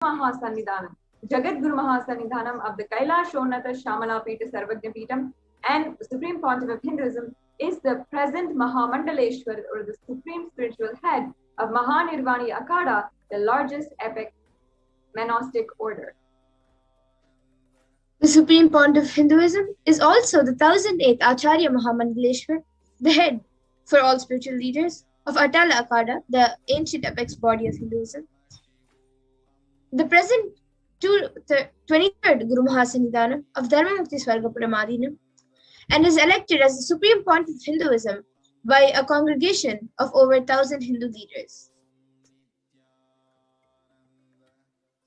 Mahasannidhanam, Jagat Guru Mahasannidhanam of the Kailasa Shamala Pita Sarvagna Pitam and the Supreme Pontiff of Hinduism, is the present Mahamandaleshwar, or the Supreme Spiritual Head of Mahanirvani Akhada, the largest epic monastic order. The Supreme Pontiff of Hinduism is also the 1008th Acharya Mahamandaleshwar, the head for all spiritual leaders of Atala Akhada, the ancient apex body of Hinduism. The present 23rd Guru Mahasannidhanam of Dharmamukti Swarga Paramadhinam, and is elected as the Supreme Pontiff of Hinduism by a congregation of over 1,000 Hindu leaders.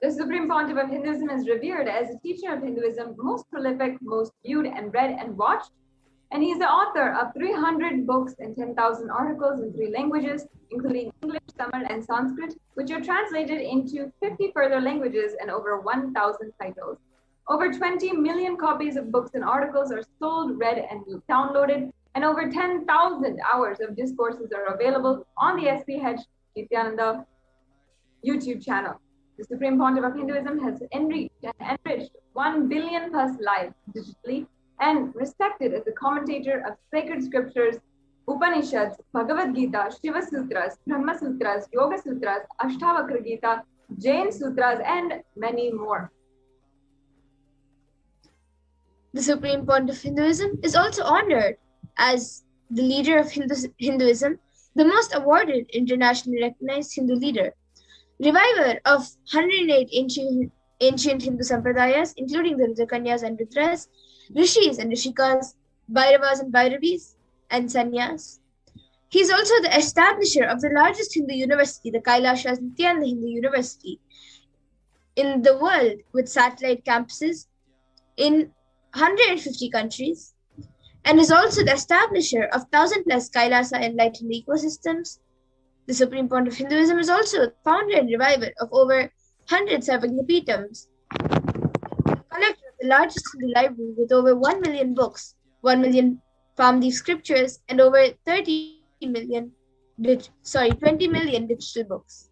The Supreme Pontiff of Hinduism is revered as a teacher of Hinduism, most prolific, most viewed and read and watched, and he is the author of 300 books and 10,000 articles in 3 languages, including English, Tamil, and Sanskrit, which are translated into 50 further languages and over 1,000 titles. Over 20 million copies of books and articles are sold, read, and downloaded, and over 10,000 hours of discourses are available on the HDH Nithyananda YouTube channel. The Supreme Pontiff of Hinduism has enriched 1 billion plus lives digitally and respected as a commentator of sacred scriptures, Upanishads, Bhagavad Gita, Shiva Sutras, Brahma Sutras, Yoga Sutras, Ashtavakra Gita, Jain Sutras, and many more. The Supreme Pontiff of Hinduism is also honored as the leader of Hinduism, the most awarded internationally recognized Hindu leader, reviver of 108 ancient Hindu sampradayas, including the Rudrakanyas and Rudras, Rishis and Rishikas, Bhairavas and Bhairavis, and Sannyas. He is also the establisher of the largest Hindu university, the Kailasa Nithyananda Hindu University, in the world, with satellite campuses in 150 countries, and is also the establisher of 1,000 plus Kailasa enlightened ecosystems. The Supreme Pontiff of Hinduism is also the founder and reviver of over 100 Sarvagna Pitams, collector of the largest Hindu library with over 1 million books, 1 million palm leaf scriptures, and over 20 million digital books.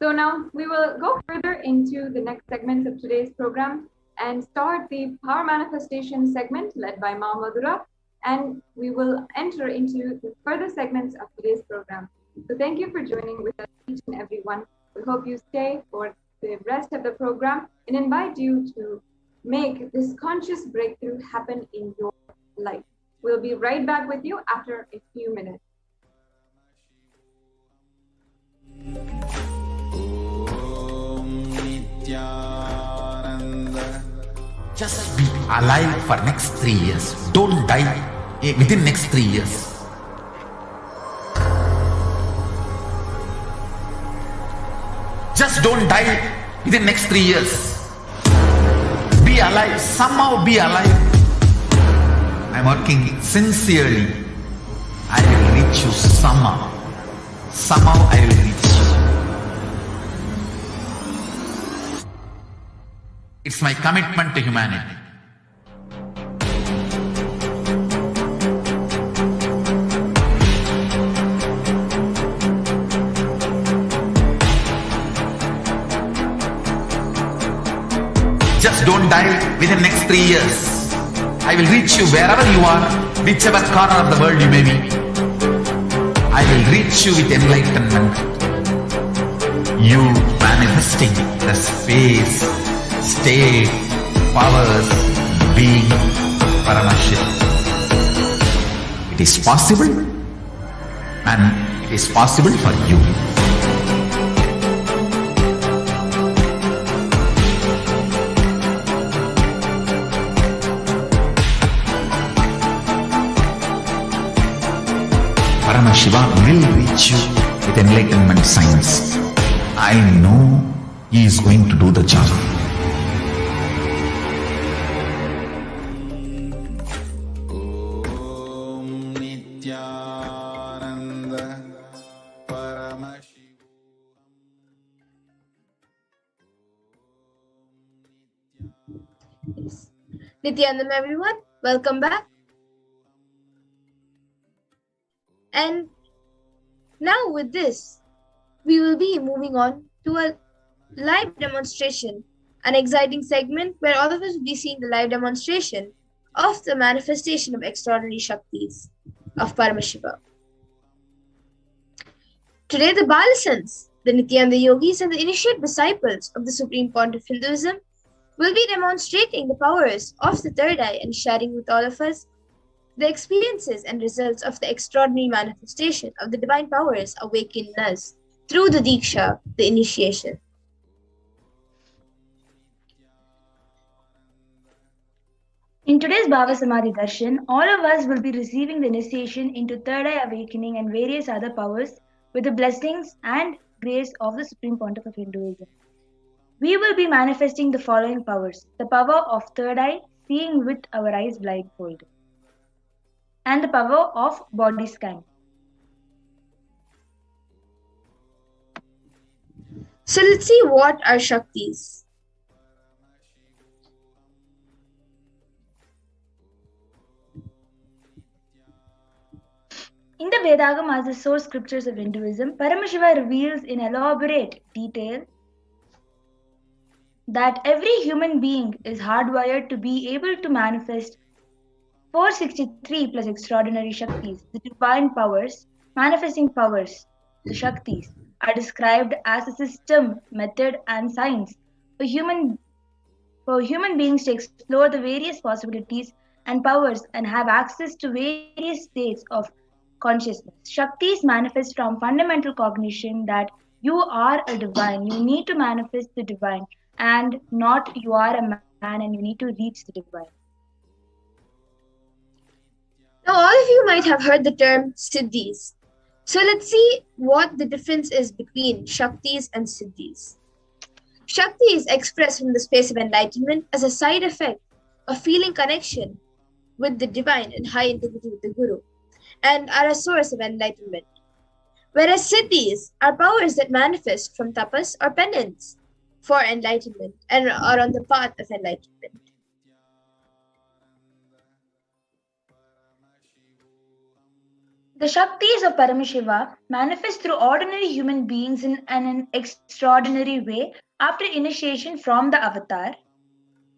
So now we will go further into the next segment of today's program and start the Power Manifestation segment led by Ma Madhura, and we will enter into the further segments of today's program. So thank you for joining with us, each and every one. We hope you stay for the rest of the program and invite you to make this conscious breakthrough happen in your life. We'll be right back with you after a few minutes. Just be alive for next 3 years. Don't die within next 3 years. Just don't die within next 3 years. Be alive. Somehow be alive. I'm working sincerely. I will reach you somehow. Somehow I will reach you. It's my commitment to humanity. Just don't die within the next 3 years. I will reach you wherever you are, whichever corner of the world you may be. I will reach you with enlightenment. You manifesting the space, state, powers, being Paramashivoham. It is possible, and it is possible for you. Paramashivoham will reach you with enlightenment science. I know he is going to do the job. Nithyananda Paramashivoham. Nithyananda, everyone, welcome back. And Now with this, we will be moving on to a live demonstration, an exciting segment where all of us will be seeing the live demonstration of the manifestation of extraordinary Shaktis of Paramashiva. Today, the Balasans, the Nithyananda yogis, and the initiate disciples of the Supreme Point of Hinduism will be demonstrating the powers of the third eye and sharing with all of us the experiences and results of the extraordinary manifestation of the divine powers awakened in us through the Diksha, the initiation. In today's BHAVASAMADHI darshan, all of us will be receiving the initiation into third eye awakening and various other powers with the blessings and grace of the Supreme Pontiff of Hinduism. We will be manifesting the following powers: the power of third eye, seeing with our eyes blindfolded, and the power of body scan. So let's see what are Shaktis. In the Vedagam, as the source scriptures of Hinduism, Paramashiva reveals in elaborate detail that every human being is hardwired to be able to manifest 463 plus extraordinary Shaktis. The divine powers, manifesting powers, the Shaktis, are described as a system, method, and science for human beings to explore the various possibilities and powers and have access to various states of consciousness. Shaktis manifest from fundamental cognition that you are a divine. You need to manifest the divine, and not you are a man and you need to reach the divine. Now, all of you might have heard the term Siddhis. So let's see what the difference is between Shaktis and Siddhis. Shakti is expressed from the space of enlightenment as a side effect of feeling connection with the divine and high integrity with the Guru, and are a source of enlightenment. Whereas Siddhis are powers that manifest from tapas or penance for enlightenment and are on the path of enlightenment. The Shaktis of Paramashiva manifest through ordinary human beings in an extraordinary way after initiation from the avatar,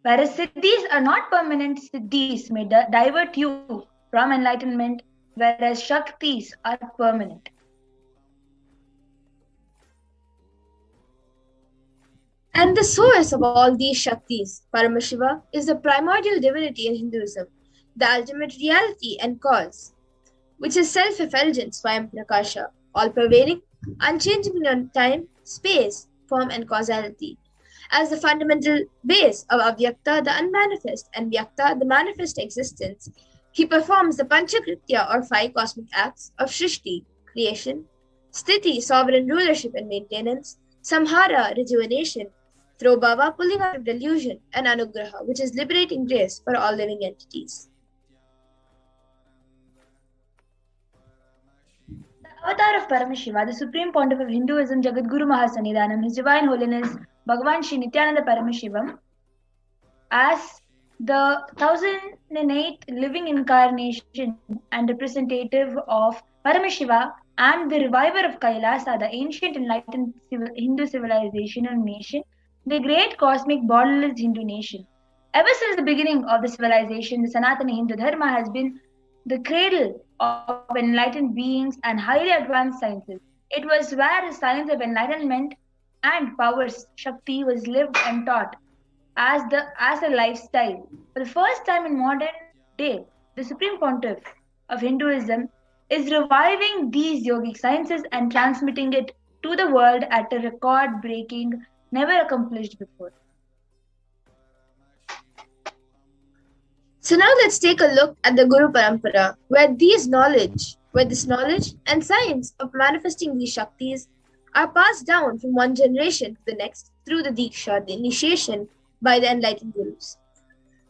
whereas Siddhis are not permanent. Siddhis may divert you from enlightenment, whereas Shaktis are permanent. And the source of all these Shaktis, Paramashiva, is the primordial divinity in Hinduism, the ultimate reality and cause, which is self-effulgent Swayam Prakasha, all-pervading, unchanging in time, space, form, and causality. As the fundamental base of Avyakta, the unmanifest, and Vyakta, the manifest existence, he performs the Panchakritya or 5 cosmic acts of Shrishti, creation, Sthiti, sovereign rulership and maintenance, Samhara, rejuvenation, Throbhava, pulling out of delusion, and Anugraha, which is liberating grace for all living entities. The avatar of Paramashiva, the Supreme Pontiff of Hinduism, Jagadguru Mahasannidhanam, His Divine Holiness Bhagavan Shri Nithyananda Paramashivam, as the 1008th living incarnation and representative of Paramashiva and the reviver of Kailasa, the ancient enlightened Hindu civilization and nation, the great cosmic borderless Hindu nation. Ever since the beginning of the civilization, the Sanatana Hindu Dharma has been the cradle of enlightened beings and highly advanced sciences. It was where the science of enlightenment and powers, Shakti, was lived and taught as a lifestyle. For the first time in modern day, the Supreme Pontiff of Hinduism is reviving these yogic sciences and transmitting it to the world at a record-breaking, never accomplished before. So now let's take a look at the Guru Parampara, where this knowledge and science of manifesting these Shaktis are passed down from one generation to the next through the Diksha, the initiation by the enlightened Gurus.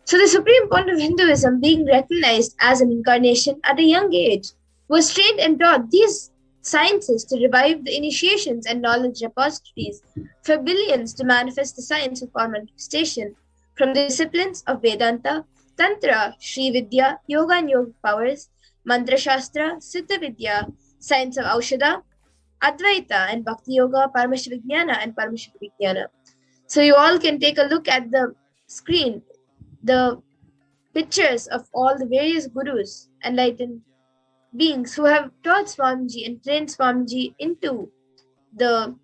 So the Supreme Point of Hinduism, being recognized as an incarnation at a young age, was trained and taught these sciences to revive the initiations and knowledge repositories for billions to manifest the science of form manifestation from the disciplines of Vedanta, Tantra, Sri Vidya, Yoga and Yoga powers, Mantra Shastra, Siddha Vidya, science of Aushadha, Advaita and Bhakti Yoga, Paramashivoham and Paramashivoham. So you all can take a look at the screen, the pictures of all the various gurus, enlightened beings who have taught Swamiji and trained Swamiji into the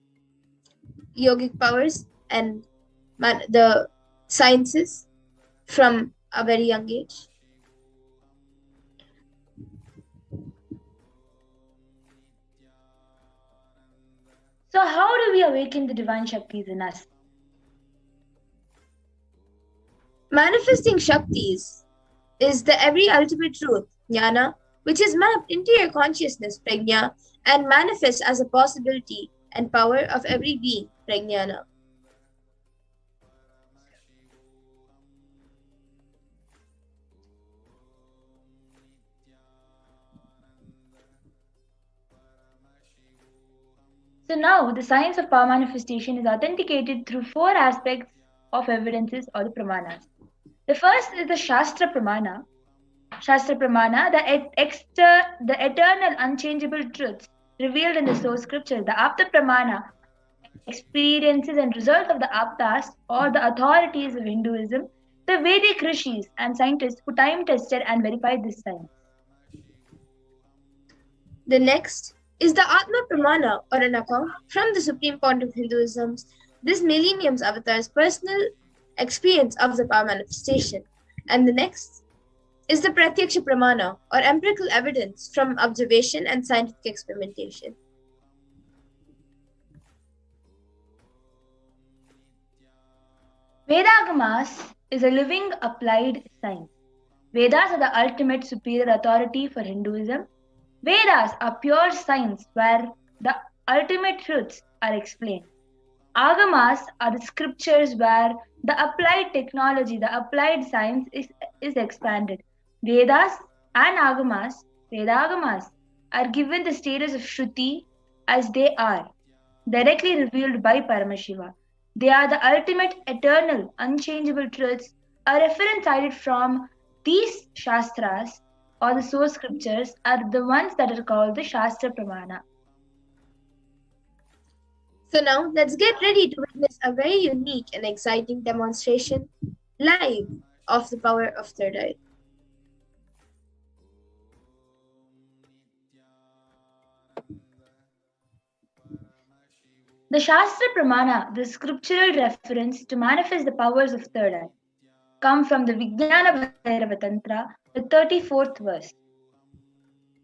yogic powers and the sciences from a very young age. So how do we awaken the divine Shaktis in us? Manifesting Shaktis is the every ultimate truth, jnana, which is mapped into your consciousness, prajna, and manifests as a possibility and power of every being, prajnana. So now the science of power manifestation is authenticated through 4 aspects of evidences or the pramanas. The first is the Shastra Pramana. Shastra Pramana, the eternal unchangeable truths revealed in the source scripture. The Apta Pramana, experiences and results of the Aptas or the authorities of Hinduism, the Vedic rishis and scientists who time tested and verified this science. The next is the Atma Pramana, or an account from the Supreme Pontiff of Hinduism, this millennium's avatar's personal experience of the power manifestation. And the next is the Pratyaksha Pramana, or empirical evidence from observation and scientific experimentation. Vedagamas is a living applied science. Vedas are the ultimate superior authority for Hinduism. Vedas are pure science where the ultimate truths are explained. Agamas are the scriptures where the applied technology, the applied science is expanded. Vedas and Vedagamas are given the status of Shruti as they are, directly revealed by Paramashiva. They are the ultimate, eternal, unchangeable truths. A reference cited from these Shastras or the source scriptures are the ones that are called the Shastra Pramana. So now let's get ready to witness a very unique and exciting demonstration live of the power of third eye. The Shastra Pramana, the scriptural reference to manifest the powers of third eye, come from the Vijnana Bhairava Tantra, the 34th verse.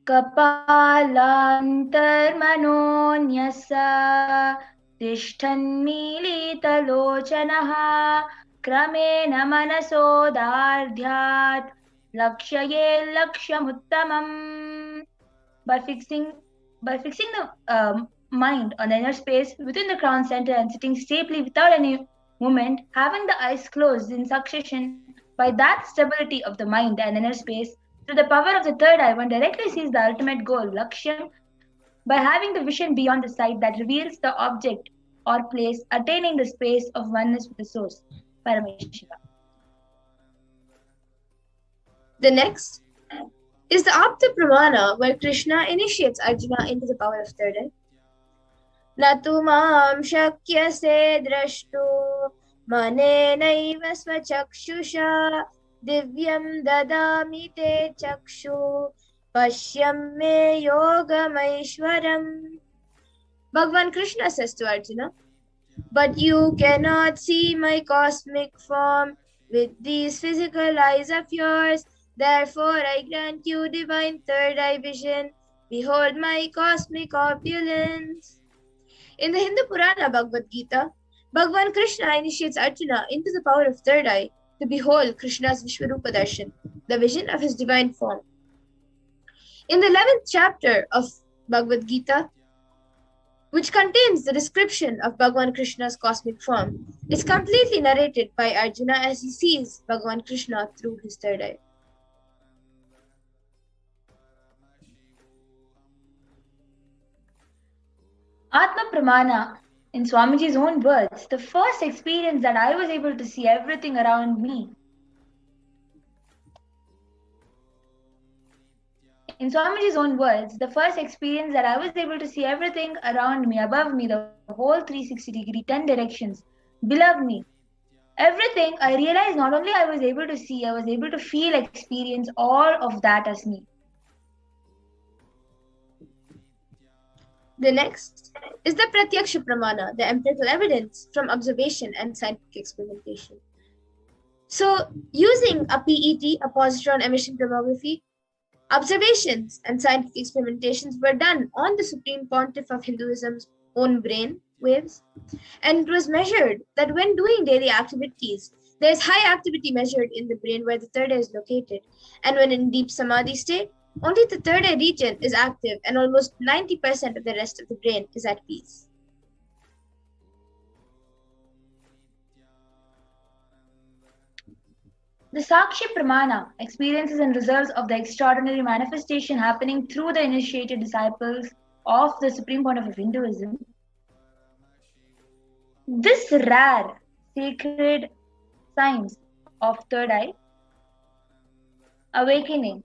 Kapalantarmanonyasa tishthanmilitalochanaha kramena manasodardhyat lakshaye lakshamuttamam. By fixing the mind on the inner space within the crown center and sitting stably without any movement, having the eyes closed in succession, by that stability of the mind and inner space, through the power of the third eye, one directly sees the ultimate goal, Lakshyam, by having the vision beyond the sight that reveals the object or place, attaining the space of oneness with the source, Paramashiva. The next is the Apta Pramana, where Krishna initiates Arjuna into the power of third eye. Natu mam shakyase drashtu manenaiva svachakshusha divyam dadami te chakshu pashyam me yogamaishwaram. Bhagavan Krishna says to Arjuna, but you cannot see my cosmic form with these physical eyes of yours. Therefore I grant you divine third eye vision. Behold my cosmic opulence. In the Hindu Purana Bhagavad Gita, Bhagavan Krishna initiates Arjuna into the power of third eye to behold Krishna's Vishwarupa Darshan, the vision of his divine form. In the 11th chapter of Bhagavad Gita, which contains the description of Bhagavan Krishna's cosmic form, is completely narrated by Arjuna as he sees Bhagavan Krishna through his third eye. Atma Pramana, in Swamiji's own words, the first experience that I was able to see everything around me In Swamiji's own words, the first experience that I was able to see everything around me, above me, the whole 360-degree, 10 directions, below me, everything, I realized not only I was able to see, I was able to feel, experience all of that as me. The next is the Pratyaksha Pramana, the empirical evidence from observation and scientific experimentation. So, using a PET, a positron emission tomography, observations and scientific experimentations were done on the Supreme Pontiff of Hinduism's own brain waves, and it was measured that when doing daily activities, there is high activity measured in the brain where the third eye is located, and when in deep samadhi state, only the third eye region is active and almost 90% of the rest of the brain is at peace. The Sakshi Pramana, experiences and results of the extraordinary manifestation happening through the initiated disciples of the Supreme Pontiff of Hinduism. This rare sacred science of third eye awakening,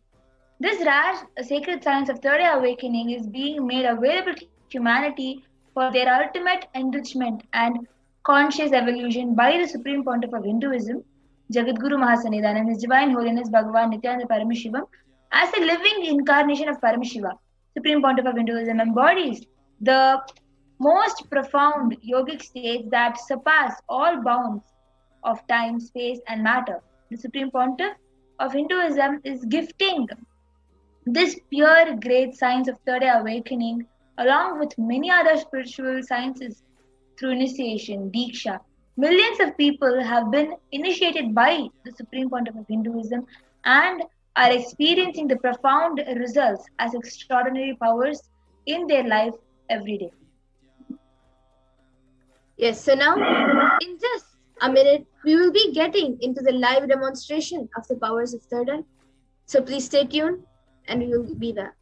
this rare sacred science of third eye awakening is being made available to humanity for their ultimate enrichment and conscious evolution by the Supreme Pontiff of Hinduism, Jagadguru Mahasannidhanam, His Divine Holiness Bhagavan Nithyananda Paramashivam, as a living incarnation of Paramashiva. Supreme Pontiff of Hinduism embodies the most profound yogic states that surpass all bounds of time, space, and matter. The Supreme Pontiff of Hinduism is gifting this pure great science of third eye awakening along with many other spiritual sciences through initiation, Diksha. Millions of people have been initiated by the Supreme Pontiff of Hinduism and are experiencing the profound results as extraordinary powers in their life every day. Yes, so now, in just a minute, we will be getting into the live demonstration of the powers of third eye. So please stay tuned and we will be back.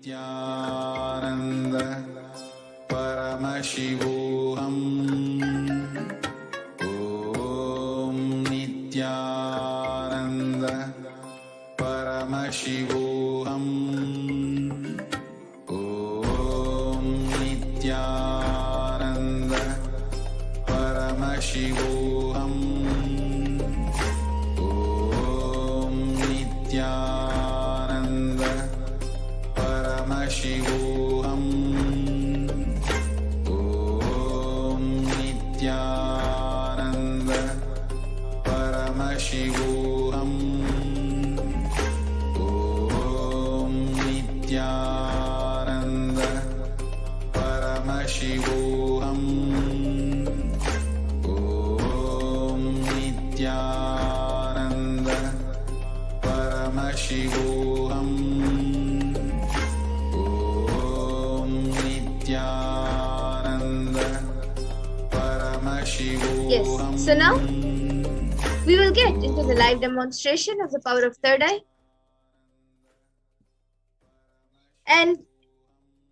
Nithyananda Paramashivoham. Om Nithyananda Paramashivoham. Om Nithyananda Paramashivoham. Om Nithyananda Paramashivoham. Om Nithyananda Paramashivoham. Om Nithyananda Paramashivoham. Om Nithyananda Paramashivoham. Yes, so now we will get into the live demonstration of the power of third eye. And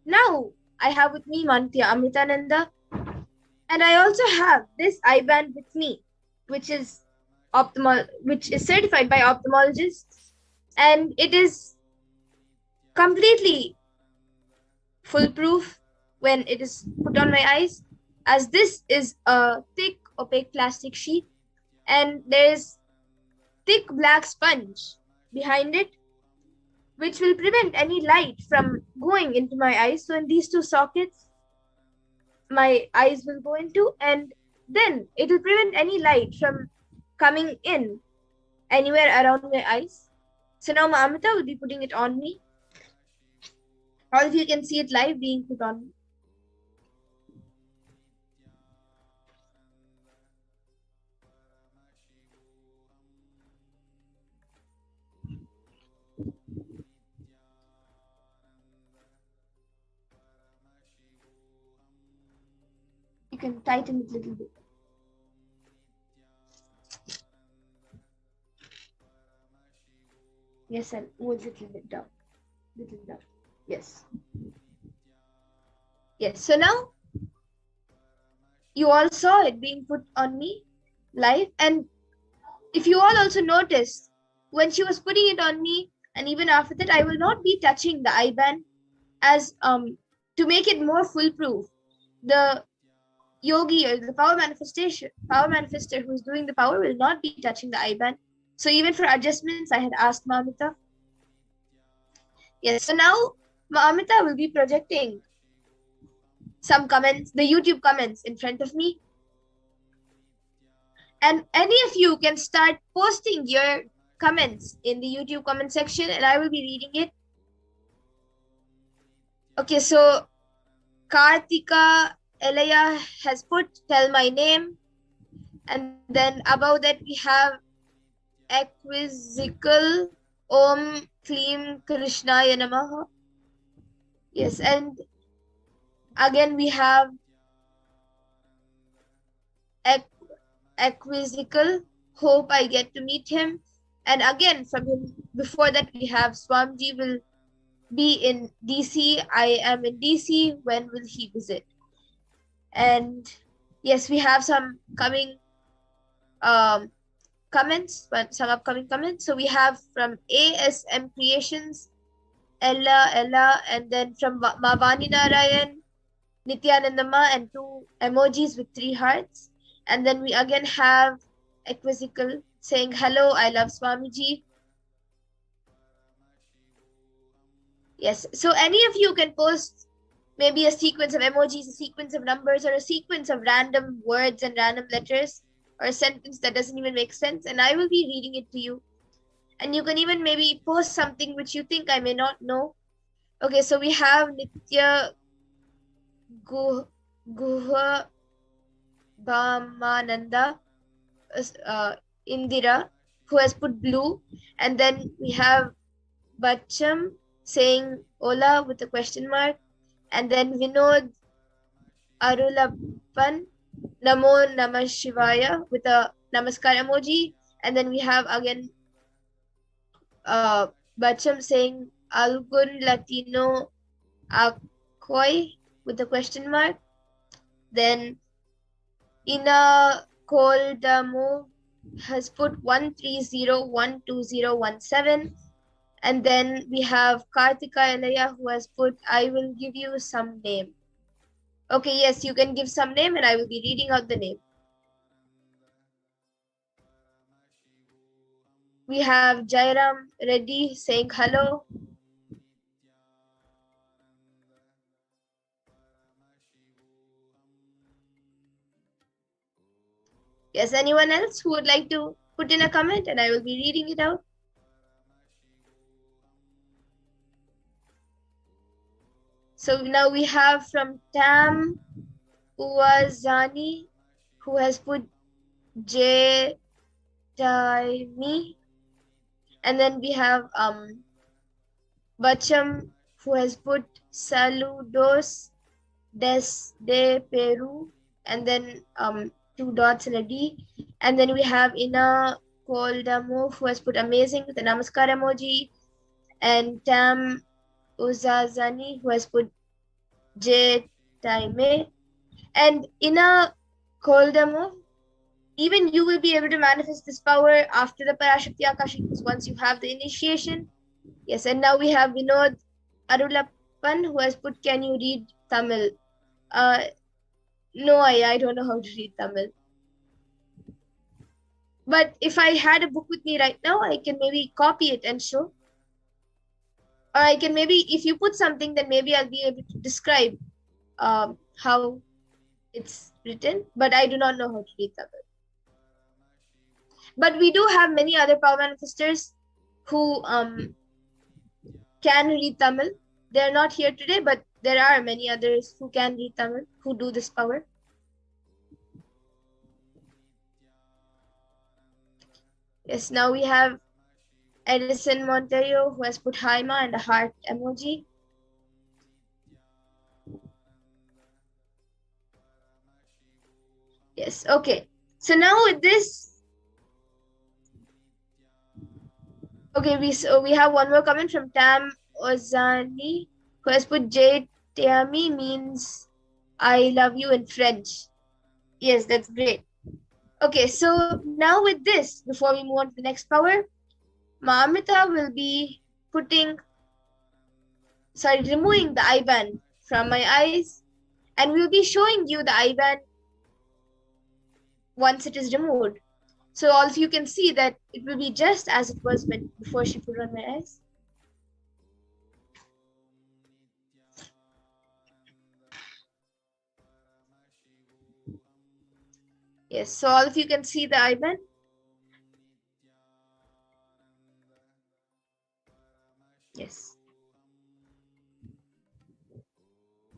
now I have with me Mantya Amritananda, and I also have this eye band with me, which is certified by ophthalmologists, and it is completely foolproof when it is put on my eyes, as this is a thick opaque plastic sheet and there is thick black sponge behind it, which will prevent any light from going into my eyes. So in these two sockets my eyes will go into, and then it will prevent any light from coming in anywhere around my eyes. So now Ma Amita will be putting it on me. All of you can see it live being put on me. You can tighten it a little bit. Yes, and move it a little bit down. Little down. Yes. Yes. So now you all saw it being put on me live. And if you all also noticed, when she was putting it on me, and even after that, I will not be touching the IBAN as to make it more foolproof. The yogi or the power manifester who is doing the power will not be touching the IBAN. So even for adjustments, I had asked Ma Amita. Yes, so now Ma Amita will be projecting some comments, the YouTube comments in front of me. And any of you can start posting your comments in the YouTube comment section and I will be reading it. Okay, so Kartika Elaya has put, tell my name. And then above that we have Acquisical Om Klim Krishnaya Namaha. Yes, and again we have Acquisical, hope I get to meet him. And again from him, before that we have Swamiji will be in DC. I am in DC. When will he visit? And yes, we have some coming comments, but some upcoming comments. So we have from ASM Creations, Ella, and then from Mavani Narayan, Nithyanandama, and 2 emojis with 3 hearts. And then we again have Acquisical saying, hello, I love Swamiji. Yes, so any of you can post maybe a sequence of emojis, a sequence of numbers, or a sequence of random words and random letters, or a sentence that doesn't even make sense, and I will be reading it to you. And you can even maybe post something which you think I may not know. Okay, so we have Nitya Guha Bhamananda Indira, who has put blue. And then we have Bacham saying Ola with a question mark. And then Vinod Arulapan, Namo Namah Shivaya with a Namaskar emoji. And then we have again Bacham saying Algun Latino Akoy with a question mark. Then Ina Koldamo has put 130-12017. And then we have Kartika Elaya who has put, I will give you some name. Okay, yes, you can give some name and I will be reading out the name. We have Jairam Reddy saying hello. Yes, anyone else who would like to put in a comment and I will be reading it out? So now we have from Tam Uwazani who has put J Taimi. And then we have Bacham who has put Saludos desde Peru. And then 2 dots and a D. And then we have Ina Koldamo who has put amazing with a Namaskar emoji. And Tam Uzazani who has put J Taime. And Ina Koldamo, even you will be able to manifest this power after the Parashakti Akashic once you have the initiation. Yes, and now we have Vinod Arulapan who has put, can you read Tamil? No, I don't know how to read Tamil. But if I had a book with me right now, I can maybe copy it and show. Or I can maybe, if you put something, then maybe I'll be able to describe how it's written. But I do not know how to read Tamil. But we do have many other power manifestors who can read Tamil. They're not here today, but there are many others who can read Tamil, who do this power. Yes, now we have Edison Monteiro, who has put Haima and a heart emoji. Yes, okay. So now with this, okay, we have one more comment from Tam Ozani, who has put J Teami means I love you in French. Yes, that's great. Okay, so now with this, before we move on to the next power, Mamita will be removing the eye band from my eyes, and we'll be showing you the eye band once it is removed. So all of you can see that it will be just as it was before she put it on my eyes. Yes, so all of you can see the eye band. Yes.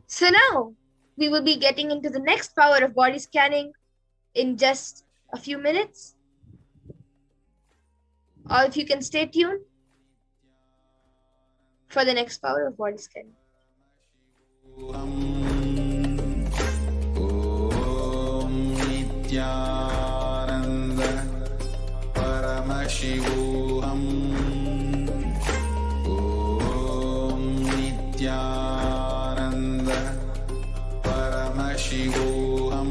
So now we will be getting into the next power of body scanning in just a few minutes. All of you can stay tuned for the next power of body scanning. Nithyananda Paramashivoham. Om Nithyananda Paramashivoham.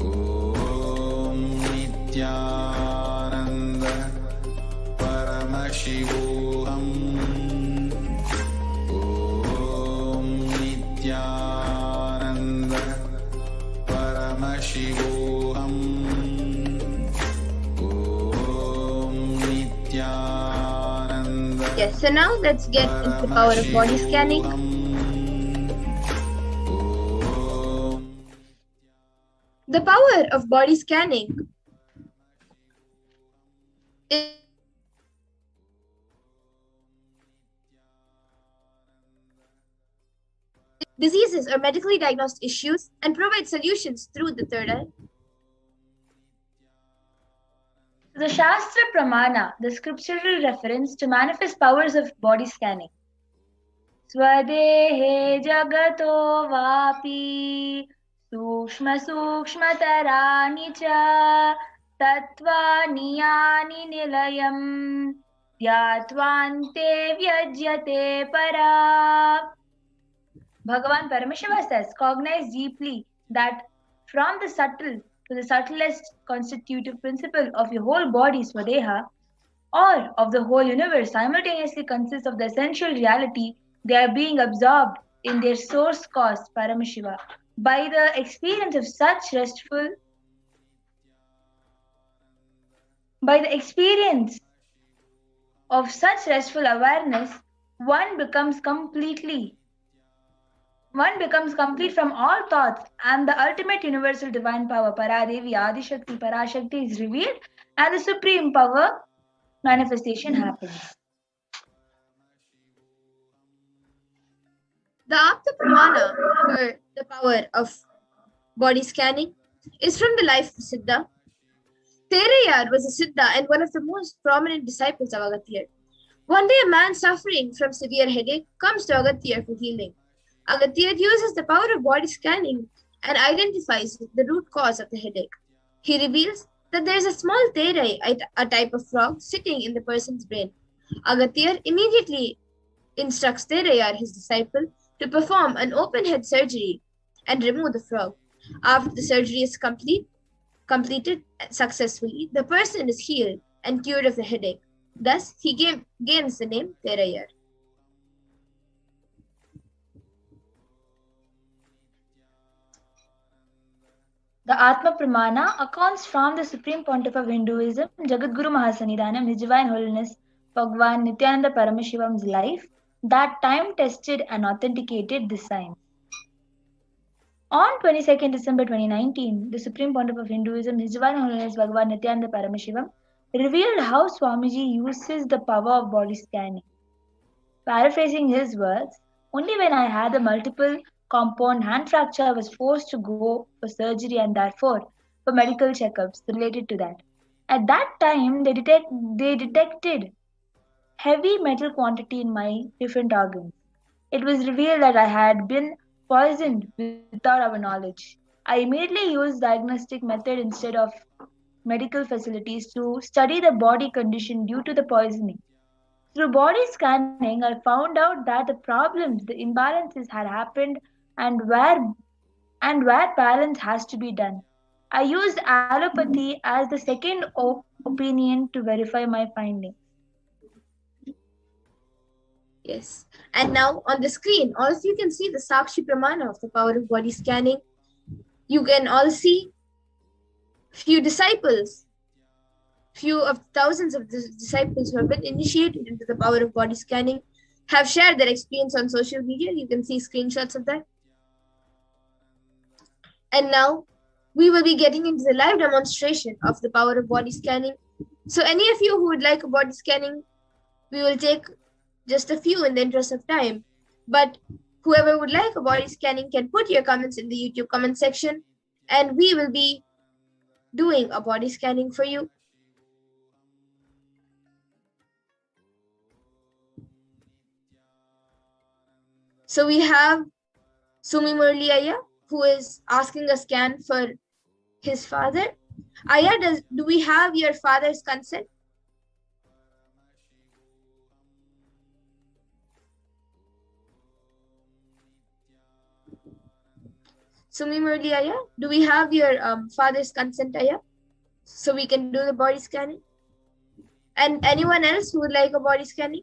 Om Nithyananda Paramashivoham. Om Nithyananda Paramashivoham. Om Nithyananda. Yes, so now let's get into the power of body scanning. The power of body scanning is diseases or medically diagnosed issues and provide solutions through the third eye. The Shastra Pramana, the scriptural reference to manifest powers of body scanning. Swadehe jagato vapi sukshma sukshmatarani cha tattvani yani nilayam dhyatvante vyajyate para. Bhagavan Paramashiva says, cognize deeply that from the subtle to the subtlest constitutive principle of your whole body, Swadeha, or of the whole universe simultaneously consists of the essential reality they are being absorbed in their source cause, Paramashiva. By the experience of such restful awareness, one becomes complete from all thoughts, and the ultimate universal divine power, Paradevi, Adishakti, Parashakti, is revealed, and the supreme power manifestation happens. The Apta Pramana for the power of body scanning is from the life of Siddha. Terayar was a Siddha and one of the most prominent disciples of Agathir. One day, a man suffering from severe headache comes to Agathir for healing. Agathir uses the power of body scanning and identifies the root cause of the headache. He reveals that there is a small terai, a type of frog, sitting in the person's brain. Agathir immediately instructs Terayar, his disciple, to perform an open head surgery and remove the frog. After the surgery is completed successfully, the person is healed and cured of the headache. Thus, he gains the name Terayar. The Atma Pramana accounts from the Supreme Pontiff of Hinduism, Jagadguru Mahasannidhanam, His Divine Holiness Bhagavan Nithyananda Paramashivam's life that time tested and authenticated this science. On 22nd December 2019, the Supreme Pontiff of Hinduism, His Divine Holiness Bhagavan Nithyananda Paramashivam, revealed how Swamiji uses the power of body scanning. Paraphrasing his words, only when I had a multiple compound hand fracture, I was forced to go for surgery and therefore for medical checkups related to that. At that time, they detected heavy metal quantity in my different organs. It was revealed that I had been poisoned without our knowledge. I immediately used diagnostic method instead of medical facilities to study the body condition due to the poisoning. Through body scanning, I found out that the problems, the imbalances had happened and where balance has to be done. I used allopathy as the second opinion to verify my findings. Yes. And now on the screen, also you can see the Sakshi Pramana of the power of body scanning. You can all see few disciples, few of thousands of disciples who have been initiated into the power of body scanning have shared their experience on social media. You can see screenshots of that. And now we will be getting into the live demonstration of the power of body scanning. So any of you who would like a body scanning, we will take just a few in the interest of time. But whoever would like a body scanning can put your comments in the YouTube comment section and we will be doing a body scanning for you. So we have Sumi Murli Aya, who is asking a scan for his father. Aya, do we have your father's consent? Sumi Murli Aya, do we have your father's consent, Aya? So we can do the body scanning? And anyone else who would like a body scanning?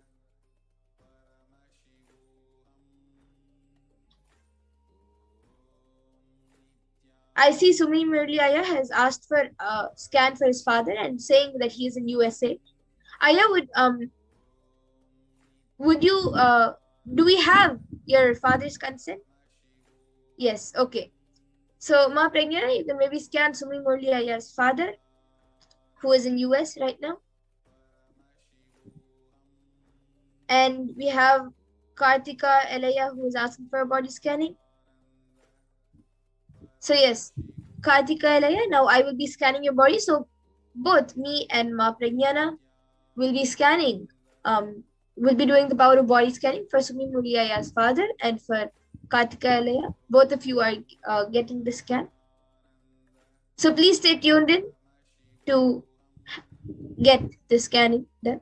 I see Sumi Murli Aya has asked for a scan for his father and saying that he is in USA. Aya, would you, do we have your father's consent? Yes, okay. So Ma Pragnana, you can maybe scan Sumi Murli Aya's father, who is in US right now. And we have Kartika Elaya, who is asking for a body scanning. So yes, Kartika Elaya, now I will be scanning your body. So both me and Ma Pragnana will be scanning, will be doing the power of body scanning for Sumi Murli Aya's father and for Kartika Elaya. Both of you are getting the scan. So please stay tuned in to get the scanning done.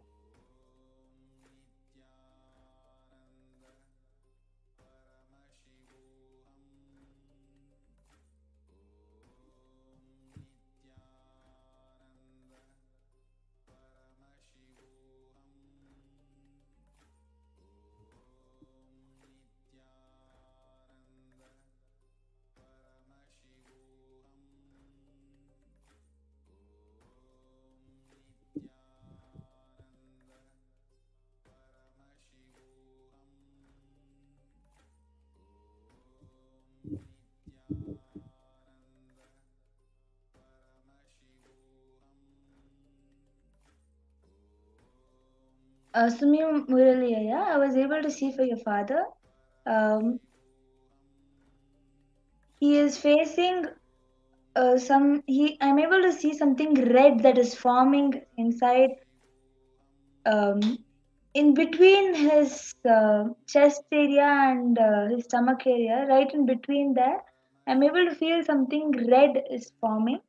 Sumi Murali, I was able to see for your father. He is facing I'm able to see something red that is forming inside, in between his chest area and his stomach area, right in between there. I'm able to feel something red is forming,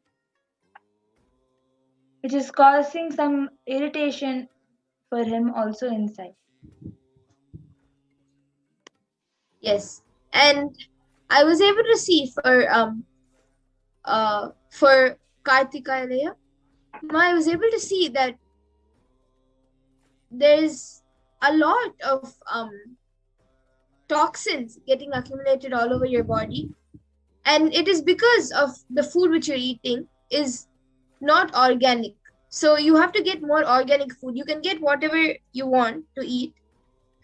which is causing some irritation for him also inside. Yes, and I was able to see for Kartika Elaya, I was able to see that there's a lot of toxins getting accumulated all over your body, and it is because of the food which you're eating is not organic. So you have to get more organic food. You can get whatever you want to eat,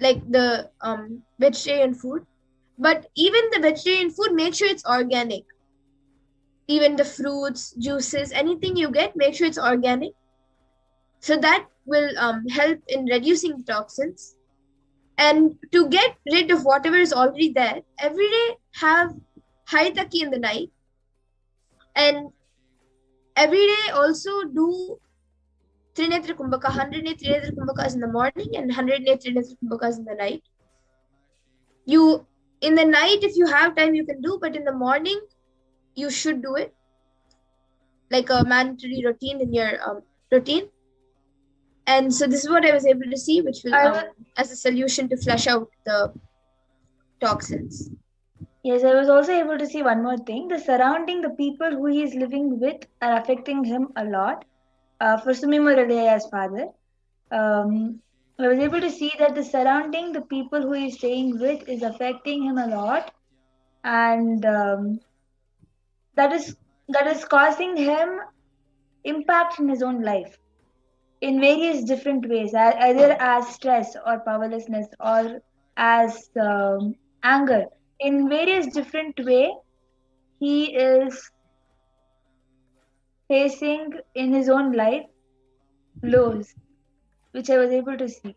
like the vegetarian food, But even the vegetarian food, make sure it's organic. Even the fruits, juices, anything you get, make sure it's organic. So that will help in reducing the toxins. And to get rid of whatever is already there, every day have Haritaki in the night. And every day also do Trinetra Kumbhaka, 108 Trinetra Kumbhakas in the morning and 108 Trinetra Kumbhakas in the night. In the night, if you have time, you can do, but in the morning, you should do it. Like a mandatory routine in your routine. And so this is what I was able to see, which will as a solution to flush out the toxins. Yes, I was also able to see one more thing. The surrounding, the people who he is living with are affecting him a lot. For Sumimo Radaya's father, I was able to see that the surrounding, the people who he is staying with is affecting him a lot. And that is causing him impact in his own life in various different ways, either as stress or powerlessness or as anger. In various different way, he is facing in his own life lows, which I was able to see.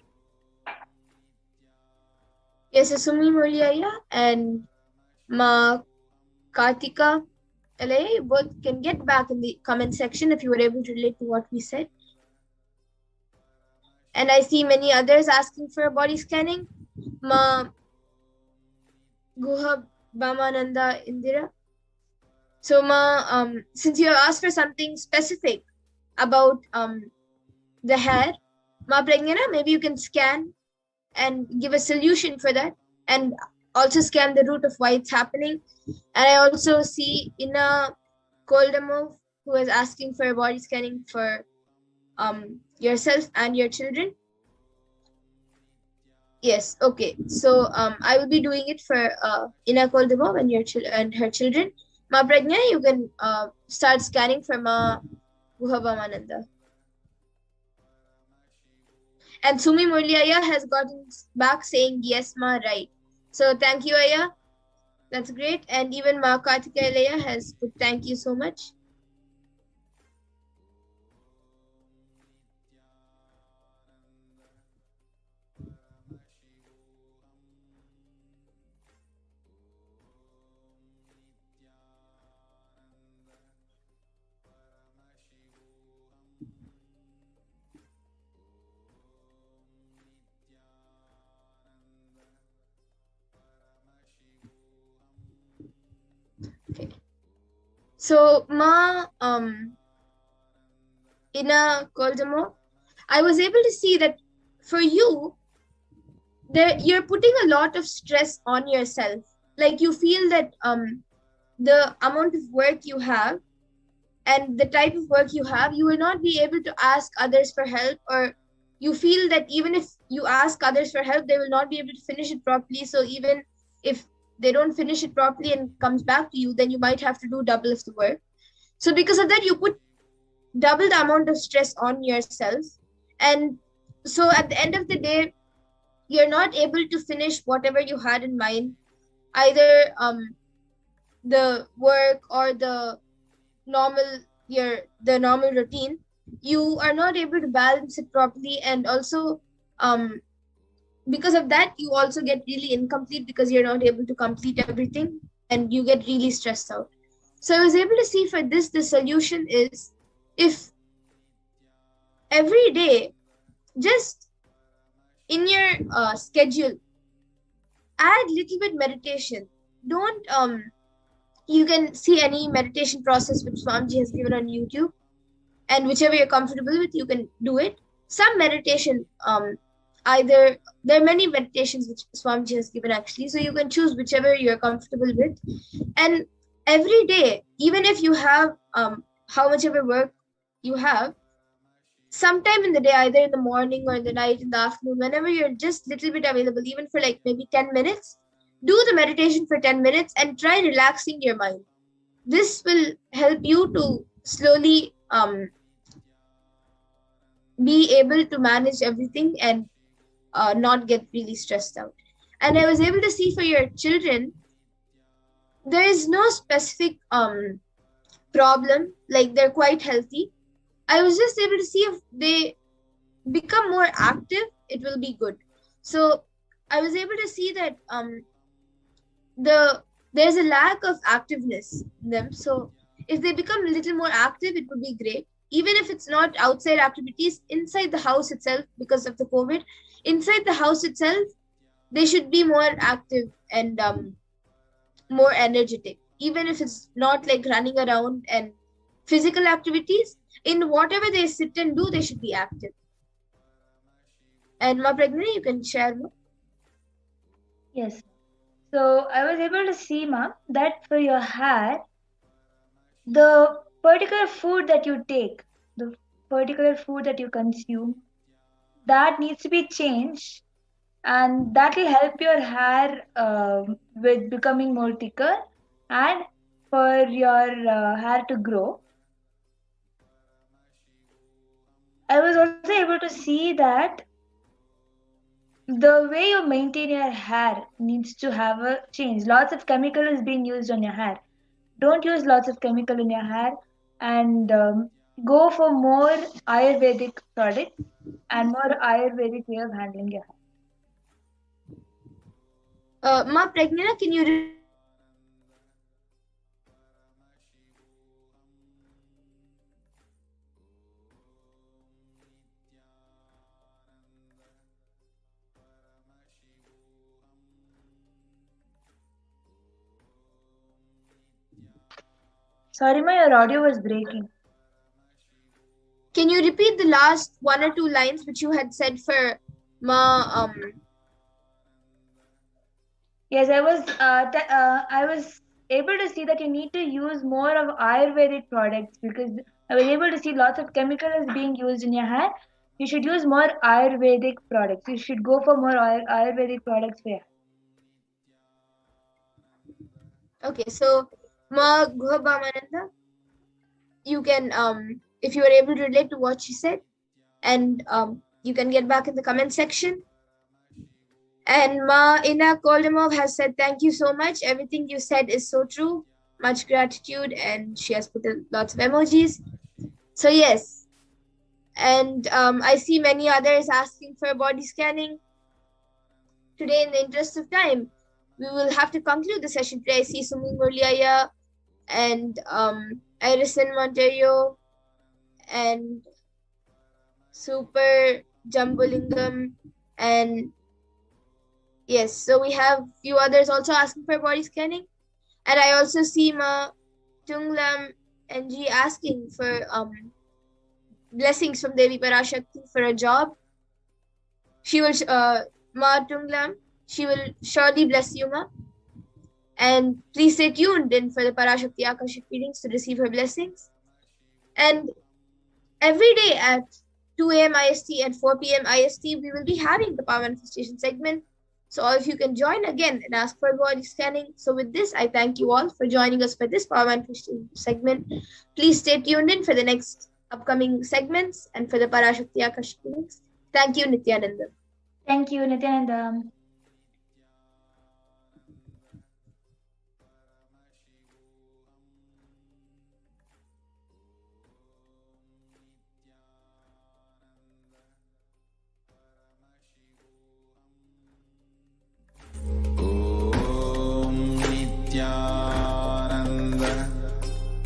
Yes, Sumi Muliaya and Ma Kartika LA both can get back in the comment section if you were able to relate to what we said. And I see many others asking for a body scanning. Ma Guha Bamananda Indira. So Ma, since you have asked for something specific about the hair, Ma Pragnana, maybe you can scan and give a solution for that, and also scan the root of why it's happening. And I also see Ina Koldamov, who is asking for a body scanning for yourself and your children. Yes, okay. So I will be doing it for Ina Koldamov and her children. Ma Pragna, you can start scanning for Ma Guhabamananda. And Sumi Murli has gotten back saying, yes, Ma, right. So thank you, Aya. That's great. And even Ma Kartika Alaya has put thank you so much. Okay. So Ma Ina Koldamo, I was able to see that for you, you're putting a lot of stress on yourself. Like you feel that the amount of work you have and the type of work you have, you will not be able to ask others for help, or you feel that even if you ask others for help, they will not be able to finish it properly. So even if they don't finish it properly and comes back to you, then you might have to do double of the work. So because of that, you put double the amount of stress on yourself. And so at the end of the day, you're not able to finish whatever you had in mind, either the work or the normal routine. You are not able to balance it properly, and also because of that, you also get really incomplete because you're not able to complete everything and you get really stressed out. So I was able to see for this, the solution is, if every day, just in your schedule, add little bit meditation. Don't you can see any meditation process which Swamiji has given on YouTube, and whichever you're comfortable with, you can do it. Some meditation, either there are many meditations which Swamiji has given actually, so you can choose whichever you're comfortable with. And every day, even if you have how much ever work you have, sometime in the day, either in the morning or in the night, in the afternoon, whenever you're just little bit available, even for like maybe 10 minutes, do the meditation for 10 minutes and try relaxing your mind. This will help you to slowly be able to manage everything and not get really stressed out. And I was able to see for your children, there is no specific problem, like they're quite healthy. I was just able to see if they become more active, it will be good. So I was able to see that there's a lack of activeness in them. So if they become a little more active, it would be great. Even if it's not outside activities, inside the house itself, because of the COVID, inside the house itself, they should be more active and more energetic. Even if it's not like running around and physical activities, in whatever they sit and do, they should be active. And Ma Pragnani, you can share more. Yes. So I was able to see, ma'am, that for your hair, the particular food that you take, the particular food that you consume, that needs to be changed, and that will help your hair with becoming more thicker and for your hair to grow. I was also able to see that the way you maintain your hair needs to have a change. Lots of chemical is being used on your hair. Don't use lots of chemical in your hair, and go for more Ayurvedic products and more Ayurvedic way of handling your hair. Ma Pragnana, can you Sorry, your audio was breaking. Can you repeat the last one or two lines which you had said for Ma? Yes, I was able to see that you need to use more of Ayurvedic products, because I was able to see lots of chemicals being used in your hair. You should use more Ayurvedic products. You should go for more Ayurvedic products for your hair. Okay, so Ma Guhabamananda, you can, if you are able to relate to what she said, and you can get back in the comment section. And Ma Ina Koldimov has said, thank you so much. Everything you said is so true. Much gratitude. And she has put lots of emojis. So yes. And I see many others asking for body scanning. Today, in the interest of time, we will have to conclude the session today. I see Sumi Murliaya and Irison Monterio and Super Jambulingam, and yes, so we have few others also asking for body scanning. And I also see Ma Tunglam NG asking for blessings from Devi Parashakti for a job. She will Ma Tunglam, she will surely bless you, Ma. And please stay tuned in for the Parashakti Akashik readings to receive her blessings. And every day at 2 a.m. IST and 4 p.m. IST, we will be having the Power Manifestation segment. So all of you can join again and ask for body scanning. So with this, I thank you all for joining us for this Power Manifestation segment. Please stay tuned in for the next upcoming segments and for the Parashakti Akashik readings. Thank you, Nithyananda. Thank you, Nithyananda.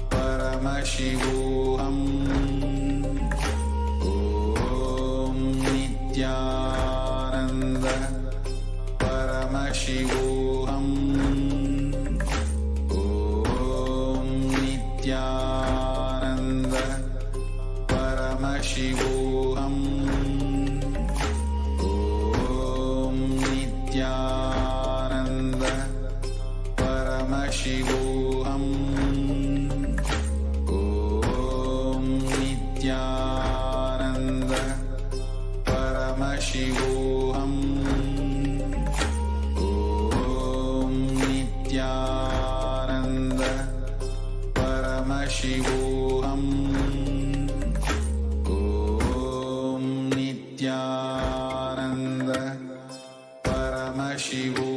Paramashivoham. Om Nithyananda Paramashivoham. Om Nithyananda Paramashivoham. Om Nithyananda Paramashivoham. Nithyananda Paramashivoham. Om Nithyananda Paramashivoham. Om Nithyananda Paramashivoham.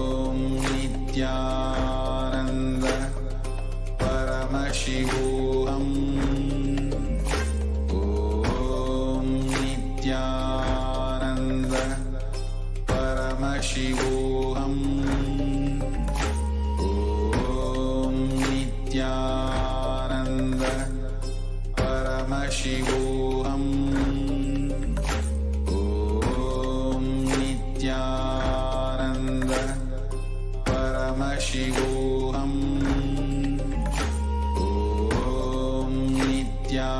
Nithyananda Paramashivoham. Om Nithyananda Paramashivoham. Om Nithyananda Paramashivoham. Om Nithyananda Paramashivoham. Om Nithyananda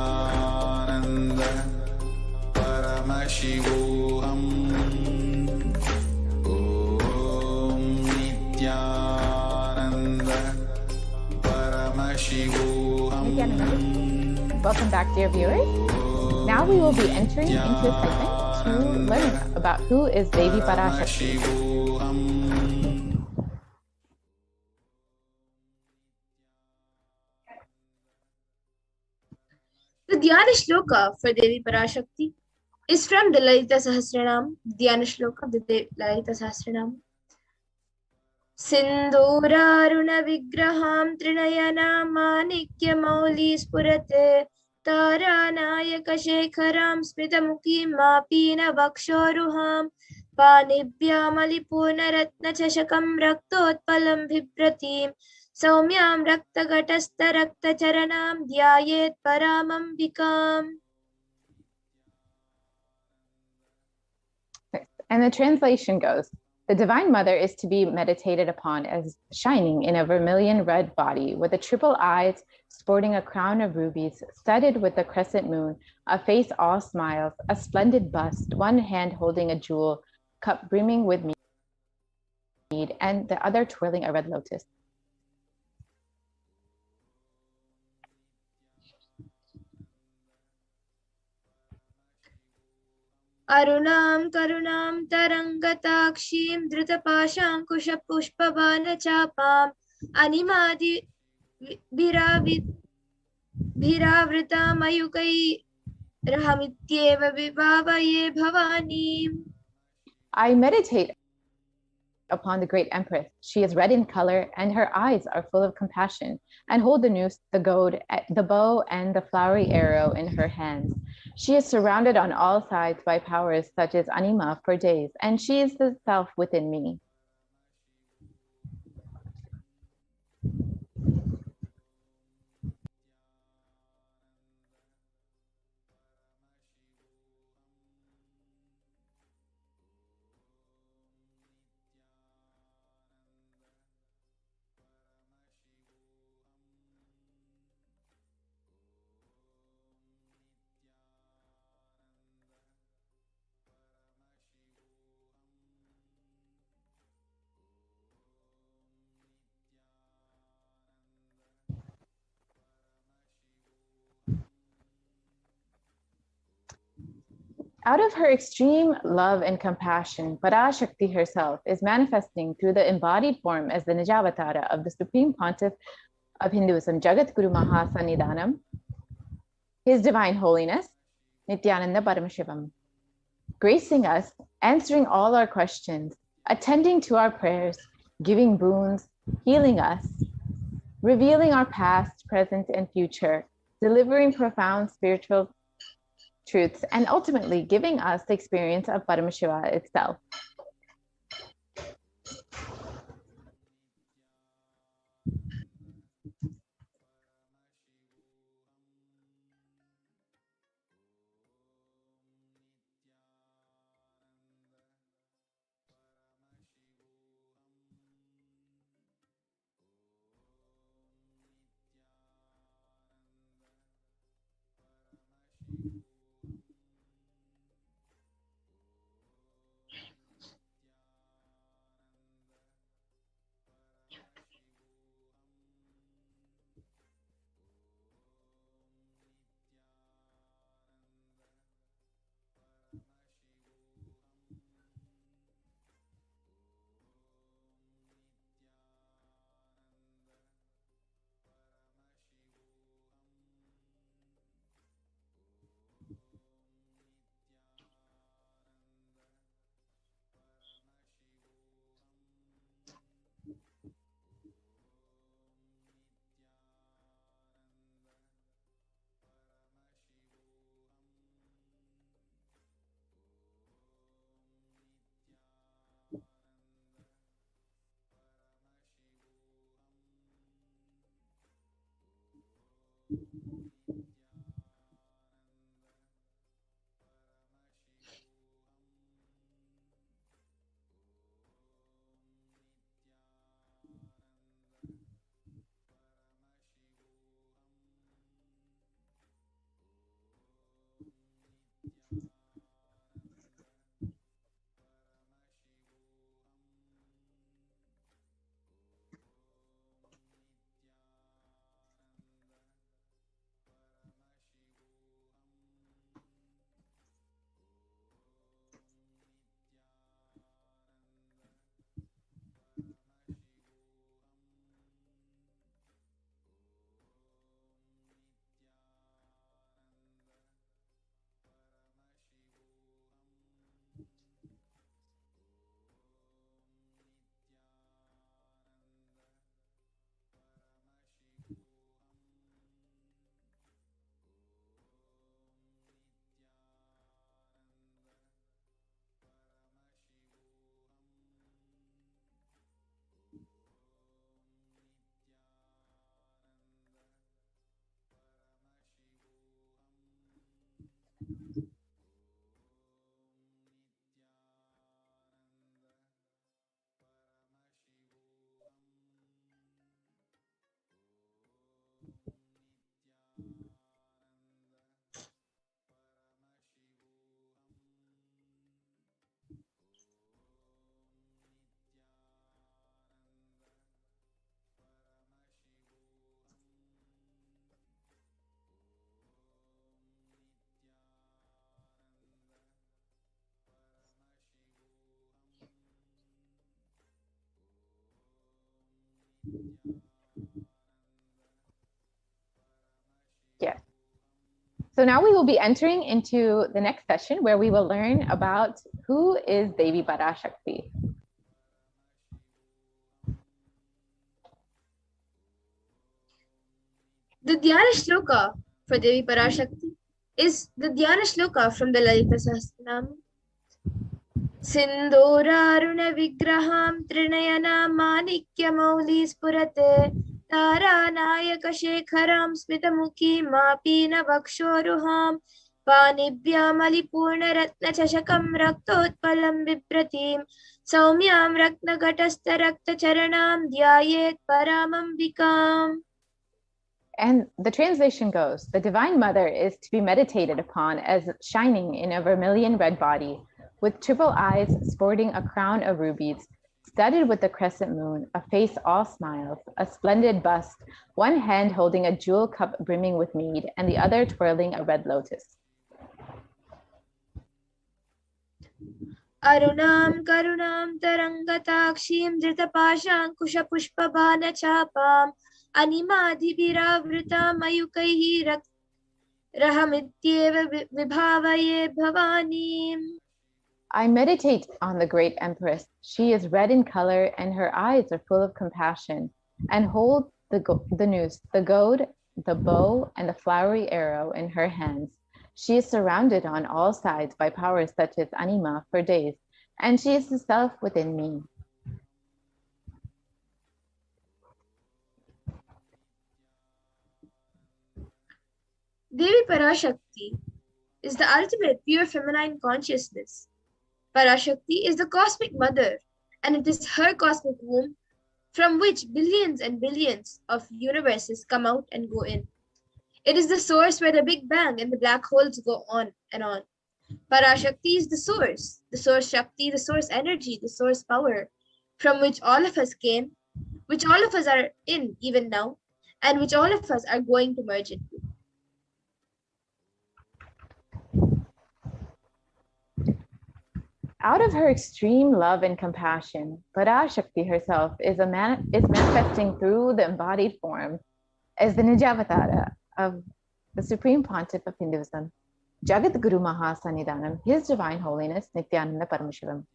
Paramashivoham. Om Nithyananda Paramashivoham. Welcome back, dear viewers. Now we will be entering into a segment to learn about who is Devi Parashakti. The Dhyana Shloka for Devi Parashakti is from the Lalita Sahasranam, Dhyana Shloka of the Lalita Sahasranam. Sindhuraruna Vigraham Trinayana Manikya Mauli Spurate Taranayaka Shekharam Smitamuki Mapina Vakshoruham Panibhyam Alipuna Ratna Chashakam Raktotpalam Vibratim Saumyam Raktagatasta Raktacharanam Dhyayet Paramambikam. And the translation goes, the Divine Mother is to be meditated upon as shining in a vermilion red body with the triple eyes, sporting a crown of rubies, studded with a crescent moon, a face all smiles, a splendid bust, one hand holding a jewel, cup brimming with mead, and the other twirling a red lotus. Arunam Karunam Tarangatakshim Dhrutapashankusha Pushpavana Chapam Animadi Bhiravrita Mayukai Rahamityeva Vivavaye Bhavani. I meditate upon the great Empress. She is red in color, and her eyes are full of compassion, and hold the noose, the goad, the bow, and the flowery arrow in her hands. She is surrounded on all sides by powers such as Anima for days, and she is the self within me. Out of her extreme love and compassion, Parashakti herself is manifesting through the embodied form as the Nijavatara of the Supreme Pontiff of Hinduism, Jagadguru Mahasannidhanam, His Divine Holiness, Nithyananda Paramashivam, gracing us, answering all our questions, attending to our prayers, giving boons, healing us, revealing our past, present, and future, delivering profound spiritual truths, and ultimately giving us the experience of Paramashiva itself. Yes. So now we will be entering into the next session where we will learn about who is Devi Parashakti. The Dhyana Shloka for Devi Parashakti is the Dhyana Shloka from the Lalita Sahasranam. Sindhoraruna Vigraham Trinayana Manikya Mauli Spurate Tara Nayaka Shekharam Smitamuki Mapina Vakshoruham Panibhya Malipurna Ratna Chashakam Raktotpalam Vipratim Saumyam Ratna Gatasta Rakta Charanam Dhyayet Paramambikam. And the translation goes, the Divine Mother is to be meditated upon as shining in a vermilion red body, with triple eyes sporting a crown of rubies, studded with the crescent moon, a face all smiles, a splendid bust, one hand holding a jewel cup brimming with mead, and the other twirling a red lotus. Arunam Karunam Tarangatakshim Dritapashankusha Pushpabhana Chapam Animadhibiravrita Mayukaihi Rahamityeva Vibhavaye Bhavani. I meditate on the great Empress. She is red in color and her eyes are full of compassion, and hold the noose, the goad, the bow, and the flowery arrow in her hands. She is surrounded on all sides by powers such as Anima for days, and she is the self within me. Devi Parashakti is the ultimate pure feminine consciousness. Parashakti is the cosmic mother, and it is her cosmic womb from which billions and billions of universes come out and go in. It is the source where the Big Bang and the black holes go on and on. Parashakti is the source Shakti, the source energy, the source power, from which all of us came, which all of us are in even now, and which all of us are going to merge into. Out of her extreme love and compassion, Parashakti herself is manifesting through the embodied form as the Nijavatara of the Supreme Pontiff of Hinduism, Jagat Guru Mahasannidhanam, His Divine Holiness Nithyananda Paramashivam,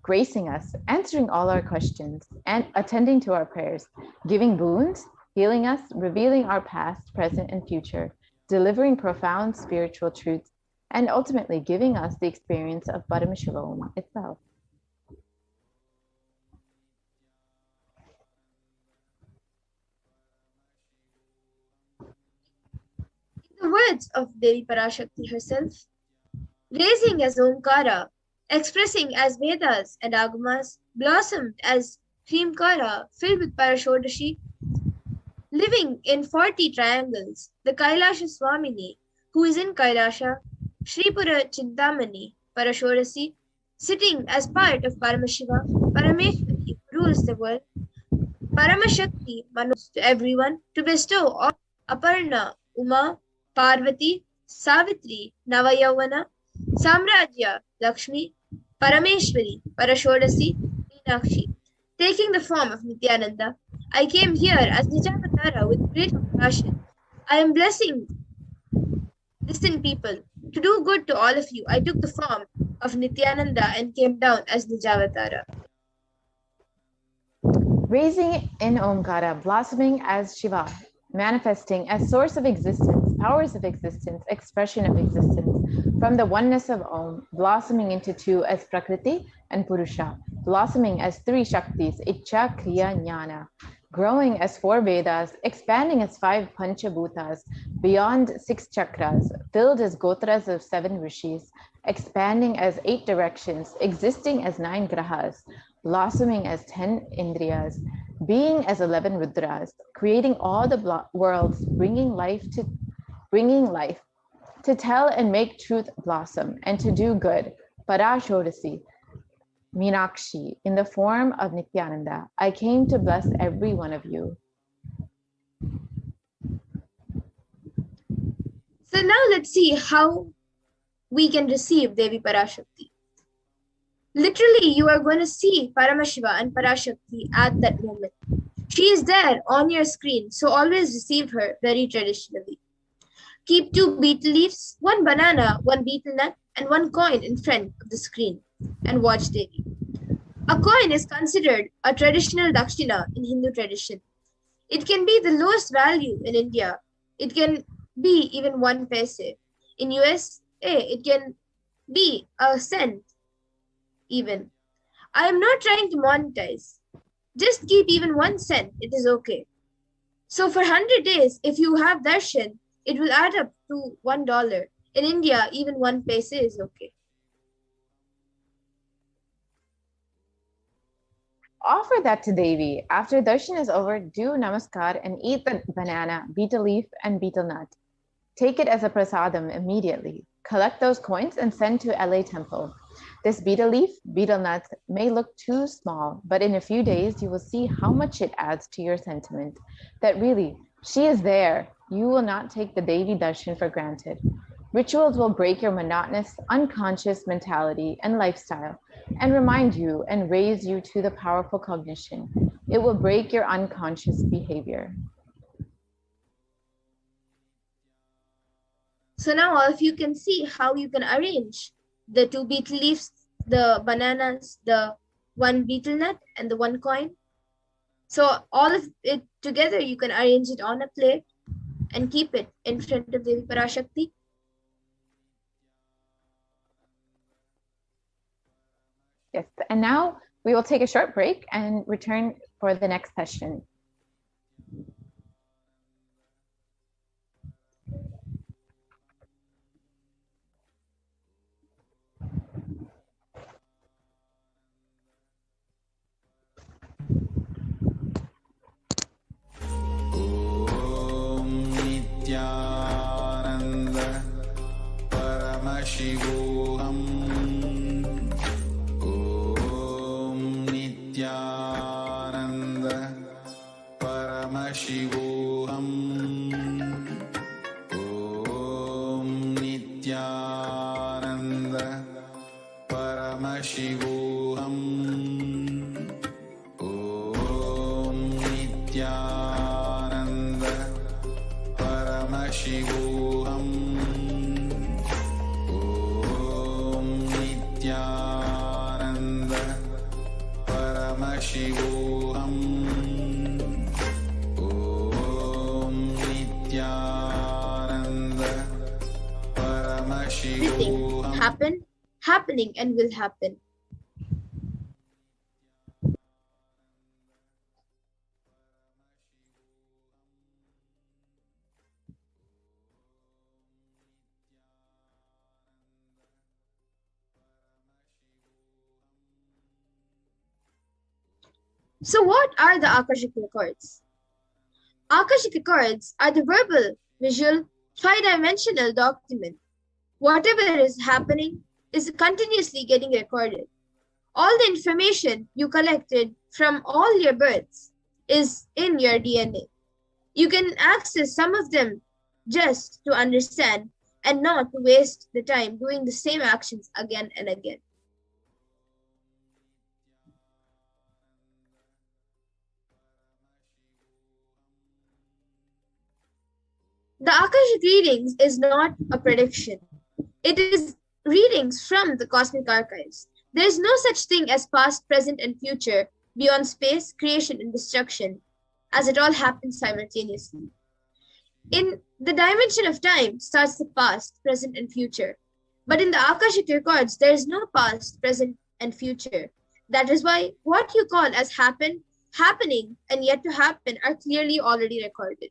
gracing us, answering all our questions, and attending to our prayers, giving boons, healing us, revealing our past, present, and future, delivering profound spiritual truths, and ultimately giving us the experience of Paramashivoham itself. words of Devi Parashakti herself, raising as Omkara, expressing as Vedas and Agamas, blossomed as Hrimkara, filled with Parashodashi, living in 40 triangles, the Kailasa Swamini, who is in Kailasa, Sripura Chintamani, Parashodasi, sitting as part of Paramashiva, Parameshwari, who rules the world, Paramashakti, Manus to everyone, to bestow all Aparna, Uma, Parvati, Savitri, Navayavana, Samrajya, Lakshmi, Parameshwari, Parashodasi, Meenakshi. Taking the form of Nithyananda, I came here as Nijavatara with great compassion. I am blessing distant people. To do good to all of you, I took the form of Nithyananda and came down as Nijavatara. Raising in Omkara, blossoming as Shiva, manifesting as source of existence, powers of existence, expression of existence, from the oneness of Om, blossoming into two as Prakriti and Purusha, blossoming as three Shaktis, Ichcha, Kriya, Jnana, growing as four Vedas, expanding as five Panchabhutas, beyond six chakras, filled as Gotras of seven Rishis, expanding as eight directions, existing as nine Grahas, blossoming as 10 Indriyas, being as 11 Rudras, creating all the worlds, bringing life to tell and make truth blossom and to do good, Parashodasi, Meenakshi, in the form of Nithyananda. I came to bless every one of you. So now let's see how we can receive Devi Parashakti. Literally, you are going to see Paramashiva and Parashakti at that moment. She is there on your screen, so always receive her very traditionally. Keep two betel leaves, one banana, one betel nut, and one coin in front of the screen and watch Devi. A coin is considered a traditional dakshina in Hindu tradition. It can be the lowest value in India. It can be even 1 paise. In USA, it can be a cent even. I am not trying to monetize. Just keep even 1 cent. It is okay. So for 100 days, if you have darshan, it will add up to $1. In India, even 1 paise is okay. Offer that to Devi. After darshan is over, do namaskar and eat the banana, betel leaf, and betel nut. Take it as a prasadam immediately. Collect those coins and send to LA Temple. This betel leaf, betel nut may look too small, but in a few days you will see how much it adds to your sentiment. That really, she is there. You will not take the Devi darshan for granted. Rituals will break your monotonous, unconscious mentality and lifestyle and remind you and raise you to the powerful cognition. It will break your unconscious behavior. So now all of you can see how you can arrange the 2 betel leaves, the bananas, the 1 betel nut, and the 1 coin. So all of it together, you can arrange it on a plate and keep it in front of Devi Parashakti. Yes, and now we will take a short break and return for the next session. Nithyananda Paramashivoham. Om Nithyananda Paramashivoham. Om Nithyananda Paramashivoham. Om Nithyananda Paramashivoham. Om Nithyananda Paramashivoham. Om Nithyananda Everything Paramashivoham. happen, happening, and will happen. So what are the Akashic records? Akashic records are the verbal, visual, five-dimensional document. Whatever is happening is continuously getting recorded. All the information you collected from all your births is in your DNA. You can access some of them just to understand and not to waste the time doing the same actions again and again. The Akashic readings is not a prediction. It is readings from the cosmic archives. There is no such thing as past, present, and future beyond space, creation, and destruction, as it all happens simultaneously. In the dimension of time starts the past, present, and future. But in the Akashic records, there is no past, present, and future. That is why what you call as happening, and yet to happen are clearly already recorded.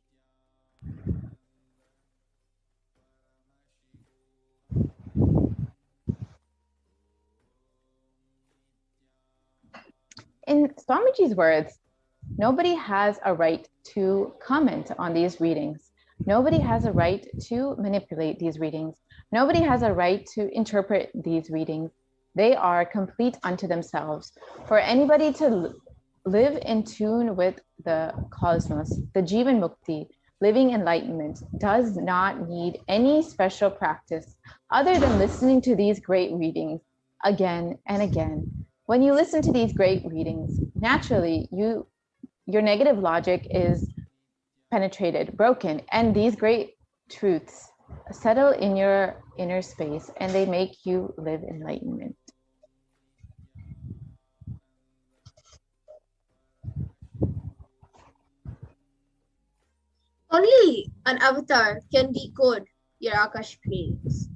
In Swamiji's words, nobody has a right to comment on these readings. Nobody has a right to manipulate these readings. Nobody has a right to interpret these readings. They are complete unto themselves. For anybody to live in tune with the cosmos, the Jivan Mukti, living enlightenment, does not need any special practice other than listening to these great readings again and again. When you listen to these great readings, naturally, your negative logic is penetrated, broken, and these great truths settle in your inner space and they make you live enlightenment. Only an avatar can decode your Akashic readings.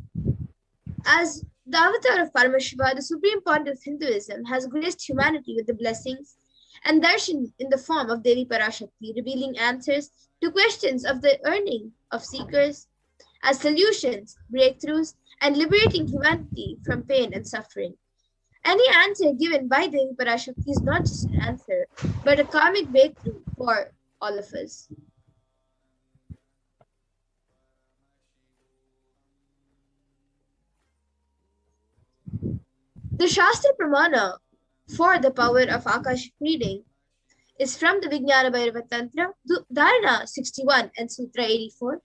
As the avatar of Paramashiva, the supreme point of Hinduism, has graced humanity with the blessings and darshan in the form of Devi Parashakti, revealing answers to questions of the earning of seekers as solutions, breakthroughs, and liberating humanity from pain and suffering. Any answer given by Devi Parashakti is not just an answer, but a karmic breakthrough for all of us. The Shastra Pramana for the power of Akashic reading is from the Vijnana Bhairava Tantra, Dharana 61 and Sutra 84.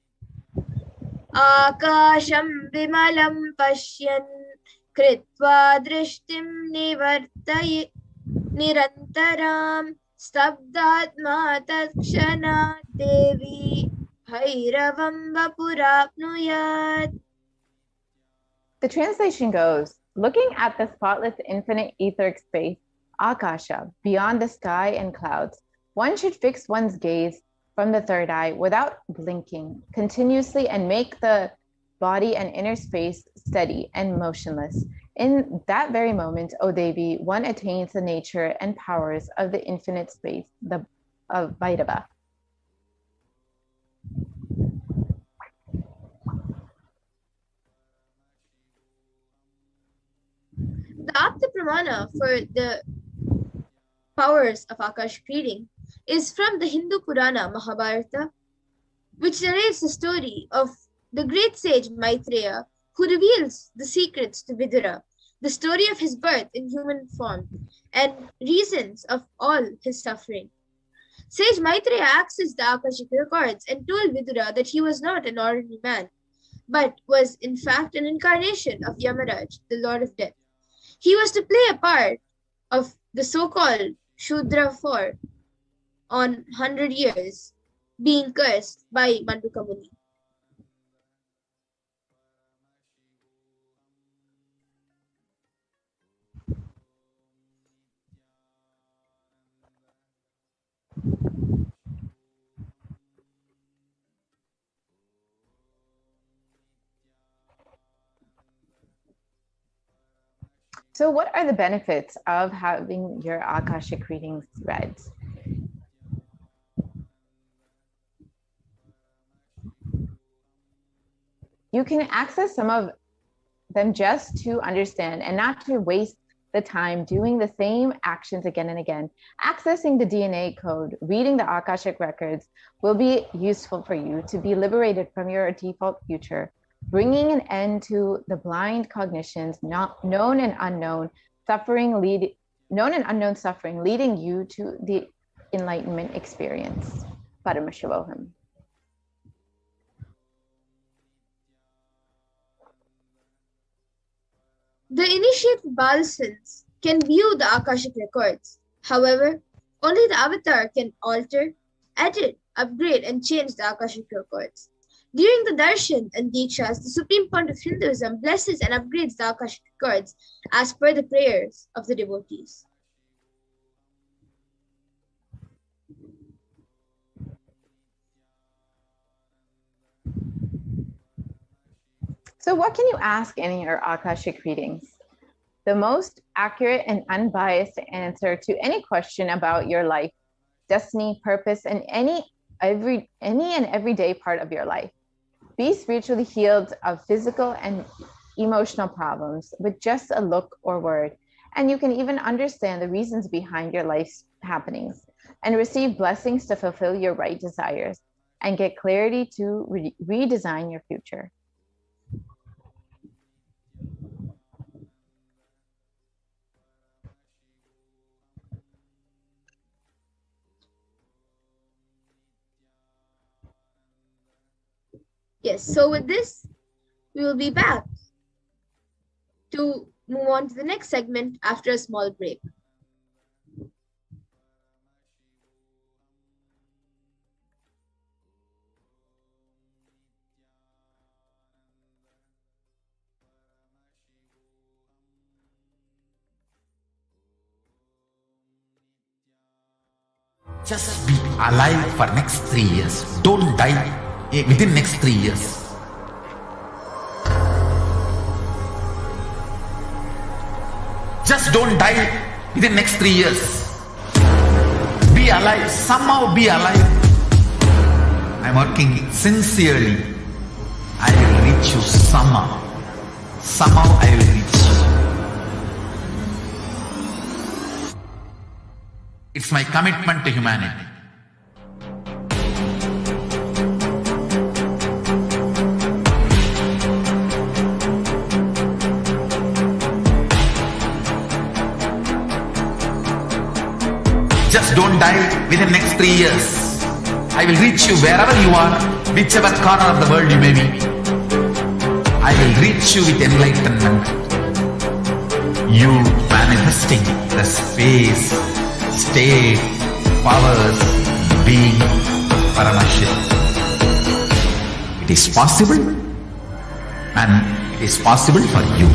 Akasham vimalam pashyan kritva drishtim nirantaram stabdatma takshana devi bhairavam vapurapnuyat. The translation goes, looking at the spotless infinite etheric space, Akasha, beyond the sky and clouds, one should fix one's gaze from the third eye without blinking continuously and make the body and inner space steady and motionless. In that very moment, O Devi, one attains the nature and powers of the infinite space, of Bhairava. The Apta Pramana for the powers of Akashic reading is from the Hindu Purana Mahabharata, which narrates the story of the great sage Maitreya, who reveals the secrets to Vidura, the story of his birth in human form, and reasons of all his suffering. Sage Maitreya accessed the Akashic records and told Vidura that he was not an ordinary man, but was in fact an incarnation of Yamaraj, the Lord of Death. He was to play a part of the so-called Shudra 4 on 100 years, being cursed by Manduka Muni. So what are the benefits of having your Akashic readings read? You can access some of them just to understand and not to waste the time doing the same actions again and again, accessing the DNA code, reading the Akashic records will be useful for you to be liberated from your default future, bringing an end to the blind cognitions, not known and unknown suffering, leading you to the enlightenment experience. Paramashivoham. The initiate Balsans can view the Akashic records. However, only the avatar can alter, edit, upgrade, and change the Akashic records. During the Darshan and Dikshas, the Supreme Point of Hinduism blesses and upgrades the Akashic records as per the prayers of the devotees. So what can you ask in your Akashic readings? The most accurate and unbiased answer to any question about your life, destiny, purpose, and any and everyday part of your life. Be spiritually healed of physical and emotional problems with just a look or word. And you can even understand the reasons behind your life's happenings and receive blessings to fulfill your right desires and get clarity to redesign your future. Yes, so with this, we will be back to move on to the next segment after a small break. Just be alive for next 3 years. Don't die within next 3 years. Just don't die within next 3 years. Be alive. Somehow be alive. I'm working sincerely. I will reach you somehow. Somehow I will reach you. It's my commitment to humanity. Just don't die within next 3 years. I will reach you wherever you are, whichever corner of the world you may be. I will reach you with enlightenment. You manifesting the space, state, powers, being, Paramashivoham. It is possible, and it is possible for you.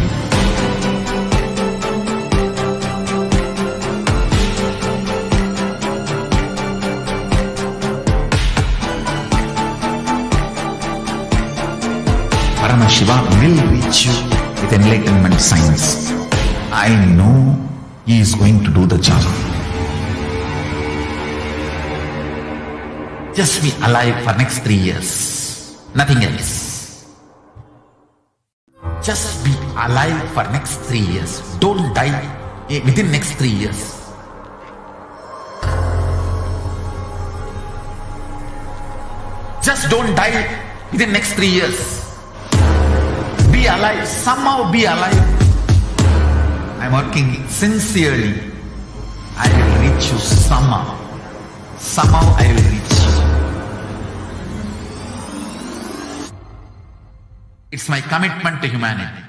Paramashiva will reach you with enlightenment signs. I know he is going to do the job. Just be alive for next 3 years. Nothing else. Just be alive for next 3 years. Don't die within next 3 years. Just don't die within next 3 years. Be alive. Somehow be alive. I'm working sincerely. I will reach you somehow. Somehow I will reach you. It's my commitment to humanity.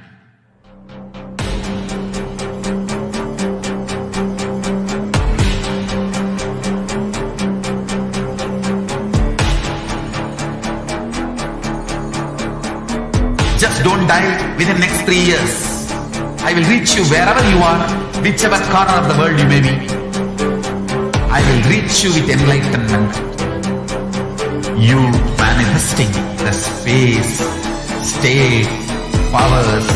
Just don't die within next 3 years. I will reach you wherever you are, whichever corner of the world you may be. I will reach you with enlightenment. You manifesting the space, state, powers,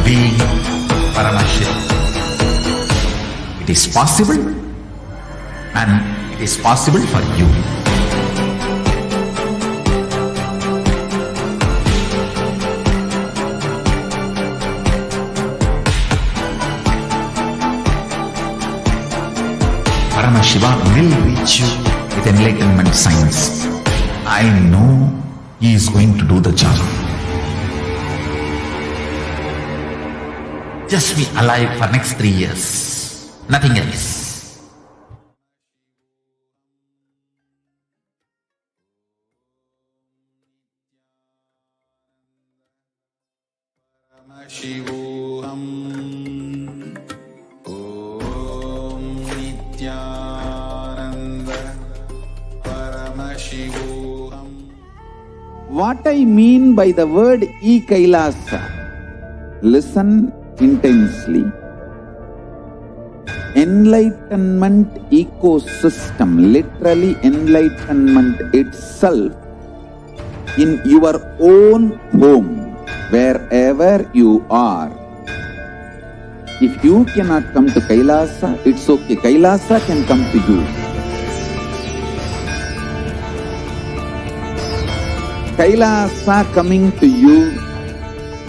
being, Paramashivoham. It is possible, and it is possible for you. Paramashiva will reach you with enlightenment science. I know he is going to do the job. Just be alive for next 3 years. Nothing else. Paramashivoham. Om Nithyananda Paramashivoham. What I mean by the word Kailasa, listen intensely. Enlightenment ecosystem, literally enlightenment itself, in your own home, wherever you are. If you cannot come to Kailasa, it's okay. Kailasa can come to you. Kailasa coming to you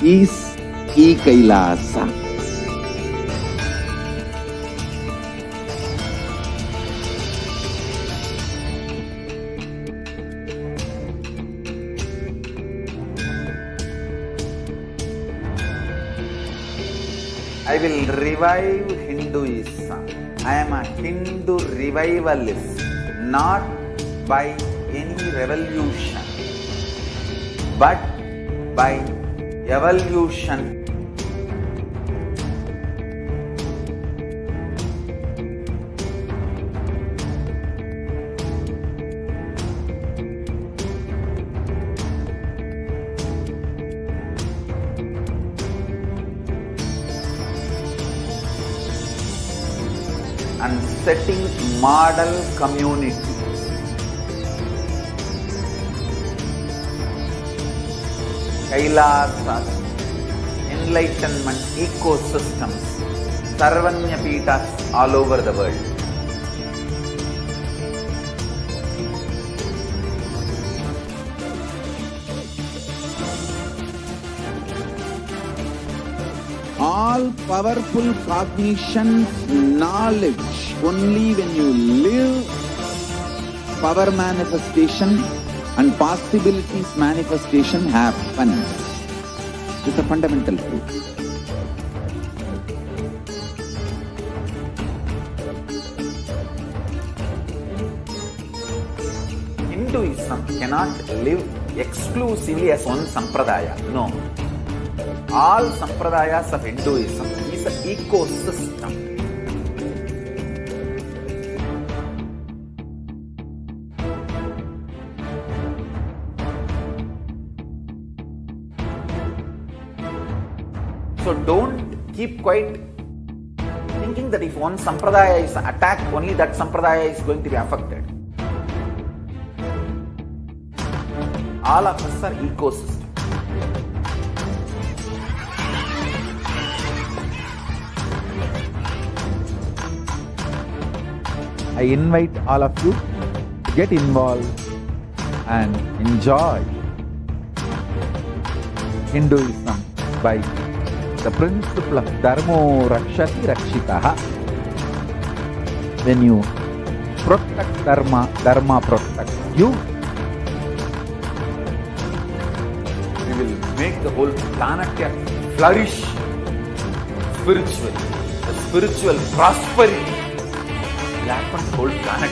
is Kailasa. I will revive Hinduism. I am a Hindu revivalist, not by any revolution, but by evolution. And setting model community. Kailasa, enlightenment ecosystems, Sarvanya Pitas all over the world. All powerful cognition, knowledge, only when you live, power manifestation and possibilities manifestation happens. It's a fundamental truth. Hinduism cannot live exclusively as one sampradaya. No. All sampradayas of Hinduism is an ecosystem. So don't keep quiet thinking that if one sampradaya is attacked, only that sampradaya is going to be affected. All of us are ecosystems. I invite all of you to get involved and enjoy Hinduism by the principle of Dharmo Rakshati Rakshitaha. When you protect Dharma, Dharma protects you. We will make the whole planet flourish spiritually. The spiritual prosperity will happen to the whole planet.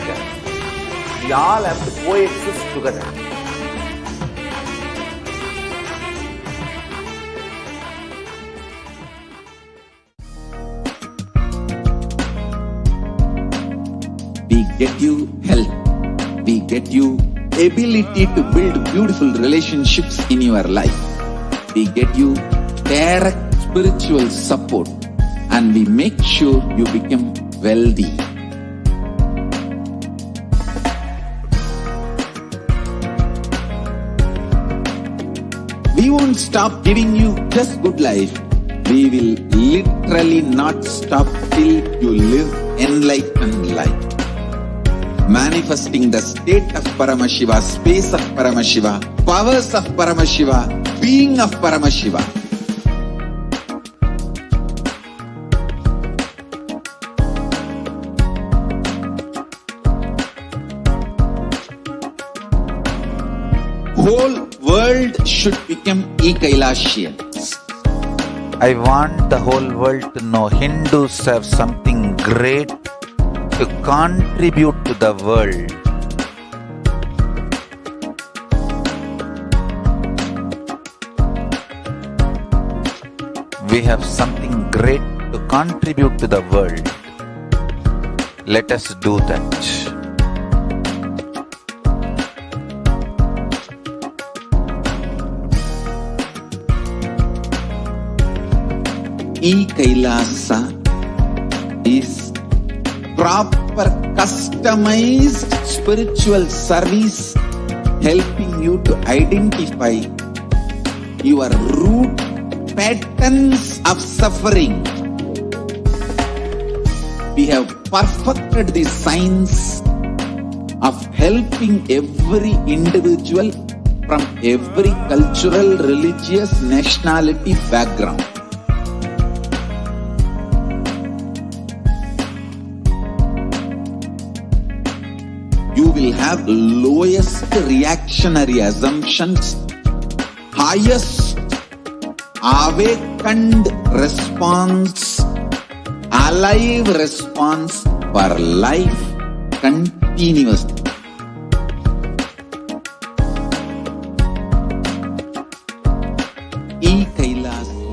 We all have to coexist together. We get you health. We get you ability to build beautiful relationships in your life. We get you direct spiritual support, and we make sure you become wealthy. We won't stop giving you just good life. We will literally not stop till you live enlightened life. Manifesting the state of Paramashiva, space of Paramashiva, powers of Paramashiva, being of Paramashiva. whole world should become Kailasians. I want the whole world to know Hindus have something great to contribute to the world. We have something great to contribute to the world. Let us do that. Kailasa is proper customized spiritual service helping you to identify your root patterns of suffering. We have perfected the science of helping every individual from every cultural, religious, nationality background. You will have lowest reactionary assumptions, highest awakened response, alive response for life continuously.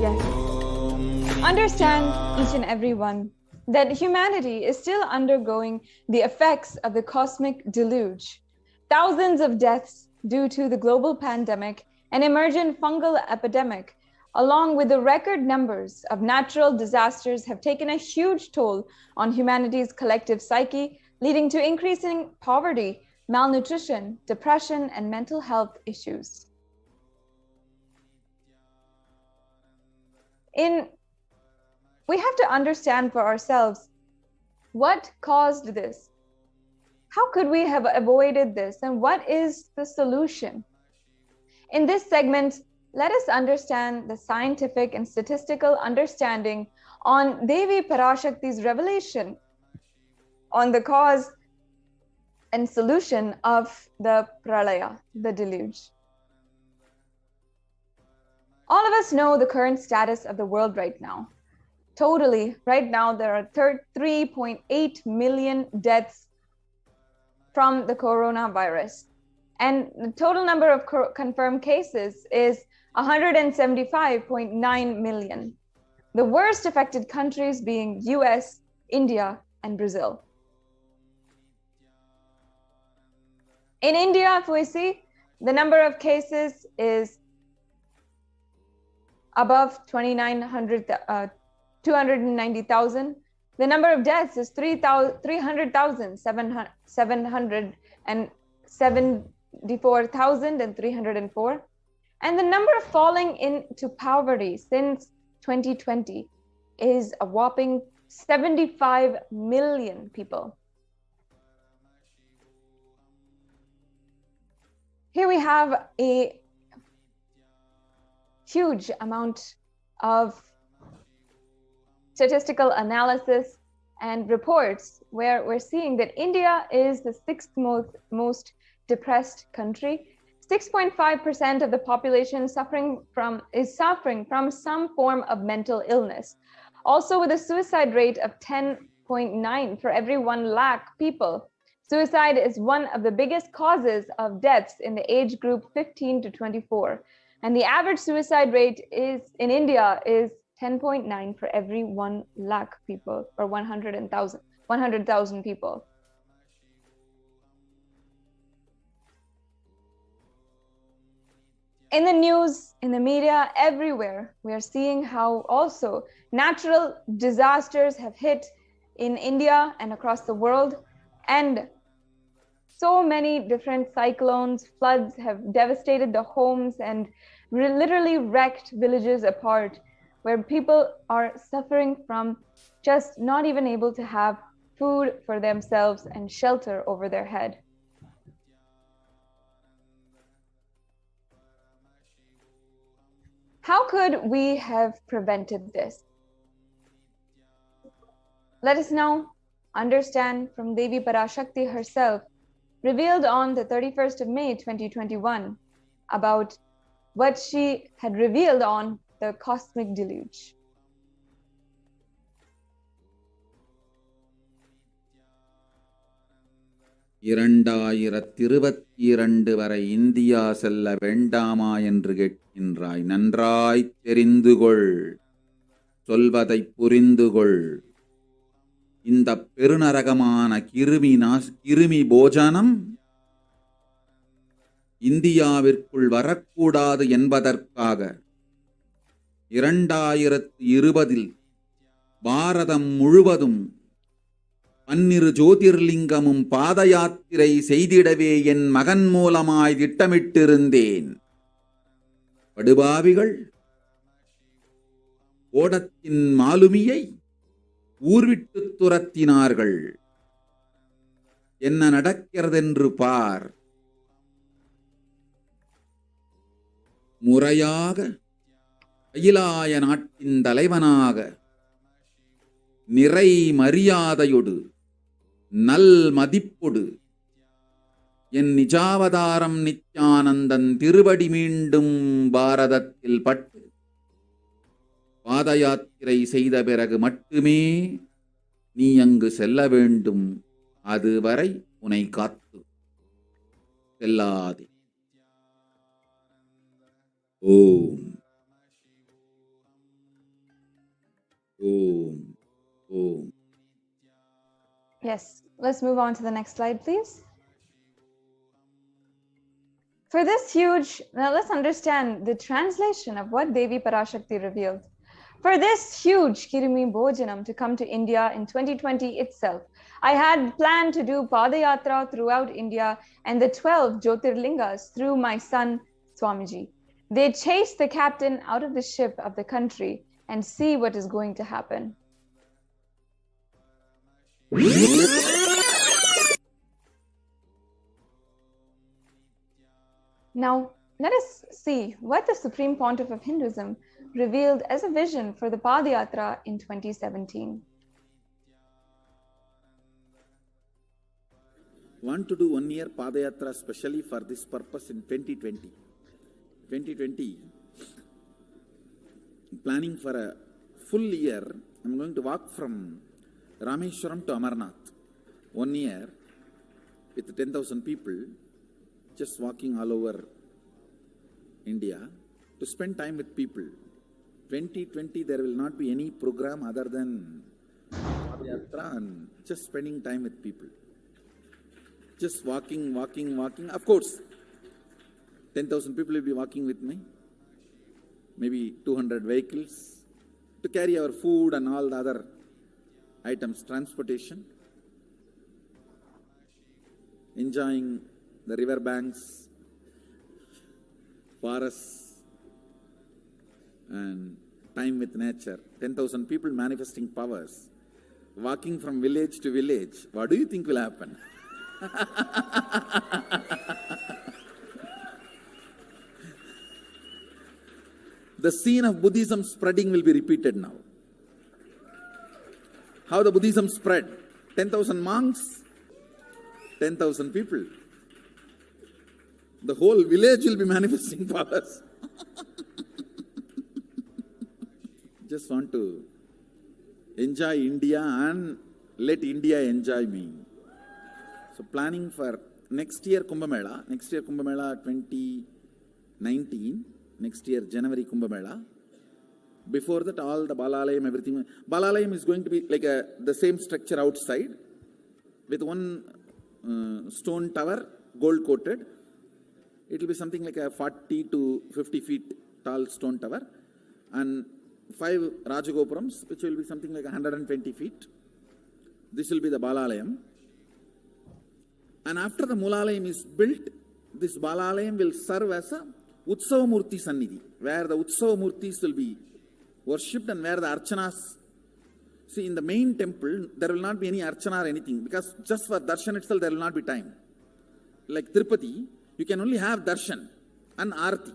Yes. Understand, each and every one, that humanity is still undergoing the effects of the cosmic deluge. Thousands of deaths due to the global pandemic and emergent fungal epidemic, along with the record numbers of natural disasters, have taken a huge toll on humanity's collective psyche, leading to increasing poverty, malnutrition, depression, and mental health issues. We have to understand for ourselves what caused this. How could we have avoided this, and what is the solution? In this segment, let us understand the scientific and statistical understanding on Devi Parashakti's revelation on the cause and solution of the pralaya, the deluge. All of us know the current status of the world right now. Totally, right now, there are 3.8 million deaths from the coronavirus. And the total number of confirmed cases is 175.9 million. The worst affected countries being US, India, and Brazil. In India, if we see, the number of cases is above 290,000. The number of deaths is 300,774,304. And the number of falling into poverty since 2020 is a whopping 75 million people. Here we have a huge amount of statistical analysis and reports where we're seeing that India is the sixth most depressed country. 6.5% of the population is suffering from some form of mental illness. Also, with a suicide rate of 10.9 for every 1 lakh people. Suicide is one of the biggest causes of deaths in the age group 15 to 24. And the average suicide rate in India is 10.9 for every 1 lakh people, or 100,000 people. In the news, in the media, everywhere, we are seeing how also natural disasters have hit in India and across the world. And so many different cyclones, floods have devastated the homes and literally wrecked villages apart, where people are suffering from just not even able to have food for themselves and shelter over their head. How could we have prevented this? Let us now understand from Devi Parashakti herself, revealed on the 31st of May 2021, about what she had revealed on the cosmic deluge. வரை India செல்ல வேண்டாமா என்று கேட்கின்றாய். நன்றாய் தெரிந்து கொள், சொல்வதை புரிந்து கொள். இந்த பெருநரகமான கிருமி போஜனம் இந்தியாவிற்குள் வரக்கூடாது என்பதற்காக 2020 பாரதம் முழுவதும் 12 ஜோதிர்லிங்கமும் பாத யாத்திரை செய்திடவே என் மகன் மூலமாய் திட்டமிட்டிருந்தேன். படுபாவிகள் ஓடத்தின் மாலுமியை ஊர்விட்டு துரத்தினார்கள். என்ன நடக்கிறதென்று பார். முறையாக கைலாய நாட்டின் தலைவனாக நிறை மரியாதையொடு நல் மதிப்பொடு என் நிஜாவதாரம் நித்யானந்தன் திருவடி மீண்டும் பாரதத்தில் பட்டு பாத யாத்திரை செய்த பிறகு மட்டுமே நீ அங்கு செல்ல வேண்டும். அதுவரை உன்னை காத்து செல்லாதே. ஓம் ஓம் ஓம். Yes, let's move on to the next slide, please. For this huge, now let's understand the translation of what Devi Parashakti revealed. For this huge Kirimi Bhojanam to come to India in 2020 itself, I had planned to do Padayatra throughout India and the 12 Jyotirlingas through my son Swamiji. They chased the captain out of the ship of the country and see what is going to happen. Now, let us see what the Supreme Pontiff of Hinduism revealed as a vision for the Padayatra in 2017. Want to do 1 year Padayatra specially for this purpose in 2020. 2020, planning for a full year. I'm going to walk from Rameshwaram to Amarnath. 1 year with 10,000 people, just walking all over India to spend time with people. 2020, there will not be any program other than Padayatra and just spending time with people. Just walking. Of course, 10,000 people will be walking with me. Maybe 200 vehicles to carry our food and all the other items, transportation. Enjoying the river banks, forests, and time with nature. 10,000 people manifesting powers, walking from village to village. What do you think will happen? The scene of Buddhism spreading will be repeated now. How the Buddhism spread? 10,000 monks, 10,000 people. The whole village will be manifesting powers. Just want to enjoy India and let India enjoy me. So planning for next year Kumbh Mela 2019, next year January Kumbh Mela. Before that, all the Balalayam, everything. Balalayam is going to be like the same structure outside with one stone tower, gold coated. It will be something like a 40 to 50 feet tall stone tower and 5 Rajagopurams, which will be something like 120 feet. This will be the Balalayam. And after the Mulalayam is built, this Balalayam will serve as a Utsava Murti Sannidhi, where the Utsava Murtis will be worshipped and where the Archanas. See, in the main temple, there will not be any Archana or anything, because just for Darshan itself, there will not be time. Like Tirupati, you can only have Darshan and Arti,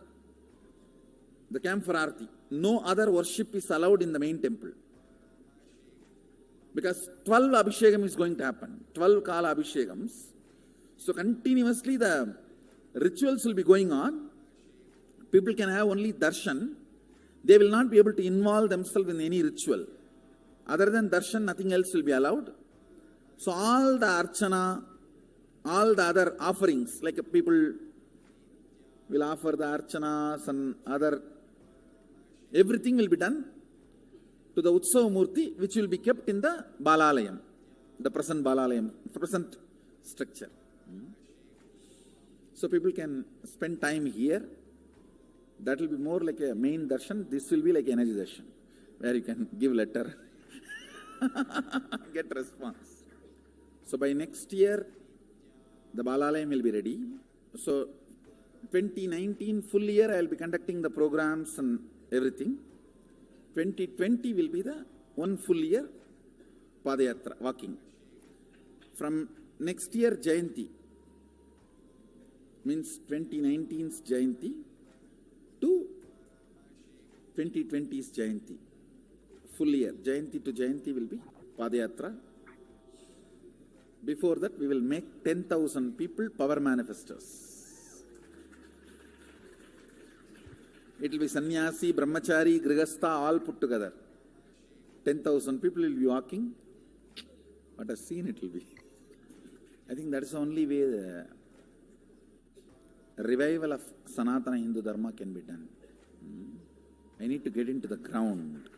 the camp for Arti. No other worship is allowed in the main temple. Because 12 Abhishekam is going to happen, 12 Kala Abhishekams. So continuously the rituals will be going on People can have only darshan. They will not be able to involve themselves in any ritual. Other than darshan, nothing else will be allowed. So all the archana, all the other offerings, like people will offer the archanas and other, everything will be done to the Utsava Murti, which will be kept in the Balalayam, the present Balalayam, present structure. So people can spend time here. That will be more like a main darshan. This will be like energy darshan, where you can give letter, get response. So by next year, the Balalayam will be ready. So 2019 full year, I will be conducting the programs and everything. 2020 will be the one full year Padayatra, walking. From next year, Jayanti, means 2019's Jayanti to 2020's Jayanti. Full year, Jayanti to Jayanti will be Padayatra. Before that, we will make 10,000 people power manifestors. It will be sannyasi, brahmachari, grihastha, all put together. 10,000 people will be walking. What a scene it will be. I think that is the only way the revival of Sanatana Hindu Dharma can be done. I need to get into the ground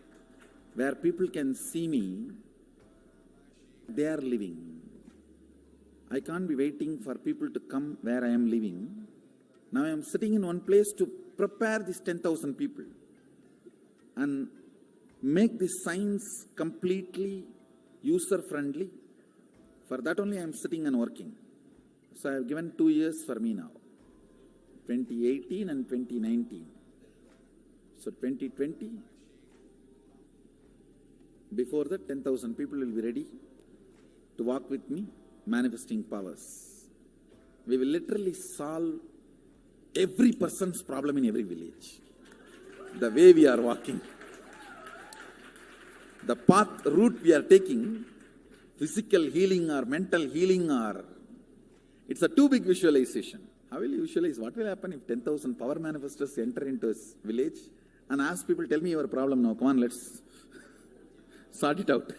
where people can see me. They are living. I can't be waiting for people to come where I am living. Now I am sitting in one place to prepare these 10,000 people and make this science completely user-friendly. For that only I am sitting and working. So I have given 2 years for me now, 2018 and 2019. So 2020, before that 10,000 people will be ready to walk with me, manifesting powers. We will literally solve every person's problem in every village. The way we are walking, the path, route we are taking, physical healing or mental healing, or it's a too big visualization. How will you visualize? What will happen if 10,000 power manifestors enter into a village and ask people, tell me your problem now, come on, let's sort it out.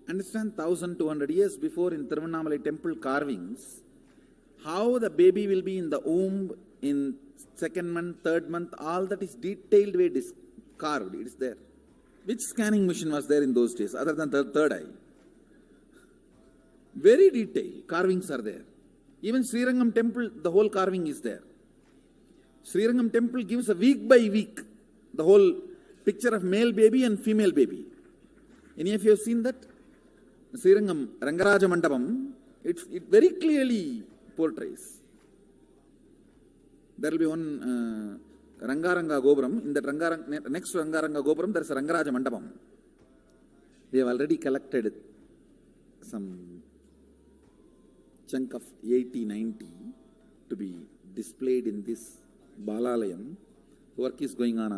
Understand, 1,200 years before in Tiruvannamalai temple carvings, how the baby will be in the womb in 2nd month, 3rd month, all that is detailed way carved. It is there. Which scanning machine was there in those days other than the third eye? Very detailed carvings are there. Even Srirangam temple, the whole carving is there. Srirangam temple gives a week by week the whole picture of male baby and female baby. Any of you have seen that? Srirangam Rangaraja Mandapam, it very clearly portrays. There will be one Rangaranga Gopuram. In that next to Rangaranga Gopuram, there is a Rangaraja Mandapam. They have already collected some chunk of 80-90 to be displayed in this Balalayam. Work is going on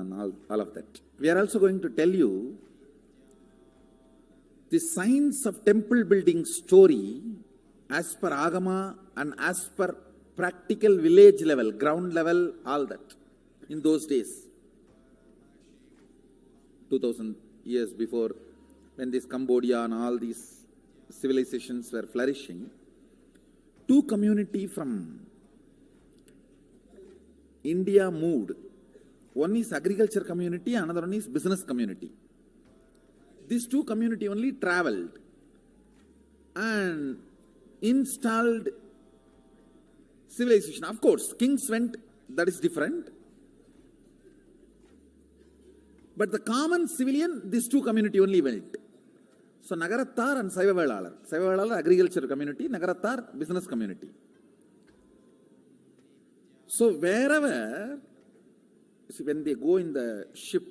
all of that. We are also going to tell you the science of temple building story as per Agama and as per practical village level, ground level, all that. In those days, 2000 years before, when this Cambodia and all these civilizations were flourishing, two communities from India moved. One is agriculture community, another one is business community. These two community only traveled and installed civilization. Of course, kings went, that is different. But the common civilian, these two community only went. So Nagarattar and Saivavelalar. Saivavelalar agriculture community, Nagarattar business community. So wherever, see, when they go in the ship,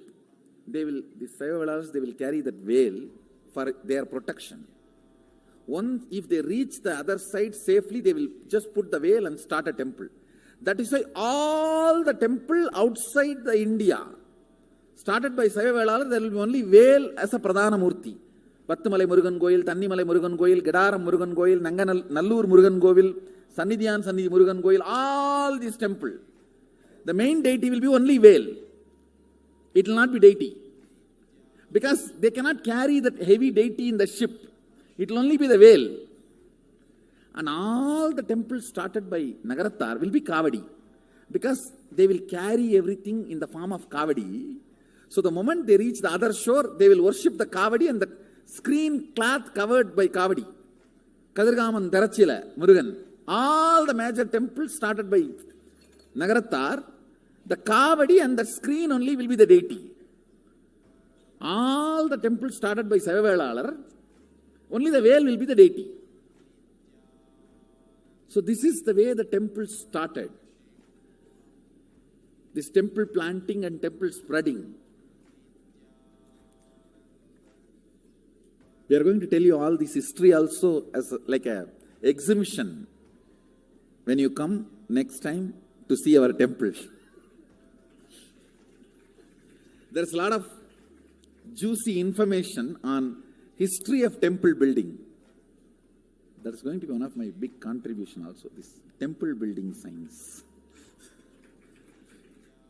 the Saivavelalars, they will carry that veil for their protection. Once, if they reach the other side safely, they will just put the veil and start a temple. That is why all the temple outside the India, started by Saivavelalar, there will be only veil as a Pradhana Murti. Pattumalai Murugan Goil, Tannimalai Murugan Goil, Gedaram Murugan Goil, Nallur Murugan Govil, Sannidhiyan, Sannidhi Murugan Koil, all these temple. The main deity will be only whale. It will not be deity. Because they cannot carry that heavy deity in the ship. It will only be the whale. And all the temples started by Nagarattar will be Kavadi. Because they will carry everything in the form of Kavadi. So the moment they reach the other shore, they will worship the Kavadi and the screen cloth covered by Kavadi. Kadirgaman, Darachila, Murugan. All the major temples started by Nagarattar. The Kavadi and the screen only will be the deity. All the temples started by Savavelalar. Only the whale will be the deity. So this is the way the temple started. This temple planting and temple spreading. We are going to tell you all this history also as like a exhibition when you come next time to see our temple. There's a lot of juicy information on history of temple building. That's going to be one of my big contribution also, this temple building science.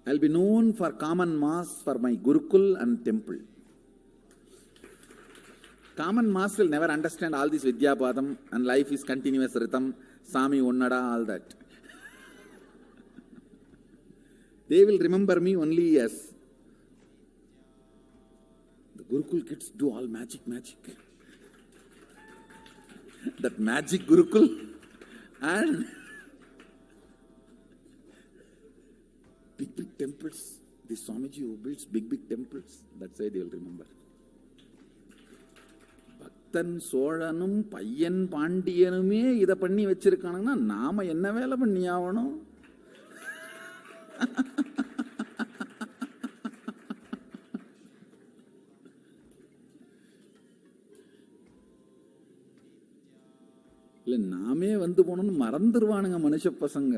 I'll be known for common mass for my Gurukul and temple. Common mass will never understand all this Vidyapadam and life is continuous rhythm, Sami Unnada, all that. They will remember me only as the Gurukul kids do all magic. That magic Gurukul and big temples. This Swamiji who builds big temples, that's why they will remember. Bhaktan Solanum Payan Pandiyanume Ida Panni Vechirkanana Nama Enna Vela Panniyavano. இல்லை நாமே வந்து போனோம்னு மறந்துடுவானுங்க மனுஷ பசங்க.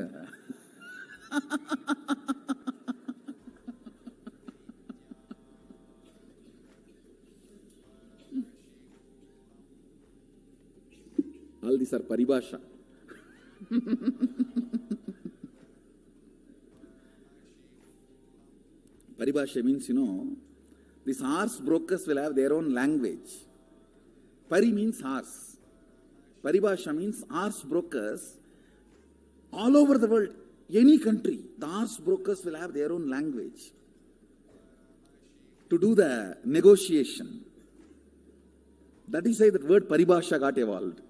All these are paribhasha. Paribhasha means, these horse brokers will have their own language. Pari means horse. Paribhasha means horse brokers all over the world, any country. The horse brokers will have their own language to do the negotiation. That is why that word paribhasha got evolved.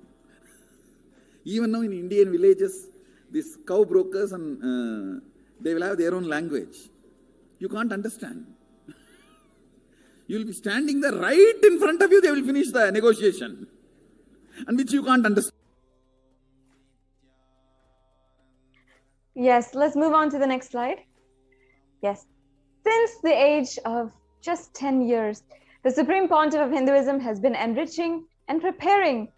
Even now in Indian villages, these cow brokers and they will have their own language. You can't understand. You will be standing there right in front of you, they will finish the negotiation. And which you can't understand. Yes, let's move on to the next slide. Yes. Since the age of just 10 years, the Supreme Pontiff of Hinduism has been enriching and preparing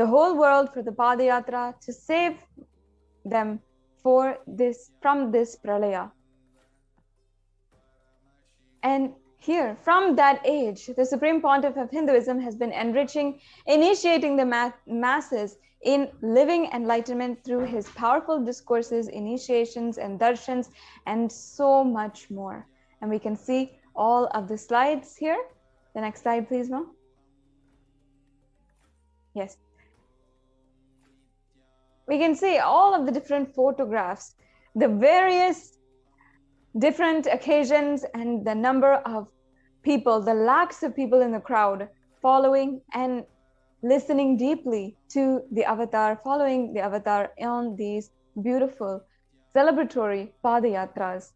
the whole world for the Padayatra to save them from this pralaya. And here, from that age, the Supreme Pontiff of Hinduism has been enriching, initiating the masses in living enlightenment through his powerful discourses, initiations, and darshans, and so much more. And we can see all of the slides here. The next slide, please, Mo. Yes. We can see all of the different photographs, the various different occasions, and the number of people, the lakhs of people in the crowd following and listening deeply to the avatar, following the avatar on these beautiful celebratory Padayatras.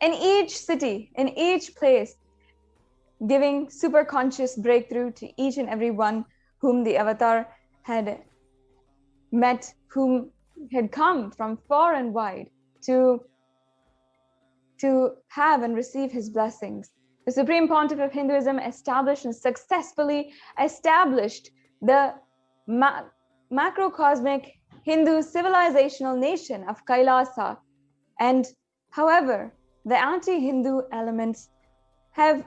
In each city, in each place, giving super conscious breakthrough to each and every one whom the avatar had met, whom had come from far and wide to have and receive his blessings. The Supreme Pontiff of Hinduism established and successfully established the macrocosmic Hindu civilizational nation of Kailasa. And however, the anti-Hindu elements have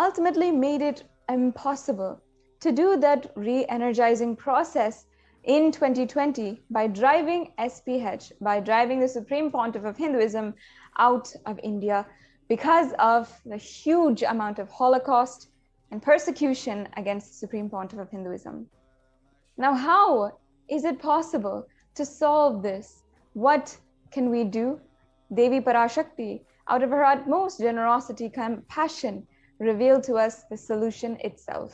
ultimately made it impossible to do that re-energizing process in 2020 by driving SPH, by driving the Supreme Pontiff of Hinduism out of India because of the huge amount of Holocaust and persecution against the Supreme Pontiff of Hinduism. Now, how is it possible to solve this? What can we do? Devi Parashakti, out of her utmost generosity, compassion, revealed to us the solution itself.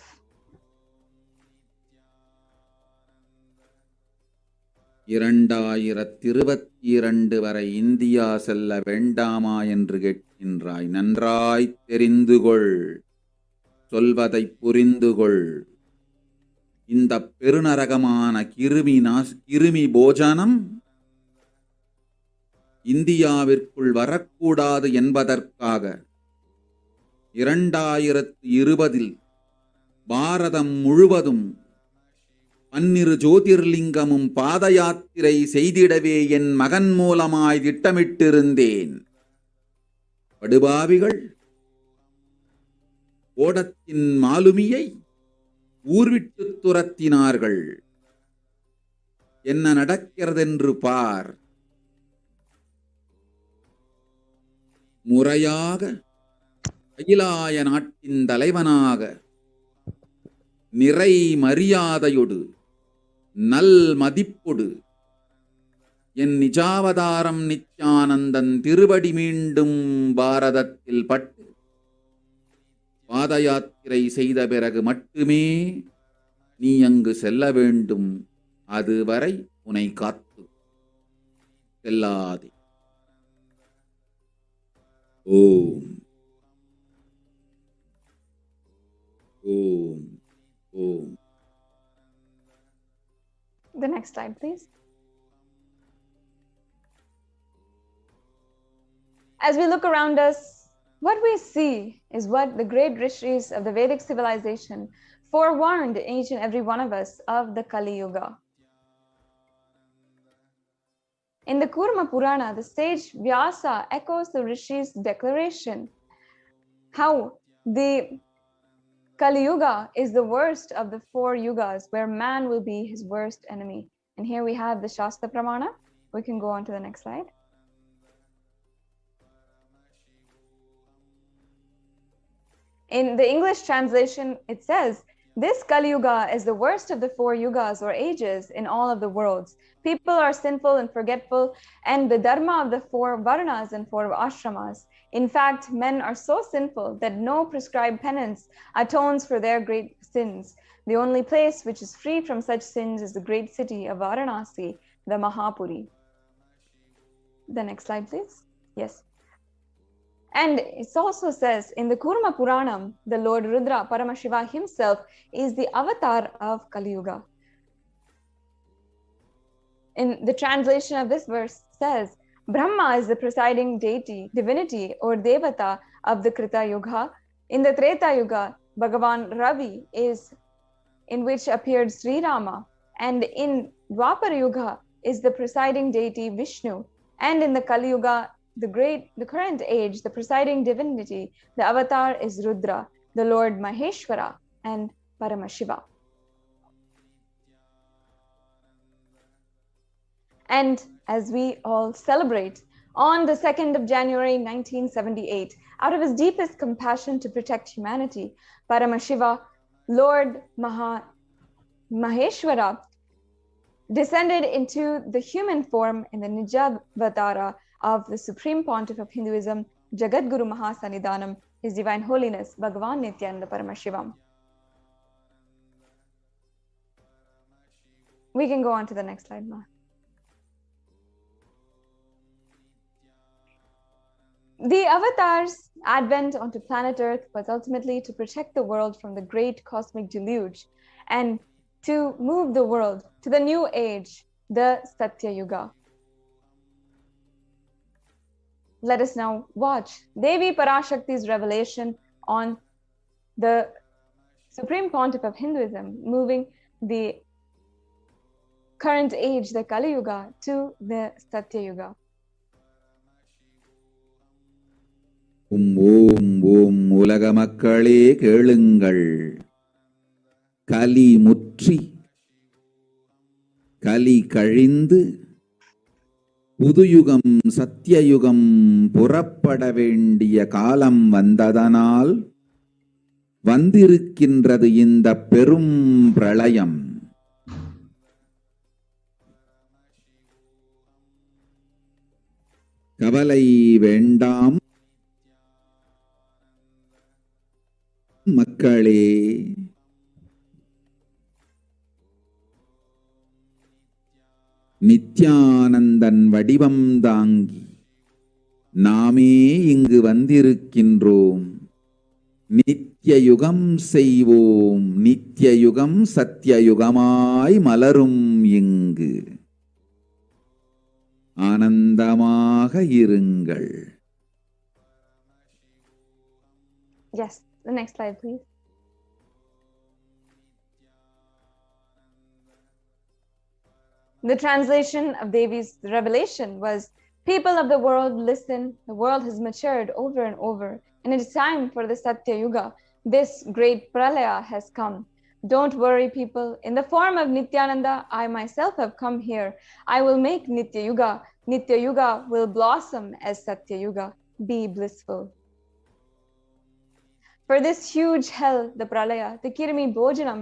வரை India செல்ல வேண்டாமா என்று கேட்கின்றாய். நன்றாய் தெரிந்துகொள், சொல்வதை புரிந்துகொள். இந்த பெருநரகமான கிருமி போஜனம் இந்தியாவிற்குள் வரக்கூடாது என்பதற்காக 2020 பாரதம் முழுவதும் 12 ஜோதிர்லிங்கமும் பாத யாத்திரை செய்திடவே என் மகன் மூலமாய் திட்டமிட்டிருந்தேன். படுபாவிகள் ஓடத்தின் மாலுமியை ஊர்விட்டு துரத்தினார்கள். என்ன நடக்கிறதென்று பார். முறையாக அகிலாய நாட்டின் தலைவனாக நிறை மரியாதையொடு நல் மதிப்பொடு என் நிஜாவதாரம் நித்யானந்தன் திருவடி மீண்டும் பாரதத்தில் பட்டு பாத யாத்திரை செய்த பிறகு மட்டுமே நீ அங்கு செல்ல வேண்டும். அதுவரை உன்னை காத்து செல்லாதே. ஓம் ஓம் ஓம். The next slide, please. As we look around us, what we see is what the great rishis of the Vedic civilization forewarned each and every one of us of the Kali Yuga. In the Kurma Purana, the sage Vyasa echoes the rishis' declaration how the Kali Yuga is the worst of the 4 yugas, where man will be his worst enemy. And here we have the Shastra Pramana. We can go on to the next slide. In the English translation, it says, this Kali Yuga is the worst of the 4 yugas or ages in all of the worlds. People are sinful and forgetful, and the dharma of the 4 varnas and 4 ashramas. In fact, men are so sinful that no prescribed penance atones for their great sins. The only place which is free from such sins is the great city of Varanasi, the Mahapuri. The next slide, please. Yes. And it also says in the Kurma Puranam, the Lord Rudra, Paramashiva himself, is the avatar of Kali Yuga. In the translation of this verse says, Brahma is the presiding deity, divinity or devata of the Krita Yuga. In the Treta Yuga, Bhagavan Ravi is in which appeared Sri Rama, and in Dwapara Yuga is the presiding deity Vishnu, and in the Kali Yuga, the current age, the presiding divinity, the avatar is Rudra, the Lord Maheshwara and Paramashiva. And as we all celebrate on the 2nd of January 1978, out of his deepest compassion to protect humanity, Paramashiva, Lord Maheshwara, descended into the human form in the Nijavatara of the Supreme Pontiff of Hinduism, Jagadguru Mahasannidhanam, His Divine Holiness, Bhagavan Nithyananda Paramashivam. We can go on to the next slide, Ma. The avatar's advent onto planet Earth was ultimately to protect the world from the great cosmic deluge and to move the world to the new age, the Satya Yuga. Let us now watch Devi Parashakti's revelation on the Supreme Pontiff of Hinduism, moving the current age, the Kali Yuga, to the Satya Yuga. ஓம் ஓம் உலக மக்களே கேளுங்கள். கலி முற்றி கலி கழிந்து புதுயுகம் சத்தியயுகம் புறப்பட வேண்டிய காலம் வந்ததனால் வந்திருக்கின்றது இந்த பெரும் பிரளயம். கவலை வேண்டாம் மக்களே. நித்யானந்தன் வடிவம் தாங்கி நாமே இங்கு வந்திருக்கின்றோம். நித்யயுகம் செய்வோம், நித்யயுகம் சத்தியயுகமாய் மலரும் இங்கு. ஆனந்தமாக இருங்கள். Yes, the next slide, please. The translation of Devi's revelation was, people of the world, listen, the world has matured over and over, and it is time for the Satya Yuga. This great pralaya has come. Don't worry, people. In the form of Nithyananda, I myself have come here. I will make Nitya Yuga. Nitya Yuga will blossom as Satya Yuga. Be blissful. For this huge hell, the pralaya, the Kirmi Bhojanam,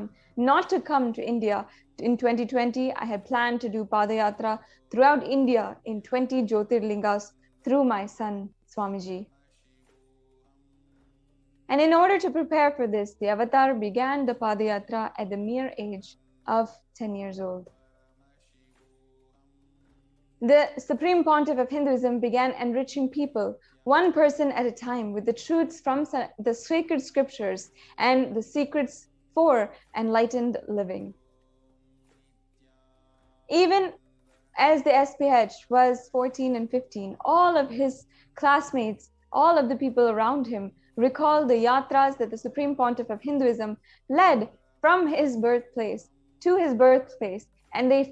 not to come to India. In 2020, I had planned to do Padayatra throughout India in 20 Jyotirlingas through my son, Swamiji. And in order to prepare for this, the avatar began the Padayatra at the mere age of 10 years old. The Supreme Pontiff of Hinduism began enriching people, one person at a time, with the truths from the sacred scriptures and the secrets for enlightened living. Even as the SPH was 14 and 15, all of his classmates, all of the people around him, recalled the yatras that the Supreme Pontiff of Hinduism led from his birthplace to his birthplace. And they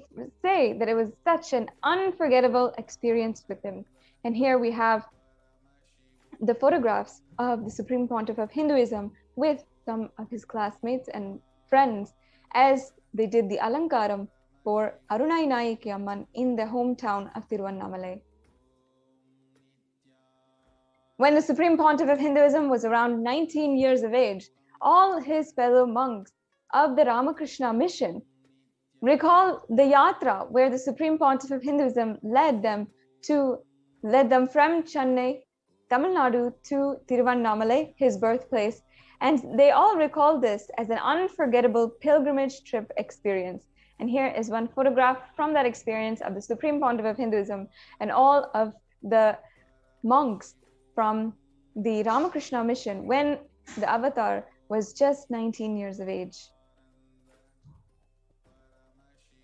say that it was such an unforgettable experience with him. And here we have the photographs of the Supreme Pontiff of Hinduism with some of his classmates and friends as they did the Alankaram for Arunai Nayaki Amman in their hometown of Tiruvannamalai. When the Supreme Pontiff of Hinduism was around 19 years of age, all his fellow monks of the Ramakrishna mission recall the yatra where the Supreme Pontiff of Hinduism led them from Chennai, Tamil Nadu to Tiruvannamalai, his birthplace, and they all recall this as an unforgettable pilgrimage trip experience. And here is one photograph from that experience of the Supreme Pontiff of Hinduism and all of the monks from the Ramakrishna mission when the avatar was just 19 years of age.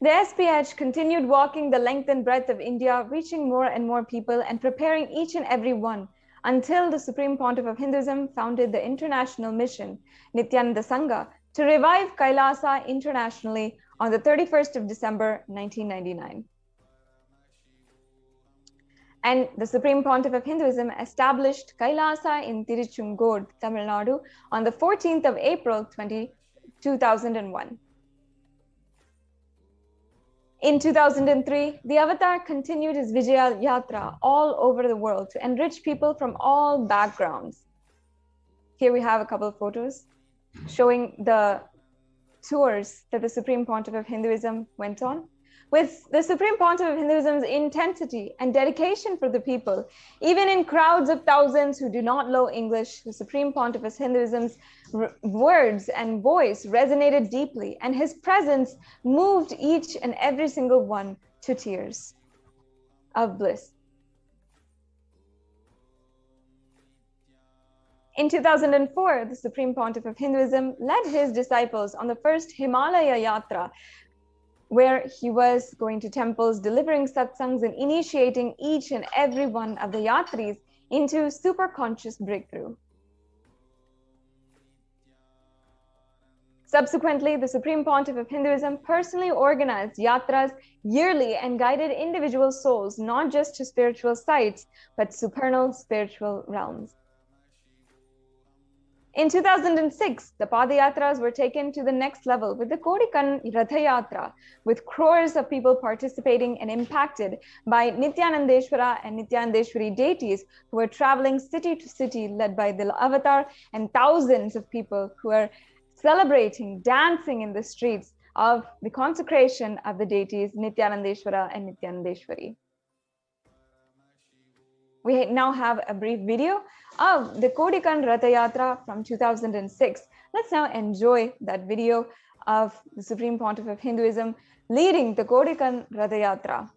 The SPH continued walking the length and breadth of India, reaching more and more people and preparing each and every one until the Supreme Pontiff of Hinduism founded the international mission, Nithyananda Sangha, to revive Kailasa internationally on the 31st of December, 1999. And the Supreme Pontiff of Hinduism established Kailasa in Tiruchungod, Tamil Nadu on the 14th of April, 2001. In 2003, the avatar continued his Vijaya Yatra all over the world to enrich people from all backgrounds. Here we have a couple of photos showing the tours that the Supreme Pontiff of Hinduism went on. With the Supreme Pontiff of Hinduism's intensity and dedication for the people, even in crowds of thousands who do not know English, the Supreme Pontiff of Hinduism's words and voice resonated deeply, and his presence moved each and every single one to tears of bliss. In 2004, the Supreme Pontiff of Hinduism led his disciples on the first Himalaya Yatra, where he was going to temples, delivering satsangs and initiating each and every one of the yatris into super conscious breakthrough. Subsequently, the Supreme Pontiff of Hinduism personally organized yatras yearly and guided individual souls not just to spiritual sites, but supernal spiritual realms. In 2006, the Padayatras were taken to the next level with the Kodikan Ratha Yatra, with crores of people participating and impacted by Nithyanandeshwara and Nithyanandeshwari deities who were traveling city to city led by the avatar, and thousands of people who are celebrating, dancing in the streets of the consecration of the deities Nithyanandeshwara and Nithyanandeshwari. We now have a brief video of the Kodikan Ratha Yatra from 2006. Let's now enjoy that video of the Supreme Pontiff of Hinduism leading the Kodikan Ratha Yatra.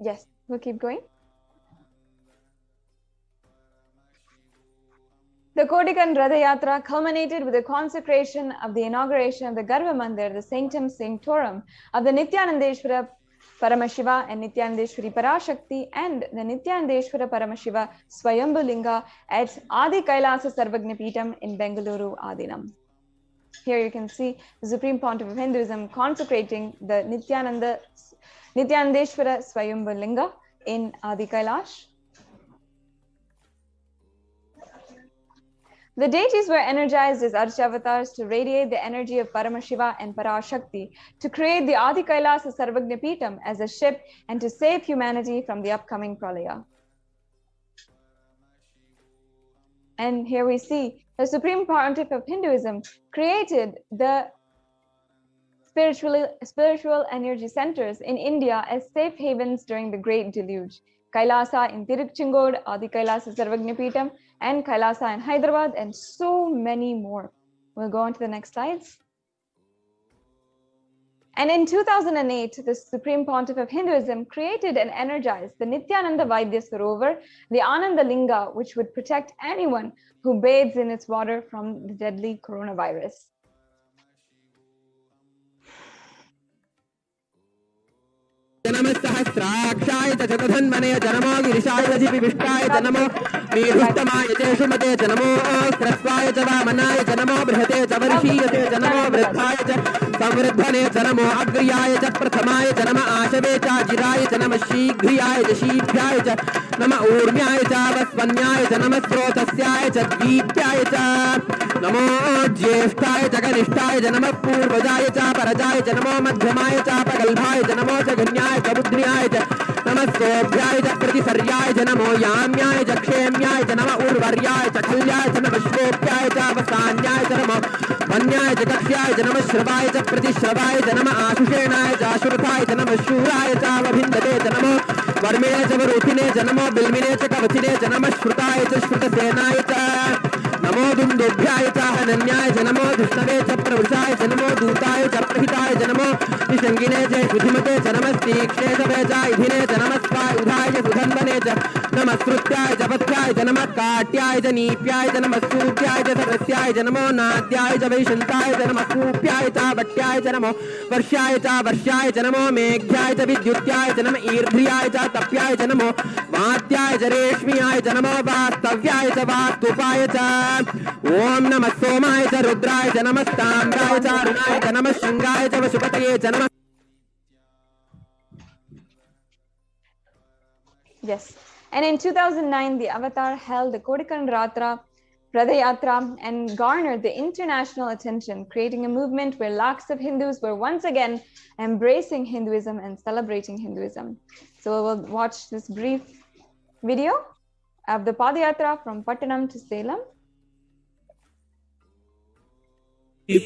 Yes, we'll keep going. The Kodikan Ratha Yatra culminated with the consecration of the inauguration of the Garbha Mandir, the Sanctum Sanctorum of the Nithyanandeshwara Paramashiva and Nithyanandeshwari Parashakti, and the Nithyanandeshwara Paramashiva Swayambhu Linga at Adi Kailasa Sarvagnapitam in Bengaluru, Adinam. Here you can see the Supreme Pontiff of Hinduism consecrating the Nithyanandeshwara Swayambhu Linga in Adi Kailash. The deities were energized as Archavatars to radiate the energy of Paramashiva and Parashakti, to create the Adi Kailasa Sarvagnapitam as a ship and to save humanity from the upcoming Pralaya. And here we see the Supreme Pontiff of Hinduism created the spiritual energy centers in India as safe havens during the Great Deluge. Kailasa in Tiruchengod, Adi Kailasa Sarvagnapitam, and Kailasa in Hyderabad, and so many more. We'll go on to the next slides. And in 2008, the Supreme Pontiff of Hinduism created and energized the Nithyananda Vaidya Sarovar, the Ananda Linga, which would protect anyone who bathes in its water from the deadly coronavirus. जनमस्सहस्राक्षाय च जगधन्मने जनमो गिरिशाय रजिपिविष्टाय जनमो वीरुत्तमाय च सुमते जनमो ह्रस्वाय च वामनाय जनमो बृहते च वर्षीयते जनमो वृद्धाय च संवृद्धने जनमो अग्र्याय च प्रथमाय जनम आशवे च जिराय च नमः शीघ्रियाय च शीघ्राय च नमः ऊर्म्याय च वस्वन्याय च नमः स्रोतस्याय च दीप्याय च नमो ज्येष्ठाय च कनिष्ठाय च नमः पूर्वजाय च परजाय च नमो मध्यमाय च अपगल्भाय च नमो च गण्याय च बुद्ध्याय च नमः सोभ्याय च प्रतिसर्याय च नमो याम्याय च क्षेम्याय च नमः उर्वर्याय च खल्याय च नमः श्रोप्याय च अवसान्याय च नमो वन्याय च कक्ष्याय च नमः श्रवाय च प्रतिश्रवाय च नमः आशुषेणाय च आशुरथाय च नमः शूराय च अवभिन्दते च नमो वर्मिणे च वरुथिने च नमो बिल्मिने च कवचिने च नमः श्रुताय च श्रुतसेनाय च नमो दुन्दुभ्याय च हनन्याय च नमो धृष्णवे च प्रवृषाय च नमो दूताय च प्रहिताय च नमो निषङ्गिने च सुधिमते च नमस्तीक्ष्णे च वेजाय धिने च नमस्काय उधाय च सुधन्वने च नमस्कृत्याय च वत्स्याय च नमः काट्याय च नीप्याय च नमः सूर्याय च सरस्याय च नमो नाद्याय च वैशन्ताय च नमः कूप्याय च वट्याय च नमो वर्षाय च नमो मेघ्याय च विद्युत्याय च नमः ईर्ध्याय च तप्याय च नमो वात्याय च रेश्म्याय च नमो वास्तव्याय च वास्तुपाय च ओम नमः सोमाय च रुद्राय च नमः ताम्राय च अरुणाय च नमः शृंगाय च वशुपतये च नमः. Yes. And in 2009, the Avatar held the Kodikand Ratra Pradayatra and garnered the international attention, creating a movement where lakhs of Hindus were once again embracing Hinduism and celebrating Hinduism. So we'll watch this brief video of the Padayatra from Pattanam to Salem.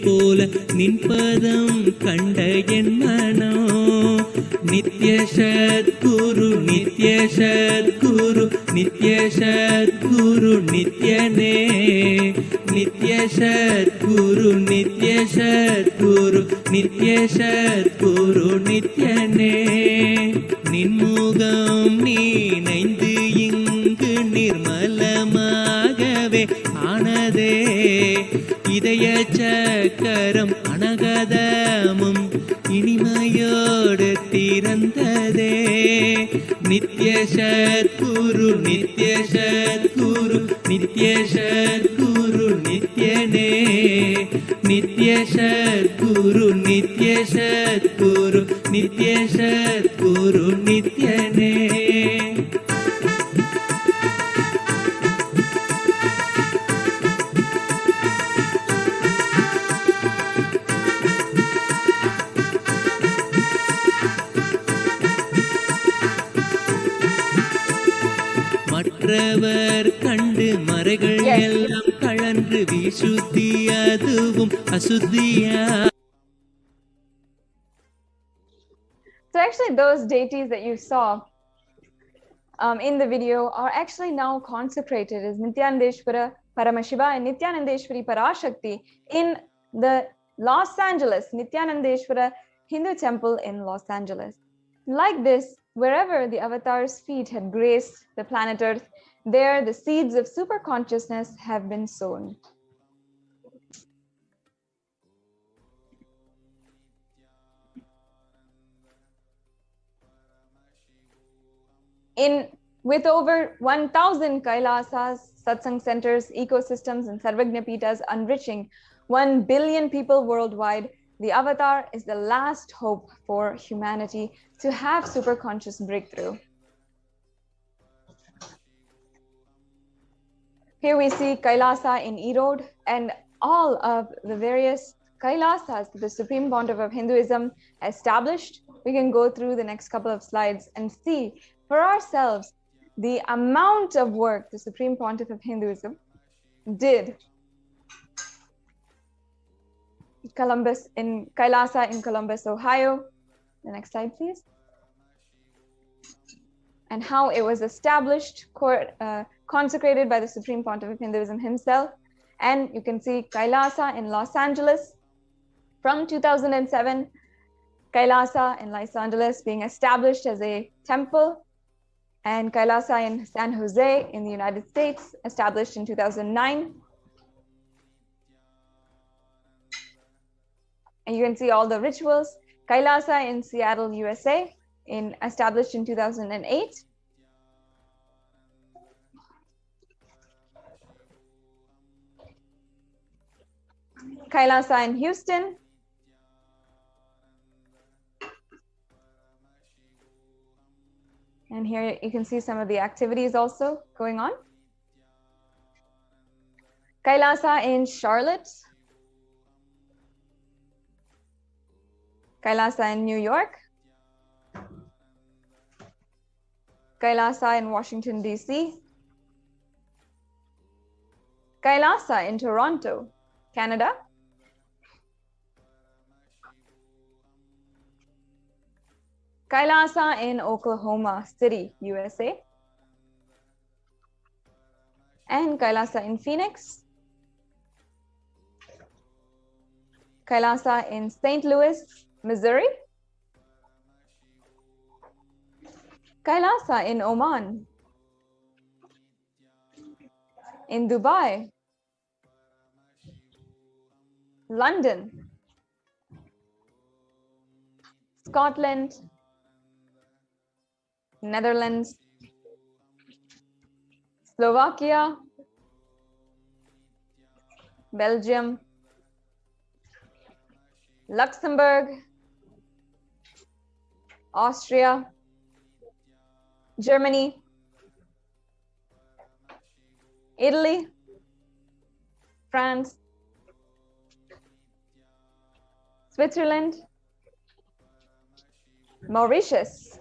போல நின்பதம் கண்ட என் மனோ நித்ய சத்குரு நித்ய சத்குரு நித்ய சத்குரு நித்யனே நித்ய சத்குரு நித்ய சத்குரு நித்ய சத்குரு நித்யனே நின்முகம் நீ நைந்து இங்கு நிர்மலமாகவே ஆனதே இதய சக்கரம் அனகதமும் இனிமையோடு திறந்ததே நித்ய சத்குரு நித்ய சத்குரு நித்ய சத்குரு நித்யனே நித்ய சத்குரு நித்ய சத்குரு நித்ய சத்குரு நித்யனே. மற்றவர் கண்டு மறைகள் எல்லாம் கழன்று விசுத்தி அதுவும் அசுத்தியா. So actually those deities that you saw in the video are actually now consecrated as Nithyanandeshwara Paramashiva and Nithyanandeshwari Parashakti in the Los Angeles Nithyanandeshwara Hindu temple in Los Angeles. Like this, wherever the avatar's feet had graced the planet Earth, there the seeds of super consciousness have been sown. With over 1,000 Kailasas, satsang centers, ecosystems, and Sarvagnapitas enriching 1 billion people worldwide, the avatar is the last hope for humanity to have superconscious breakthrough. Here we see Kailasa in Erode and all of the various Kailasas that the Supreme Pontiff of Hinduism established. We can go through the next couple of slides and see for ourselves the amount of work the Supreme Pontiff of Hinduism did. Kailasa in Columbus, Ohio. The next slide, please. And how it was established, consecrated by the Supreme Pontiff of Hinduism himself. And you can see Kailasa in Los Angeles from 2007. Kailasa in Los Angeles being established as a temple, and Kailasa in San Jose in the United States, established in 2009. And you can see all the rituals. Kailasa in Seattle, USA, established in 2008. Kailasa in Houston. And here you can see some of the activities also going on. Kailasa in Charlotte. Kailasa in New York. Kailasa in Washington, D.C. Kailasa in Toronto, Canada. Kailasa in Oklahoma City, USA. And Kailasa in Phoenix. Kailasa in St. Louis, Missouri. Kailasa in Oman. in Dubai, London, Scotland, Netherlands, Slovakia, Belgium, Luxembourg, Austria, Germany, Italy, France, Switzerland, Mauritius,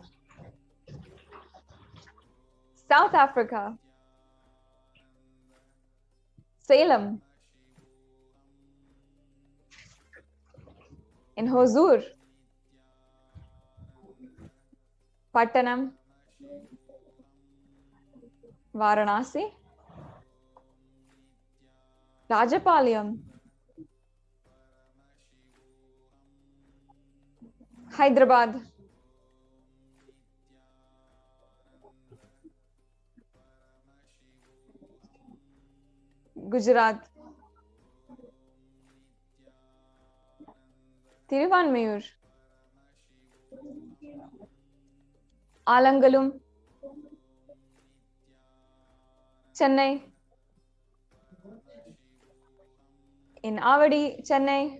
South Africa, Salem, in Hosur, Pattanam, Varanasi, Rajapalayam, Hyderabad, Gujarat, Tiruvanmayur, Alangalum, Chennai, in Avadi, Chennai,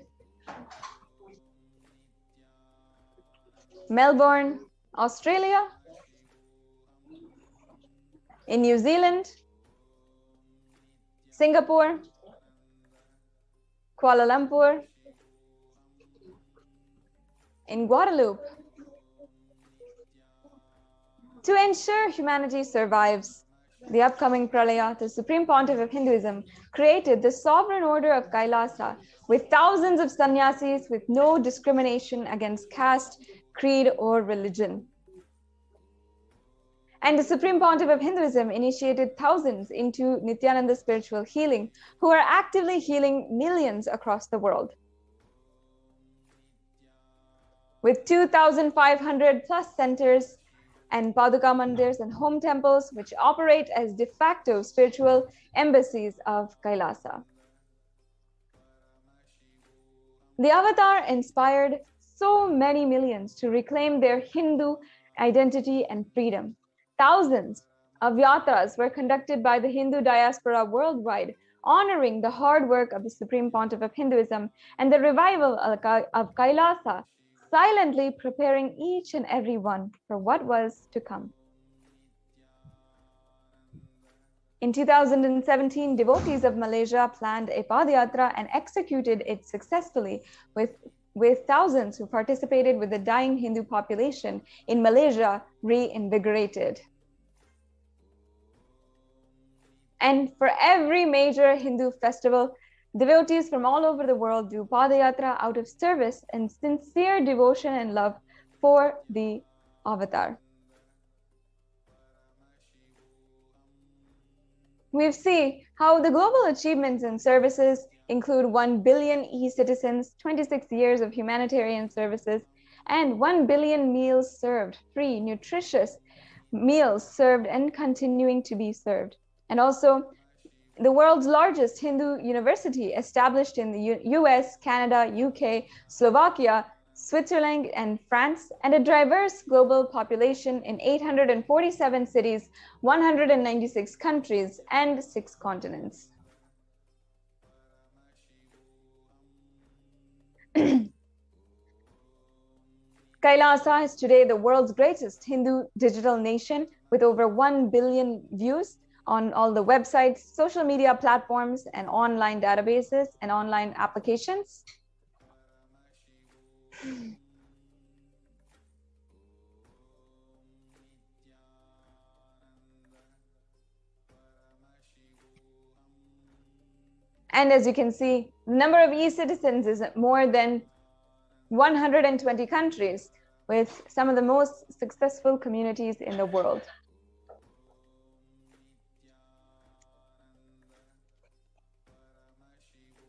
Melbourne, Australia, in New Zealand, Singapore, Kuala Lumpur, in Guadeloupe. To ensure humanity survives the upcoming Pralaya, the Supreme Pontiff of Hinduism created the Sovereign Order of Kailasa with thousands of sannyasis with no discrimination against caste, creed, or religion. And the Supreme Pontiff of Hinduism initiated thousands into Nithyananda spiritual healing, who are actively healing millions across the world. With 2,500 plus centers and Paduka Mandirs and home temples, which operate as de facto spiritual embassies of Kailasa. The avatar inspired so many millions to reclaim their Hindu identity and freedom. Thousands of yatras were conducted by the Hindu diaspora worldwide, honoring the hard work of the Supreme Pontiff of Hinduism and the revival of Kailasa, silently preparing each and every one for what was to come. In 2017, devotees of Malaysia planned a Padayatra and executed it successfully with thousands who participated with the dying Hindu population in Malaysia reinvigorated. And for every major Hindu festival, devotees from all over the world do Padayatra out of service and sincere devotion and love for the avatar. We see how the global achievements and services include 1 billion e-citizens, 26 years of humanitarian services, and 1 billion meals served, free, nutritious meals served and continuing to be served. And also the world's largest Hindu university established in the US, Canada, UK, Slovakia, Switzerland, and France, and a diverse global population in 847 cities, 196 countries, and 6 continents. Kailasa is today the world's greatest Hindu digital nation with over 1 billion views on all the websites, social media platforms, and online databases and online applications. And as you can see, the number of e-citizens is more than 120 countries, with some of the most successful communities in the world.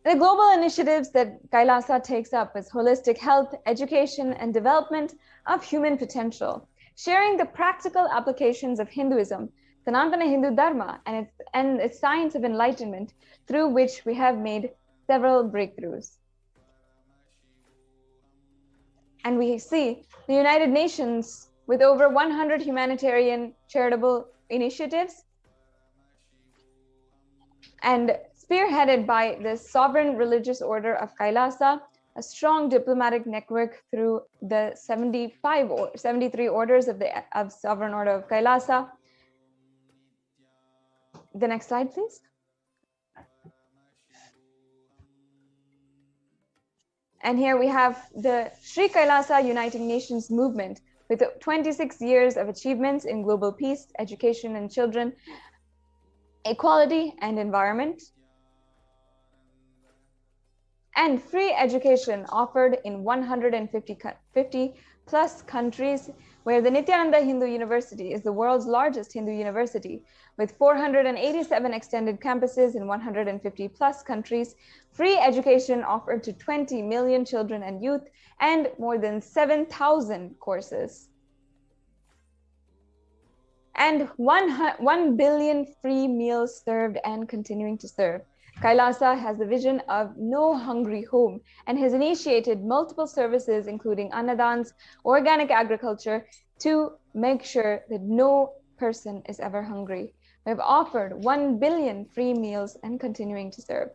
The global initiatives that Kailasa takes up is holistic health, education, and development of human potential. Sharing the practical applications of Hinduism, Sanatana Hindu Dharma and its science of enlightenment, through which we have made several breakthroughs. And we see the United Nations with over 100 humanitarian charitable initiatives, and spearheaded by the Sovereign Religious Order of Kailasa, a strong diplomatic network through the 73 orders of Sovereign Order of Kailasa. The next slide, please. And here we have the Sri Kailasa Uniting Nations movement with 26 years of achievements in global peace, education and children, equality and environment, and free education offered in 150 plus countries, where the Nithyananda Hindu University is the world's largest Hindu university, with 487 extended campuses in 150 plus countries, free education offered to 20 million children and youth, and more than 7,000 courses. And 1 billion free meals served and continuing to serve. Kailasa has the vision of no hungry home and has initiated multiple services, including annadans, organic agriculture, to make sure that no person is ever hungry. We have offered 1 billion free meals and continuing to serve.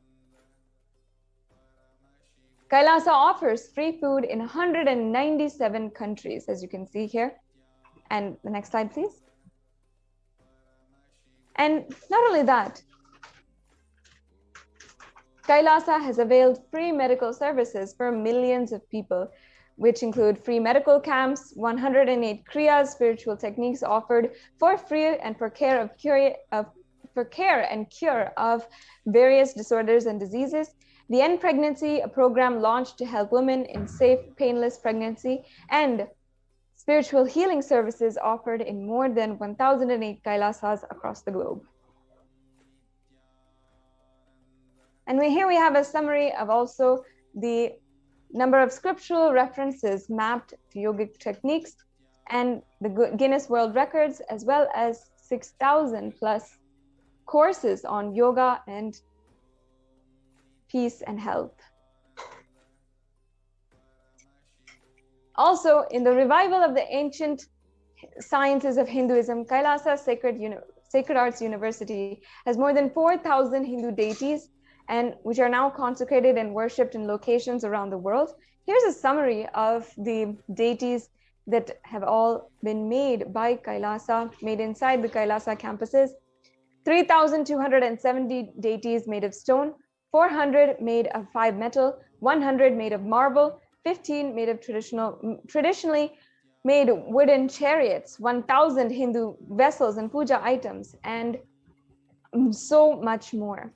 Kailasa offers free food in 197 countries, as you can see here. And the next slide, please. And not only that, Kailasa has availed free medical services for millions of people, which include free medical camps, 108 kriyas, spiritual techniques offered for free and for care and cure of various disorders and diseases. The End Pregnancy, a program launched to help women in safe, painless pregnancy, and spiritual healing services offered in more than 1,008 Kailasas across the globe. And here we have a summary of also the number of scriptural references mapped to yogic techniques and the Guinness World Records, as well as 6,000 plus courses on yoga and peace and health. Also, in the revival of the ancient sciences of Hinduism, Kailasa Sacred Arts University has more than 4,000 Hindu deities, and which are now consecrated and worshipped in locations around the world. Here's a summary of the deities that have all been made by Kailasa, made inside the Kailasa campuses. 3,270 deities made of stone, 400 made of 5 metal, 100 made of marble, 15 made of traditionally made wooden chariots, 1,000 Hindu vessels and puja items, and so much more.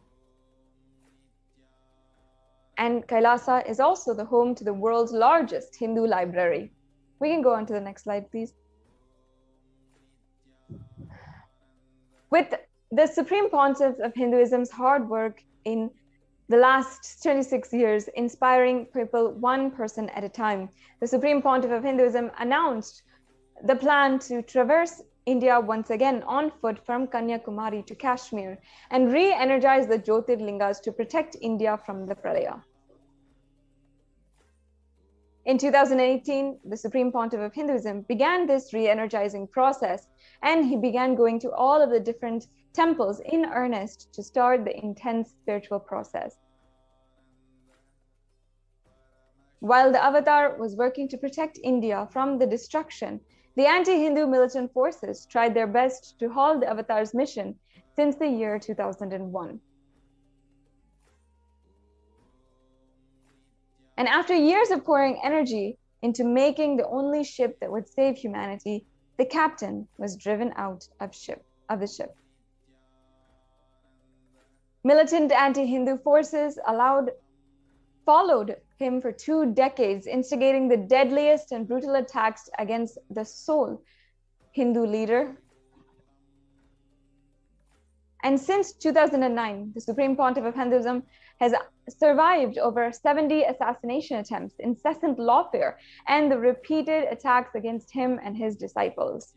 And Kailasa is also the home to the world's largest Hindu library. We can go on to the next slide, please. With the Supreme Pontiff of Hinduism's hard work in the last 26 years, inspiring people one person at a time, the Supreme Pontiff of Hinduism announced the plan to traverse India once again on foot from Kanyakumari to Kashmir and re-energize the Jyotirlingas to protect India from the Pralaya. In 2018, the Supreme Pontiff of Hinduism began this re-energizing process, and he began going to all of the different temples in earnest to start the intense spiritual process. While the Avatar was working to protect India from the destruction, the anti-Hindu militant forces tried their best to halt the Avatar's mission since the year 2001. And after years of pouring energy into making the only ship that would save humanity, the captain was driven out of the ship. Militant anti-Hindu forces followed him for 2 decades, instigating the deadliest and brutal attacks against the sole Hindu leader. And since 2009, the Supreme Pontiff of Hinduism has survived over 70 assassination attempts, incessant lawfare, and the repeated attacks against him and his disciples.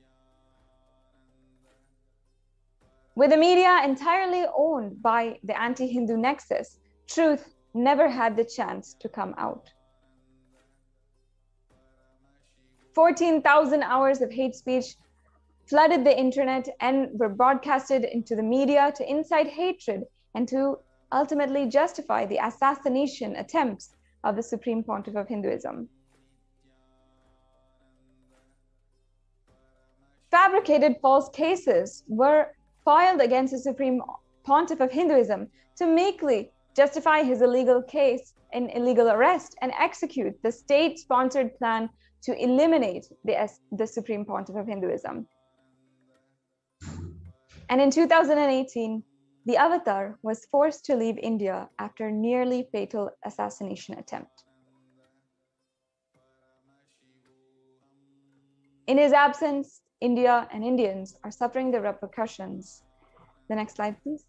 With the media entirely owned by the anti-Hindu nexus, truth never had the chance to come out. 14,000 hours of hate speech flooded the internet and were broadcasted into the media to incite hatred and to ultimately justify the assassination attempts of the Supreme Pontiff of Hinduism. Fabricated false cases were filed against the Supreme Pontiff of Hinduism to meekly justify his illegal case and illegal arrest and execute the state-sponsored plan to eliminate the Supreme Pontiff of Hinduism. And in 2018, the Avatar was forced to leave India after a nearly fatal assassination attempt. In his absence, India and Indians are suffering the repercussions. The next slide, please.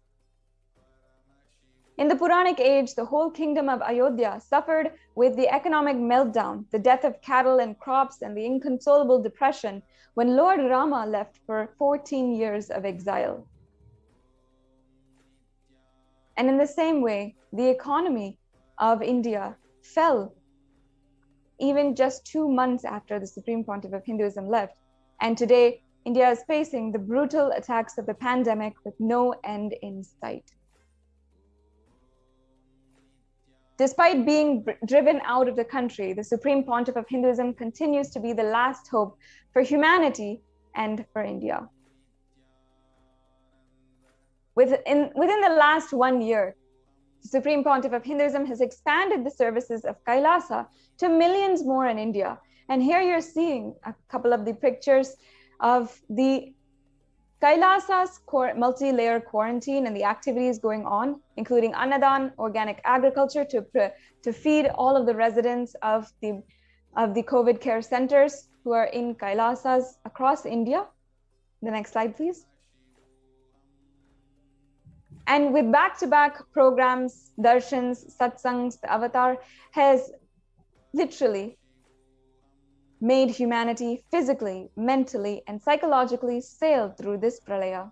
In the Puranic age, the whole kingdom of Ayodhya suffered with the economic meltdown, the death of cattle and crops, and the inconsolable depression when Lord Rama left for 14 years of exile. And in the same way, the economy of India fell even just 2 months after the Supreme Pontiff of Hinduism left. And today, India is facing the brutal attacks of the pandemic with no end in sight. Despite being driven out of the country, the Supreme Pontiff of Hinduism continues to be the last hope for humanity and for India. Within the last 1 year, the Supreme Pontiff of Hinduism has expanded the services of Kailasa to millions more in India. And here you're seeing a couple of the pictures of the Kailasa's multi-layer quarantine and the activities going on, including Annadan, organic agriculture to feed all of the residents of the COVID care centers who are in Kailasas across India. The next slide, please. And with back-to-back programs, darshans, satsangs, the Avatar has literally made humanity physically, mentally, and psychologically sail through this pralaya.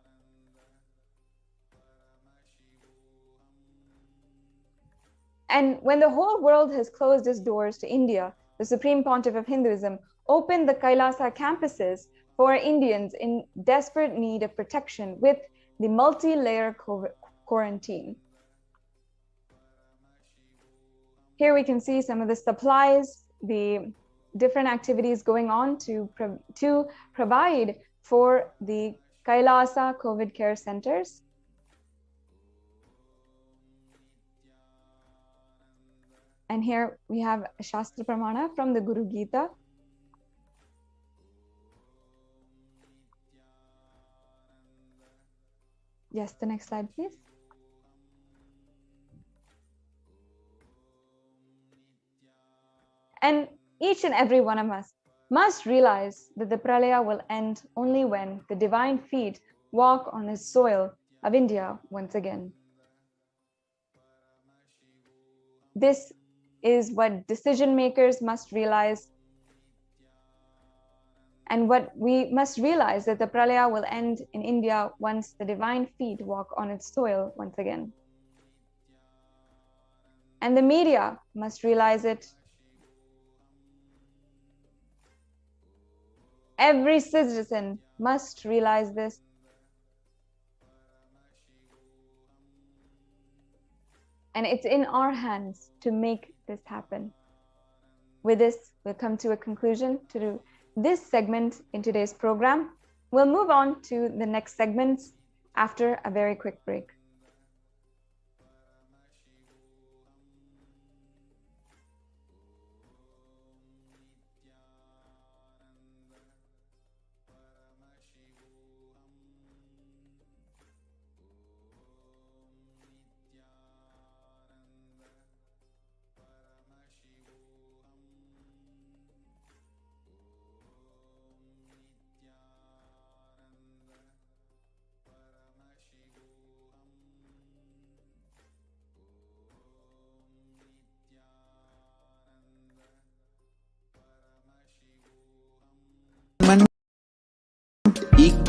And when the whole world has closed its doors to India, the Supreme Pontiff of Hinduism opened the Kailasa campuses for Indians in desperate need of protection with the multi-layer quarantine. Here we can see some of the supplies, the different activities going on to provide for the Kailasa COVID care centers. And here we have a Shastra Pramana from the Guru Gita. Yes, the next slide, please. And each and every one of us must realize that the pralaya will end only when the divine feet walk on the soil of India once again. This is what decision makers must realize, and what we must realize, that the pralaya will end in India once the divine feet walk on its soil once again. And the media must realize it. Every citizen must realize this. And it's in our hands to make this happen. With this, we'll come to a conclusion to this segment in today's program. We'll move on to the next segments after a very quick break.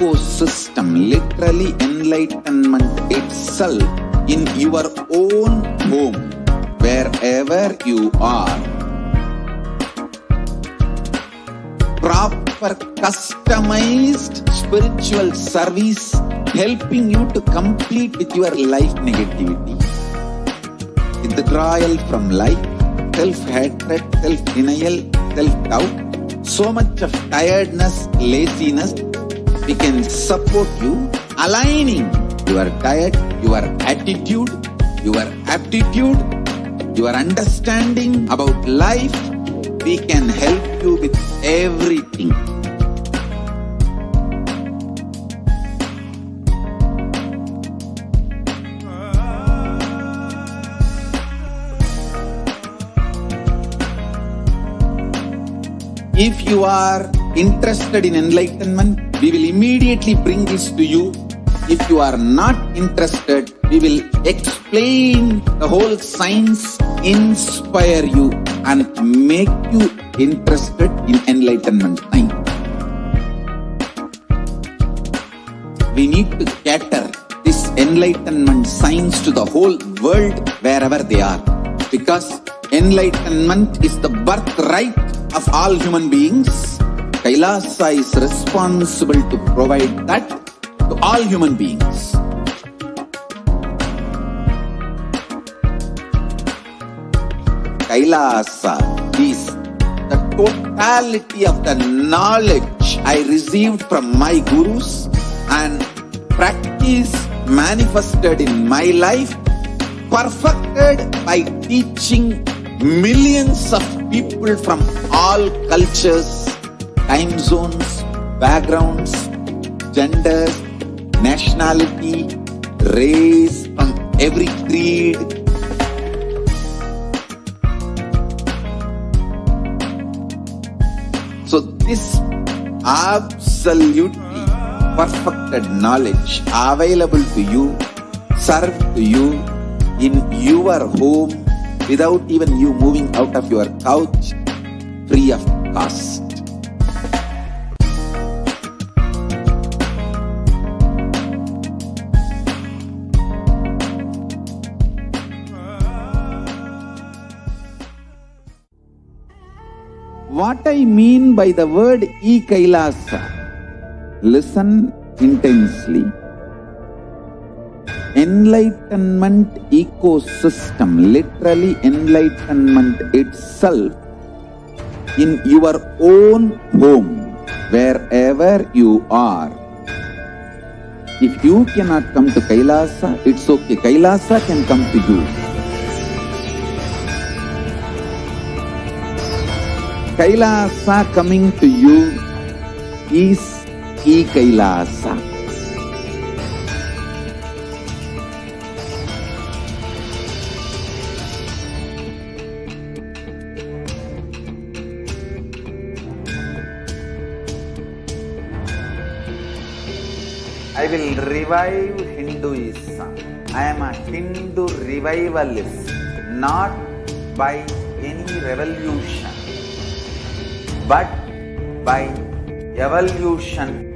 ecosystem, literally enlightenment itself, in your own home, wherever you are. Proper customized spiritual service helping you to complete with your life negativity. Withdrawal from life, self-hatred, self-denial, self-doubt, so much of tiredness, laziness, we can support you, aligning your diet, your attitude, your aptitude, your understanding about life. We can help you with everything. If you are interested in enlightenment, we will immediately bring this to you. If you are not interested, we will explain the whole science, inspire you and make you interested in enlightenment time. We need to cater this enlightenment science to the whole world wherever they are, because enlightenment is the birthright of all human beings. Kailasa is responsible to provide that to all human beings. Kailasa is the totality of the knowledge I received from my gurus and practice manifested in my life, perfected by teaching millions of people from all cultures, time zones, backgrounds, genders, nationality, race, from every creed. So this absolutely perfected knowledge available to you, served to you in your home, without even you moving out of your couch, free of cost. What I mean by the word Kailasa, listen intensely. Enlightenment ecosystem, literally enlightenment itself, in your own home, wherever you are. If you cannot come to Kailasa, it's okay. Kailasa can come to you. Kailasa coming to you is Kailasa. I will revive Hinduism. I am a Hindu revivalist, not by any revolution, but by evolution.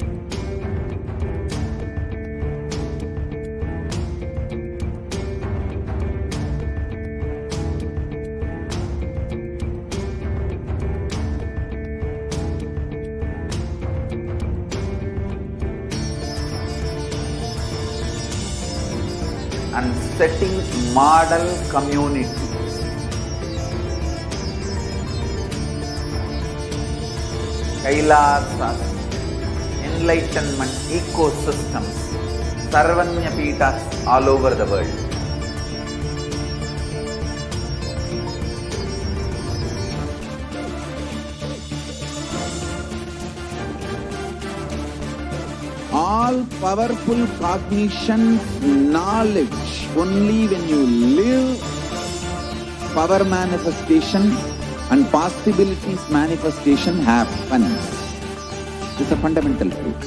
And setting model communities. Kailasas, enlightenment ecosystems, Sarvanya Pitas all over the world. All powerful cognition, knowledge, only when you live, power manifestation and possibilities manifestation happens. It's a fundamental truth.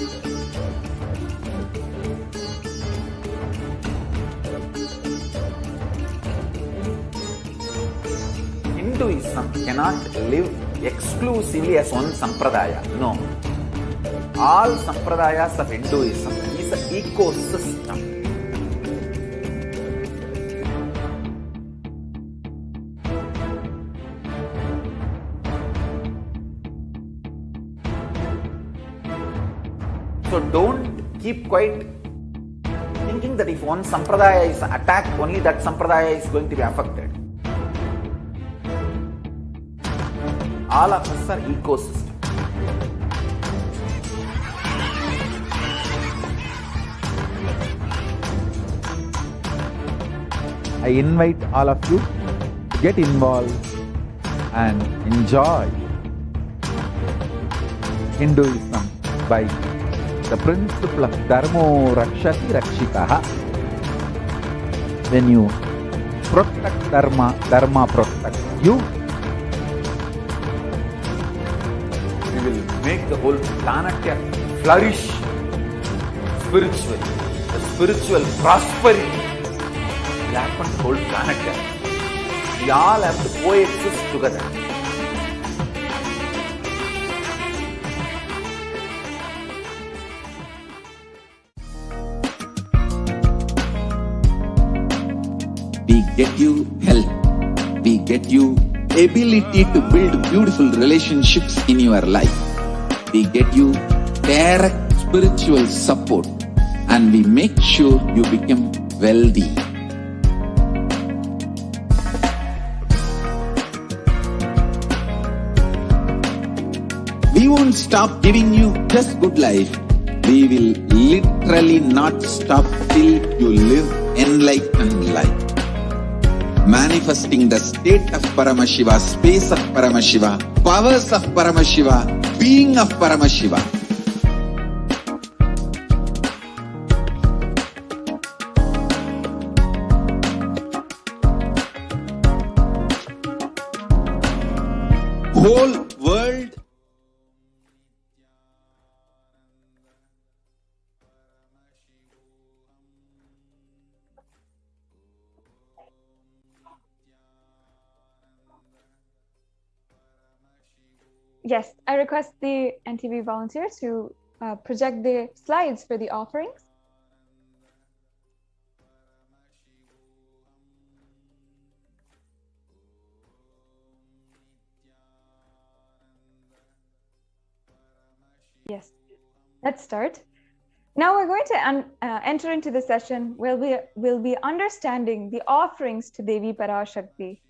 Hinduism cannot live exclusively as one sampradaya. No. All sampradayas of Hinduism is an ecosystem. So don't keep quiet thinking that if one sampradaya is attacked, only that sampradaya is going to be affected. All of us are ecosystem. I invite all of you to get involved and enjoy Hinduism by the principle of Dharmo Rakshati Rakshitaha. When you protect Dharma, Dharma protects you. We will make the whole planet flourish spiritually. The spiritual prosperity will happen to the whole planet. We all have to coexist together. We get you health. We get you ability to build beautiful relationships in your life. We get you direct spiritual support, and we make sure you become wealthy. We won't stop giving you just good life. We will literally not stop till you live enlightened life. Manifesting the state of Paramashiva, space of Paramashiva, powers of Paramashiva, being of Paramashiva. Whole world Yes, I request the NTV volunteers to project the slides for the offerings. Yes, let's start. Now we're going to enter into the session where we'll be understanding the offerings to Devi Parashakti.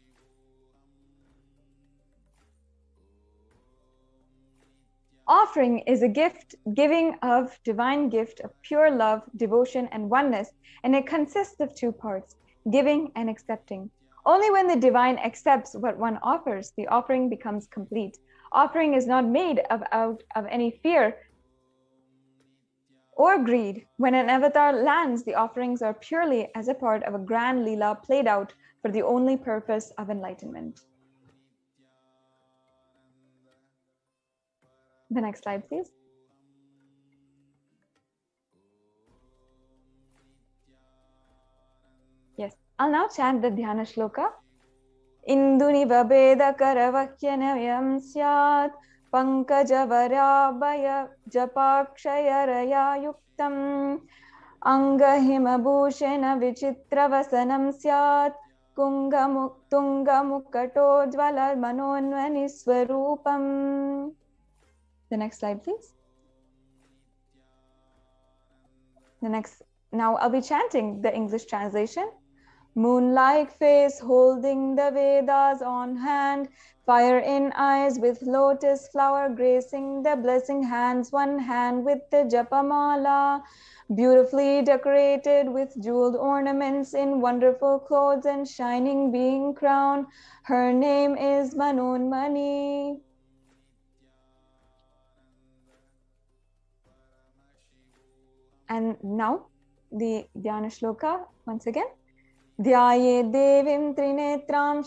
Offering is a gift, giving of divine gift of pure love, devotion, and oneness, and it consists of two parts, giving and accepting. Only when the divine accepts what one offers, the offering becomes complete. Offering is not made out of any fear or greed. When an avatar lands, the offerings are purely as a part of a grand Leela played out for the only purpose of enlightenment. The next slide, please. Yes, I'll now chant the Dhyana Shloka. Induniva Beda Karavakyanayam Syat Pankajavarabhaya Japakshayaraya Yuktam Angahima Bhushena Vichitravasanam Syat Tungamukato Jvala Manonvani Swarupam. The next slide, please. Now I'll be chanting the English translation. Moon-like face holding the Vedas on hand, fire in eyes with lotus flower gracing the blessing hands, one hand with the Japamala, beautifully decorated with jeweled ornaments in wonderful clothes and shining being crown. Her name is Manonmani. And now the Dhyana Shloka once again. Dhyaye devim trinetram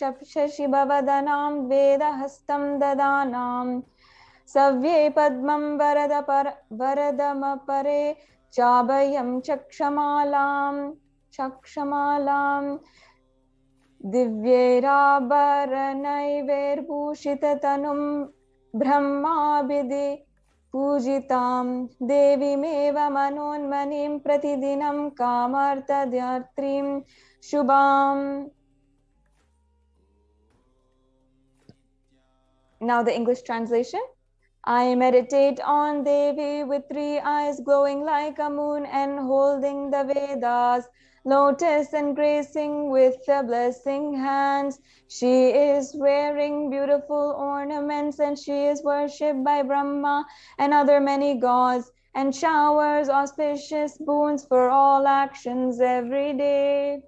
shashibhavadanam vedahastam dadanam savye padmam varadamapare chabayam chakshamalam divyerabaranaiverbhushitatanum brahmabhidi Pujitam Devimeva Manonmanim Pratidinam Kamartadhyatrim Shubham. Now the English translation. I meditate on Devi with 3 eyes glowing like a moon and holding the Vedas, lotus and gracing with the blessing hands. She is wearing beautiful ornaments and she is worshipped by Brahma and other many gods and showers auspicious boons for all actions every day.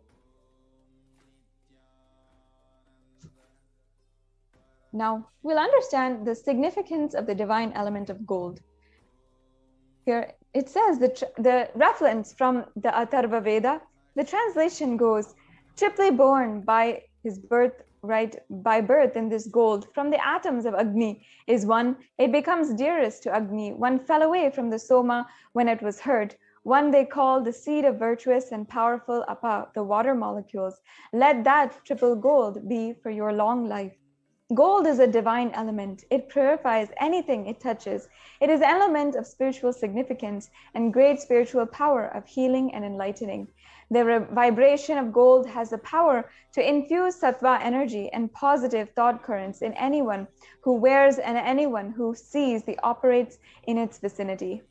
Now, we'll understand the significance of the divine element of gold. Here it says the reference from the Atharva Veda, the translation goes, triply born by his birth, right, by birth in this gold, from the atoms of Agni is one, it becomes dearest to Agni. One fell away from the Soma when it was hurt. One they call the seed of virtuous and powerful Apa, the water molecules. Let that triple gold be for your long life. Gold is a divine element. It purifies anything it touches. It is an element of spiritual significance and great spiritual power of healing and enlightening. The vibration of gold has the power to infuse sattva energy and positive thought currents in anyone who wears and anyone who sees the operates in its vicinity.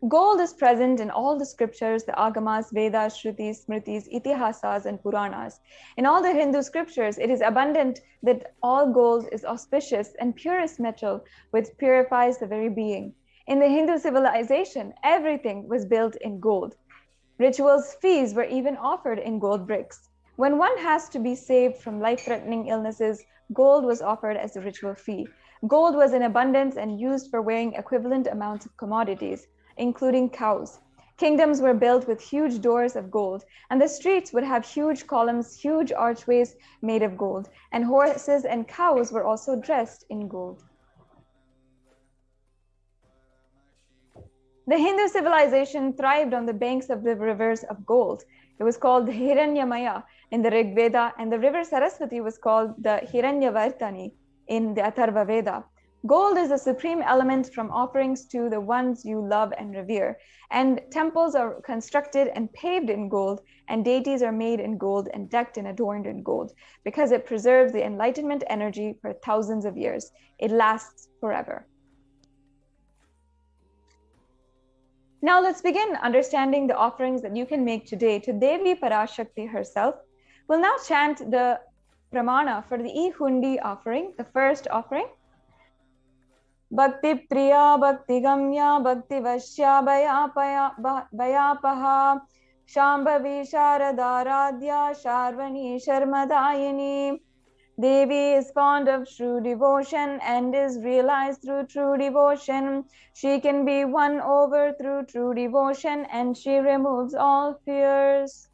Gold is present in all the scriptures, the Agamas, Vedas, Shrutis, Smritis, Itihasas, and Puranas. In all the Hindu scriptures, it is abundant that all gold is auspicious and purest metal, which purifies the very being. In the Hindu civilization, everything was built in gold. Rituals, feasts were even offered in gold bricks. When one has to be saved from life-threatening illnesses, gold was offered as a ritual fee. Gold was in abundance and used for weighing equivalent amounts of commodities, including cows. Kingdoms were built with huge doors of gold, and the streets would have huge columns, huge archways made of gold, and horses and cows were also dressed in gold. The Hindu civilization thrived on the banks of the rivers of gold. It was called Hiranyamaya in the Rig Veda, and the river Saraswati was called the Hiranyavartani in the Atharva Veda. Gold is the supreme element from offerings to the ones you love and revere. And temples are constructed and paved in gold, and deities are made in gold and decked and adorned in gold, because it preserves the enlightenment energy for thousands of years. It lasts forever. Now let's begin understanding the offerings that you can make today to Devi Parashakti herself. We'll now chant the pramana for the E-Hundi offering, the first offering. Bhakti Priya, Bhakti Gamya, Bhakti Vashya, Bhayapaha, Shambhavi Sharadaradhya, Sharvani Sharmadayini. Devi is fond of true devotion and is realized through true devotion. She can be won over through true devotion, and she removes all fears.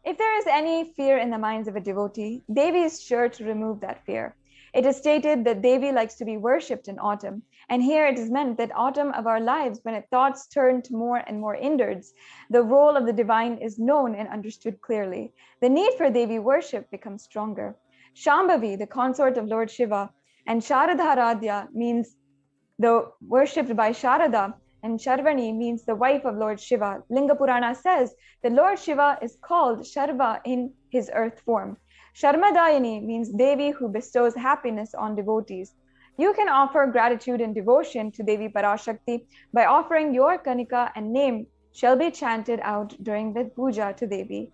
If there is any fear in the minds of a devotee, Devi is sure to remove that fear. It is stated that Devi likes to be worshipped in autumn, and here it is meant that autumn of our lives, when thoughts turn to more and more inwards, the role of the divine is known and understood clearly. The need for Devi worship becomes stronger. Shambhavi, the consort of Lord Shiva, and Sharadharadhya means the worshipped by Sharada, and Sharvani means the wife of Lord Shiva. Linga Purana says that Lord Shiva is called Sharva in his earth form. Sharmadayini means Devi who bestows happiness on devotees. You can offer gratitude and devotion to Devi Parashakti by offering your Kanika, and name shall be chanted out during the puja to Devi.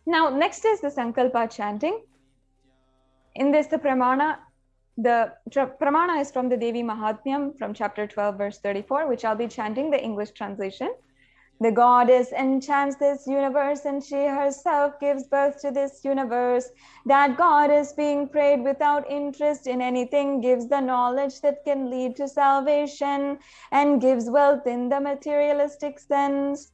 Now, next is the Sankalpa chanting. In this, the pramana is from the Devi Mahatmyam from chapter 12, verse 34, which I'll be chanting the English translation. The goddess enchants this universe, and she herself gives birth to this universe. That goddess, being prayed without interest in anything, gives the knowledge that can lead to salvation and gives wealth in the materialistic sense.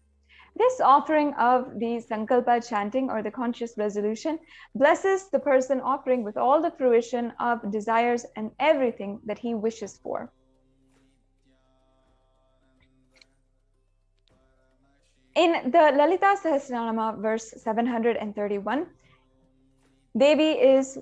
This offering of the Sankalpa chanting, or the conscious resolution, blesses the person offering with all the fruition of desires and everything that he wishes for. In the Lalita Sahasranama, verse 731, Devi is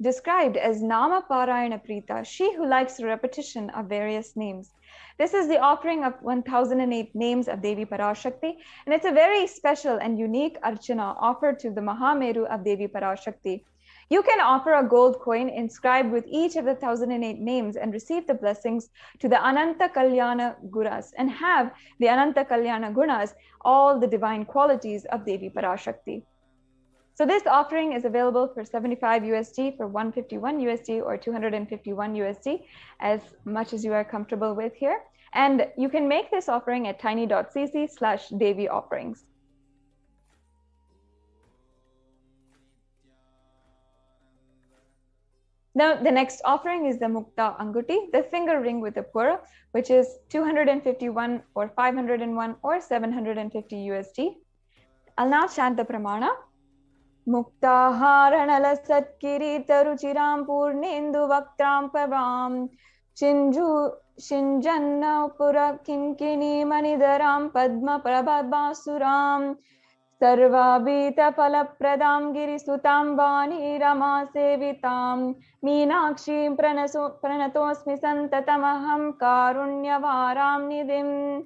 described as Nama Parayana Prita, she who likes the repetition of various names. This is the offering of 1008 names of Devi Parashakti, and it's a very special and unique archana offered to the Mahameru of Devi Parashakti. You can offer a gold coin inscribed with each of the 1008 names and receive the blessings to the Ananta Kalyana Gunas and have the Ananta Kalyana Gunas, all the divine qualities of Devi Parashakti. So this offering is available for 75 USD, for 151 USD, or 251 USD, as much as you are comfortable with here. And you can make this offering at tiny.cc/Devi offerings. Now, the next offering is the Mukta Anguti, the finger ring with the pura, which is 251 or 501 or 750 USD. I'll now chant the pramana. Muktaharanala satkirita ruchiram purnendu vaktram pavam Shinjanna pura kinkini manidaram padma prabhabasuram Sarvabhita palapradam girisutam vani rama sevitam Meenakshim pranatosmi santatamaham karunyavaram nidim.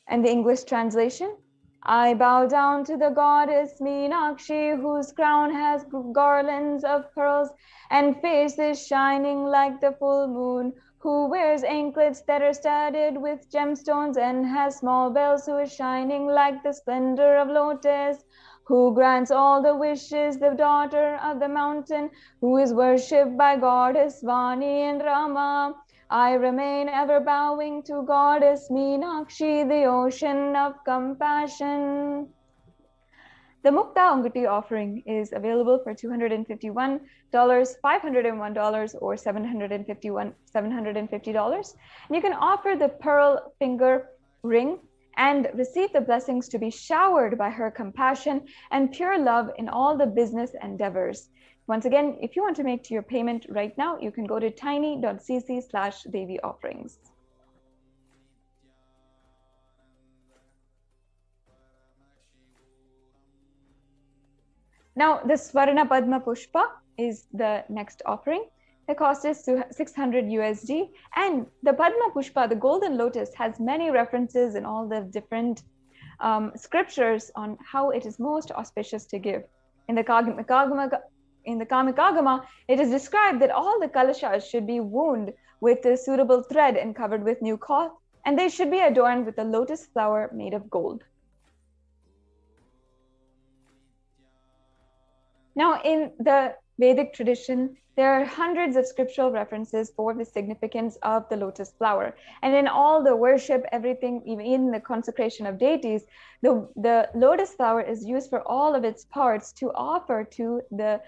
And the English translation. I bow down to the goddess Meenakshi, whose crown has garlands of pearls and face is shining like the full moon, who wears anklets that are studded with gemstones and has small bells, who is shining like the splendor of lotus, who grants all the wishes, the daughter of the mountain, who is worshipped by goddess Vani and Rama. I remain ever bowing to goddess Meenakshi, the ocean of compassion. The Mukta Anguti offering is available for $251, $501, or $750. And you can offer the pearl finger ring and receive the blessings to be showered by her compassion and pure love in all the business endeavors. Once again, if you want to make your payment right now, you can go to tiny.cc/Devi offerings. Now, the Swarna Padma Pushpa is the next offering. The cost is 600 USD. And the Padma Pushpa, the golden lotus, has many references in all the different scriptures on how it is most auspicious to give. In the Kamikagama, it is described that all the kalashas should be wound with a suitable thread and covered with new cloth, and they should be adorned with a lotus flower made of gold. Now, in the Vedic tradition, there are hundreds of scriptural references for the significance of the lotus flower. And in all the worship, everything, even in the consecration of deities, the lotus flower is used for all of its parts to offer to the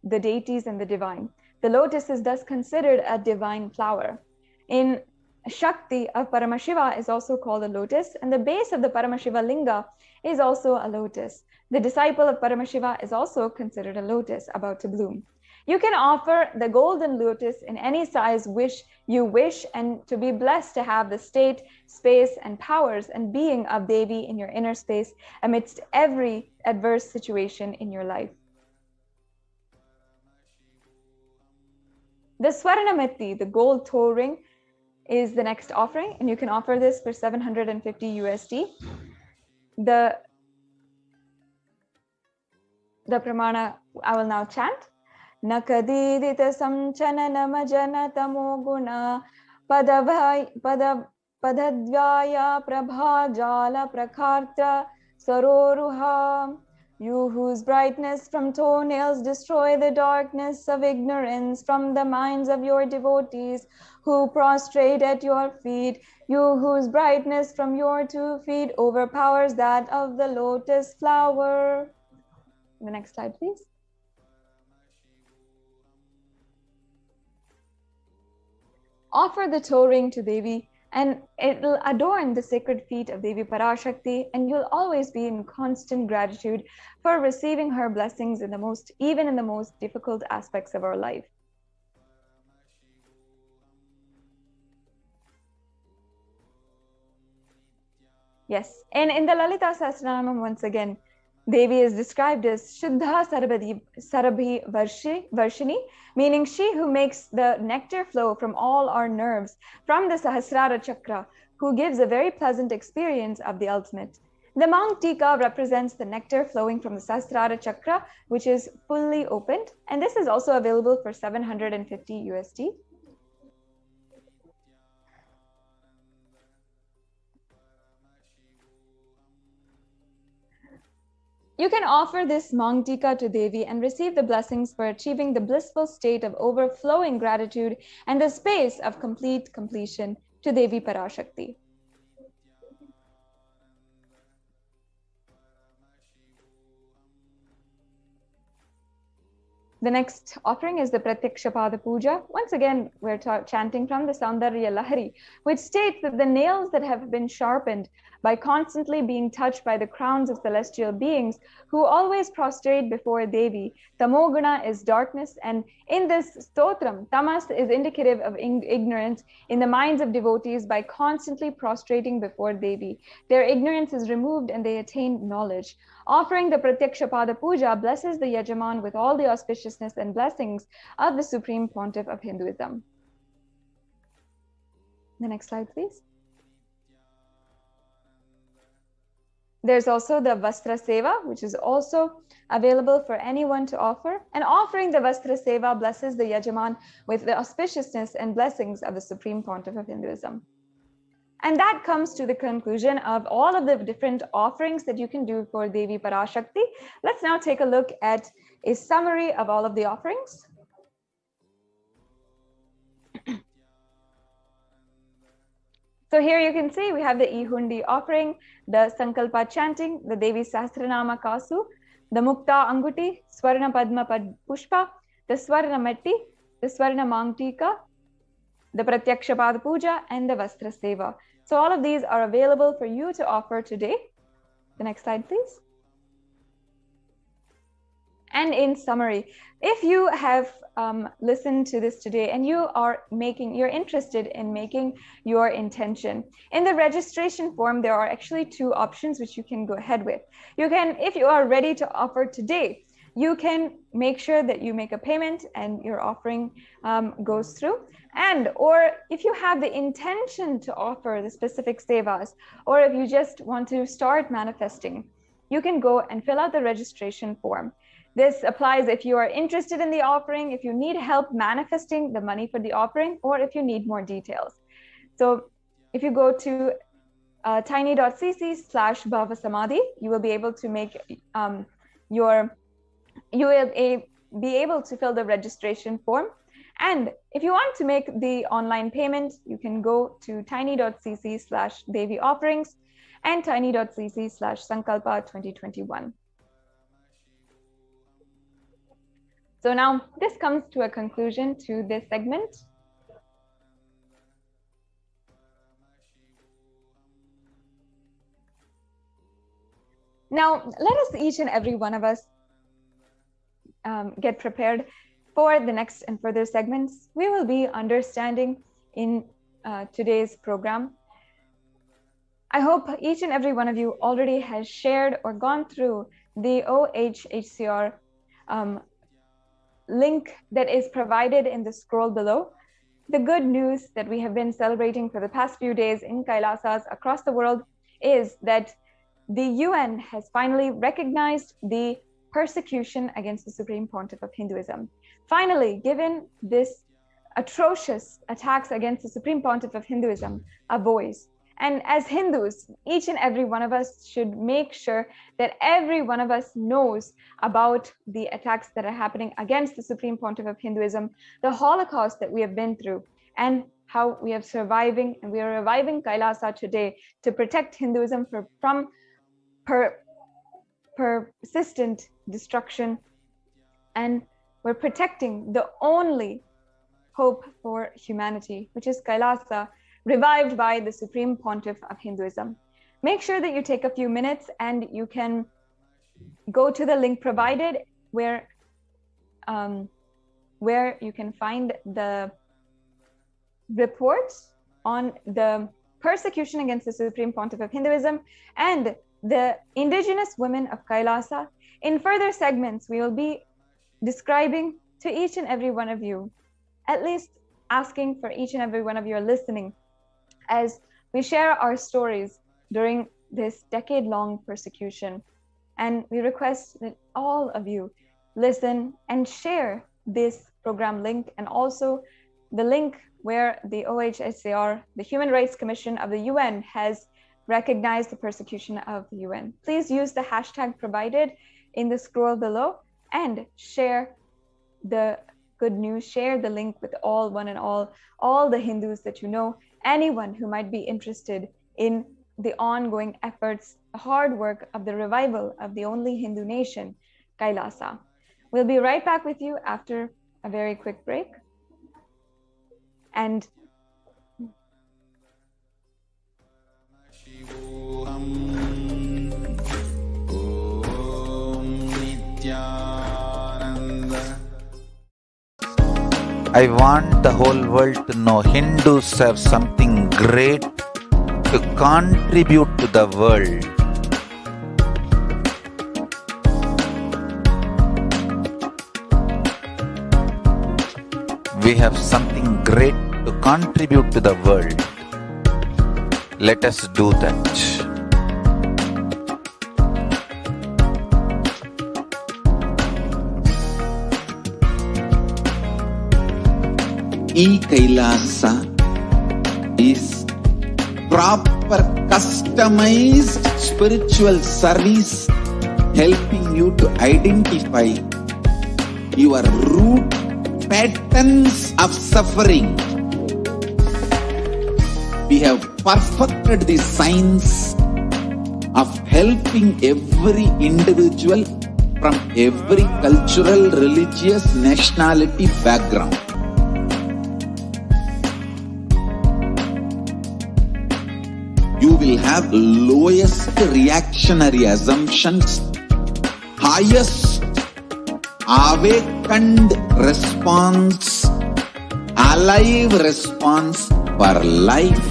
deities and the divine. The lotus is thus considered a divine flower. In Shakti of Paramashiva is also called a lotus, and the base of the Paramashiva linga is also a lotus. The disciple of Paramashiva is also considered a lotus about to bloom. You can offer the golden lotus in any size you wish, and to be blessed to have the state, space, and powers and being of Devi in your inner space amidst every adverse situation in your life. The Swarnamati, the gold toe ring, is the next offering, and you can offer this for 750 USD. The pramana I will now chant. Nakadidita samchanana majana tamoguna padadvyaya prabha jala prakarta saroruha. You whose brightness from toenails destroy the darkness of ignorance from the minds of your devotees who prostrate at your feet, you whose brightness from your 2 feet overpowers that of the lotus flower. The next slide, please. Offer the toe ring to Devi, and it will adorn the sacred feet of Devi Parashakti, and you'll always be in constant gratitude for receiving her blessings even in the most difficult aspects of our life. Yes, and in the Lalita Sahasranamam, once again, Devi is described as Shuddha Sarabhi Varshini, meaning she who makes the nectar flow from all our nerves, from the Sahasrara Chakra, who gives a very pleasant experience of the ultimate. The Mount Tika represents the nectar flowing from the Sahasrara Chakra, which is fully opened, and this is also available for 750 USD. You can offer this Mangtika to Devi and receive the blessings for achieving the blissful state of overflowing gratitude and the space of complete completion to Devi Parashakti. The next offering is the Pratyakshapada Puja. Once again, we're chanting from the Saundarya Lahari, which states that the nails that have been sharpened by constantly being touched by the crowns of celestial beings who always prostrate before Devi. Tamoguna is darkness, and in this stotram, tamas is indicative of ignorance in the minds of devotees by constantly prostrating before Devi. Their ignorance is removed and they attain knowledge. Offering the Pratyakshapada Puja blesses the Yajaman with all the auspiciousness and blessings of the Supreme Pontiff of Hinduism. The next slide, please. There's also the Vastra Seva, which is also available for anyone to offer. And offering the Vastra Seva blesses the Yajaman with the auspiciousness and blessings of the Supreme Pontiff of Hinduism. And that comes to the conclusion of all of the different offerings that you can do for Devi Parashakti. Let's now take a look at a summary of all of the offerings. So here you can see we have the Ihundi offering, the Sankalpa chanting, the Devi Sahasranama Kasu, the Mukta Anguti, Swarna Padma Pushpa, the Swarna Metti, the Swarna Mangtika, the Pratyakshapada Puja, and the Vastra Seva. So all of these are available for you to offer today. The next slide, please. And in summary, if you have listened to this today and you're interested in making your intention, in the registration form, there are actually two options which you can go ahead with. You can, if you are ready to offer today, you can make sure that you make a payment and your offering goes through. Or if you have the intention to offer the specific sevas, or if you just want to start manifesting, you can go and fill out the registration form. This applies if you are interested in the offering, if you need help manifesting the money for the offering, or if you need more details. So if you go to tiny.cc/BHAVASAMADHI, you will be able to make you will be able to fill the registration form. And if you want to make the online payment, you can go to tiny.cc/Devi offerings and tiny.cc/Sankalpa 2021. So now this comes to a conclusion to this segment. Now, let us each and every one of us get prepared for the next and further segments. We will be understanding in today's program. I hope each and every one of you already has shared or gone through the OHHCR link that is provided in the scroll below. The good news that we have been celebrating for the past few days in Kailasas across the world is that the UN has finally recognized the persecution against the Supreme Pontiff of Hinduism. Finally, given this atrocious attacks against the Supreme Pontiff of Hinduism a voice. And as Hindus, each and every one of us should make sure that every one of us knows about the attacks that are happening against the Supreme Pontiff of Hinduism, the Holocaust that we have been through, and how we are surviving, and we are reviving Kailasa today to protect Hinduism from persistent destruction. And we're protecting the only hope for humanity, which is Kailasa, revived by the Supreme Pontiff of Hinduism. Make sure that you take a few minutes and you can go to the link provided where you can find the reports on the persecution against the Supreme Pontiff of Hinduism, and the indigenous women of Kailasa. In further segments, we will be describing to each and every one of you, at least asking for each and every one of you listening, as we share our stories during this decade-long persecution. And we request that all of you listen and share this program link, and also the link where the OHSCR, the Human Rights Commission of the UN, has recognized the persecution of the UN. Please use the hashtag provided in the scroll below and share the good news, share the link with one and all the Hindus that you know, anyone who might be interested in the ongoing efforts, the hard work of the revival of the only Hindu nation, Kailasa. We'll be right back with you after a very quick break. And Paramashivoham. Om Nithyananda. I want the whole world to know Hindus have something great to contribute to the world. We have something great to contribute to the world. Let us do that. Kailasa is proper customized spiritual service helping you to identify your root patterns of suffering. We have perfected the science of helping every individual from every cultural, religious, nationality background. You will have lowest reactionary assumptions, highest awakened response, alive response for life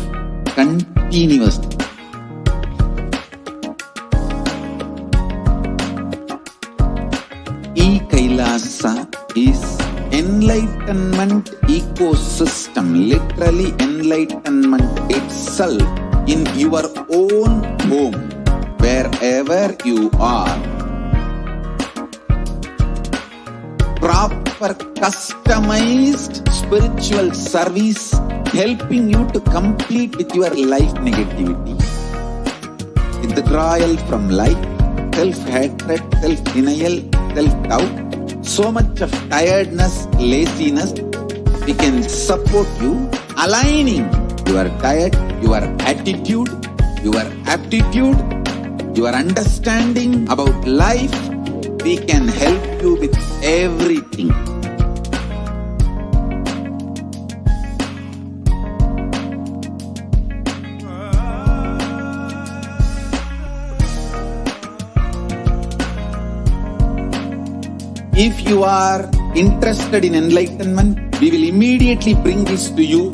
continuously. Kailasa is enlightenment ecosystem, literally enlightenment itself in your own home, wherever you are. Proper customized spiritual service helping you to complete with your life negativity, withdrawal from life, self-hatred, self-denial, self-doubt, so much of tiredness, laziness. We can support you aligning your diet, your attitude, your aptitude, your understanding about life. We can help you with everything. If you are interested in enlightenment, we will immediately bring this to you.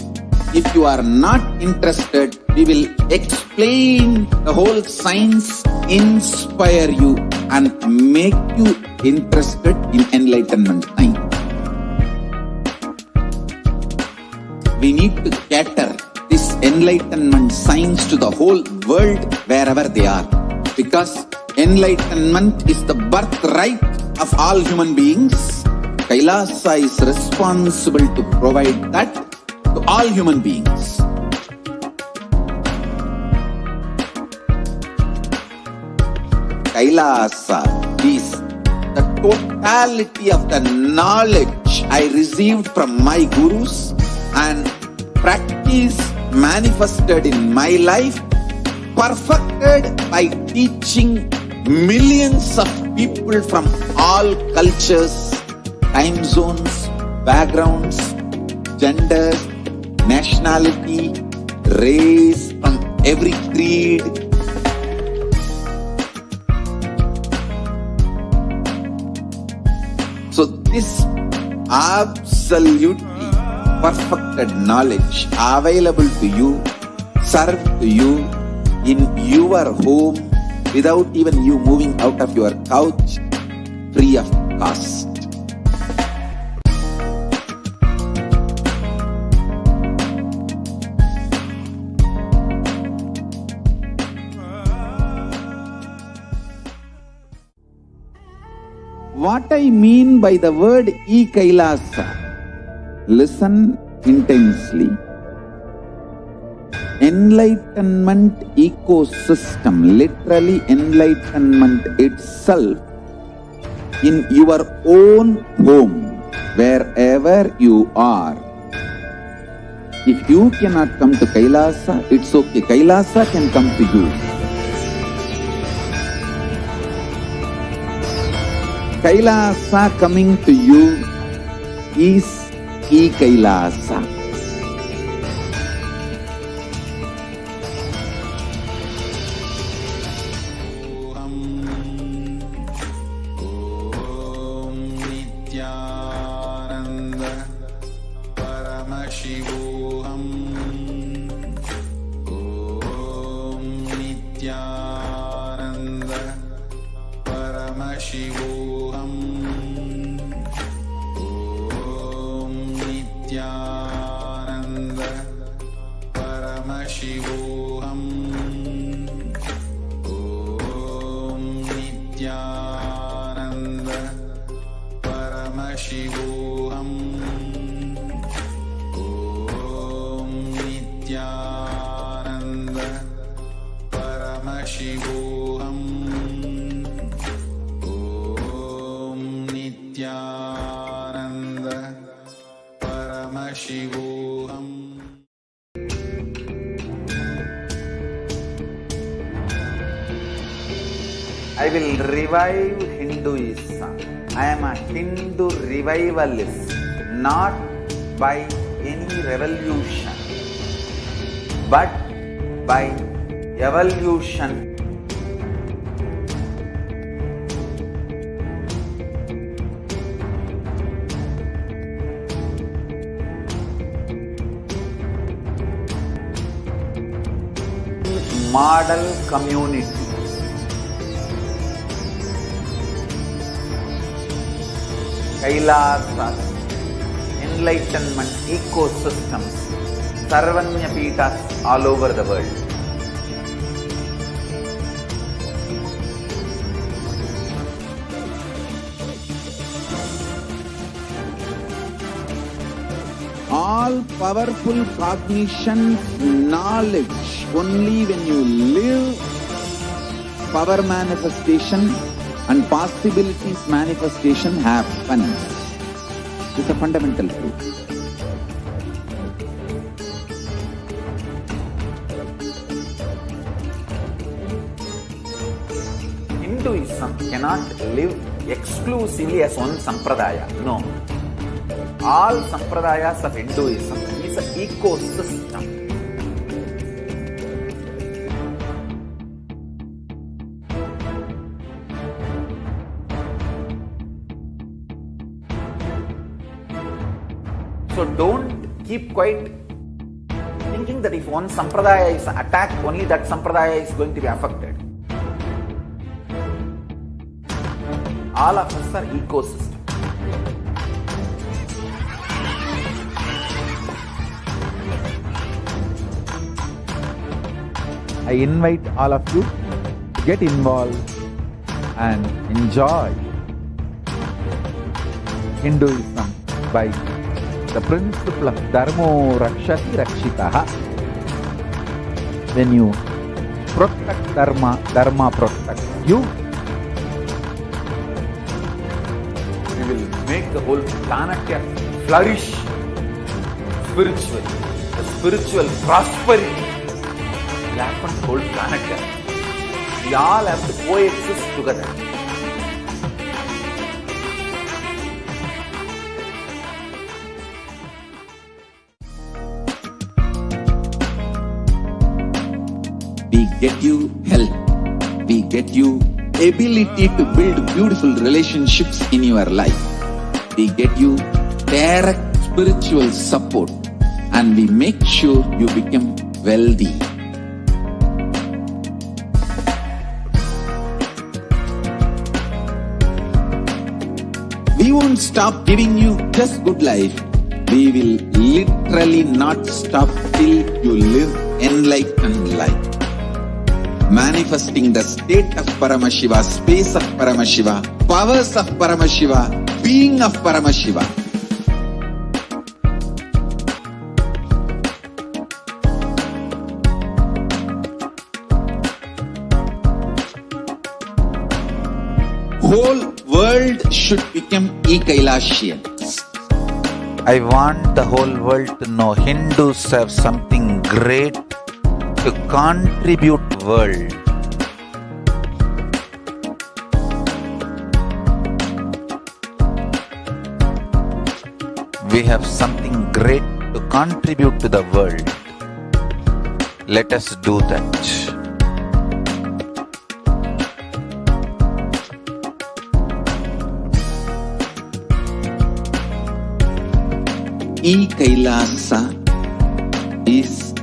If you are not interested, we will explain the whole science, inspire you and make you interested in enlightenment science. We need to cater this enlightenment science to the whole world wherever they are, because enlightenment is the birthright of all human beings. Kailasa is responsible to provide that to all human beings. Kailasa is the totality of the knowledge I received from my gurus and practice manifested in my life, perfected by teaching millions of people from all cultures, time zones, backgrounds, genders, nationality, race, from every creed. So this absolutely perfected knowledge available to you serve to you in your home without even you moving out of your couch, free of cost. What I mean by the word Kailasa, listen intensely. Enlightenment ecosystem, literally enlightenment itself, in your own home, wherever you are. If you cannot come to Kailasa, it's okay. Kailasa can come to you. Kailasa coming to you is Kailasa. Om Nithyananda Paramashivoham. Om Nithyananda Paramashivoham. Om Nithyananda Paramashivoham. Om Nithyananda Paramashivoham. Om Nithyananda Paramashivoham. Om Nithyananda Paramashivoham. I will revive Hinduism. I am a Hindu revivalist, not by any revolution, but by evolution. Model community. Kailasa, enlightenment ecosystems, Sarvanya Peethas all over the world. All powerful cognition, knowledge, only when you live, power manifestation and possibilities manifestation happens. It's a fundamental truth. Hinduism cannot live exclusively as one sampradaya. No. All sampradayas of Hinduism is an ecosystem. So don't keep quiet thinking that if one sampradaya is attacked, only that sampradaya is going to be affected. All of us are ecosystem. I invite all of you to get involved and enjoy Hinduism by the principle of Dharmo Rakshati Rakshitaha. When you protect Dharma, Dharma protects you. We will make the whole planet flourish spiritually. The spiritual prosperity will happen to the whole planet. We all have to coexist together. We get you health. We get you ability to build beautiful relationships in your life. We get you direct spiritual support, and we make sure you become wealthy. We won't stop giving you just good life. We will literally not stop till you live enlightened life. Manifesting the state of Paramashiva, space of Paramashiva, powers of Paramashiva, being of Paramashiva. Whole world should become Kailasians. I want the whole world to know Hindus have something great to contribute world. We have something great to contribute to the world. Let us do that. Kailasa is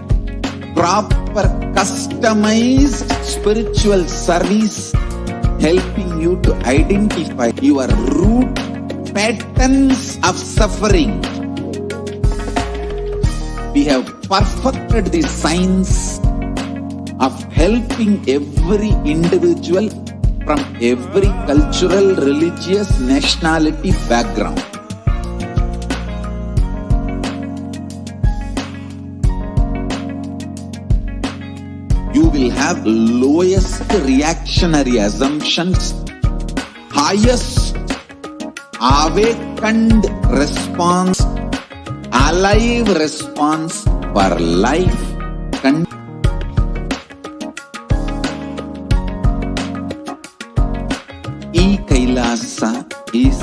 proper customized spiritual service helping you to identify your root patterns of suffering. We have perfected the science of helping every individual from every cultural, religious, nationality background. You will have lowest reactionary assumptions, highest awakened response, alive response for life. Kailasa is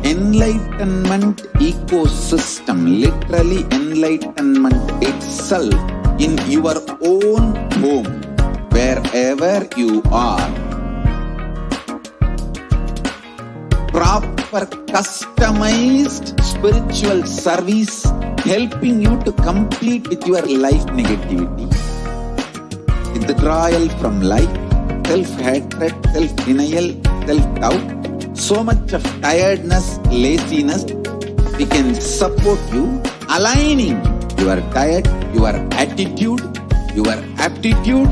enlightenment ecosystem, literally enlightenment itself in your own home, wherever you are. Proper customized spiritual service helping you to complete with your life negativity. Withdrawal from life, self-hatred, self-denial, self-doubt, so much of tiredness, laziness. We can support you aligning your diet, your attitude, your aptitude,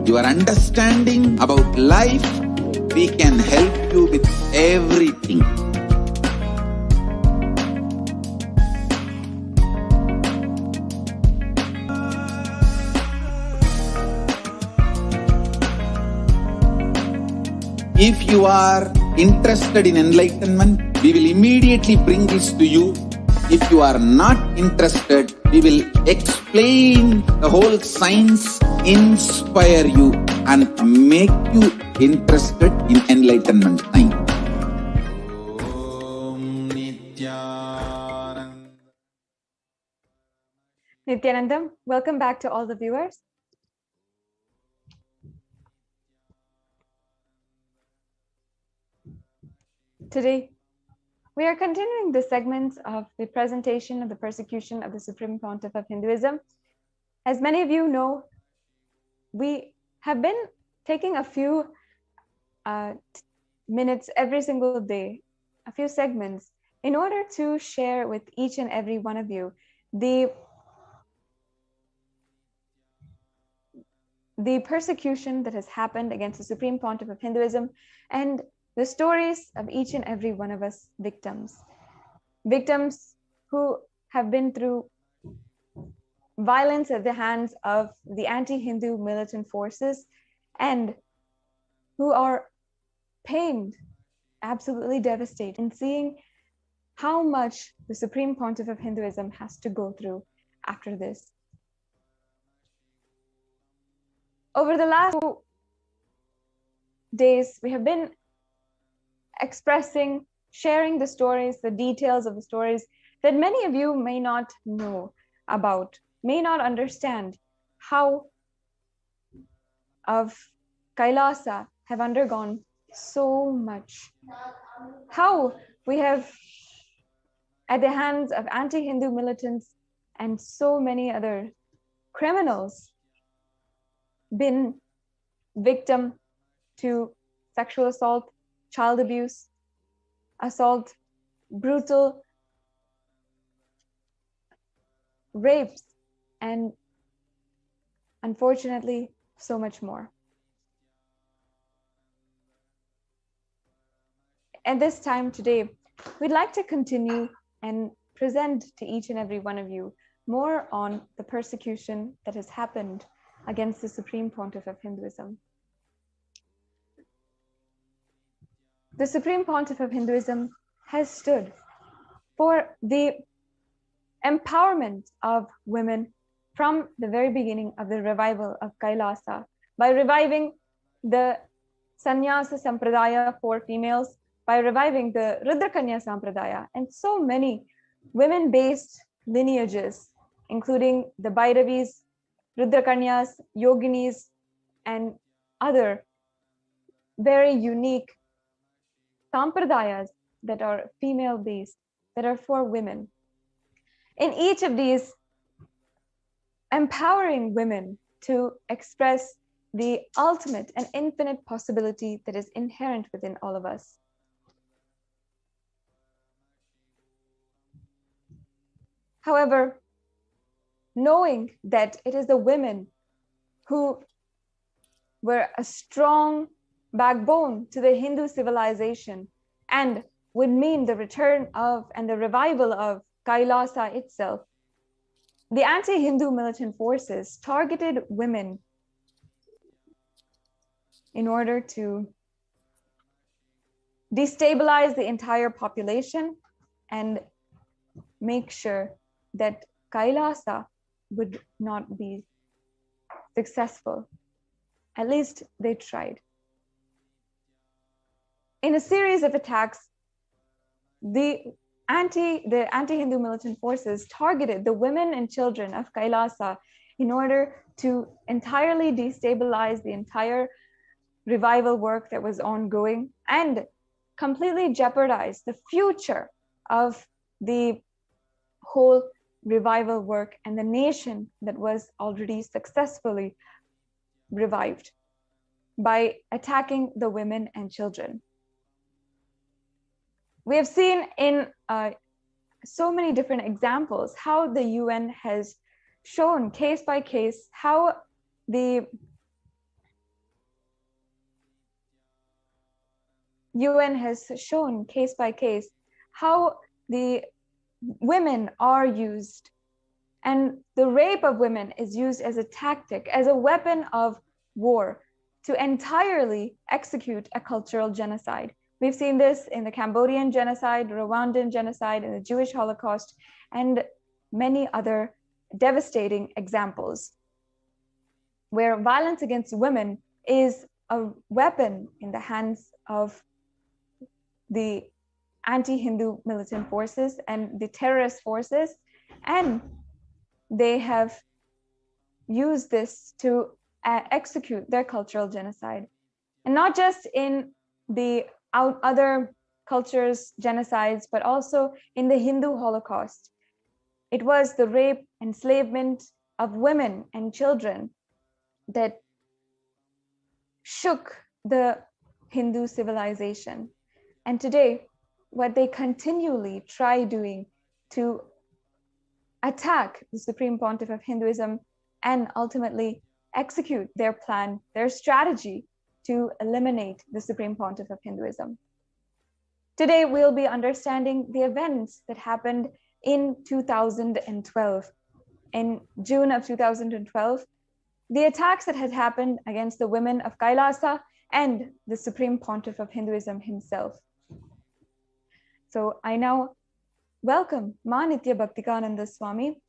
your understanding about life. We can help you with everything. If you are interested in enlightenment, we will immediately bring this to you. If you are not interested, we will explain the whole science, inspire you and make you interested in enlightenment time. Nithyanandam, welcome back to all the viewers. Today, we are continuing the segments of the presentation of the persecution of the Supreme Pontiff of Hinduism. As many of you know, we have been taking a few minutes every single day, a few segments, in order to share with each and every one of you the persecution that has happened against the Supreme Pontiff of Hinduism and the stories of each and every one of us victims who have been through violence at the hands of the anti-Hindu militant forces and who are pained, absolutely devastated in seeing how much the Supreme Pontiff of Hinduism has to go through after this. Over the last few days, we have been expressing, sharing the stories, the details of the stories that many of you may not know about, may not understand how of Kailasa have undergone so much. How we have, at the hands of anti-Hindu militants and so many other criminals, been victim to sexual assault, child abuse, assault brutal rapes, and unfortunately, so much more. At this time today, we'd like to continue and present to each and every one of you more on the persecution that has happened against the Supreme Pontiff of Hinduism. The Supreme Pontiff of Hinduism has stood for the empowerment of women from the very beginning of the revival of Kailasa, by reviving the Sannyasa Sampradaya for females, by reviving the Rudrakanya Sampradaya, and so many women-based lineages, including the Bhairavis, Rudrakanyas, Yoginis, and other very unique Sampradayas that are female-based, that are for women. In each of these, empowering women to express the ultimate and infinite possibility that is inherent within all of us. However, knowing that it is the women who were a strong backbone to the Hindu civilization and would mean the return of and the revival of Kailasa itself, the anti-Hindu militant forces targeted women in order to destabilize the entire population and make sure that Kailasa would not be successful. At least they tried. In a series of attacks, the anti-Hindu militant forces targeted the women and children of Kailasa in order to entirely destabilize the entire revival work that was ongoing and completely jeopardize the future of the whole revival work and the nation that was already successfully revived by attacking the women and children. We have seen in so many different examples how the UN has shown case by case how the UN has shown case by case how the women are used, and the rape of women is used as a tactic, as a weapon of war to entirely execute a cultural genocide. We've seen this in the Cambodian genocide, Rwandan genocide, and the Jewish Holocaust, and many other devastating examples where violence against women is a weapon in the hands of the anti-Hindu militant forces and the terrorist forces, and they have used this to execute their cultural genocide. And not just in the other cultures' genocides, but also in the Hindu Holocaust. It was the rape, enslavement of women and children that shook the Hindu civilization. And today, what they continually try doing to attack the Supreme Pontiff of Hinduism and ultimately execute their plan, their strategy to eliminate the Supreme Pontiff of Hinduism. Today, we'll be understanding the events that happened in 2012. In June of 2012, the attacks that had happened against the women of Kailasa and the Supreme Pontiff of Hinduism himself. So I now welcome Ma Nitya Bhaktikananda Swami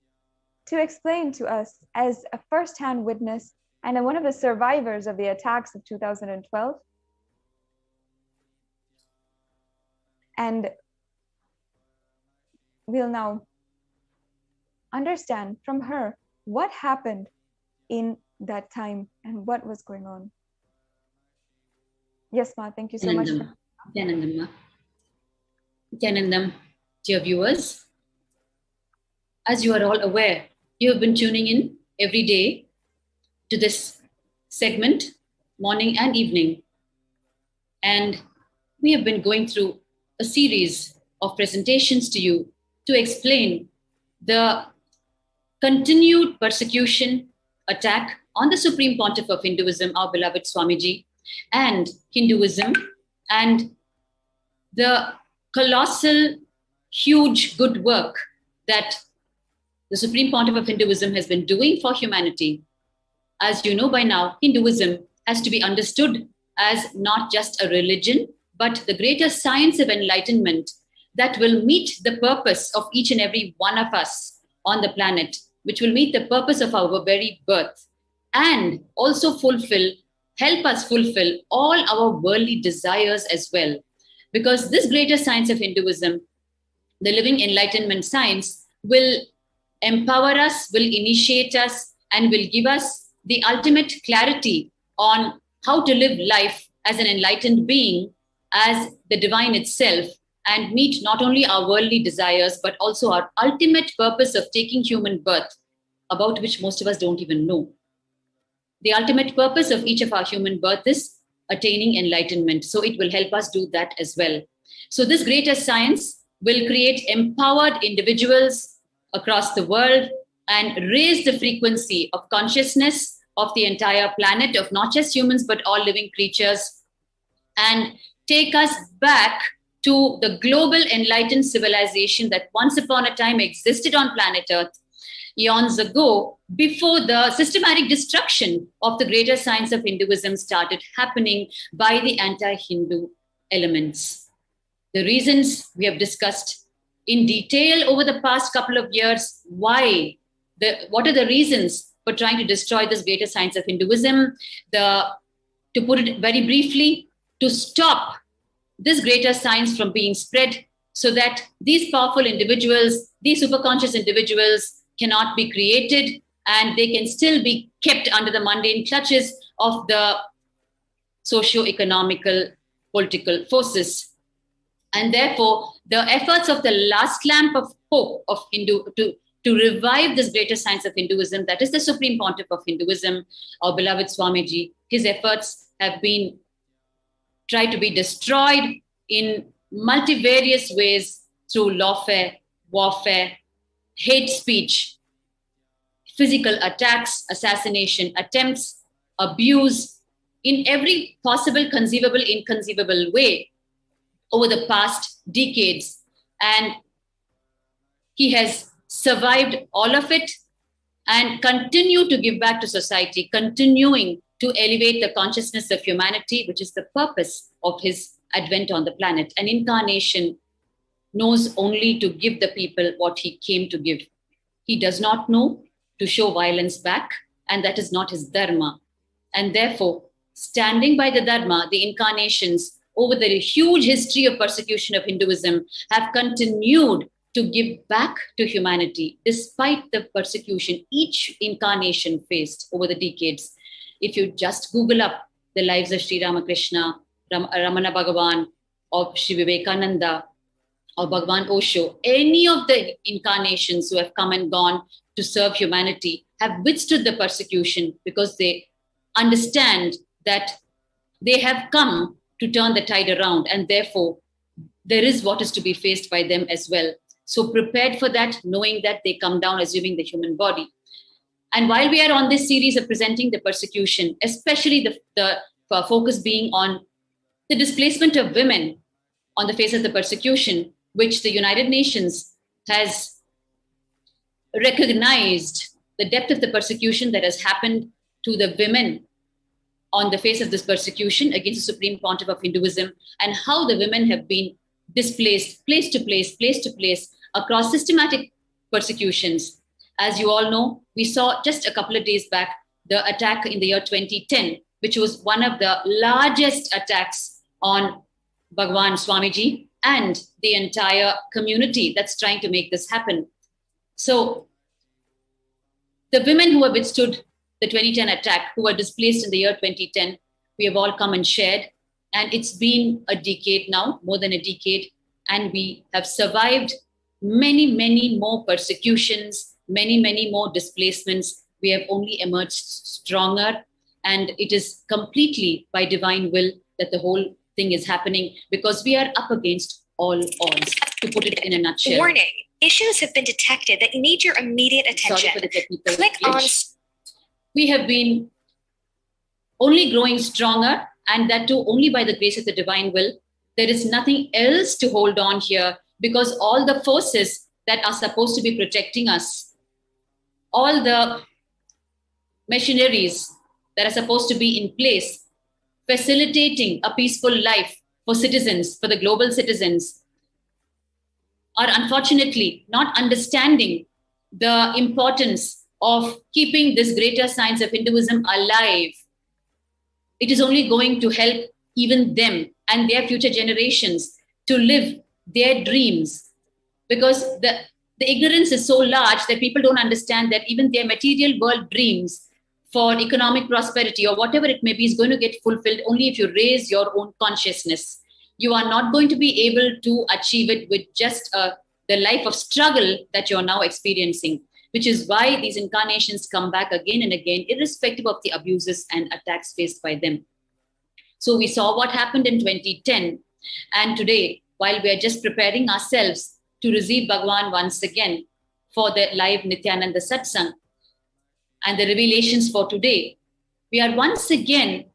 to explain to us, as a first-hand witness and one of the survivors of the attacks of 2012, and we'll now understand from her what happened in that time and what was going on. Yes, Ma, thank you so much. Nithyanandam, dear viewers, as you are all aware, you have been tuning in every day to this segment, morning and evening. And we have been going through a series of presentations to you to explain the continued persecution, attack on the Supreme Pontiff of Hinduism, our beloved Swamiji, and Hinduism, and the colossal, huge good work that the Supreme Pontiff of Hinduism has been doing for humanity. As you know by now, Hinduism has to be understood as not just a religion, but the greater science of enlightenment that will meet the purpose of each and every one of us on the planet, which will meet the purpose of our very birth, and also help us fulfill all our worldly desires as well. Because this greater science of Hinduism, the living enlightenment science, will empower us, will initiate us, and will give us the ultimate clarity on how to live life as an enlightened being, as the divine itself, and meet not only our worldly desires, but also our ultimate purpose of taking human birth, about which most of us don't even know. The ultimate purpose of each of our human birth is attaining enlightenment. So it will help us do that as well. So this greater science will create empowered individuals across the world and raise the frequency of consciousness of the entire planet, of not just humans, but all living creatures, and take us back to the global enlightened civilization that once upon a time existed on planet Earth eons ago, before the systematic destruction of the greater science of Hinduism started happening by the anti-Hindu elements. The reasons we have discussed in detail over the past couple of years. What are the reasons for trying to destroy this greater science of Hinduism? To put it very briefly, to stop this greater science from being spread so that these powerful individuals, these superconscious individuals, cannot be created and they can still be kept under the mundane clutches of the socio-economical political forces. And therefore, the efforts of the last lamp of hope of Hindu to revive this greater science of Hinduism, that is the Supreme Pontiff of Hinduism, our beloved Swamiji, his efforts have been tried to be destroyed in multivarious ways through lawfare, warfare, hate speech, physical attacks, assassination attempts, abuse, in every possible, conceivable, inconceivable way over the past decades. And he has survived all of it and continue to give back to society, continuing to elevate the consciousness of humanity, which is the purpose of his advent on the planet. An incarnation knows only to give the people what he came to give. He does not know to show violence back, and that is not his dharma. And therefore, standing by the dharma, the incarnations over the huge history of persecution of Hinduism have continued to give back to humanity despite the persecution each incarnation faced over the decades. If you just Google up the lives of Sri Ramakrishna, Ramana Bhagavan, or Sri Vivekananda, or Bhagavan Osho, any of the incarnations who have come and gone to serve humanity have withstood the persecution because they understand that they have come to turn the tide around, and therefore there is what is to be faced by them as well. So prepared for that, knowing that they come down assuming the human body. And while we are on this series of presenting the persecution, especially the focus being on the displacement of women on the face of the persecution, which the United Nations has recognized the depth of the persecution that has happened to the women on the face of this persecution against the Supreme Pontiff of Hinduism, and how the women have been displaced place to place across systematic persecutions. As you all know, we saw just a couple of days back the attack in the year 2010, which was one of the largest attacks on Bhagavan Swamiji and the entire community that's trying to make this happen. So the women who have withstood the 2010 attack, who were displaced in the year 2010, we have all come and shared. And it's been a decade now, more than a decade. And we have survived many, many more persecutions, many, many more displacements. We have only emerged stronger. And it is completely by divine will that the whole thing is happening, because we are up against all odds. to put it in a nutshell. Warning. Issues have been detected that need your immediate attention. Sorry for the technical Click on... glitch. We have been only growing stronger, and that too only by the grace of the divine will. There is nothing else to hold on here, because all the forces that are supposed to be protecting us, all the machineries that are supposed to be in place, facilitating a peaceful life for citizens, for the global citizens, are unfortunately not understanding the importance of keeping this greater science of Hinduism alive. It is only going to help even them and their future generations to live their dreams, because the ignorance is so large that people don't understand that even their material world dreams for economic prosperity or whatever it may be is going to get fulfilled only if you raise your own consciousness. You are not going to be able to achieve it with just the life of struggle that you're now experiencing, which is why these incarnations come back again and again, irrespective of the abuses and attacks faced by them. So we saw what happened in 2010. And today, while we are just preparing ourselves to receive Bhagavan once again for the live Nithyananda Satsang and the revelations for today, we are once again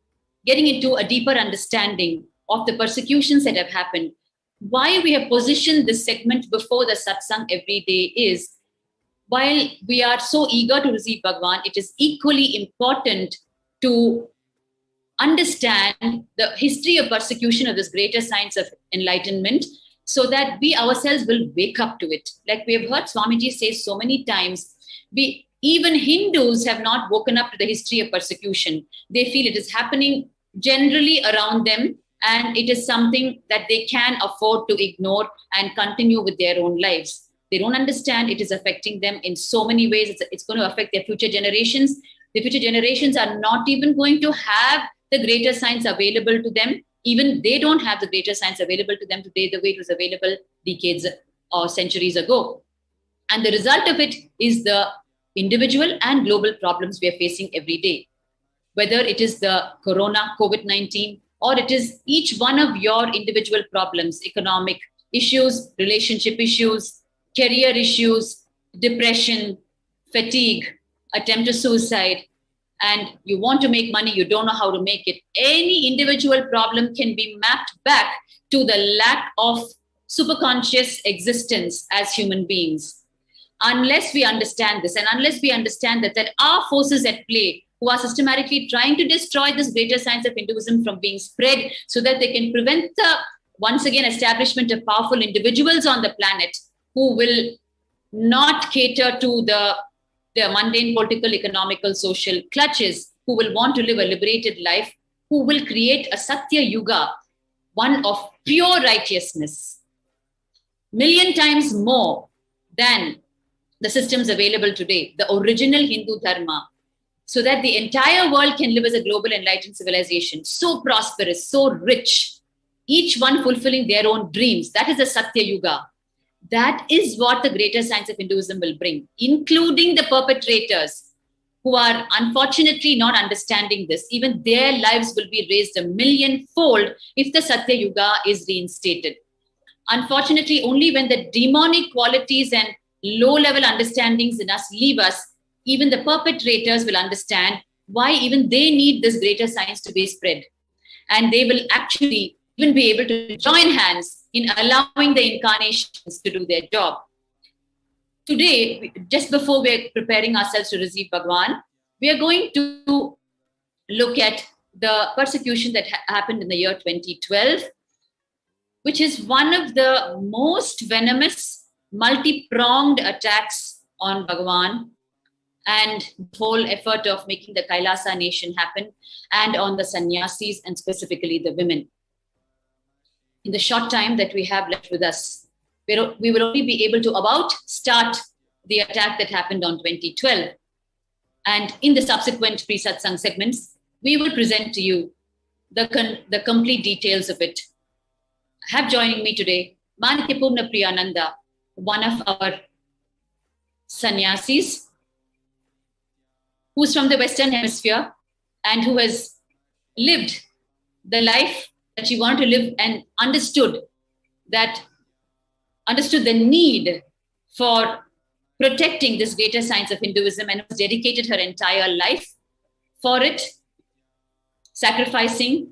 getting into a deeper understanding of the persecutions that have happened. Why we have positioned this segment before the Satsang every day is, while we are so eager to receive Bhagavan, it is equally important to understand the history of persecution of this greater science of enlightenment, so that we ourselves will wake up to it. Like we have heard Swamiji say so many times, even Hindus have not woken up to the history of persecution. They feel it is happening generally around them, and it is something that they can afford to ignore and continue with their own lives. They don't understand it is affecting them in so many ways. It's going to affect their future generations. The future generations are not even going to have the greater science available to them. Even they don't have the greater science available to them today the way it was available decades or centuries ago. And the result of it is the individual and global problems we are facing every day. Whether it is the corona, COVID-19, or it is each one of your individual problems, economic issues, relationship issues, career issues, depression, fatigue, attempt to suicide, and you want to make money, you don't know how to make it. Any individual problem can be mapped back to the lack of superconscious existence as human beings. Unless we understand this, and unless we understand that there are forces at play who are systematically trying to destroy this greater science of Hinduism from being spread, so that they can prevent the, once again, establishment of powerful individuals on the planet who will not cater to the mundane political, economical, social clutches, who will want to live a liberated life, who will create a Satya Yuga, one of pure righteousness, million times more than the systems available today, the original Hindu Dharma, so that the entire world can live as a global enlightened civilization, so prosperous, so rich, each one fulfilling their own dreams. That is the Satya Yuga. That is what the greater science of Hinduism will bring, including the perpetrators who are unfortunately not understanding this. Even their lives will be raised a millionfold if the Satya Yuga is reinstated. Unfortunately, only when the demonic qualities and low-level understandings in us leave us, even the perpetrators will understand why even they need this greater science to be spread. And they will actually even be able to join hands in allowing the incarnations to do their job. Today, just before we're preparing ourselves to receive Bhagavan, we are going to look at the persecution that happened in the year 2012, which is one of the most venomous, multi-pronged attacks on Bhagavan and the whole effort of making the Kailasa nation happen, and on the sannyasis and specifically the women. In the short time that we have left with us, we will only be able to about start the attack that happened on 2012. And in the subsequent pre-satsang segments, we will present to you the complete details of it. I have joining me today, Manityapurna Priyananda, one of our sannyasis, who's from the Western Hemisphere and who has lived the life that she wanted to live and understood that understood the need for protecting this greater science of Hinduism and dedicated her entire life for it, sacrificing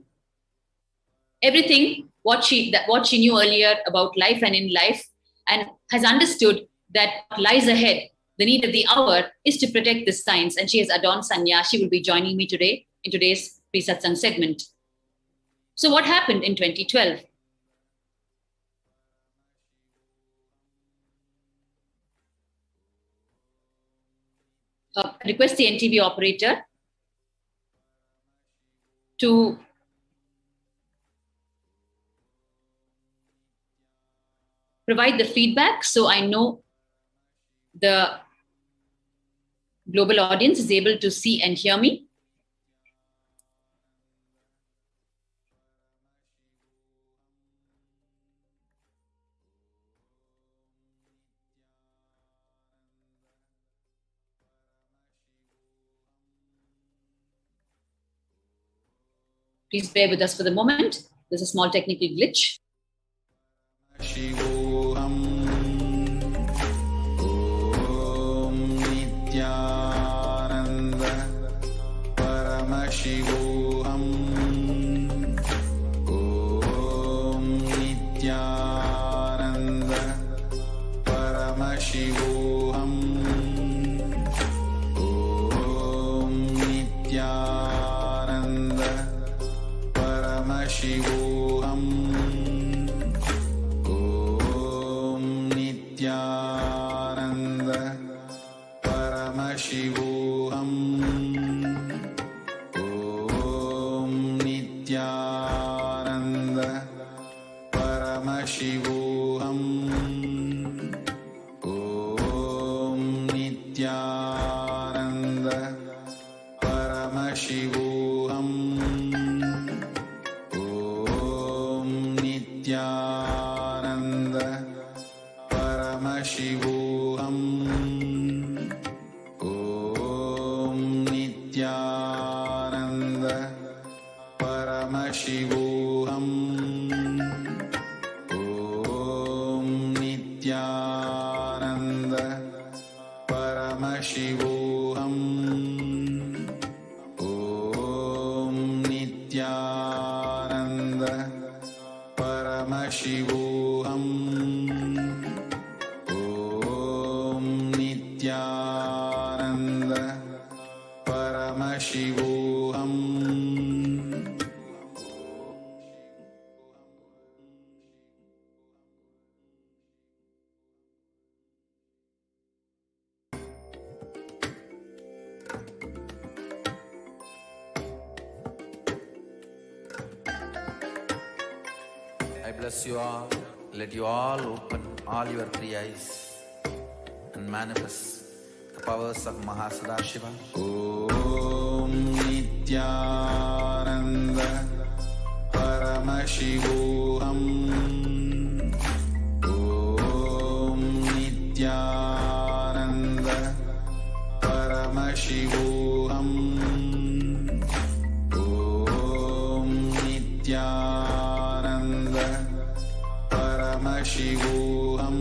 everything, what she knew earlier about life and in life, and has understood that what lies ahead, the need of the hour, is to protect this science. And she has adorned Sanya. She will be joining me today in today's pre-satsang segment. So what happened in 2012? Request the NTV operator to provide the feedback so I know the global audience is able to see and hear me. Please bear with us for the moment. There's a small technical glitch. Paramashivoham. Om Nithyananda Paramashivoham. Om Nithyananda Paramashivoham. Om Nithyananda Paramashivoham. Om Nithyananda Paramashivoham. Om Nithyananda Paramashivoham. Om Nithyananda Paramashivoham. Om Nithyananda Paramashivoham. Om Nithyananda Paramashivoham. Om Nithyananda Paramashivoham. Om Nithyananda Paramashivoham. Om Nithyananda Paramashivoham. I bless you all. Let you all open all your three eyes and manifest the powers of Mahasadashiva. Om Nithyananda Paramashivoham. Om Nithyananda Paramashivoham. Om Nithyananda Paramashivoham.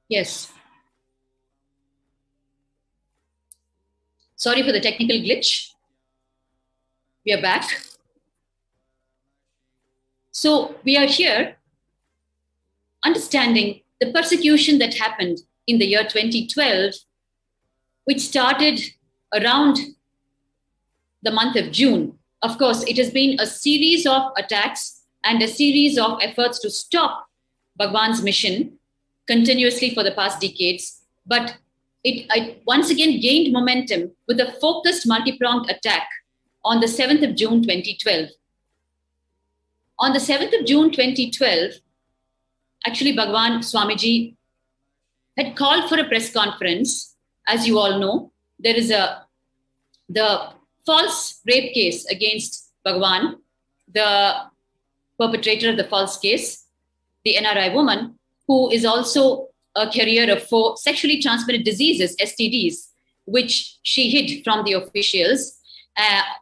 Yes. Sorry for the technical glitch. We are back. So we are here understanding the persecution that happened in the year 2012, which started around the month of June Of course, it has been a series of attacks and a series of efforts to stop Bhagwan's mission continuously for the past decades. But it once again gained momentum with a focused multi-pronged attack on the 7th of June 2012. On the 7th of June 2012, actually Bhagwan Swamiji had called for a press conference. As you all know, there is the false rape case against Bhagwan, the perpetrator of the false case, the NRI woman, who is also a carrier of 4 sexually transmitted diseases, STDs, which she hid from the officials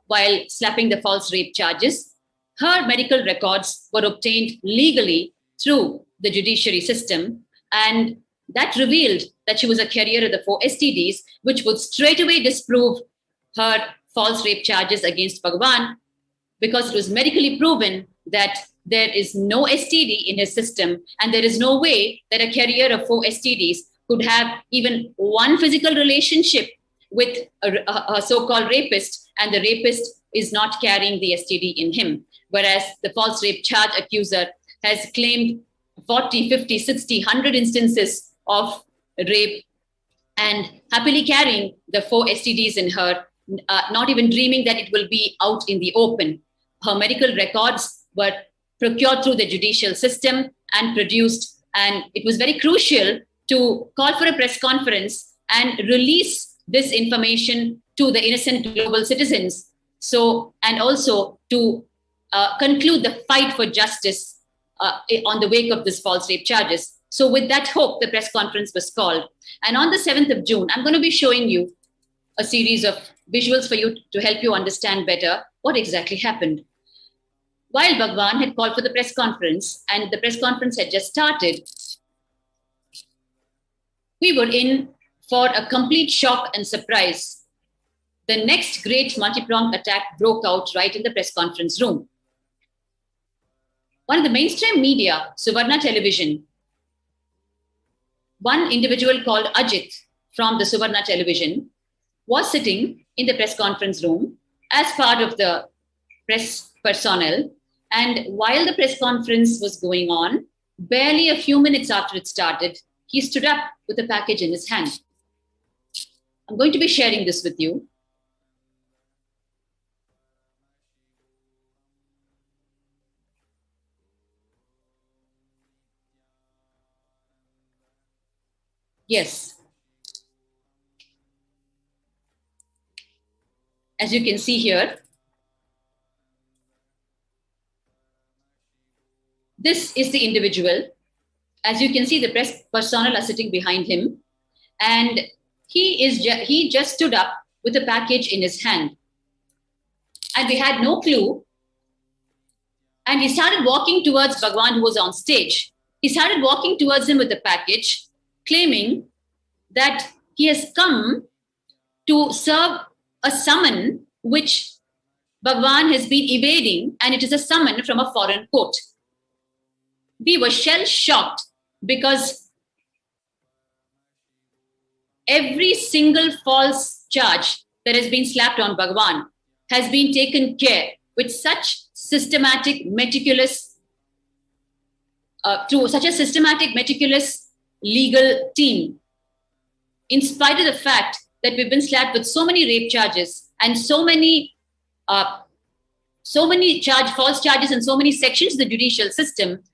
while slapping the false rape charges. Her medical records were obtained legally through the judiciary system, and that revealed that she was a carrier of the 4 STDs, which would straightaway disprove her false rape charges against Bhagwan, because it was medically proven that there is no STD in his system, and there is no way that a carrier of 4 STDs could have even one physical relationship with a so-called rapist, and the rapist is not carrying the STD in him. Whereas the false rape charge accuser has claimed 40, 50, 60, 100 instances of rape and happily carrying the 4 STDs in her, not even dreaming that it will be out in the open. Her medical records were procured through the judicial system and produced, and it was very crucial to call for a press conference and release this information to the innocent global citizens. So, and also to conclude the fight for justice on the wake of this false rape charges. So with that hope, the press conference was called. And on the 7th of June, I'm going to be showing you a series of visuals for you to help you understand better what exactly happened. While Bhagwan had called for the press conference and the press conference had just started, we were in for a complete shock and surprise. The next great multi-pronged attack broke out right in the press conference room. One of the mainstream media, Suvarna Television, one individual called Ajit from the Suvarna Television was sitting in the press conference room as part of the press personnel. And while the press conference was going on, barely a few minutes after it started, he stood up with a package in his hand. I'm going to be sharing this with you. Yes. As you can see here, this is the individual. As you can see, the press personnel are sitting behind him, and he just stood up with a package in his hand. And we had no clue. And he started walking towards Bhagwan, who was on stage. He started walking towards him with the package, claiming that he has come to serve a summon which Bhagwan has been evading, and it is a summon from a foreign court. We were shell-shocked because every single false charge that has been slapped on Bhagwan has been taken care with such systematic, meticulous, through such a systematic, meticulous legal team. In spite of the fact that we've been slapped with so many rape charges and so many false charges and so many sections of the judicial system,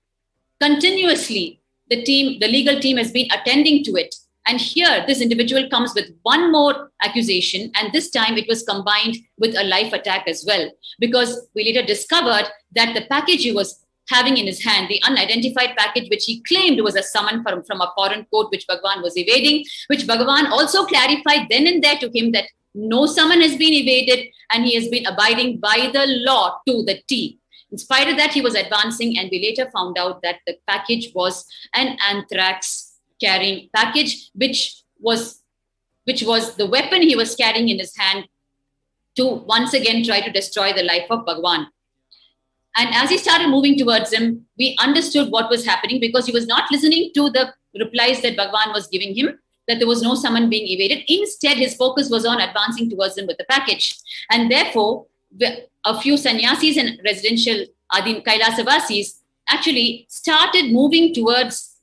continuously the legal team has been attending to it. And here, this individual comes with one more accusation, and this time it was combined with a life attack as well, because we later discovered that the package he was having in his hand, the unidentified package which he claimed was a summon from a foreign court which Bhagwan was evading, which Bhagwan also clarified then and there to him that no summon has been evaded and he has been abiding by the law to the T. In spite of that, he was advancing, and we later found out that the package was an anthrax carrying package, which was the weapon he was carrying in his hand to once again try to destroy the life of Bhagwan. And as he started moving towards him, we understood what was happening, because he was not listening to the replies that Bhagwan was giving him, that there was no summon being evaded. Instead, his focus was on advancing towards him with the package. And therefore, a few sannyasis and residential Adim Kailasa actually started moving towards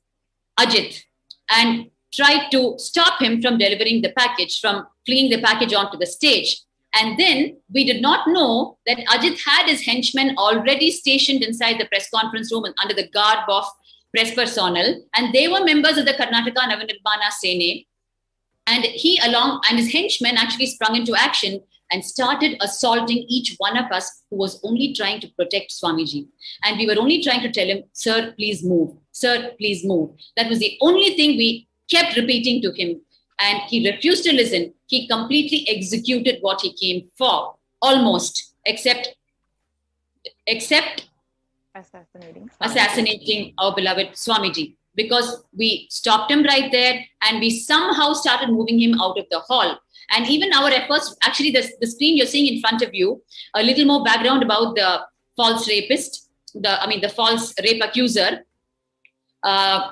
Ajit and tried to stop him from delivering the package, from flinging the package onto the stage. And then we did not know that Ajit had his henchmen already stationed inside the press conference room under the garb of press personnel. And they were members of the Karnataka Navanirmana Sene. And he and his henchmen actually sprung into action and started assaulting each one of us who was only trying to protect Swamiji. And we were only trying to tell him, sir, please move. Sir, please move. That was the only thing we kept repeating to him. And he refused to listen. He completely executed what he came for, almost, except assassinating our beloved Swamiji. Because we stopped him right there and we somehow started moving him out of the hall. And even our efforts, actually the screen you're seeing in front of you, a little more background about the false rapist, the false rape accuser.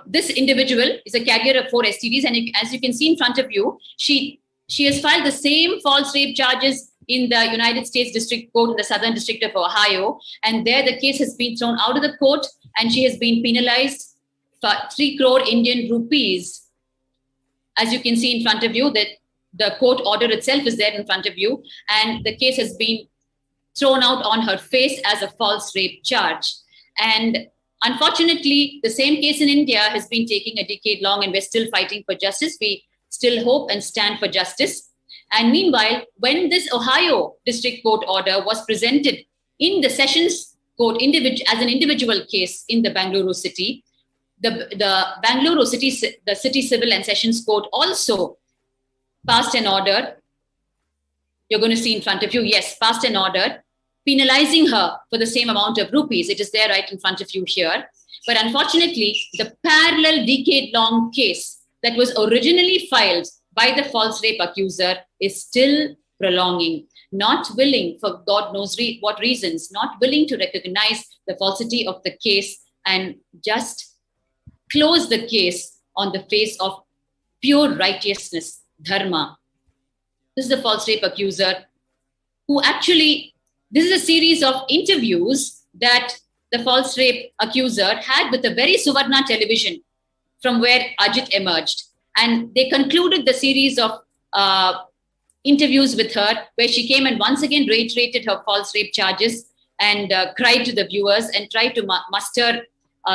This individual is a carrier of 4 STDs, and as you can see in front of you, she has filed the same false rape charges in the United States District Court in the Southern District of Ohio. And there the case has been thrown out of the court and she has been penalized for 3 crore Indian rupees. As you can see in front of you, that the court order itself is there in front of you, and the case has been thrown out on her face as a false rape charge. And unfortunately, the same case in India has been taking a decade long, and we're still fighting for justice. We still hope and stand for justice. And meanwhile, when this Ohio District Court order was presented in the Sessions Court as an individual case in the Bangalore city, the Bangalore city, the City Civil and Sessions Court also passed an order. You're going to see in front of you, yes, passed an order penalizing her for the same amount of rupees. It is there right in front of you here. But unfortunately, the parallel decade-long case that was originally filed by the false rape accuser is still prolonging, not willing, for God knows what reasons, not willing to recognize the falsity of the case and just close the case on the face of pure righteousness, dharma. This is the false rape accuser who actually, this is a series of interviews that the false rape accuser had with the very Suvarna television from where Ajit emerged. And they concluded the series of interviews with her, where she came and once again reiterated her false rape charges and cried to the viewers and tried to muster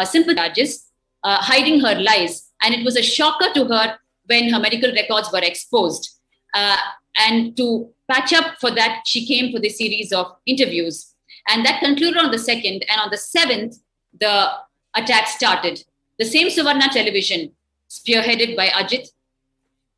simple charges, hiding her lies. And it was a shocker to her when her medical records were exposed. And to patch up for that, she came for the series of interviews. And that concluded on the 2nd. And on the 7th, the attack started. The same Suvarna television, spearheaded by Ajit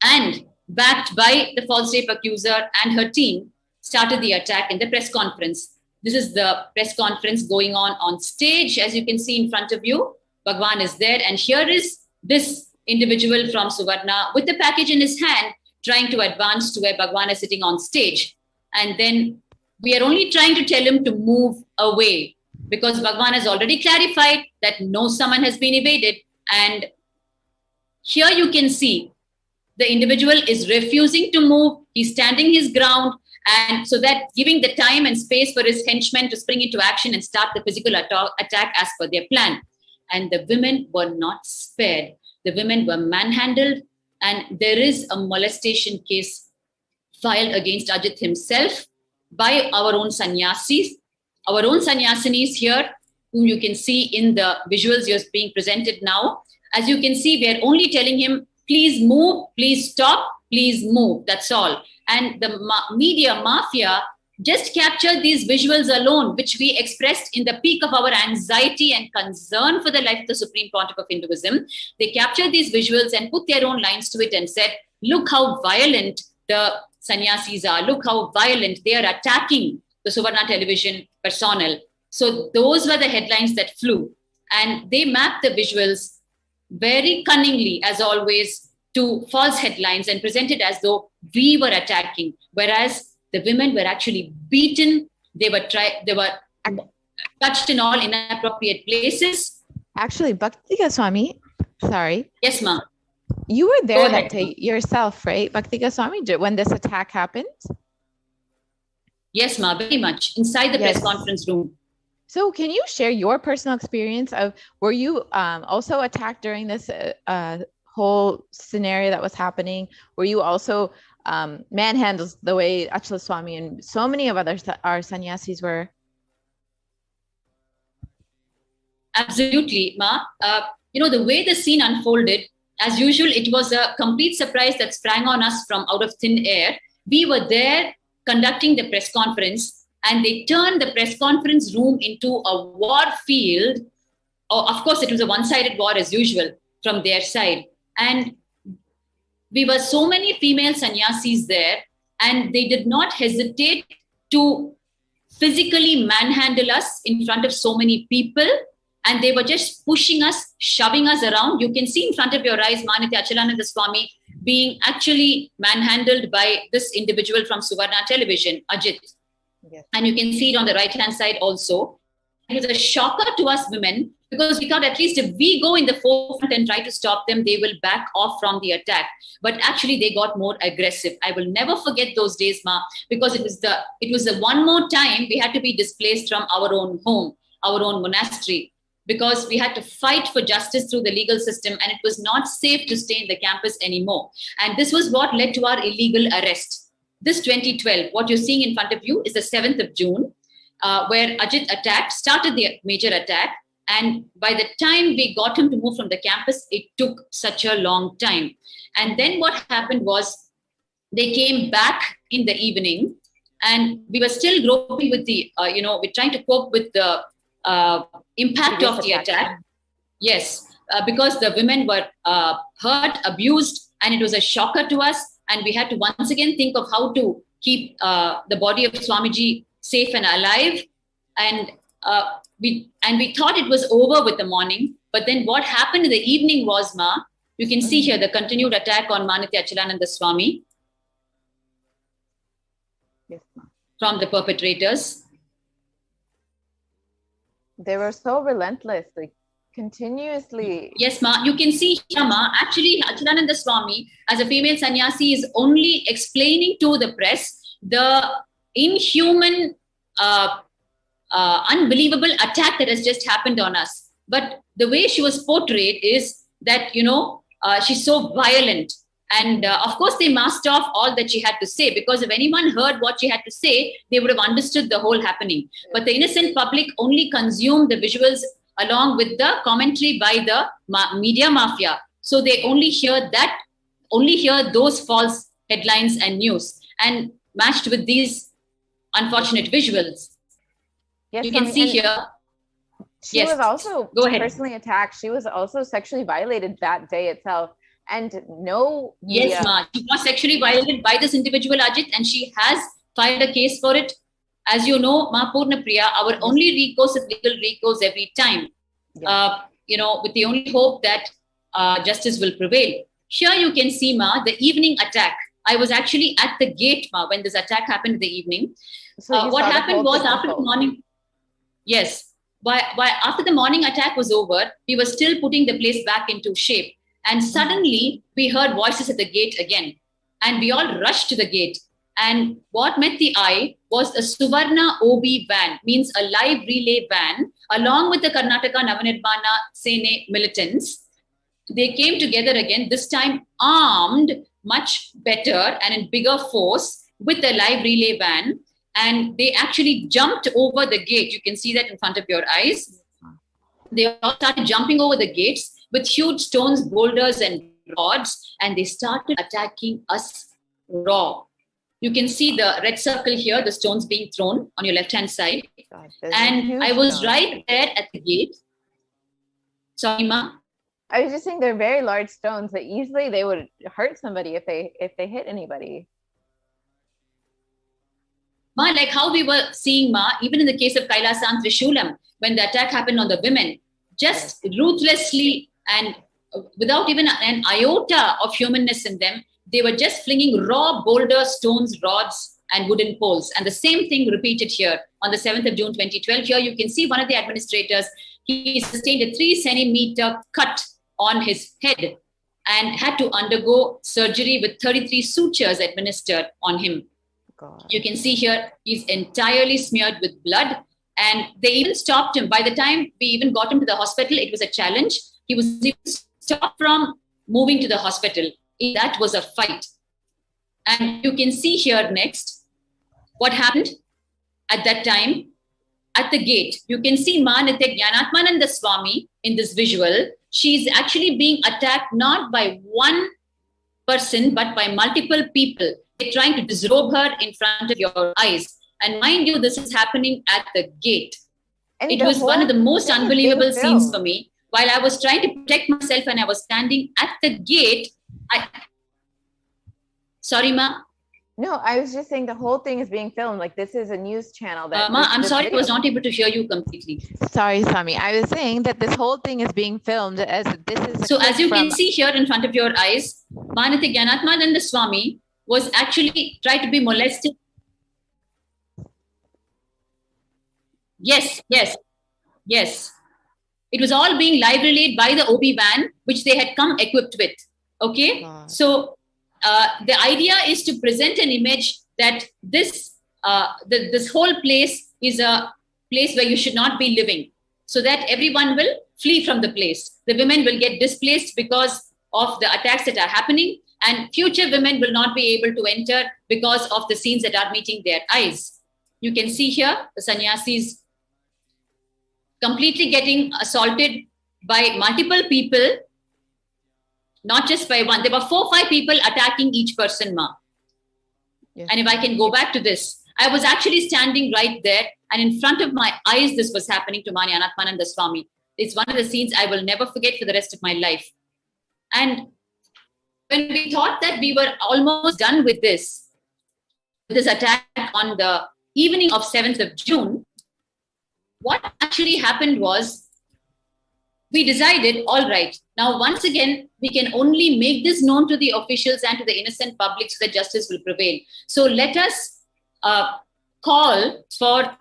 and backed by the false rape accuser and her team, started the attack in the press conference. This is the press conference going on stage. As you can see in front of you, Bhagwan is there. And here is this individual from Suvarna with the package in his hand, trying to advance to where Bhagwan is sitting on stage. And then we are only trying to tell him to move away because Bhagwan has already clarified that no summon has been evaded. And here you can see the individual is refusing to move. He's standing his ground. And so that giving the time and space for his henchmen to spring into action and start the physical attack as per their plan. And the women were not spared. The women were manhandled. And there is a molestation case filed against Ajit himself by our own sannyasis, our own sannyasinis here, whom you can see in the visuals you're being presented now. As you can see, we are only telling him, please move, please stop, please move. That's all. And the media mafia just captured these visuals alone, which we expressed in the peak of our anxiety and concern for the life of the Supreme Pontiff of Hinduism. They captured these visuals and put their own lines to it and said, look how violent the sannyasis are. Look how violent they are attacking the Suvarna television personnel. So those were the headlines that flew. And they mapped the visuals very cunningly, as always, to false headlines and presented as though we were attacking, whereas the women were actually beaten. They were touched in all inappropriate places. Actually, Bhakti Swami, sorry. Yes, ma'am. You were there that day yourself, right? Bhakti Swami, when this attack happened? Yes, ma, very much. Inside the Yes. press conference room. So can you share your personal experience of, were you also attacked during this whole scenario that was happening? Were you also manhandled the way Achal Swami and so many of our sannyasis were? Absolutely, ma. The way the scene unfolded, as usual, it was a complete surprise that sprang on us from out of thin air. We were there conducting the press conference, and they turned the press conference room into a war field. Oh, of course, it was a one-sided war as usual from their side. And we were so many female sannyasis there, and they did not hesitate to physically manhandle us in front of so many people. And they were just pushing us, shoving us around. You can see in front of your eyes, Manitya Achalananda Swami being actually manhandled by this individual from Suvarna Television, Ajit. Yes. And you can see it on the right-hand side also. It was a shocker to us women, because we thought at least if we go in the forefront and try to stop them, they will back off from the attack. But actually they got more aggressive. I will never forget those days, ma, because it was the one more time we had to be displaced from our own home, our own monastery, because we had to fight for justice through the legal system, and it was not safe to stay in the campus anymore. And this was what led to our illegal arrest. This 2012, what you're seeing in front of you is the 7th of June, where Ajit started the major attack. And by the time we got him to move from the campus, it took such a long time. And then what happened was they came back in the evening, and we were still groping with we're trying to cope with the impact of the attack. Yes, because the women were hurt, abused, and it was a shocker to us. And we had to once again think of how to keep the body of Swamiji safe and alive. And we thought it was over with the morning. But then what happened in the evening was, ma, you can see here the continued attack on Manitya Achalananda Swami. Yes, ma. From the perpetrators. They were so relentless, like continuously. Yes, ma. You can see here, ma. Actually, Achalananda Swami, as a female sannyasi, is only explaining to the press the inhuman, unbelievable attack that has just happened on us. But the way she was portrayed is that, she's so violent. And of course, they masked off all that she had to say, because if anyone heard what she had to say, they would have understood the whole happening. But the innocent public only consumed the visuals along with the commentary by the media mafia. So they only hear those false headlines and news, and matched with these unfortunate visuals. Yes, you can see here. She was also personally attacked. She was also sexually violated that day itself. And no media. Yes, ma. She was sexually violated by this individual, Ajit, and she has filed a case for it. As you know, Ma Purna Priya, our only recourse is legal recourse every time. Yes. With the only hope that justice will prevail. Here you can see, ma, the evening attack. I was actually at the gate, ma, when this attack happened in the evening. So what happened was after the morning. Yes. After the morning attack was over, we were still putting the place back into shape. And suddenly we heard voices at the gate again, and we all rushed to the gate. And what met the eye was a Suvarna OB van, means a live relay van, along with the Karnataka Navanirmana Sene militants. They came together again, this time armed much better and in bigger force with the live relay van. And they actually jumped over the gate. You can see that in front of your eyes. They all started jumping over the gates with huge stones, boulders, and rods, and they started attacking us raw. You can see the red circle here, the stones being thrown on your left-hand side. God, and I was right there at the gate. Sorry, ma. I was just saying they're very large stones that easily they would hurt somebody if they hit anybody. Ma, like how we were seeing, ma, even in the case of Kailasa and Trishulam, when the attack happened on the women, just ruthlessly and without even an iota of humanness in them, they were just flinging raw boulders, stones, rods, and wooden poles. And the same thing repeated here on the 7th of June, 2012. Here you can see one of the administrators, he sustained a 3-centimeter cut on his head and had to undergo surgery with 33 sutures administered on him. God. You can see here, he's entirely smeared with blood. And they even stopped him. By the time we even got him to the hospital, it was a challenge. He was even stopped from moving to the hospital. That was a fight. And you can see here next what happened at that time at the gate. You can see Ma Nithyananda Swami in this visual. She's actually being attacked not by one person, but by multiple people. They're trying to disrobe her in front of your eyes. And mind you, this is happening at the gate. And it was one of the most unbelievable scenes for me. While I was trying to protect myself and I was standing at the gate, Sorry, Ma? No, I was just saying the whole thing is being filmed. Like, this is a news channel. That Ma, I'm sorry, I was not able to hear you completely. Sorry, Swami. I was saying that this whole thing is being filmed as this is. So as you can see here in front of your eyes, Ma Nithyananda Swami was actually tried to be molested. Yes. It was all being live relayed by the OB van, which they had come equipped with. Okay. Wow. So the idea is to present an image that this whole place is a place where you should not be living, so that everyone will flee from the place. The women will get displaced because of the attacks that are happening, and future women will not be able to enter because of the scenes that are meeting their eyes. You can see here the sannyasis completely getting assaulted by multiple people, not just by one. There were 4 or 5 people attacking each person, Ma. Yes. And if I can go back to this, I was actually standing right there, and in front of my eyes, this was happening to Mani Anatmananda Swami. It's one of the scenes I will never forget for the rest of my life. And when we thought that we were almost done with this attack on the evening of 7th of June, what actually happened was we decided, all right, now once again, we can only make this known to the officials and to the innocent public so that justice will prevail. So let us call for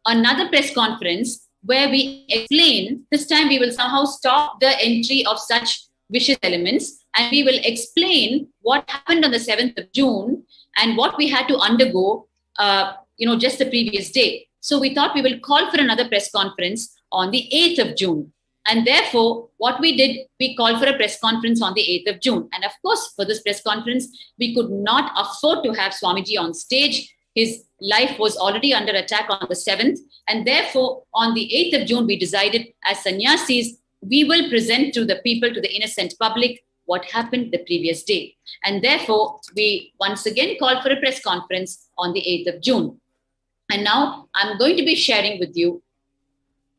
another press conference where we explain, this time we will somehow stop the entry of such vicious elements, and we will explain what happened on the 7th of June and what we had to undergo, just the previous day. So we thought we will call for another press conference on the 8th of June. And therefore, what we did, we called for a press conference on the 8th of June. And of course, for this press conference, we could not afford to have Swamiji on stage. His life was already under attack on the 7th. And therefore, on the 8th of June, we decided as sannyasis, we will present to the people, to the innocent public, what happened the previous day. And therefore, we once again called for a press conference on the 8th of June. And now I'm going to be sharing with you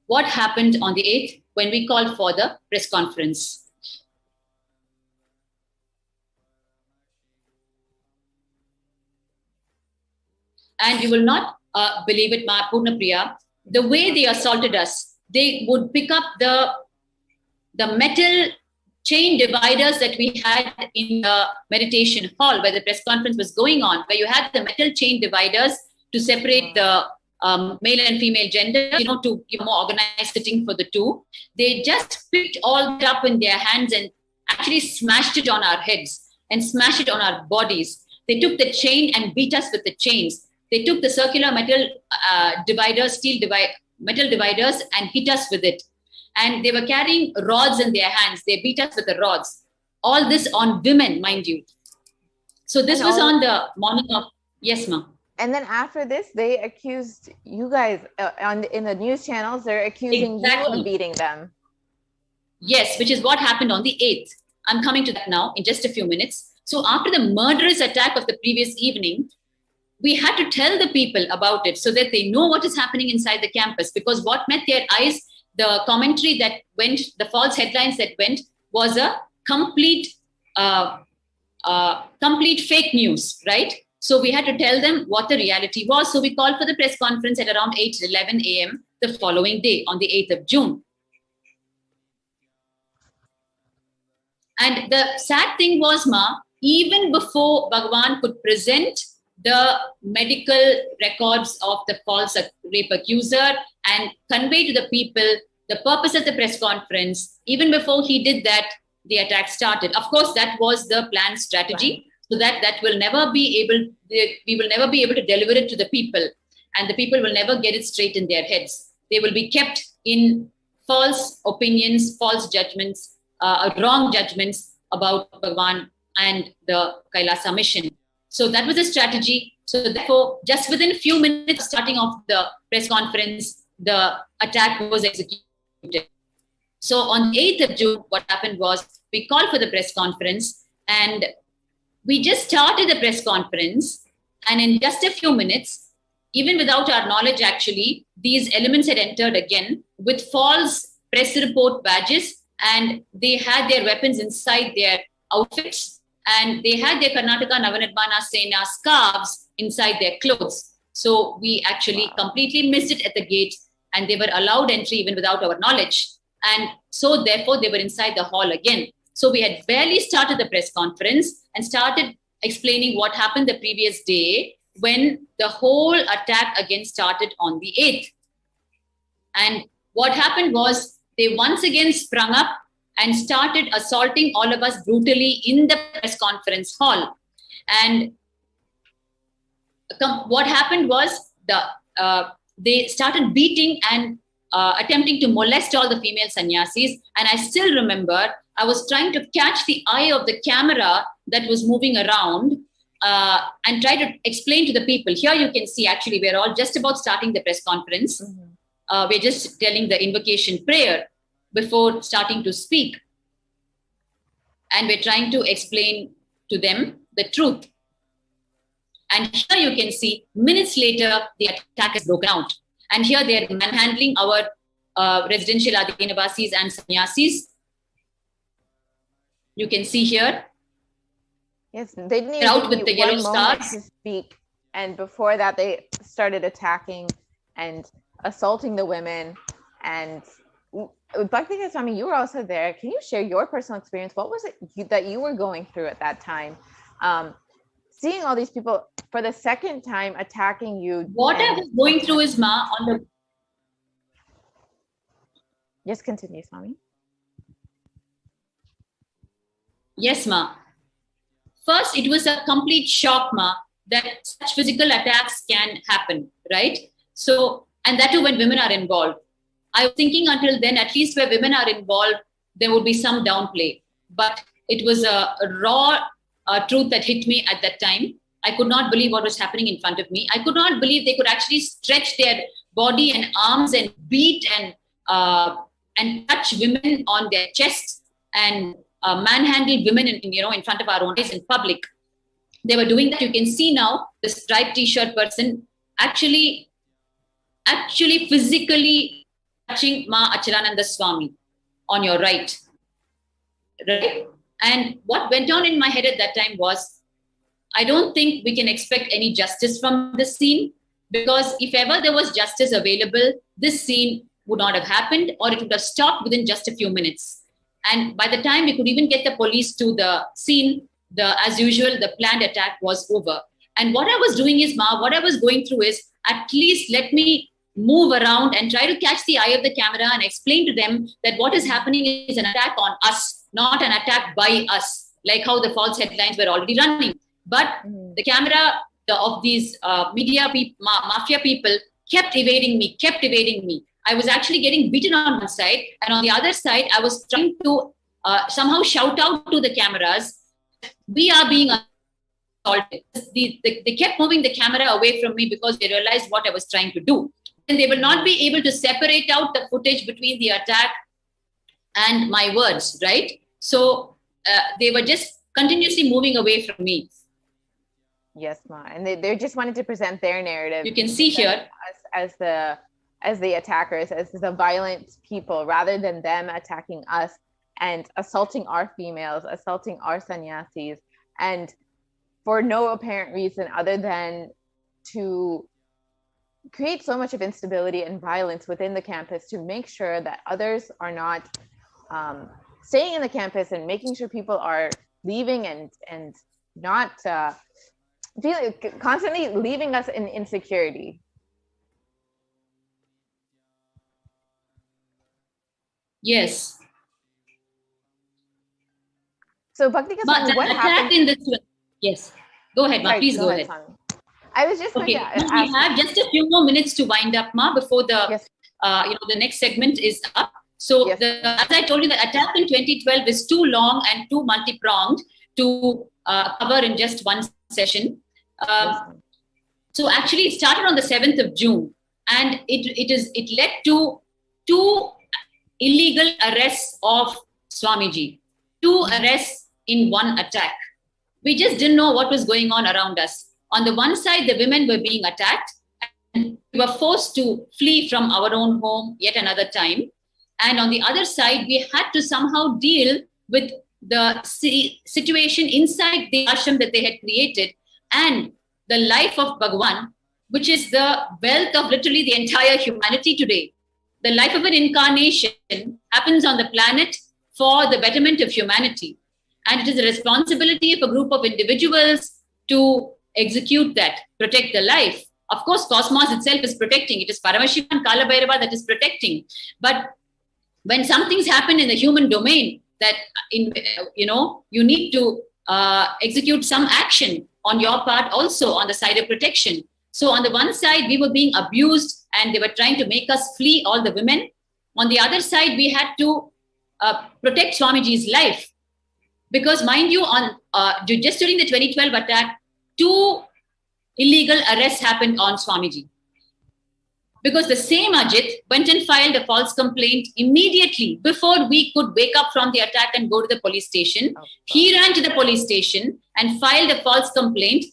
what happened on the 8th when we called for the press conference. And you will not believe it, Ma Purna Priya, the way they assaulted us. They would pick up the metal chain dividers that we had in the meditation hall where the press conference was going on, where you had the metal chain dividers to separate the male and female gender, to give more organized sitting for the two. They just picked all that up in their hands and actually smashed it on our heads and smashed it on our bodies. They took the chain and beat us with the chains. They took the circular metal metal dividers and hit us with it. And they were carrying rods in their hands. They beat us with the rods. All this on women, mind you. So this was on the morning of, yes, Ma. And then after this, they accused you guys in the news channels. They're accusing you of beating them. Yes, which is what happened on the 8th. I'm coming to that now in just a few minutes. So after the murderous attack of the previous evening, we had to tell the people about it so that they know what is happening inside the campus. Because what met their eyes, the commentary that went, the false headlines that went, was a complete fake news, right? So we had to tell them what the reality was. So we called for the press conference at around 8:11 a.m. the following day on the 8th of June. And the sad thing was, Ma, even before Bhagavan could present the medical records of the false rape accuser and convey to the people the purpose of the press conference, even before he did that, the attack started. Of course, that was the planned strategy. so that we will never be able to deliver it to the people, and the people will never get it straight in their heads. They will be kept in false opinions, false judgments, wrong judgments about Bhagavan and the Kailasa mission. So that was a strategy. So therefore, just within a few minutes of starting off the press conference, the attack was executed. So on 8th of June, what happened was we called for the press conference, and we just started the press conference, and in just a few minutes, even without our knowledge actually, these elements had entered again with false press report badges, and they had their weapons inside their outfits, and they had their Karnataka Navanirmana Sena scarves inside their clothes. So we actually completely missed it at the gate, and they were allowed entry even without our knowledge. And so therefore they were inside the hall again. So we had barely started the press conference and started explaining what happened the previous day when the whole attack again started on the 8th. And what happened was they once again sprung up and started assaulting all of us brutally in the press conference hall. And what happened was they started beating and attempting to molest all the female sannyasis. And I still remember I was trying to catch the eye of the camera that was moving around and try to explain to the people. Here you can see actually we're all just about starting the press conference. We're just telling the invocation prayer before starting to speak. And we're trying to explain to them the truth. And here you can see minutes later, the attack has broken out. And here they're manhandling our residential Adinavasis and sannyasis. You can see here. Yes, they didn't out even with the need yellow one moment stars to speak. And before that, they started attacking and assaulting the women. And Bhakti Swami, you were also there. Can you share your personal experience? What was it that you were going through at that time? Seeing all these people for the second time attacking you. What I was going through is, Ma, on the... Just continue, Swami. Yes, Ma. First, it was a complete shock, Ma, that such physical attacks can happen, right? So, and that too when women are involved. I was thinking until then, at least where women are involved, there would be some downplay. But it was a raw truth that hit me at that time. I could not believe what was happening in front of me. I could not believe they could actually stretch their body and arms and beat and touch women on their chests and manhandle women in front of our own eyes in public. They were doing that. You can see now the striped t-shirt person actually physically touching Ma Achalananda Swami on your right. And what went on in my head at that time was, I don't think we can expect any justice from this scene, because if ever there was justice available, this scene would not have happened, or it would have stopped within just a few minutes. And by the time we could even get the police to the scene, as usual, the planned attack was over. And what I was doing is, Ma, what I was going through is, at least let me move around and try to catch the eye of the camera and explain to them that what is happening is an attack on us, not an attack by us, like how the false headlines were already running. But the camera of these mafia people kept evading me. I was actually getting beaten on one side, and on the other side, I was trying to somehow shout out to the cameras, we are being assaulted. They kept moving the camera away from me because they realized what I was trying to do. And they will not be able to separate out the footage between the attack and my words, right? So they were just continuously moving away from me. Yes, Ma. And they just wanted to present their narrative. You can see here as the attackers, as the violent people, rather than them attacking us and assaulting our females, assaulting our sannyasis, and for no apparent reason other than to create so much of instability and violence within the campus to make sure that others are not staying in the campus and making sure people are leaving and not constantly leaving us in insecurity. Yes. So Bhakti Kaswami, what happened? Yes. Go ahead, Ma. Sorry, Please go ahead. Swami. I was just going Okay. to ask. We have just a few more minutes to wind up, Ma, before the Yes. the next segment is up. So, Yes. as I told you, the attack in 2012 is too long and too multi-pronged to cover in just one session. So actually, it started on the 7th of June, and it led to 2 illegal arrests of Swamiji, 2 arrests in one attack. We just didn't know what was going on around us. On the one side, the women were being attacked, and we were forced to flee from our own home yet another time. And on the other side, we had to somehow deal with the situation inside the ashram that they had created and the life of Bhagavan, which is the wealth of literally the entire humanity today. The life of an incarnation happens on the planet for the betterment of humanity. And it is the responsibility of a group of individuals to execute that, protect the life. Of course, cosmos itself is protecting. It is Paramashivoham and Kala Bhairava that is protecting. But when something's happened in the human domain, that you need to execute some action on your part also on the side of protection. So on the one side, we were being abused and they were trying to make us flee, all the women. On the other side, we had to protect Swamiji's life. Because mind you, just during the 2012 attack, 2 illegal arrests happened on Swamiji. Because the same Ajit went and filed a false complaint immediately before we could wake up from the attack and go to the police station. He ran to the police station and filed a false complaint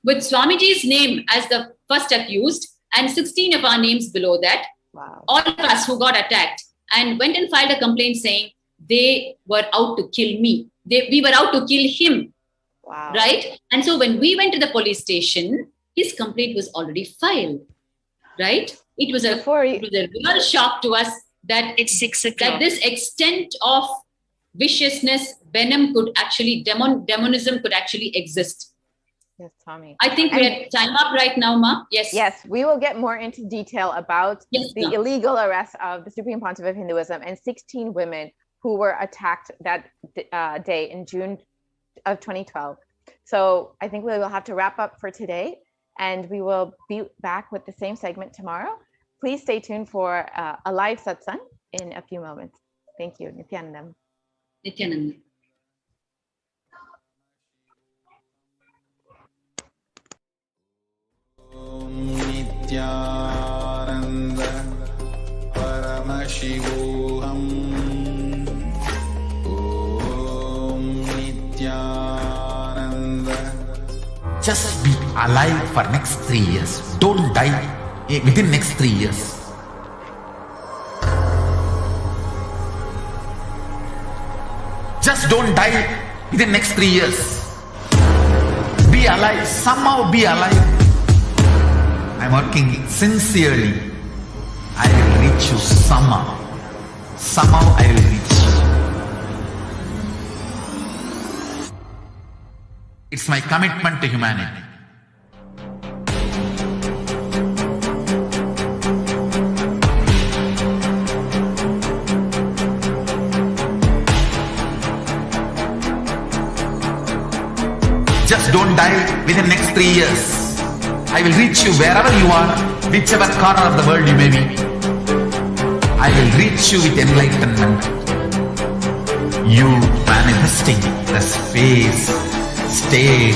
with Swamiji's name as the first accused and 16 of our names below that. Wow. All of us who got attacked, and went and filed a complaint saying they were out to kill me. We were out to kill him. Wow. Right? And so when we went to the police station, his complaint was already filed. Right? It was a real shock to us that It's 6 o'clock. that this extent of viciousness, venom could actually, demonism could actually exist. Yes, Tommy. I think we're at time up right now, Ma. Yes. Yes, we will get more into detail about Yes, the ma'am. illegal arrest of the Supreme Pontiff of Hinduism and 16 women who were attacked that day in June of 2012. So I think we will have to wrap up for today, and we will be back with the same segment tomorrow. Please stay tuned for a live satsang in a few moments. Thank you. Nithyanandam. Nithyananda. Nithyananda Paramashivoham. Om Nithyananda. Just be alive for next 3 years. Don't die within next 3 years. Just don't die within next 3 years. Be alive. Somehow be alive. I'm working sincerely. I will reach you somehow. Somehow I will reach you. It's my commitment to humanity. Just don't die within next 3 years. I will reach you wherever you are, whichever corner of the world you may be. I will reach you with enlightenment. You manifesting the space, state,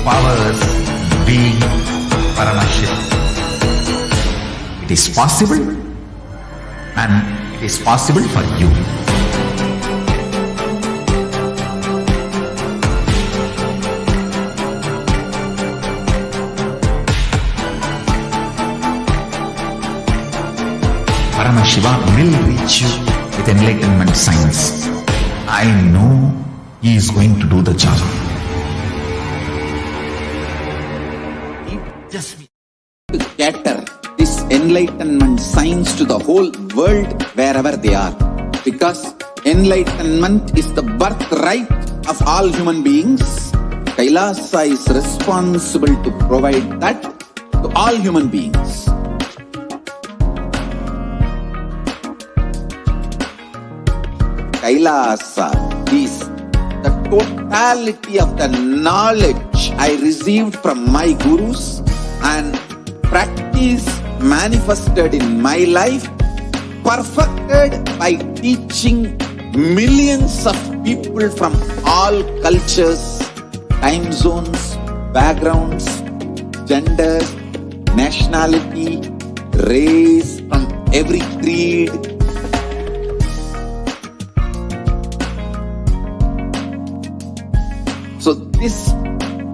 powers, being Paramashivoham. It is possible, and it is possible for you. Paramashivoham will reach you with enlightenment science. I know he is going to do the job. Just To cater this enlightenment science to the whole world wherever they are. Because enlightenment is the birthright of all human beings. Kailasa is responsible to provide that to all human beings. Kailasa is the totality of the knowledge I received from my gurus and practice manifested in my life, perfected by teaching millions of people from all cultures, time zones, backgrounds, genders, nationality, race, from every creed. So this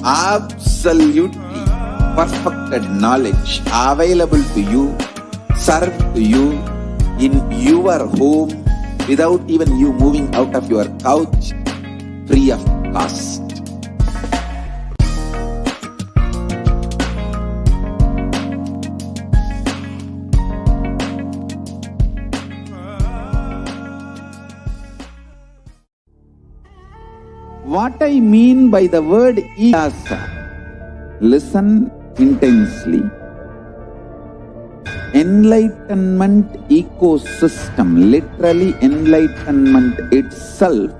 absolutely perfected knowledge available to you, served to you in your home without even you moving out of your couch, free of cost. What I mean by the word Kailasa, listen intensely. Enlightenment ecosystem, literally enlightenment itself,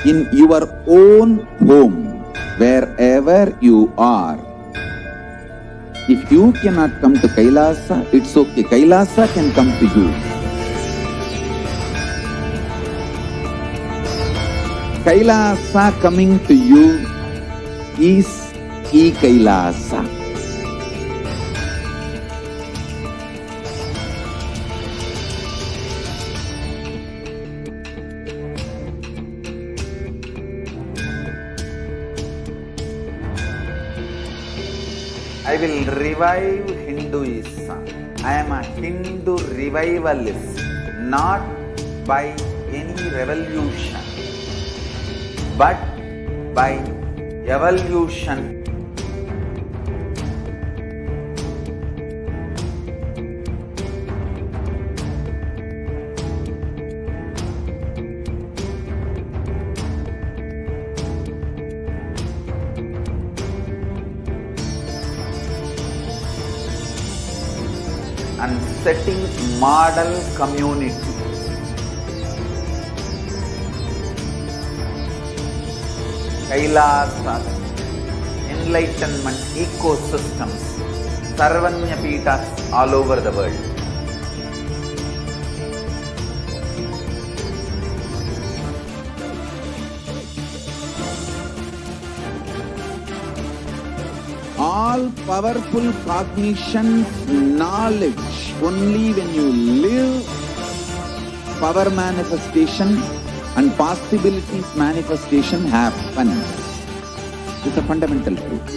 in your own home, wherever you are. If you cannot come to Kailasa, it's okay. Kailasa can come to you. Kailasa coming to you is e-Kailasa. I will revive Hinduism. I am a Hindu revivalist, not by any revolution, but by evolution. And setting model community. Kailasa, enlightenment ecosystems, Sarvanya Pitas all over the world. All powerful cognition, knowledge, only when you live, power manifestation and possibilities manifestation happens. It's a fundamental truth.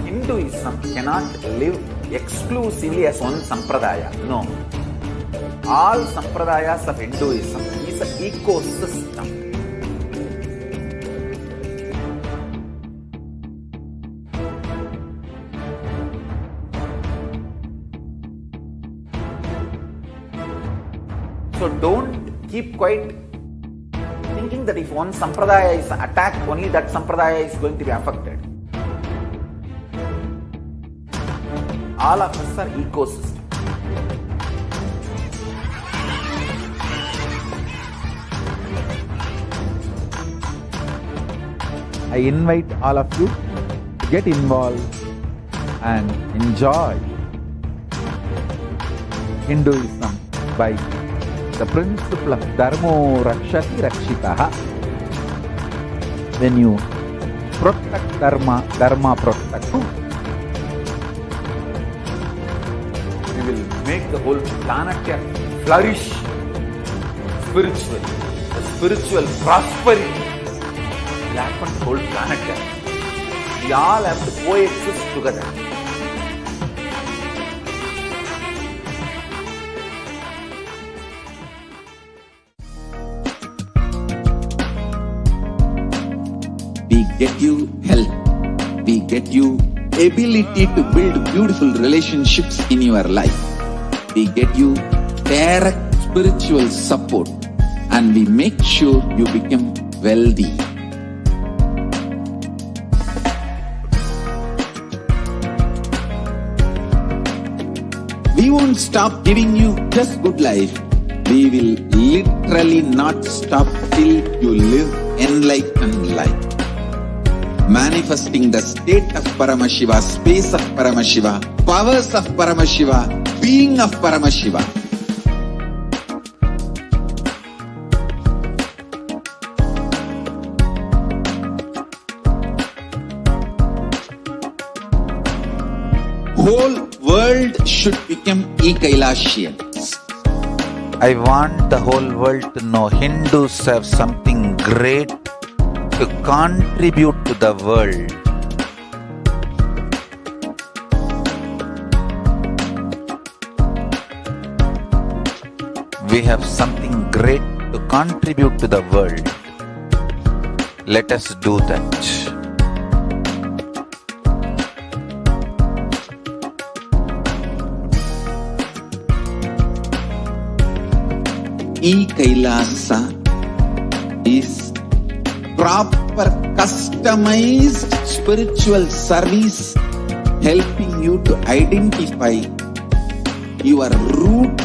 Hinduism cannot live exclusively as one sampradaya. No. All sampradayas of Hinduism is an ecosystem. So don't keep quiet thinking that if one sampradaya is attacked, only that sampradaya is going to be affected. All of us are ecosystems. I invite all of you to get involved and enjoy Hinduism by the principle of Dharmo Rakshati Rakshitaha. When you protect Dharma, Dharma protect you. We will make the whole planet flourish spiritually. The spiritual prosperity will happen to the whole planet. We all have to coexist together. We get you health. We get you ability to build beautiful relationships in your life. We get you direct spiritual support, and we make sure you become wealthy. We won't stop giving you just good life. We will literally not stop till you live enlightened life. Manifesting the state of Paramashiva, space of Paramashiva, powers of Paramashiva, being of Paramashiva. Whole world should become Kailasians. I want the whole world to know Hindus have something great to contribute to the world. We have something great to contribute to the world. Let us do that. Kailasa is proper customized spiritual service helping you to identify your root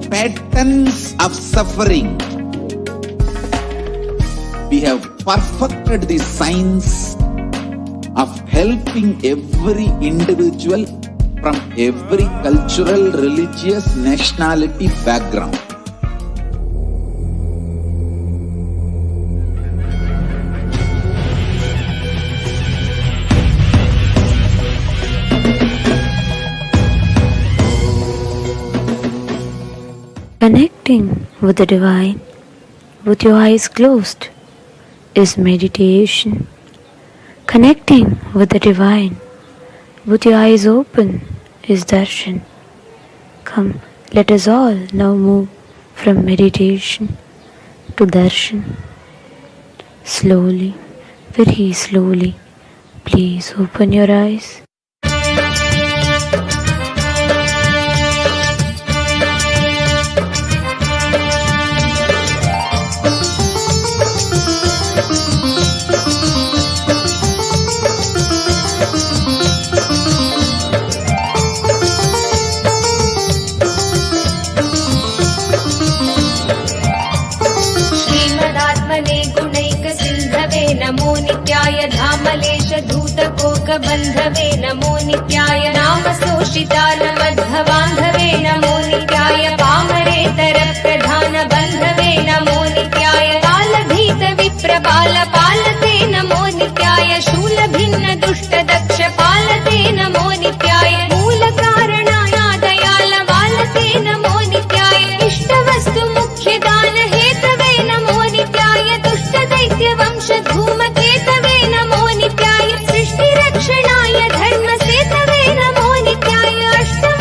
patterns of suffering. We have perfected the science of helping every individual from every cultural, religious, nationality background. Connecting with the divine with your eyes closed is meditation. Connecting with the divine with your eyes open is darshan. Come, let us all now move from meditation to darshan. Slowly, very slowly, please open your eyes. नमो नित्याय धामलेश धूतकोकबन्धवे नमो नित्याय नामशोषितानमध्वबान्धवे नमो नित्याय पामरेतरप्रधान बन्धवे नमो नित्याय कालभीत विप्रबालपालते नमो नित्याय शूलभिन्न दुष्टदक्ष पालते नमो नित्याय मूलकारणाय दयाल बालते नमो नित्याय इष्टवस्तु मुख्यदान Hathaway नमो नित्याय दुष्टदैत्यवंश धूमकेतवे नमो नित्याय सृष्टिरक्षणाय धर्मसेतवे नमो नित्याय अष्टम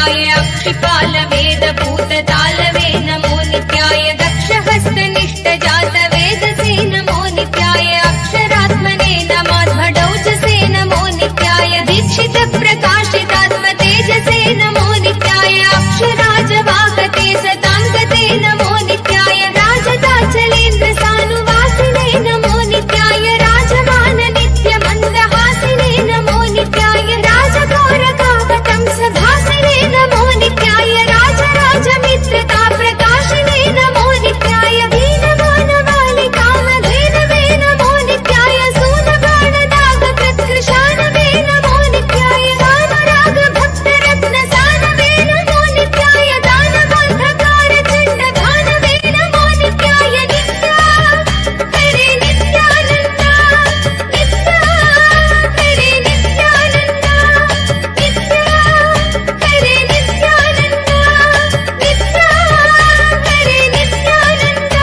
नित्याय अक्षिपाल वेदभूततालवे नमो नित्याय दक्षहस्तनिष्ठजात वेदसे नमो नित्याय अक्षरात्मने नमाध्वडौजसे नमो नित्याय दीक्षित प्रकाशितात्मतेजसे नमो नित्याय अक्षराजवाहते सताङ्गते नमो नित्याय राजदाचलेन्द्र सानुवासिने नमो नित्याय राजमान नित्यमन्दहासिने नमो नित्याय राजघोरकावतं सभासिने नमो नित्याय राजराजमित्रता प्रकाशिने नमो नित्याय दीनमानवालिकामधेनवे नमो नित्याय सूनबाणदागकृत्कृशानवे नमो नित्याय रामरागभक्तरत्नसानवे नमो नित्याय दानबन्धकारचण्डघानवे नमो नित्याय नित्या हरे नित्यानन्द नित्या हरे नित्यानन्द नित्या हरे नित्यानन्द नित्या हरे नित्यानन्द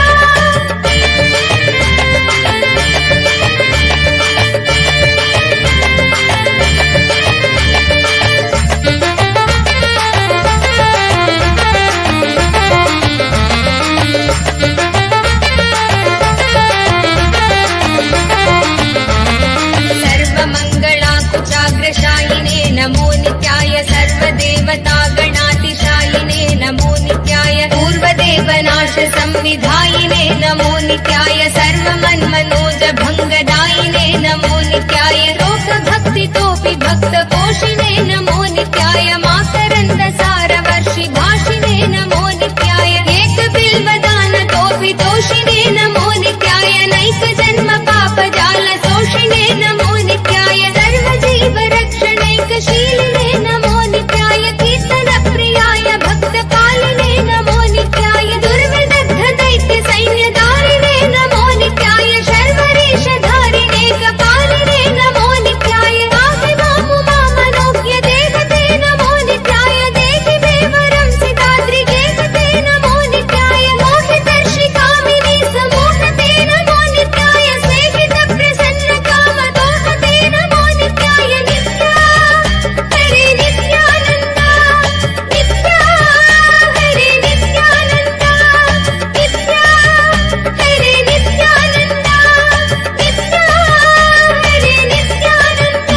सर्वमङ्गलाकुचाग्रशायिने नमो नित्याय सर्वदेवतागणातिशायिने नमो नित्याय पूर्वदेवनाशसंविधायिने नमो नित्याय सर्वमन्मनोजभङ्गदायिने नमो नित्याय लोकभक्तितोऽपि भक्तपोषिणे नमो नित्याय माकरन्दसारवर्षिभाषिणे नमो नित्याय एकबिल्वदानतोऽपि तोषिणे नमो नित्याय नैकजन्म पापजालशोषिणे नमो नित्याय सर्वजीवरक्षणैकशीलिने नमो नित्याय कीर्तनप्रियाय भक्तपालिने नमो नित्याय दुर्विदग्धदैत्यसैन्यधारिणे नमो नित्याय शर्वरीशधारिणे कपालिने नमो नित्याय पाहि मामुमामनोज्ञ देवते नमो नित्याय देहि मे वरं सिताद्रिगेवते नमो नित्याय मोहितर्षिकामिनी समोहते नमो नित्याय स्नेहितप्रसन्नकामदोहते नमो नित्याय नित्या हरे नित्यानन्द नित्या हरे नित्यानन्द नित्या हरे नित्यानन्द नित्या हरे नित्यानन्द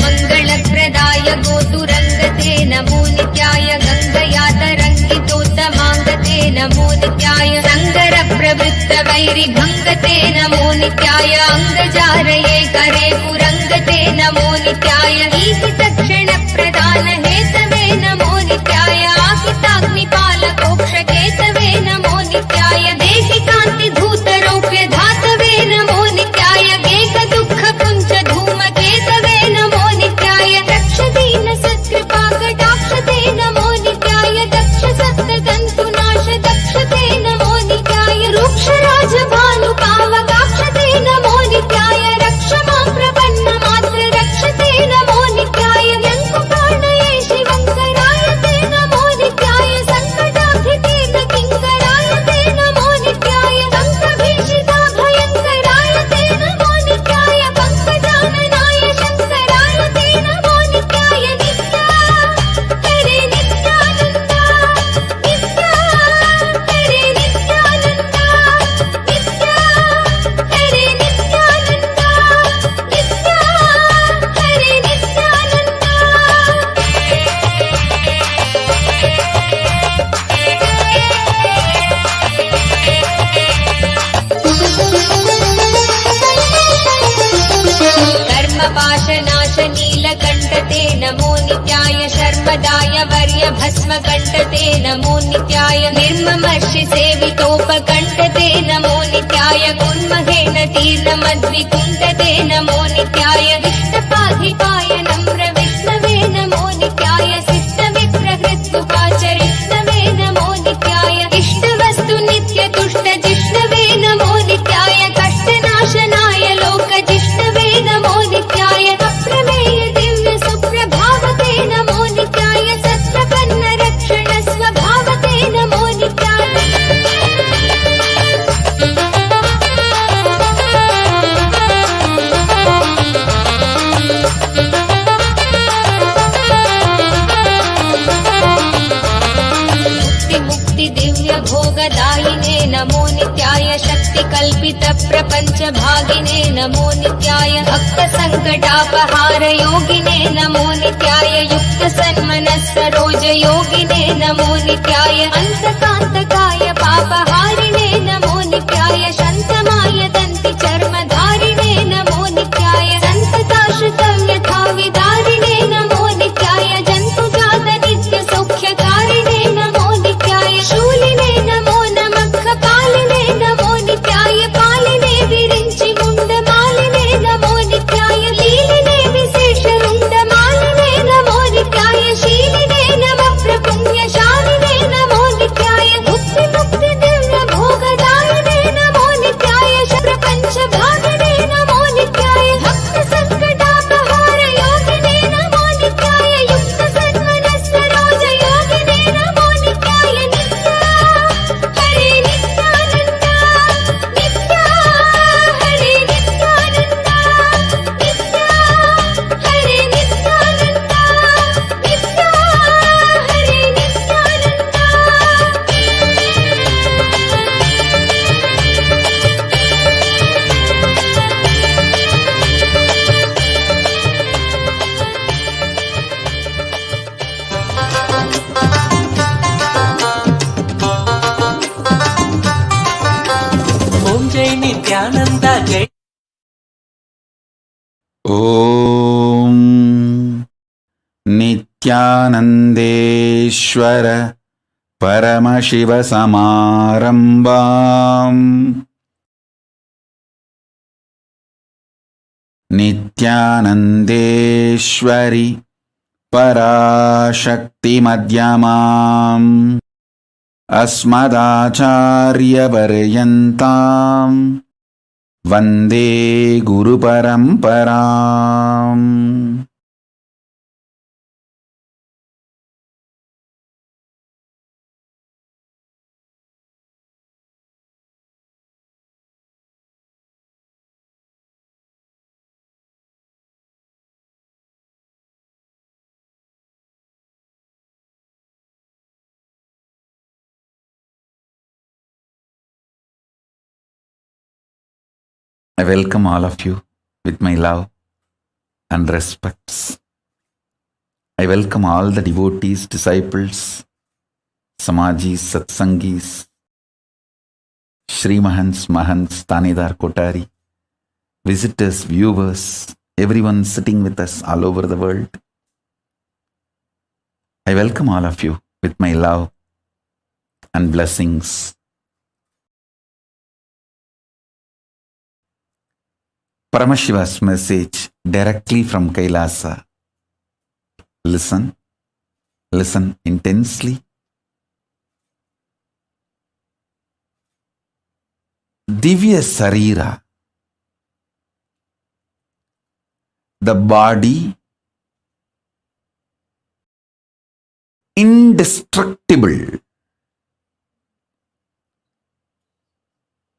मङ्गलप्रदाय गोतुरङ्गते नमो नित्याय गङ्गया तरङ्गितोत्तमाङ्गते नमो नित्याय सङ्गरप्रवृत्तवैरिभङ्गते नमो नित्याय अङ्गजारये करे पुरङ्गते नमो नित्याय ईहितक्षणप्रदानहेतवे नमो नित्याय आहिताग्निपालकोक्षकेतवे नमो नित्याय देहि कान्तिधूतरौप्य धातवे नमो नित्याय गेकदुःखपुञ्जधूमकेतवे नमो नित्याय रक्षदीन सत्कृपाकटाक्षते नमो नित्याय दक्ष सप्ततन्तुनाश दक्षते नमो नित्याय रूक्षराजभानुपावकाक्षते नमो नित्याय रक्ष मां प्रपन्नमात्र रक्षते नमो नित्याय यङ्कुपाणये शिवङ्कराय ते नमो नित्याय सङ्कटाभितीर्णकिङ्कराय ते नमो नित्याय अङ्कभीषिताभयङ्कराय ते नमो नित्याय पङ्कजाननाय शङ्कराय ते नमो नित्याय नित्या हरे नित्यानन्द नित्या हरे नित्यानन्द नित्या हरे नित्यानन्द नित्या हरे नित्यानन्द कर्मपाशनाश नीलकण्ठते नमो नित्याय शर्मदाय वर्यभस्मकण्ठते नमो नित्याय निर्ममर्षि सेवितोपकण्ठते नमो नित्याय कुन्महेन तीर्णमद्विकुण्ठते नमो नित्याय विष्णपाधिपाय नम्र विष्णवे नमो नित्याय शिष्टविप्रहृत्सुखाचरिष्णवे नमो नित्याय इष्टवस्तु नित्यतुष्ट जिष्णवे नमो नित्याय कष्टनाशनाय लोकजिष्णवे नमो नित्याय अप्रमेय दिव्य सुप्रभावते नमो नित्याय प्रपञ्चभागिने नमो नित्याय भक्तसङ्कटापहार योगिने नमो नित्याय युक्तसन्मनस्सरोज योगिने नमो नित्याय अन्तकान्तकाय पापहारिणे नमो नित्याय शन्तमाय दन्ति चर्मधारिणे नमो नित्याय सन्तताश्रितव्यथाविदारिणे नमो नित्याय जन्तुजात नित्यसौख्यकारिणे नमो नित्याय शूलिने नमो नमः पालिने नमो नित्याय पालिने विरिञ्चि मुण्डमालिने नमो नित्याय लीलिने विशेषरुण्डमालिने नमो नित्याय शीलिने नमः प्रपुण्यशालिने नमो नित्याय मुक्ति मुक्ति दिव्य भोगदायिने नमो नित्याय प्रपञ्चभागिने नमो नित्याय भक्त संकटापहार योगिने नमो नित्याय युक्त सन्मनस्सरोज योगिने नमो नित्याय नित्या हरे नित्यानन्द नित्या हरे नित्यानन्द नित्या हरे नित्यानन्द नित्या हरे ओम जय नित्यानंद जय ॐ नित्यानन्देश्वर परमशिवसमारम्भाम् नित्यानन्देश्वरि पराशक्तिमध्यमाम् अस्मदाचार्यपर्यन्ताम् वन्दे गुरुपरम्पराम् I welcome all of you with my love and respects. I welcome all the devotees, disciples, Samajis, Satsangis, Shri Mahants, Mahants, Tanidar Kotari, visitors, viewers, everyone sitting with us all over the world. I welcome all of you with my love and blessings. Paramashiva's message directly from Kailasa. Listen, listen intensely. Divya Sarira, the body, indestructible,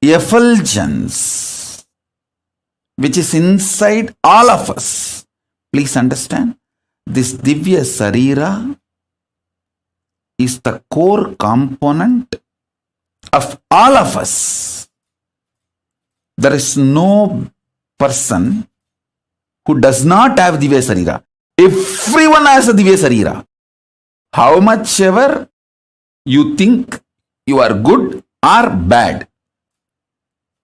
effulgence, which is inside all of us. Please understand, this Divya Sarira is the core component of all of us. There is no person who does not have Divya Sarira. Everyone has a Divya Sarira. How much ever you think you are good or bad,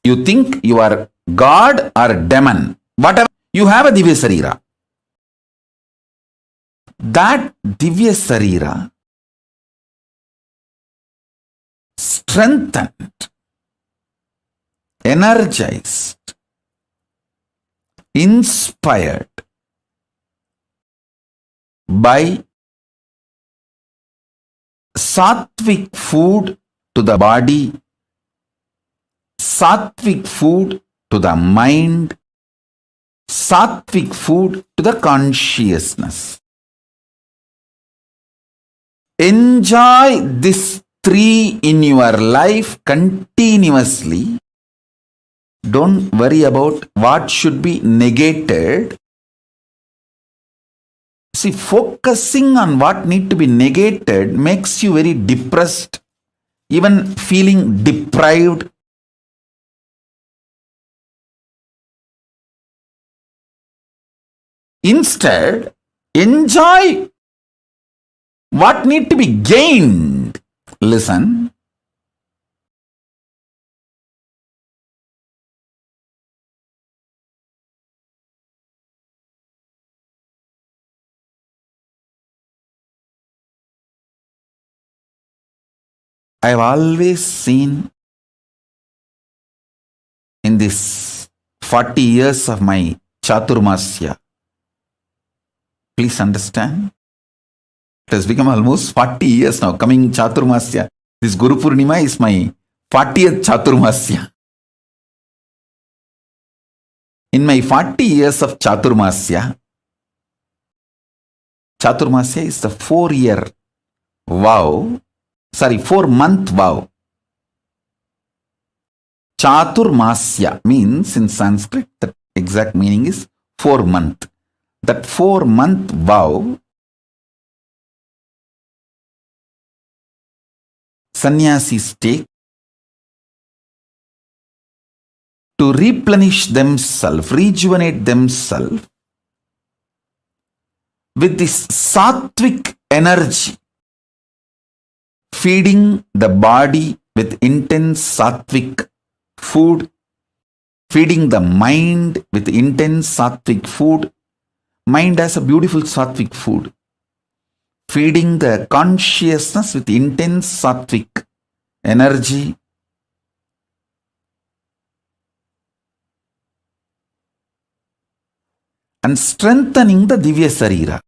you think you are God or demon, whatever, you have a Divya Sarira. That Divya Sarira strengthened, energized, inspired by sattvic food to the body, sattvic food to the mind, sattvic food to the consciousness. Enjoy these three in your life continuously. Don't worry about what should be negated. See, focusing on what need to be negated makes you very depressed, even feeling deprived. Instead, enjoy what need to be gained. Listen. I have always seen in this 40 years of my Chaturmasya, please understand, it has become almost 40 years now, coming Chaturmasya. This Guru Purnima is my 40th Chaturmasya. In my 40 years of Chaturmasya, Chaturmasya is the 4-year vow, 4-month vow. Chaturmasya means in Sanskrit, the exact meaning is 4-month. That 4-month vow, sannyasis take to replenish themselves, rejuvenate themselves with this sattvic energy, feeding the body with intense sattvic food, feeding the mind with intense sattvic food. Mind has a beautiful sattvic food. Feeding the consciousness with intense sattvic energy. And strengthening the Divya Sarira.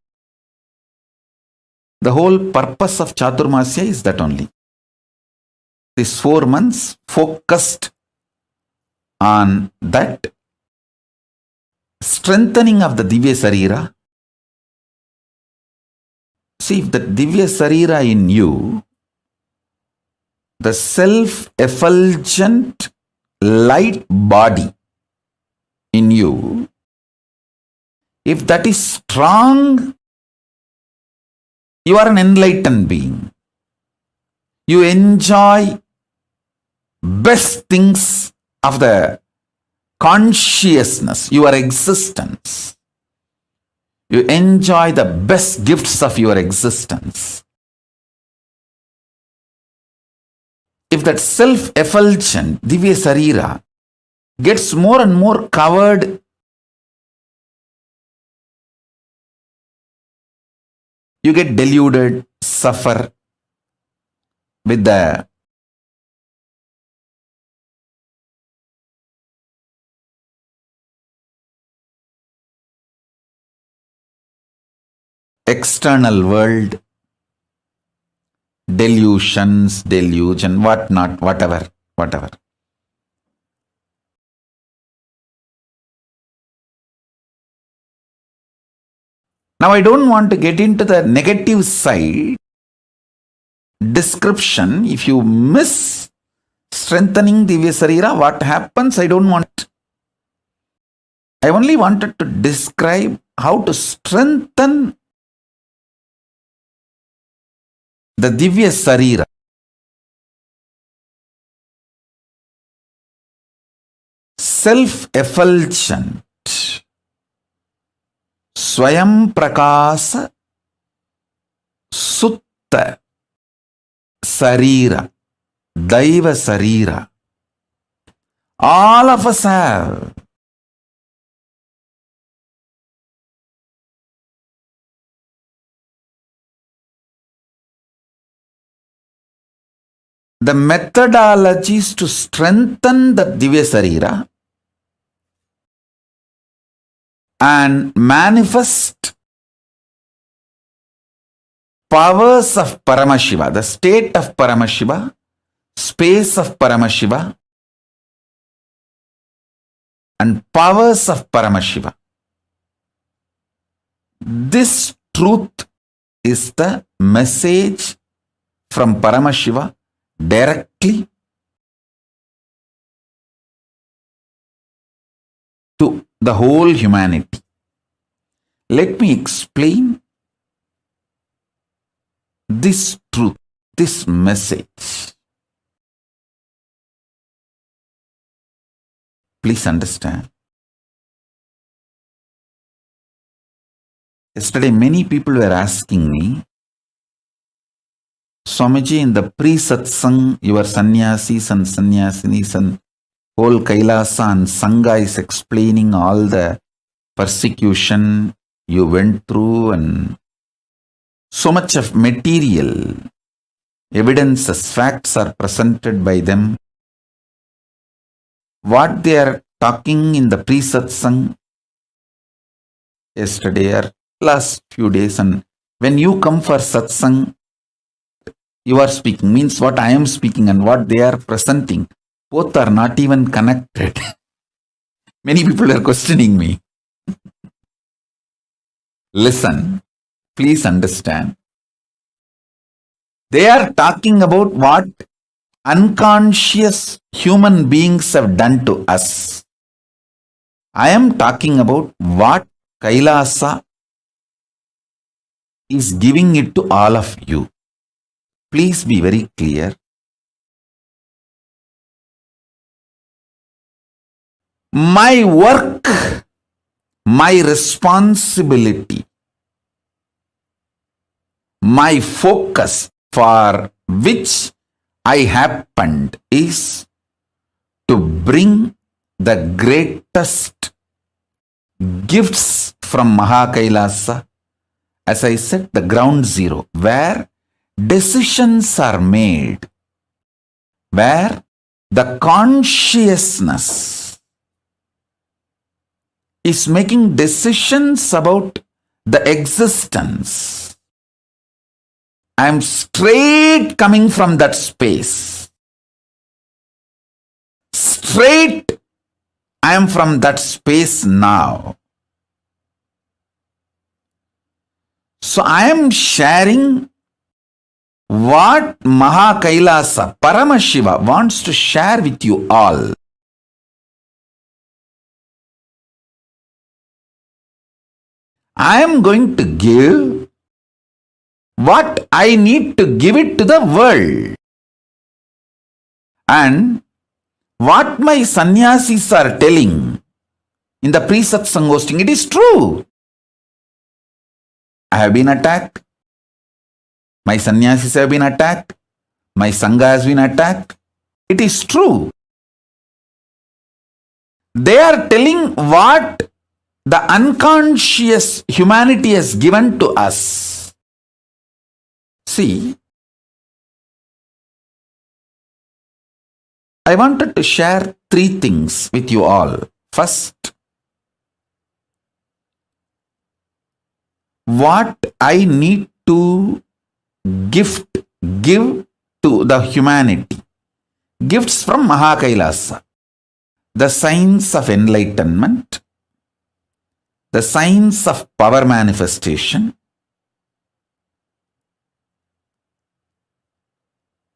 The whole purpose of Chaturmasya is that only. These 4 months focused on that strengthening of the Divya Sarira. See, if the Divya Sarira in you, the self-effulgent light body in you, if that is strong, you are an enlightened being. You enjoy best things of the consciousness, your existence. You enjoy the best gifts of your existence. If that self-effulgent Divya Sarira gets more and more covered, you get deluded, suffer with the external world, delusions, delusion, whatnot, whatever. Now I don't want to get into the negative side description. If you miss strengthening Divya Sarira, what happens? I don't want. I only wanted to describe how to strengthen the Divya Sarira. Self-effulgent, Swayam Prakasa, Sutta Sarira, Daiva Sarira. All of us have. The methodologies to strengthen the Divya Sarira and manifest powers of Paramashiva, the state of Paramashiva, space of Paramashiva, and powers of Paramashiva. This truth is the message from Paramashiva directly to the whole humanity. Let me explain this truth, this message. Please understand. Yesterday, many people were asking me, Swamiji, in the pre-satsang, your sannyasis and sannyasinis and whole Kailasa and Sangha is explaining all the persecution you went through and so much of material evidences, facts are presented by them. What they are talking in the pre-satsang yesterday or last few days, and when you come for satsang, you are speaking, means what I am speaking and what they are presenting, both are not even connected. Many people are questioning me. Listen, please understand. They are talking about what unconscious human beings have done to us. I am talking about what Kailasa is giving it to all of you. Please be very clear. My work, my responsibility, my focus for which I happened is to bring the greatest gifts from Mahakailasa, as I said, the ground zero, where decisions are made, where the consciousness is making decisions about the existence. I am straight coming from that space. Straight I am from that space now. So I am sharing what Mahakailasa, Paramashiva wants to share with you all. I am going to give what I need to give it to the world. And what my sannyasis are telling in the pre-satsang hosting, it is true. I have been attacked. My sannyasis have been attacked. My sangha has been attacked. It is true. They are telling what the unconscious humanity has given to us. See, I wanted to share three things with you all. First, what I need to give to the humanity. Gifts from Mahakailasa. The science of enlightenment, the science of power manifestation,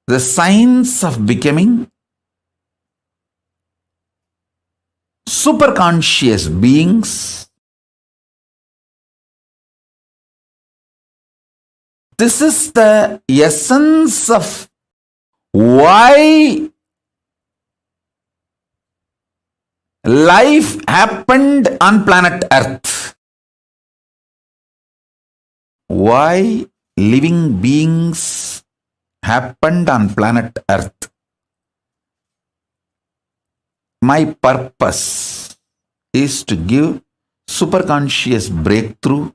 the science of becoming superconscious beings. This is the essence of why life happened on planet Earth. Why living beings happened on planet Earth. My purpose is to give superconscious breakthrough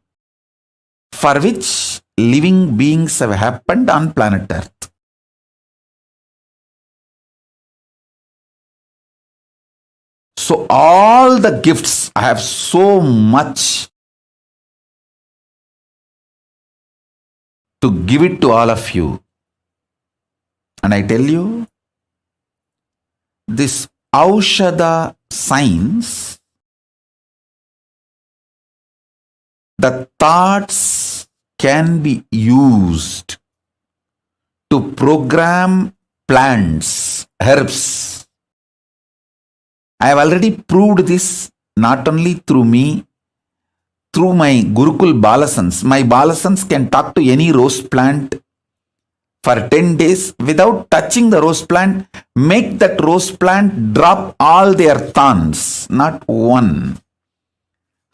for which living beings have happened on planet Earth. So all the gifts, I have so much to give it to all of you. And I tell you, this Aushadha science, the thoughts can be used to program plants, herbs. I have already proved this not only through me, through my Gurukul Balasans. My Balasans can talk to any rose plant for 10 days without touching the rose plant, make that rose plant drop all their thorns, not one.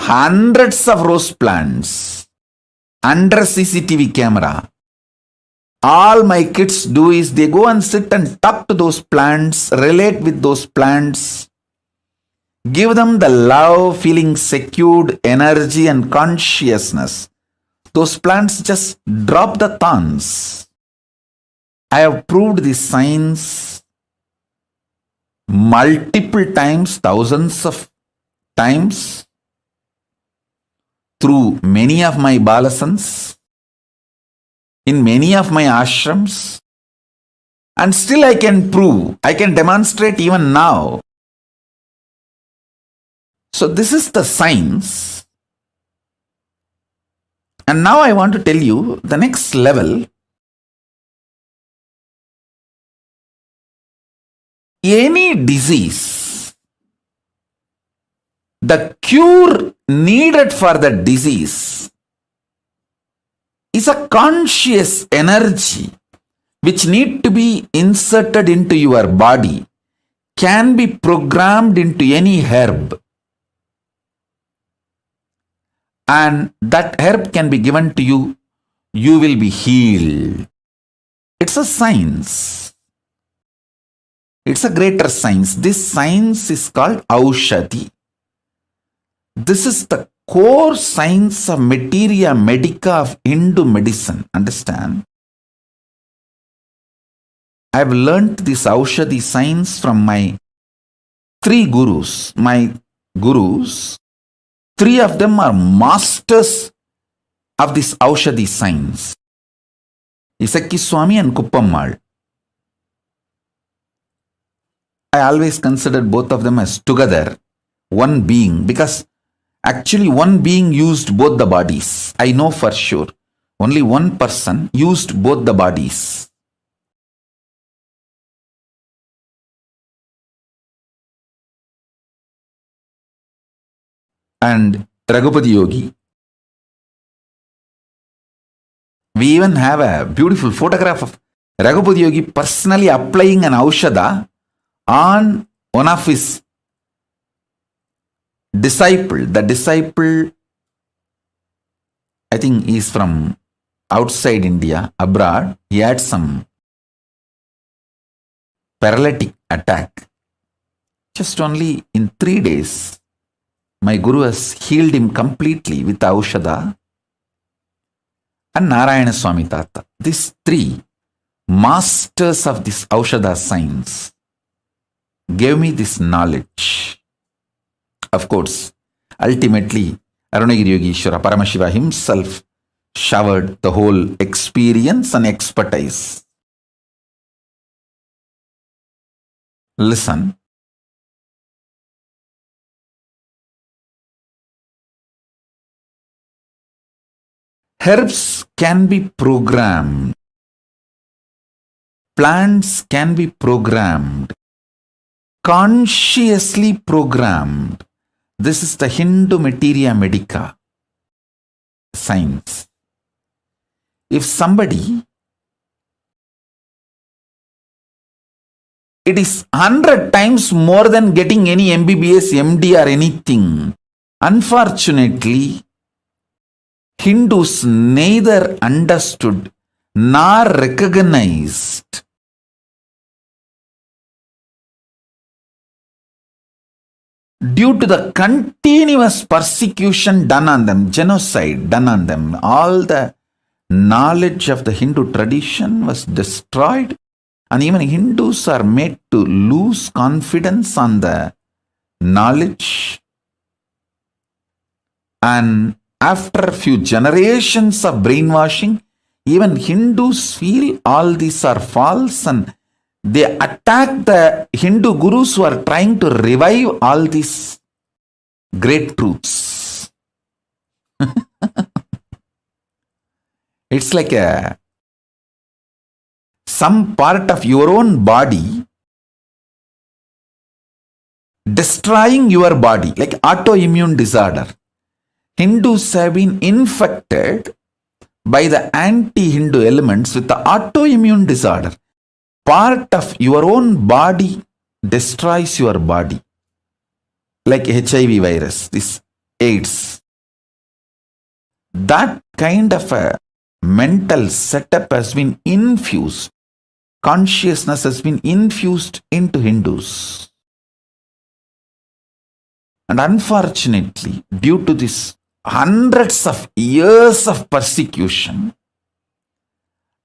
Hundreds of rose plants under CCTV camera. All my kids do is they go and sit and talk to those plants, relate with those plants, give them the love, feeling secured, energy and consciousness. Those plants just drop the thorns. I have proved this science multiple times, thousands of times, through many of my balasans, in many of my ashrams, and still I can prove, I can demonstrate even now. So this is the science. And now I want to tell you the next level. Any disease, the cure needed for the disease is a conscious energy which need to be inserted into your body, can be programmed into any herb, and that herb can be given to you, you will be healed. It's a science. It's a greater science. This science is called Aushadhi. This is the core science of materia medica of Hindu medicine. Understand? I have learnt this Aushadhi science from my three gurus. My gurus, three of them are masters of this Aushadhi science. Isakki Swami and Kuppammal. I always considered both of them as together, one being, because actually one being used both the bodies. I know for sure. Only one person used both the bodies. And Raghupati Yogi. We even have a beautiful photograph of Raghupati Yogi personally applying an Aushadha on one of his disciple. The disciple, I think, is from outside India, abroad. He had some paralytic attack. Just only in 3 days, my Guru has healed him completely with Aushadha. And Narayana Swami Tata. These three masters of this Aushadha science gave me this knowledge. Of course, ultimately, Arunagiri Yogeshwara Paramashiva himself showered the whole experience and expertise. Listen. Herbs can be programmed. Plants can be programmed. Consciously programmed. This is the Hindu materia medica science. If somebody, it is 100 times more than getting any MBBS, MD or anything. Unfortunately, Hindus neither understood nor recognized due to the continuous persecution done on them, genocide done on them. All the knowledge of the Hindu tradition was destroyed, and even Hindus are made to lose confidence on the knowledge. And after a few generations of brainwashing, even Hindus feel all these are false, and they attack the Hindu gurus who are trying to revive all these great truths. It's like some part of your own body destroying your body, like autoimmune disorder. Hindus have been infected by the anti-Hindu elements with the autoimmune disorder. Part of your own body destroys your body. Like HIV virus, this AIDS. That kind of a mental setup has been infused. Consciousness has been infused into Hindus. And unfortunately, due to this hundreds of years of persecution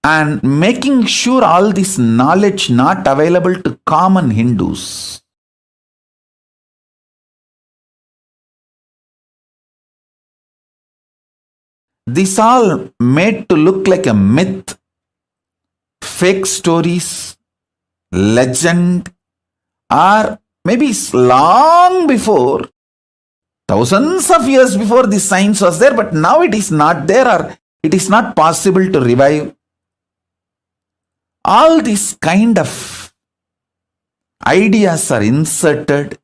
and making sure all this knowledge not available to common Hindus, this all made to look like a myth, fake stories, legend, or maybe long before, thousands of years before, this science was there, but now it is not there, or it is not possible to revive. All these kind of ideas are inserted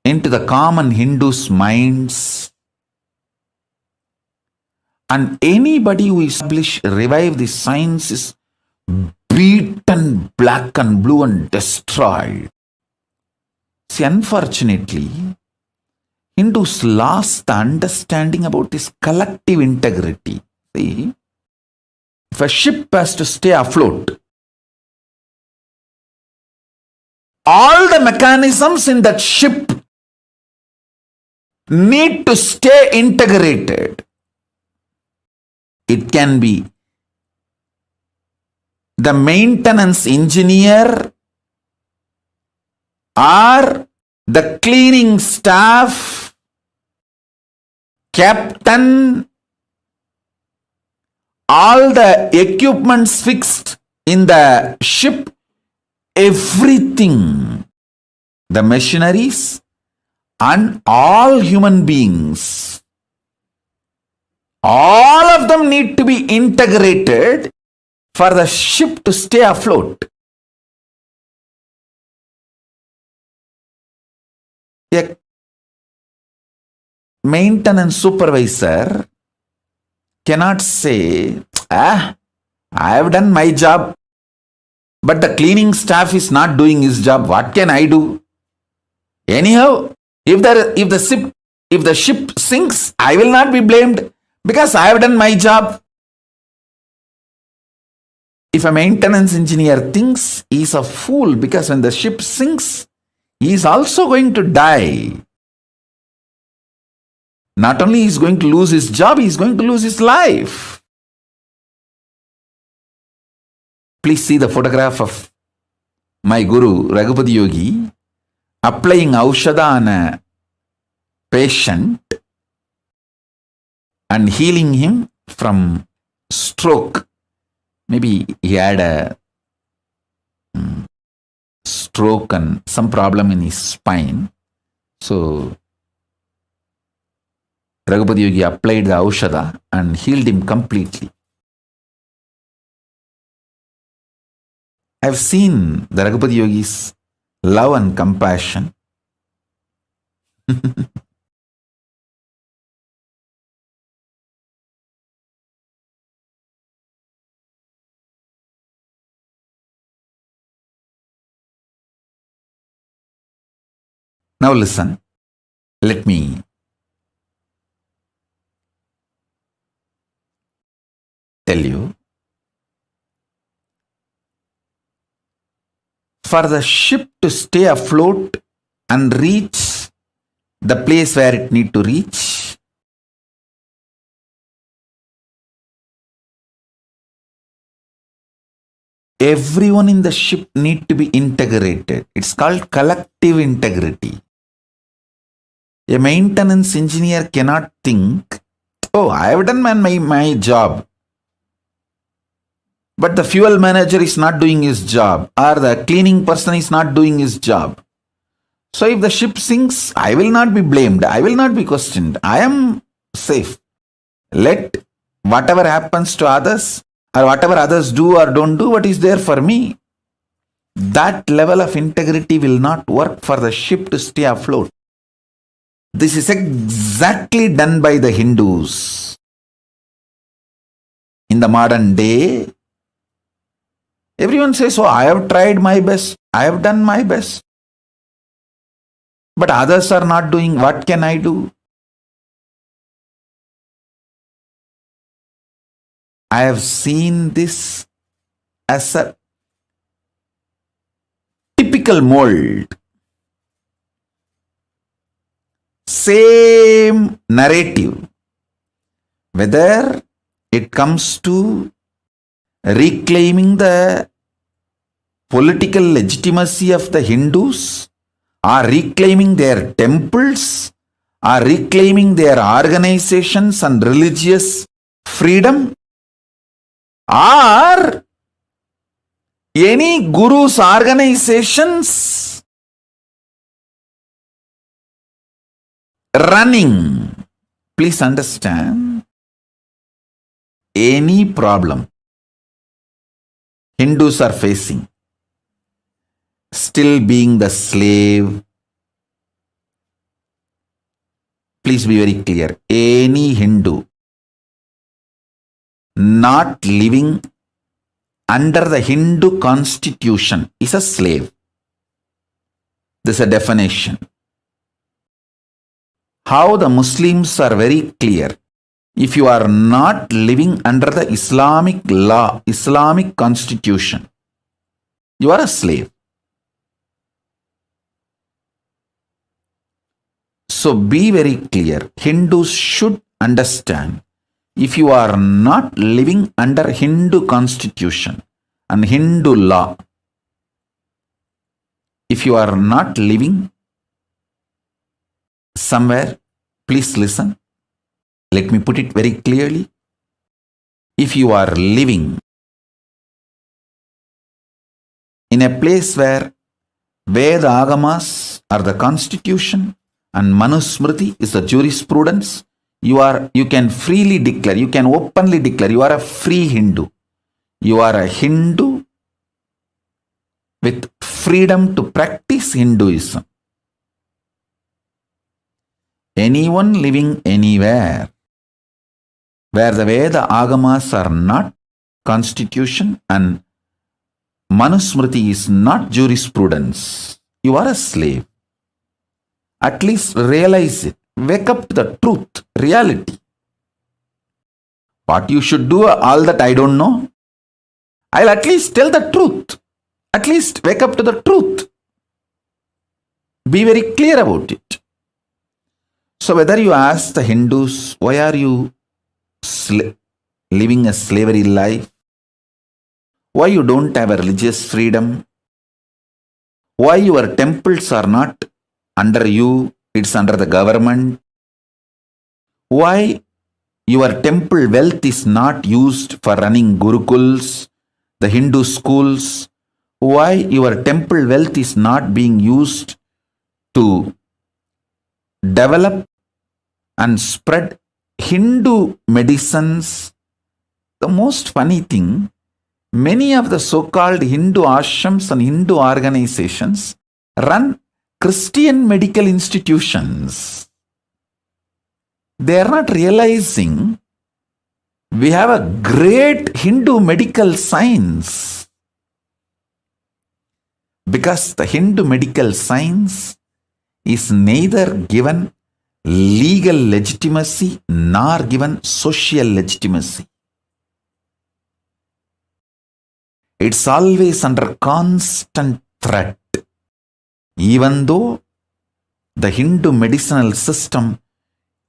into the common Hindus' minds, and anybody who revive this science is beaten black and blue and destroyed. See, unfortunately, Hindus lost the understanding about this collective integrity. See, if a ship has to stay afloat, all the mechanisms in that ship need to stay integrated. It can be the maintenance engineer or the cleaning staff, captain, all the equipments fixed in the ship, everything, the machineries and all human beings, all of them need to be integrated for the ship to stay afloat. A maintenance supervisor cannot say, I have done my job, but the cleaning staff is not doing his job. What can I do? Anyhow, if the ship sinks, I will not be blamed because I have done my job. If a maintenance engineer thinks he is a fool because when the ship sinks, he is also going to die. Not only is going to lose his job, he is going to lose his life. Please see the photograph of my Guru, Raghupati Yogi, applying Aushadha on a patient and healing him from stroke. Maybe he had a stroke and some problem in his spine. So Raghupati Yogi applied the Aushadha and healed him completely. I have seen the Raghupati Yogi's love and compassion. Now listen, let me tell you. For the ship to stay afloat and reach the place where it need to reach, everyone in the ship need to be integrated. It's called collective integrity. A maintenance engineer cannot think, oh, I have done my job, but the fuel manager is not doing his job, or the cleaning person is not doing his job. So if the ship sinks, I will not be blamed. I will not be questioned. I am safe. Let whatever happens to others, or whatever others do or don't do, what is there for me. That level of integrity will not work for the ship to stay afloat. This is exactly done by the Hindus. In the modern day, everyone says, oh, I have tried my best, I have done my best. But others are not doing, what can I do? I have seen this as a typical mold. Same narrative. Whether it comes to reclaiming the political legitimacy of the Hindus, or reclaiming their temples, or reclaiming their organizations and religious freedom, or any guru's organizations running. Please understand, any problem Hindus are facing, still being the slave. Please be very clear. Any Hindu not living under the Hindu constitution is a slave. This is a definition. How the Muslims are very clear. If you are not living under the Islamic law, Islamic constitution, you are a slave. So be very clear. Hindus should understand, if you are not living under Hindu constitution and Hindu law, if you are not living somewhere, please listen. Let me put it very clearly. If you are living in a place where Veda Agamas are the constitution and Manusmriti is the jurisprudence, you can freely declare, you can openly declare, you are a free Hindu. You are a Hindu with freedom to practice Hinduism. Anyone living anywhere where the Veda Agamas are not constitution and Manusmriti is not jurisprudence, you are a slave. At least realize it. Wake up to the truth, reality. What you should do, all that I don't know. I'll at least tell the truth. At least wake up to the truth. Be very clear about it. So whether you ask the Hindus, why are you living a slavery life? Why you don't have a religious freedom? Why your temples are not under you, it's under the government? Why your temple wealth is not used for running gurukuls, the Hindu schools? Why your temple wealth is not being used to develop and spread Hindu medicines? The most funny thing, many of the so-called Hindu ashrams and Hindu organizations run Christian medical institutions. They are not realizing we have a great Hindu medical science. Because the Hindu medical science is neither given legal legitimacy nor given social legitimacy. It's always under constant threat. Even though the Hindu medicinal system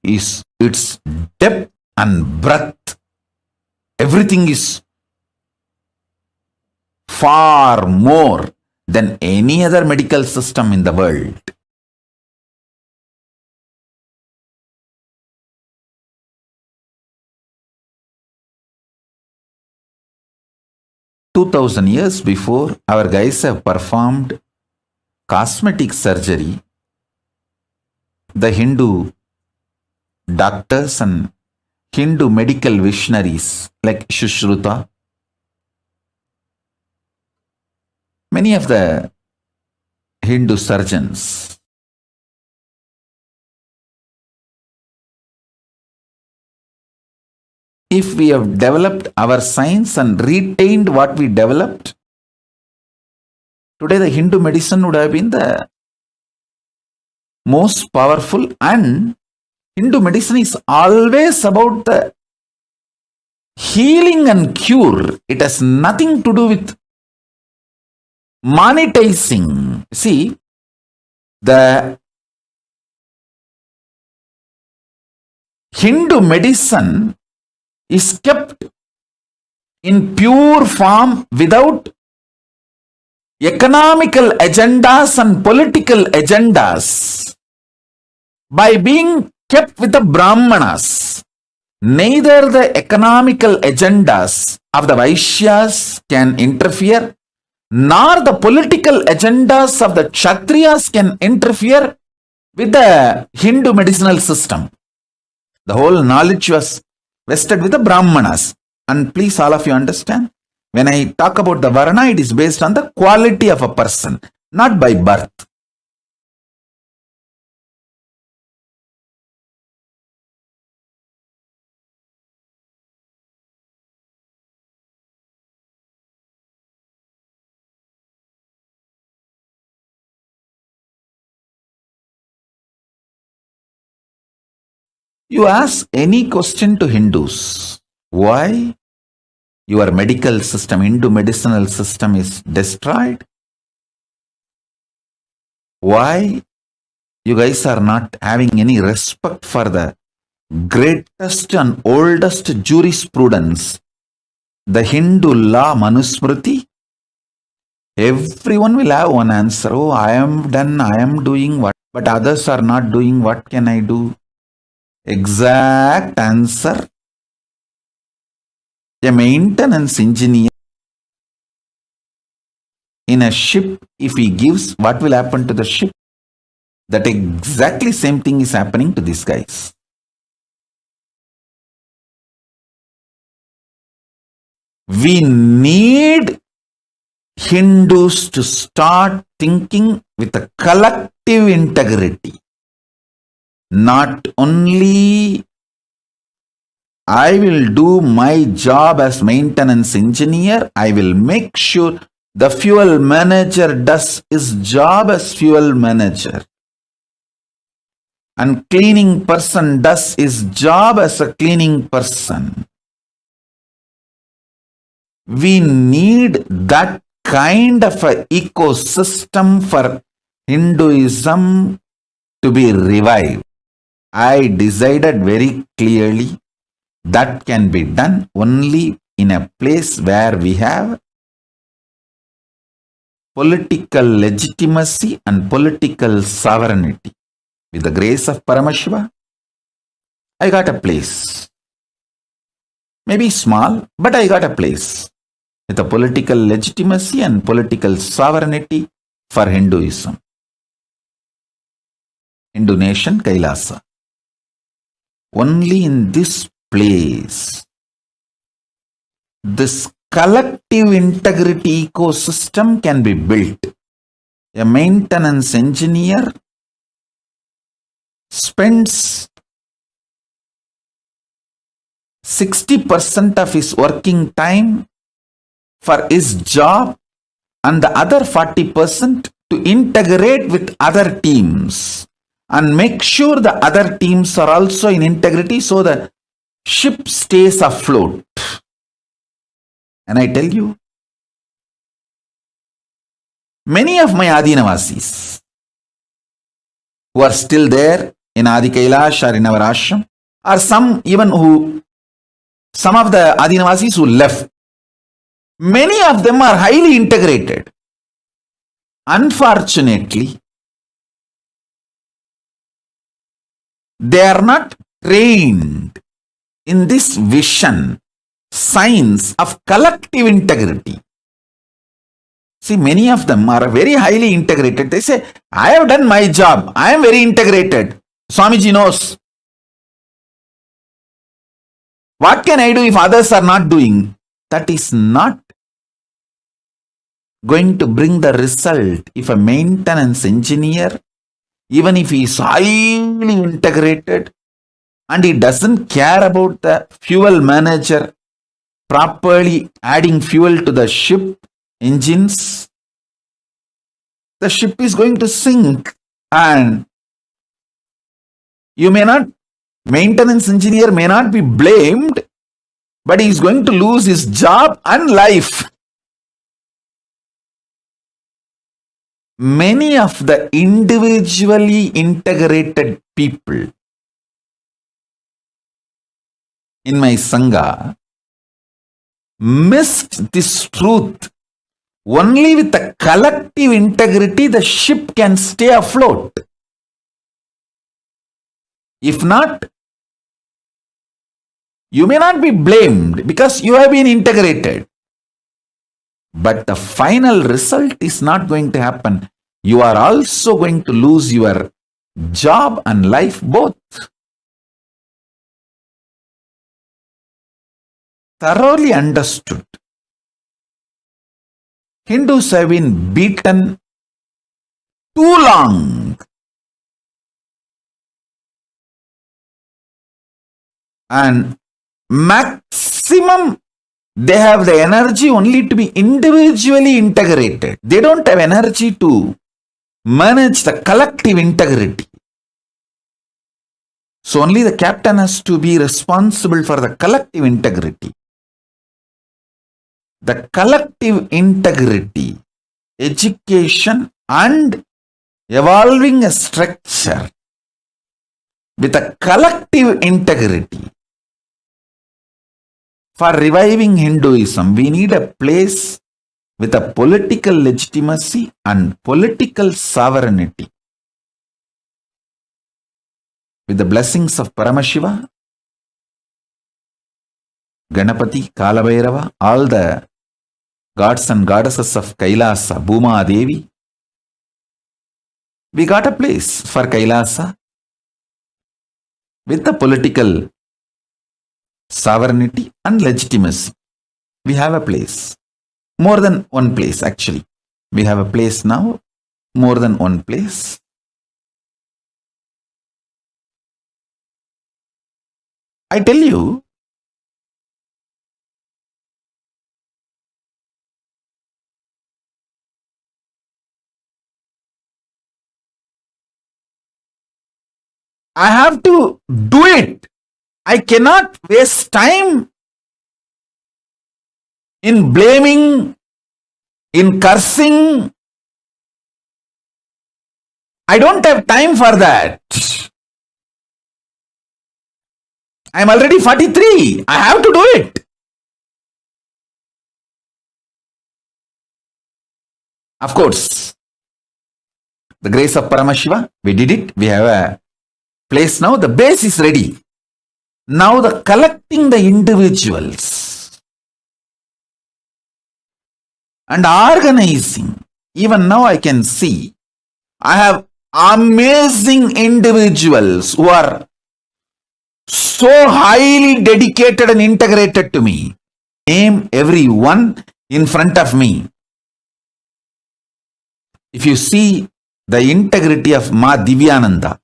is its depth and breadth, everything is far more than any other medical system in the world. "2,000 years before, our guys have performed cosmetic surgery. The Hindu doctors and Hindu medical visionaries like Shushruta, many of the Hindu surgeons, if we have developed our science and retained what we developed, today the Hindu medicine would have been the most powerful, and Hindu medicine is always about the healing and cure, it has nothing to do with monetizing. See, the Hindu medicine is kept in pure form without economical agendas and political agendas by being kept with the Brahmanas. Neither the economical agendas of the Vaishyas can interfere, nor the political agendas of the Kshatriyas can interfere with the Hindu medicinal system. The whole knowledge was vested with the Brahmanas. And please, all of you understand, when I talk about the Varna, it is based on the quality of a person, not by birth. You ask any question to Hindus, why your medical system, Hindu medicinal system is destroyed? Why you guys are not having any respect for the greatest and oldest jurisprudence, the Hindu law Manusmriti? Everyone will have one answer. Oh, I am done, I am doing what, but others are not doing. What can I do? Exact answer. A maintenance engineer in a ship, if he gives, what will happen to the ship? That exactly same thing is happening to these guys. We need Hindus to start thinking with a collective integrity. Not only I will do my job as maintenance engineer, I will make sure the fuel manager does his job as fuel manager. And cleaning person does his job as a cleaning person. We need that kind of an ecosystem for Hinduism to be revived. I decided very clearly that can be done only in a place where we have political legitimacy and political sovereignty. With the grace of Paramashiva, I got a place. Maybe small, but I got a place with a political legitimacy and political sovereignty for Hinduism. Hindu nation, Kailasa. Only in this place, this collective integrity ecosystem can be built. A maintenance engineer spends 60% of his working time for his job and the other 40% to integrate with other teams and make sure the other teams are also in integrity so the ship stays afloat. And I tell you, many of my Adinavasis who are still there in Adi Kailasa or in our ashram, or some of the Adinavasis who left, many of them are highly integrated. Unfortunately, they are not trained in this vision, science of collective integrity. See, many of them are very highly integrated. They say, I have done my job. I am very integrated. Swamiji knows. What can I do if others are not doing? That is not going to bring the result if a maintenance engineer, even if he is highly integrated and he doesn't care about the fuel manager properly adding fuel to the ship engines, the ship is going to sink. And maintenance engineer may not be blamed but he is going to lose his job and life. Many of the individually integrated people in my Sangha missed this truth. Only with the collective integrity the ship can stay afloat. If not, you may not be blamed because you have been integrated. But the final result is not going to happen. You are also going to lose your job and life both. Thoroughly understood. Hindus have been beaten too long. And maximum, they have the energy only to be individually integrated. They don't have energy to manage the collective integrity. So only the captain has to be responsible for the collective integrity. The collective integrity, education and evolving a structure with a collective integrity. For reviving Hinduism, we need a place with a political legitimacy and political sovereignty. With the blessings of Paramashiva, Ganapati, Kalabhairava, all the gods and goddesses of Kailasa, Bhuma Devi, we got a place for Kailasa with the political sovereignty and legitimacy. We have a place. More than one place, actually. We have a place now, more than one place. I tell you, I have to do it. I cannot waste time in blaming, in cursing. I don't have time for that. I am already 43. I have to do it. Of course, the grace of Paramashiva, we did it. We have a place now. The base is ready. Now the collecting the individuals and organizing. Even now I can see I have amazing individuals who are so highly dedicated and integrated to me. Name every one in front of me. If you see the integrity of Ma Divyananda,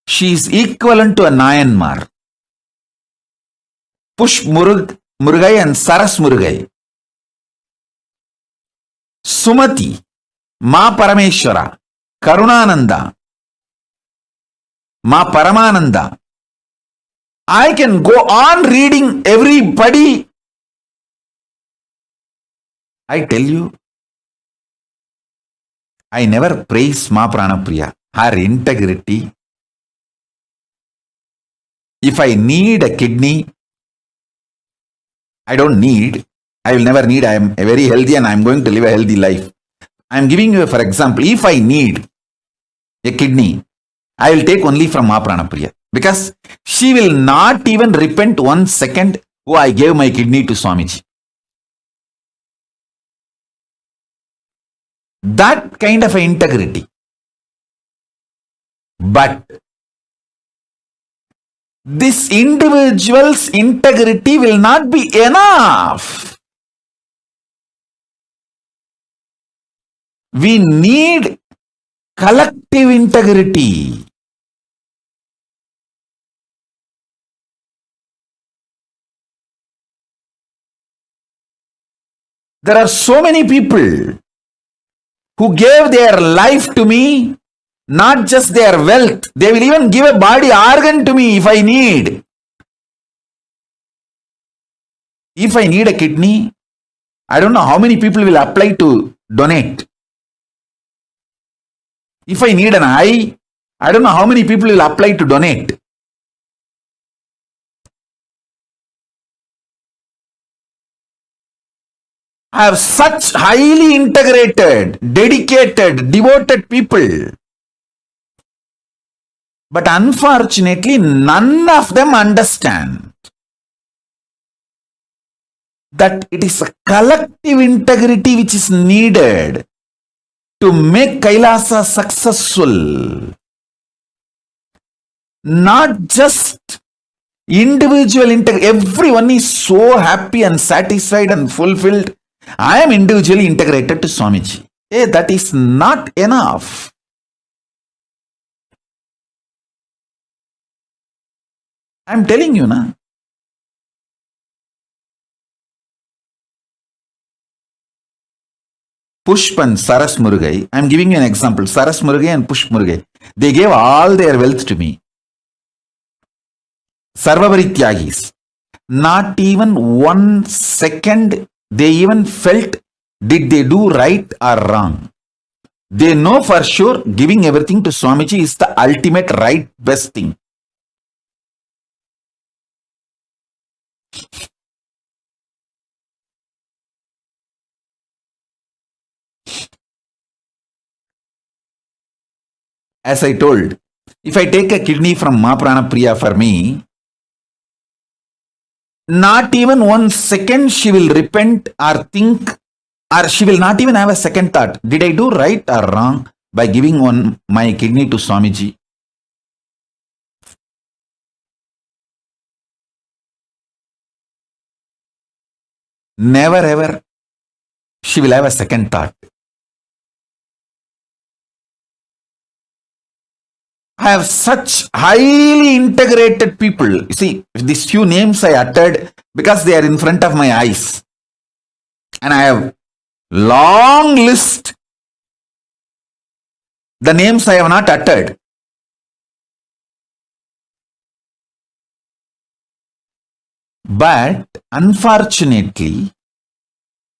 she is equivalent to a Nayanmar. Push Murugai and Saras Murugai. Sumati, Ma Parameshwara, Karunananda, Ma Paramananda. I can go on reading everybody. I tell you, I never praise Ma Pranapriya, her integrity. If I need a kidney, I don't need, I will never need, I am very healthy and I am going to live a healthy life. I am giving you, for example, if I need a kidney, I will take only from Ma Pranapriya. Because she will not even repent 1 second, oh, I gave my kidney to Swamiji. That kind of integrity. But this individual's integrity will not be enough. We need collective integrity. There are so many people who gave their life to me, not just their wealth. They will even give a body organ to me if I need. If I need a kidney, I don't know how many people will apply to donate. If I need an eye, I don't know how many people will apply to donate. I have such highly integrated, dedicated, devoted people. But unfortunately, none of them understand that it is a collective integrity which is needed to make Kailasa successful. Not just individual integrity. Everyone is so happy and satisfied and fulfilled. I am individually integrated to Swamiji. Hey, that is not enough. I am telling you now. Pushp and Saras Murugai. I am giving you an example. Saras Murugai and Pushp Murugai. They gave all their wealth to me. Sarvavari Tyagis. Not even 1 second they even felt did they do right or wrong. They know for sure giving everything to Swamiji is the ultimate right best thing. As I told, if I take a kidney from Ma Prana Priya for me, not even 1 second she will repent or think, or she will not even have a second thought. Did I do right or wrong by giving my kidney to Swamiji? Never ever she will have a second thought. I have such highly integrated people. You see, these few names I uttered because they are in front of my eyes. And I have long list. The names I have not uttered. But unfortunately,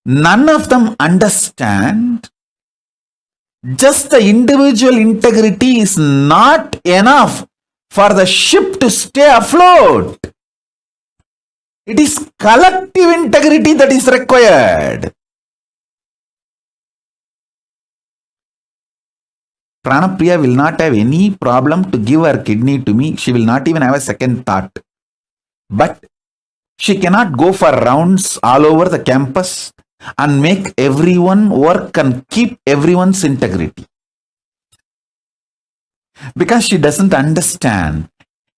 none of them understand just the individual integrity is not enough for the ship to stay afloat. It is collective integrity that is required. Pranapriya will not have any problem to give her kidney to me. She will not even have a second thought. But she cannot go for rounds all over the campus and make everyone work and keep everyone's integrity. Because she doesn't understand.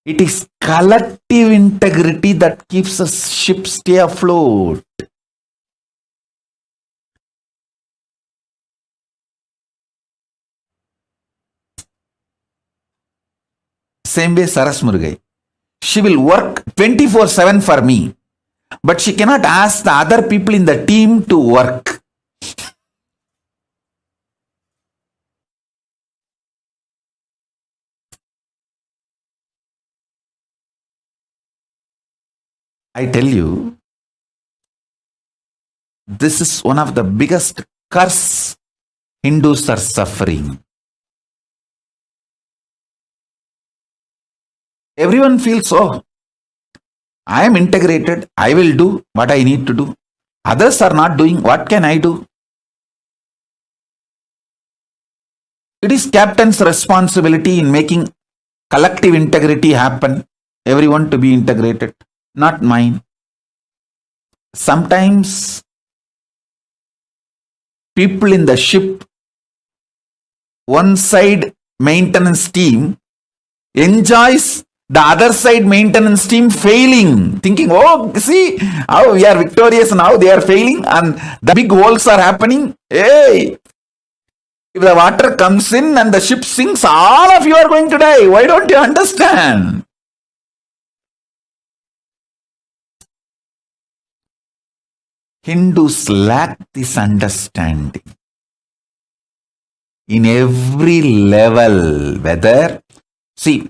It is collective integrity that keeps a ship stay afloat. Same way Saras Murugai. She will work 24/7 for me. But she cannot ask the other people in the team to work. I tell you, this is one of the biggest curse Hindus are suffering. Everyone feels, oh, I am integrated, I will do what I need to do. Others are not doing, what can I do? It is captain's responsibility in making collective integrity happen, everyone to be integrated, not mine. Sometimes people in the ship, one side maintenance team enjoys the other side maintenance team failing, thinking, oh, see how we are victorious now, they are failing and the big holes are happening. Hey, if the water comes in and the ship sinks, all of you are going to die. Why don't you understand? Hindus lack this understanding. In every level, whether, see,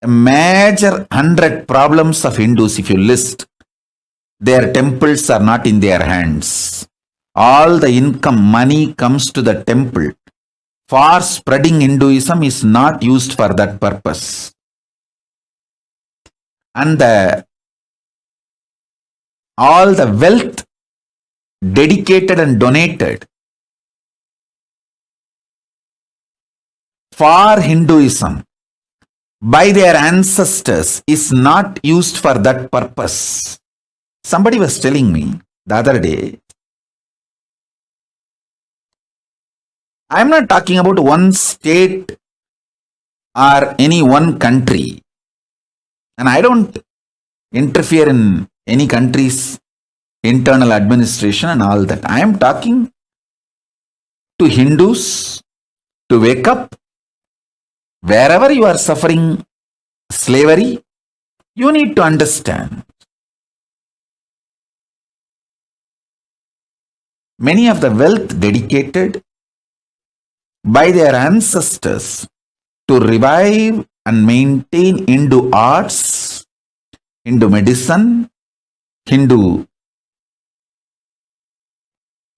a major 100 problems of Hindus, if you list, Their temples are not in their hands. All the income, money comes to the temple. For spreading Hinduism is not used for that purpose. And all the wealth dedicated and donated for Hinduism by their ancestors is not used for that purpose. Somebody was telling me the other day, I'm not talking about one state or any one country, and I don't interfere in any country's internal administration and all that. I am talking to Hindus to wake up. Wherever you are suffering slavery, you need to understand. Many of the wealth dedicated by their ancestors to revive and maintain Hindu arts, Hindu medicine, Hindu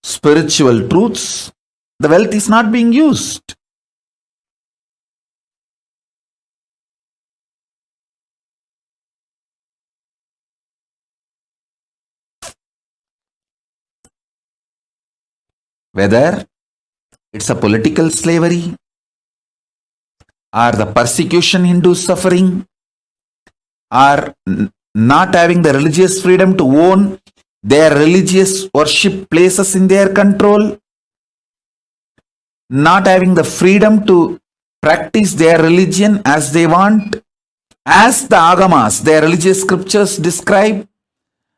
spiritual truths, the wealth is not being used. Whether it's a political slavery or the persecution Hindus suffering or not having the religious freedom to own their religious worship places in their control, not having the freedom to practice their religion as they want, as the agamas, their religious scriptures describe,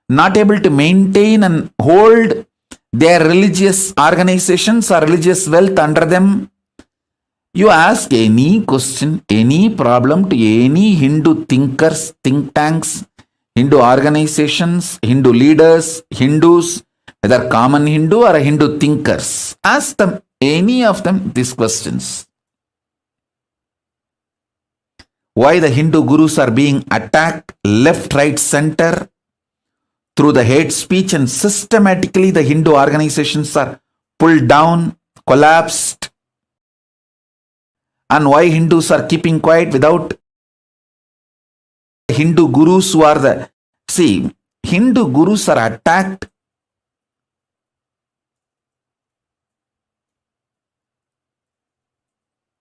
not able to maintain and hold their religious organizations or religious wealth under them. You ask any question, any problem to any Hindu thinkers, think tanks, Hindu organizations, Hindu leaders, Hindus, whether common Hindu or Hindu thinkers, ask them, any of them, these questions. Why the Hindu gurus are being attacked left, right, center through the hate speech, and systematically the Hindu organizations are pulled down, collapsed, and why Hindus are keeping quiet without Hindu gurus who are the... See, Hindu gurus are attacked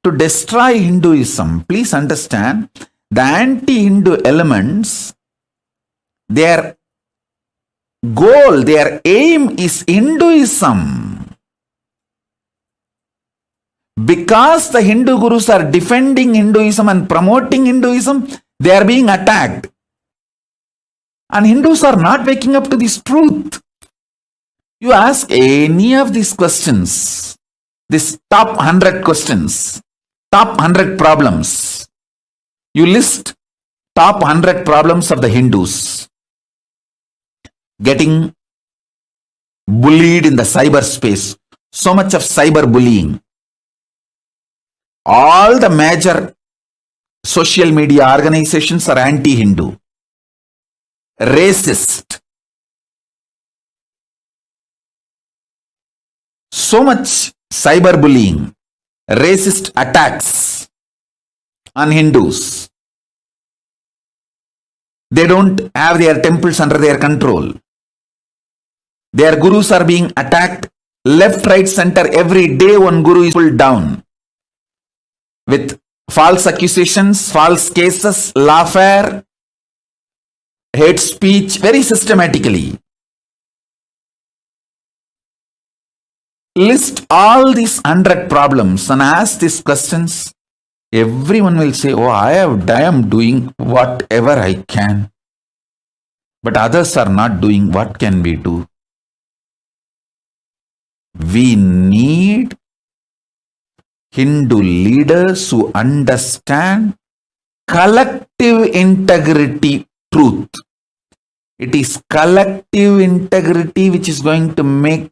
to destroy Hinduism. Please understand, the anti-Hindu elements, their goal, their aim is Hinduism. Because the Hindu gurus are defending Hinduism and promoting Hinduism, they are being attacked. And Hindus are not waking up to this truth. You ask any of these questions, this top 100 questions, top 100 problems. You list top 100 problems of the Hindus. Getting bullied in the cyberspace. So much of cyber bullying. All the major social media organizations are anti-Hindu. Racist. So much cyberbullying, racist attacks on Hindus. They don't have their temples under their control. Their gurus are being attacked left, right, center. Every day one guru is pulled down with false accusations, false cases, lawfare, hate speech, very systematically. List all these 100 problems and ask these questions. Everyone will say, oh, I am doing whatever I can. But others are not doing. What can we do? We need Hindu leaders who understand collective integrity truth. It is collective integrity which is going to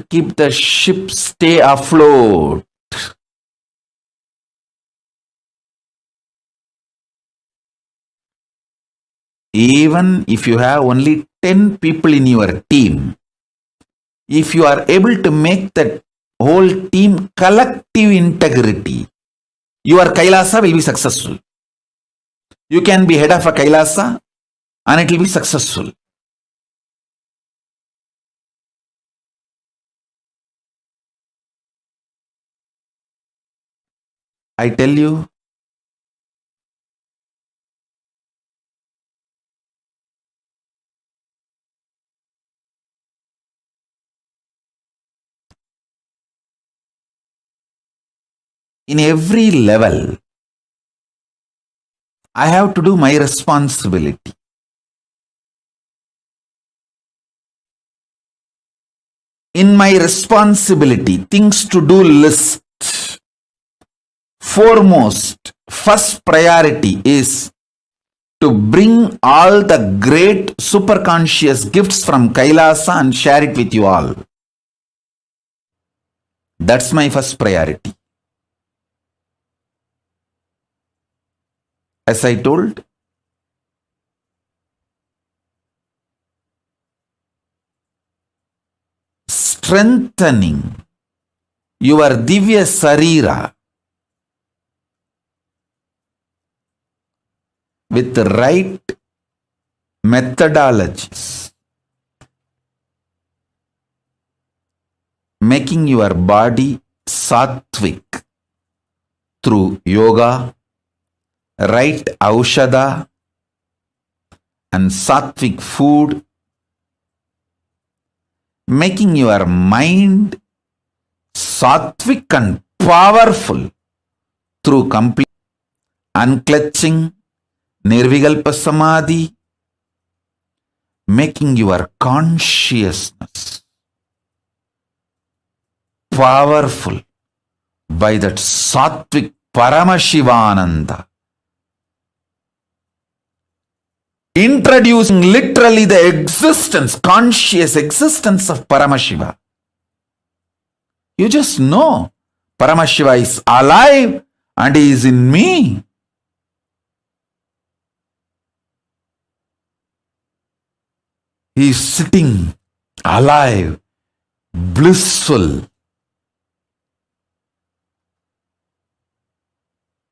keep the ship stay afloat. even if you have only 10 people in your team, if you are able to make that whole team collective integrity, your Kailasa will be successful. You can be head of a Kailasa and it will be successful. I tell you, in every level, I have to do my responsibility. In my responsibility, things to do list, foremost, first priority is to bring all the great superconscious gifts from Kailasa and share it with you all. That's my first priority. As I told, strengthening your Divya Sarira with the right methodologies, making your body sattvic through yoga, right aushadha and sattvic food, making your mind sattvic and powerful through complete unclutching, nirvikalpa samadhi, making your consciousness powerful by that sattvic Paramashivananda, introducing literally the existence, conscious existence of Paramashiva. You just know Paramashiva is alive and he is in me. He is sitting alive, blissful,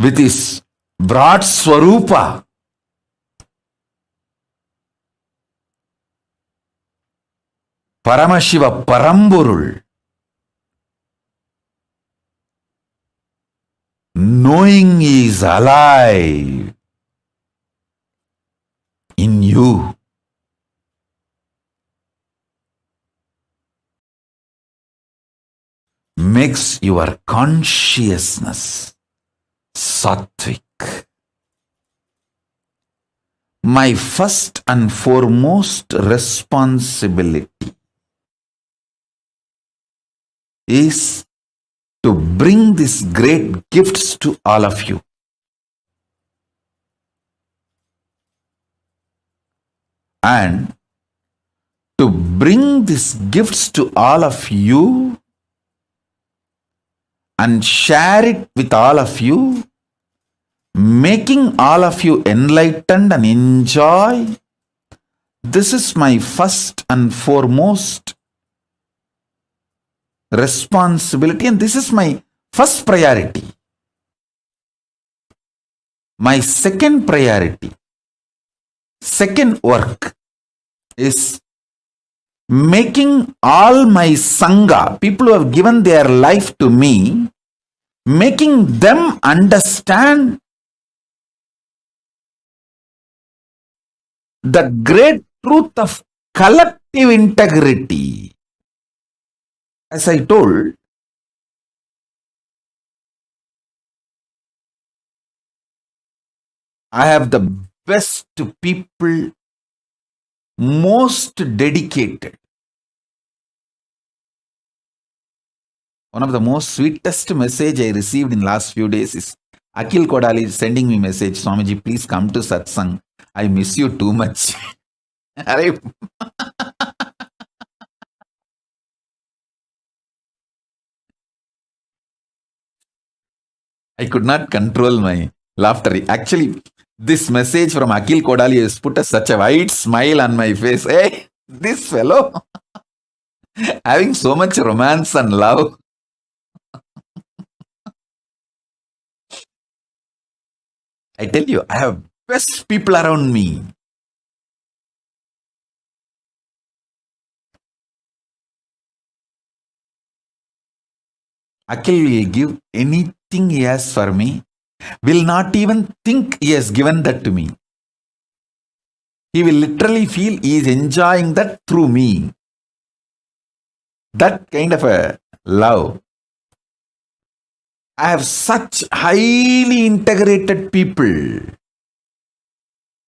with his broad Swarupa. Paramashiva Paramburul, knowing he is alive in you. Makes your consciousness sattvic. My first and foremost responsibility is to bring these great gifts to all of you. And to bring these gifts to all of you and share it with all of you, making all of you enlightened and enjoy. This is my first and foremost responsibility, and this is my first priority. My second priority, second work is making all my Sangha, people who have given their life to me, making them understand the great truth of collective integrity. As I told, I have the best people, most dedicated. One of the most sweetest message I received in last few days is Akhil Kodali sending me message, Swamiji, please come to satsang. I miss you too much. I could not control my laughter. Actually, This message from Akhil Kodali has put such a wide smile on my face. Hey, this fellow having so much romance and love. I tell you, I have best people around me. Akhil will give anything he has for me, will not even think he has given that to me. He will literally feel he is enjoying that through me. That kind of a love. I have such highly integrated people.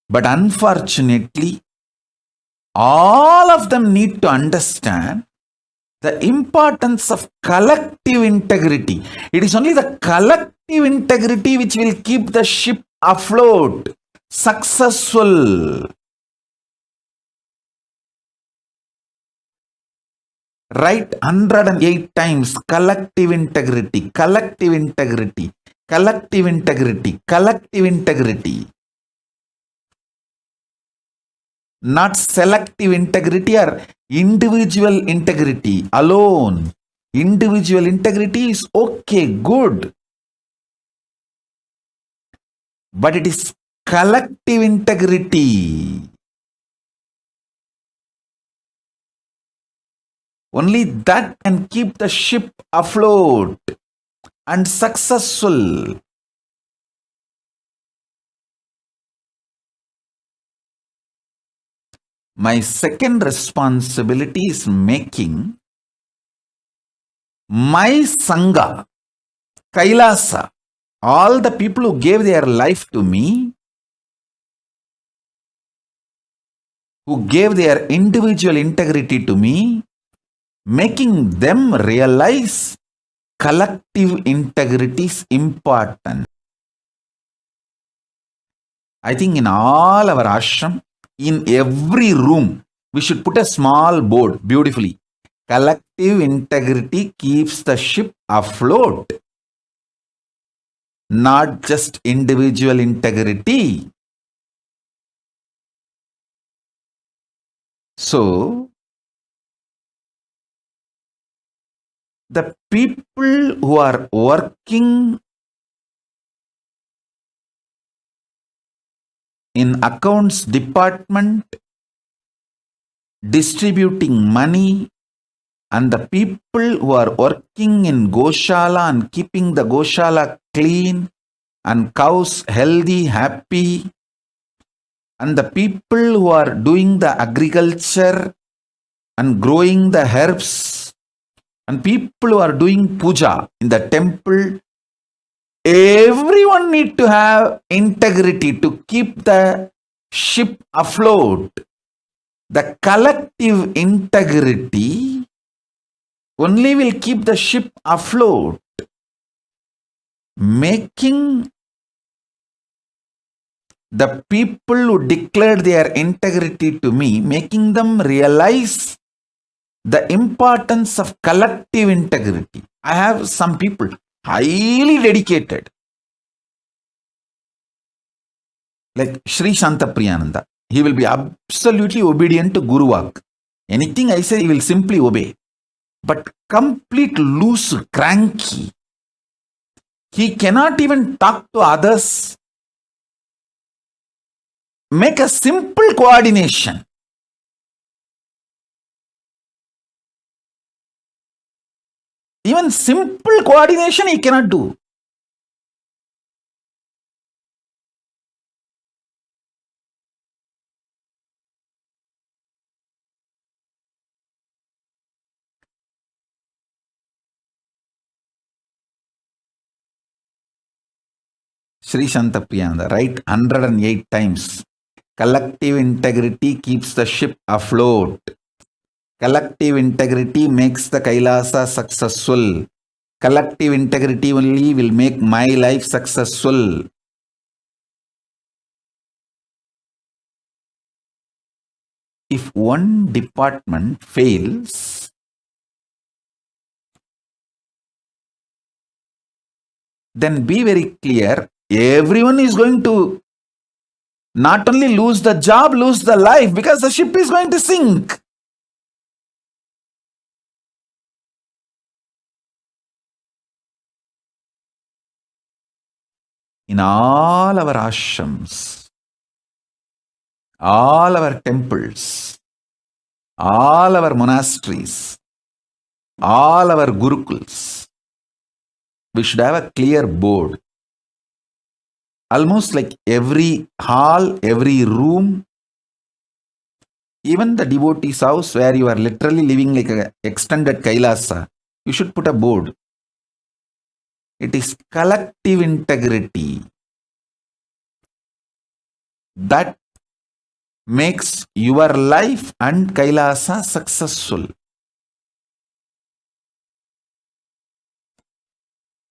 But unfortunately, all of them need to understand the importance of collective integrity. It is only the collective integrity which will keep the ship afloat, successful. Write 108 times collective integrity, collective integrity, collective integrity, collective integrity. Not selective integrity or individual integrity alone. Individual integrity is okay, good. But it is collective integrity. Only that can keep the ship afloat and successful. My second responsibility is making my Sangha, Kailasa, all the people who gave their life to me, who gave their individual integrity to me, making them realize collective integrity is important. I think in all our ashram, in every room, we should put a small board beautifully. Collective integrity keeps the ship afloat. Not just individual integrity. So, the people who are working in accounts department, distributing money, and the people who are working in Goshala and keeping the Goshala clean and cows healthy, happy, and the people who are doing the agriculture and growing the herbs, and people who are doing puja in the temple, everyone need to have integrity to keep the ship afloat. The collective integrity only will keep the ship afloat. Making the people who declared their integrity to me, making them realize the importance of collective integrity. I have some people highly dedicated, like Sri Shanta Priyananda. He will be absolutely obedient to Guru Vak. Anything I say, he will simply obey. But complete loose, cranky. He cannot even talk to others. Make a simple coordination. Even simple coordination he cannot do. Sri Shanta Priyananda, write 108 times. Collective integrity keeps the ship afloat. Collective integrity makes the Kailasa successful. Collective integrity only will make my life successful. If one department fails, then be very clear, everyone is going to not only lose the job, lose the life, because the ship is going to sink. In all our ashrams, all our temples, all our monasteries, all our gurukuls, we should have a clear board. Almost like every hall, every room, even the devotee's house where you are literally living like an extended Kailasa, you should put a board. It is collective integrity that makes your life and Kailasa successful.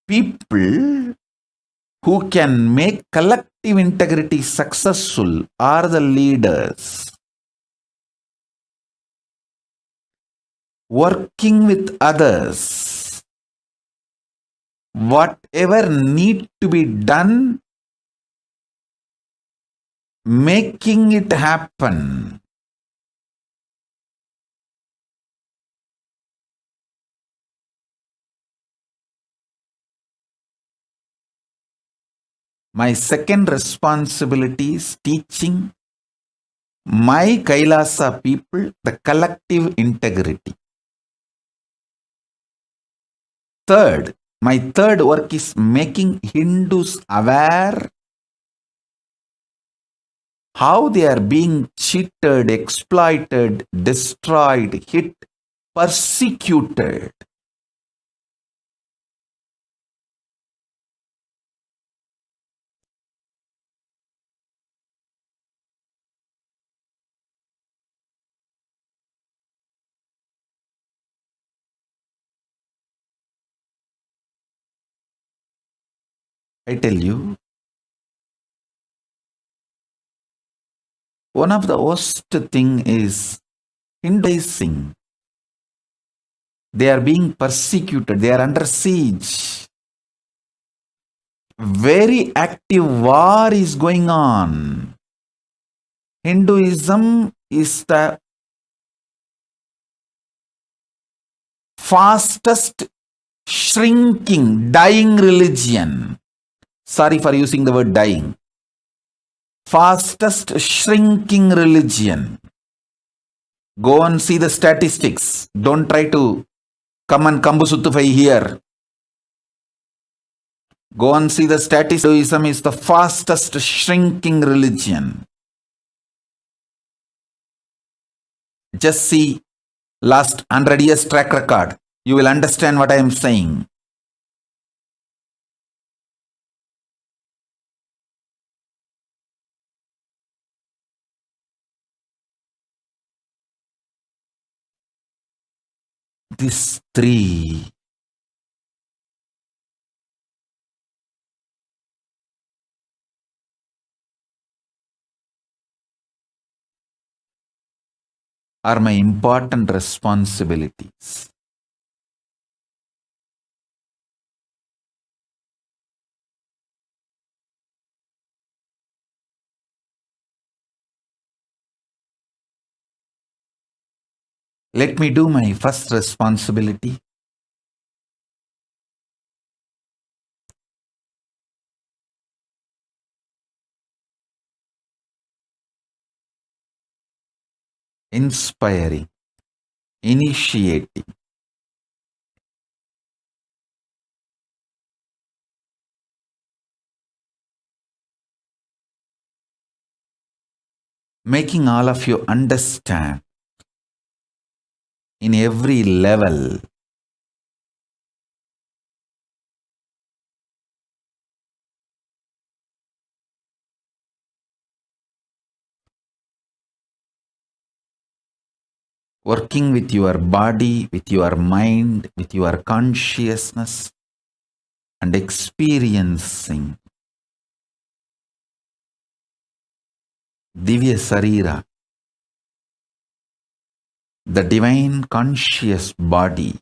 People who can make collective integrity successful are the leaders. Working with others, whatever need to be done, making it happen. My second responsibility is teaching my Kailasa people the collective integrity. Third, my third work is making Hindus aware how they are being cheated, exploited, destroyed, hit, persecuted. I tell you, one of the worst thing is Hinduism. They are being persecuted. They are under siege. Very active war is going on. Hinduism is the fastest shrinking, dying religion. Sorry for using the word dying. Fastest shrinking religion. Go and see the statistics. Don't try to come and kambusutufai here. Go and see the statistics. Hinduism is the fastest shrinking religion. Just see last 100 years track record. You will understand what I am saying. These three are my important responsibilities. Let me do my first responsibility. Inspiring, initiating, making all of you understand in every level working with your body, with your mind, with your consciousness, and experiencing Divya Sarira, the divine conscious body.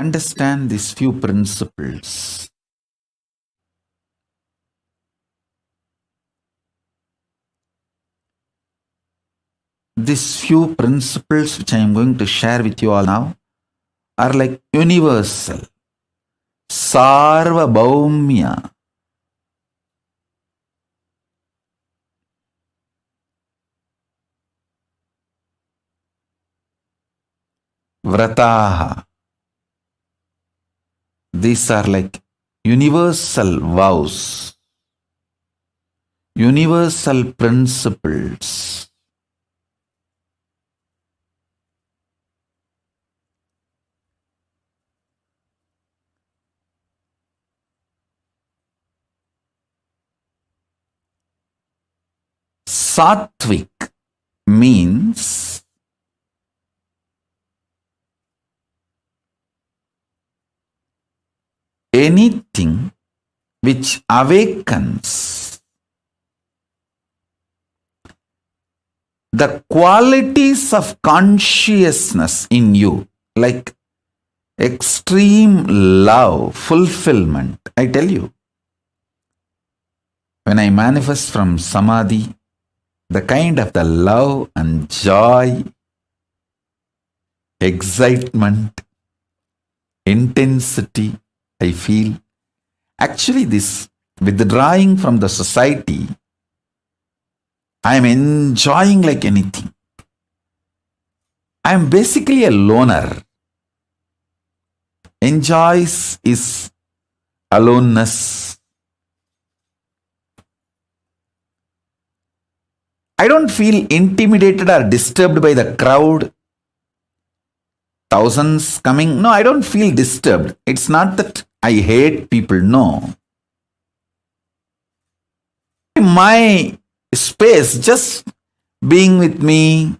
understand these few principles. These few principles which I am going to share with you all now are like universal. Sarvabhaumya. Vrataha. These are like universal vows, universal principles. Satvik means anything which awakens the qualities of consciousness in you, like extreme love, fulfillment. I tell you, when I manifest from Samadhi, the kind of the love and joy, excitement, intensity I feel, actually this withdrawing from the society, I am enjoying like anything. I am basically a loner. Enjoys is aloneness. I don't feel intimidated or disturbed by the crowd. Thousands coming. No, I don't feel disturbed. It's not that I hate people. No. My space, just being with me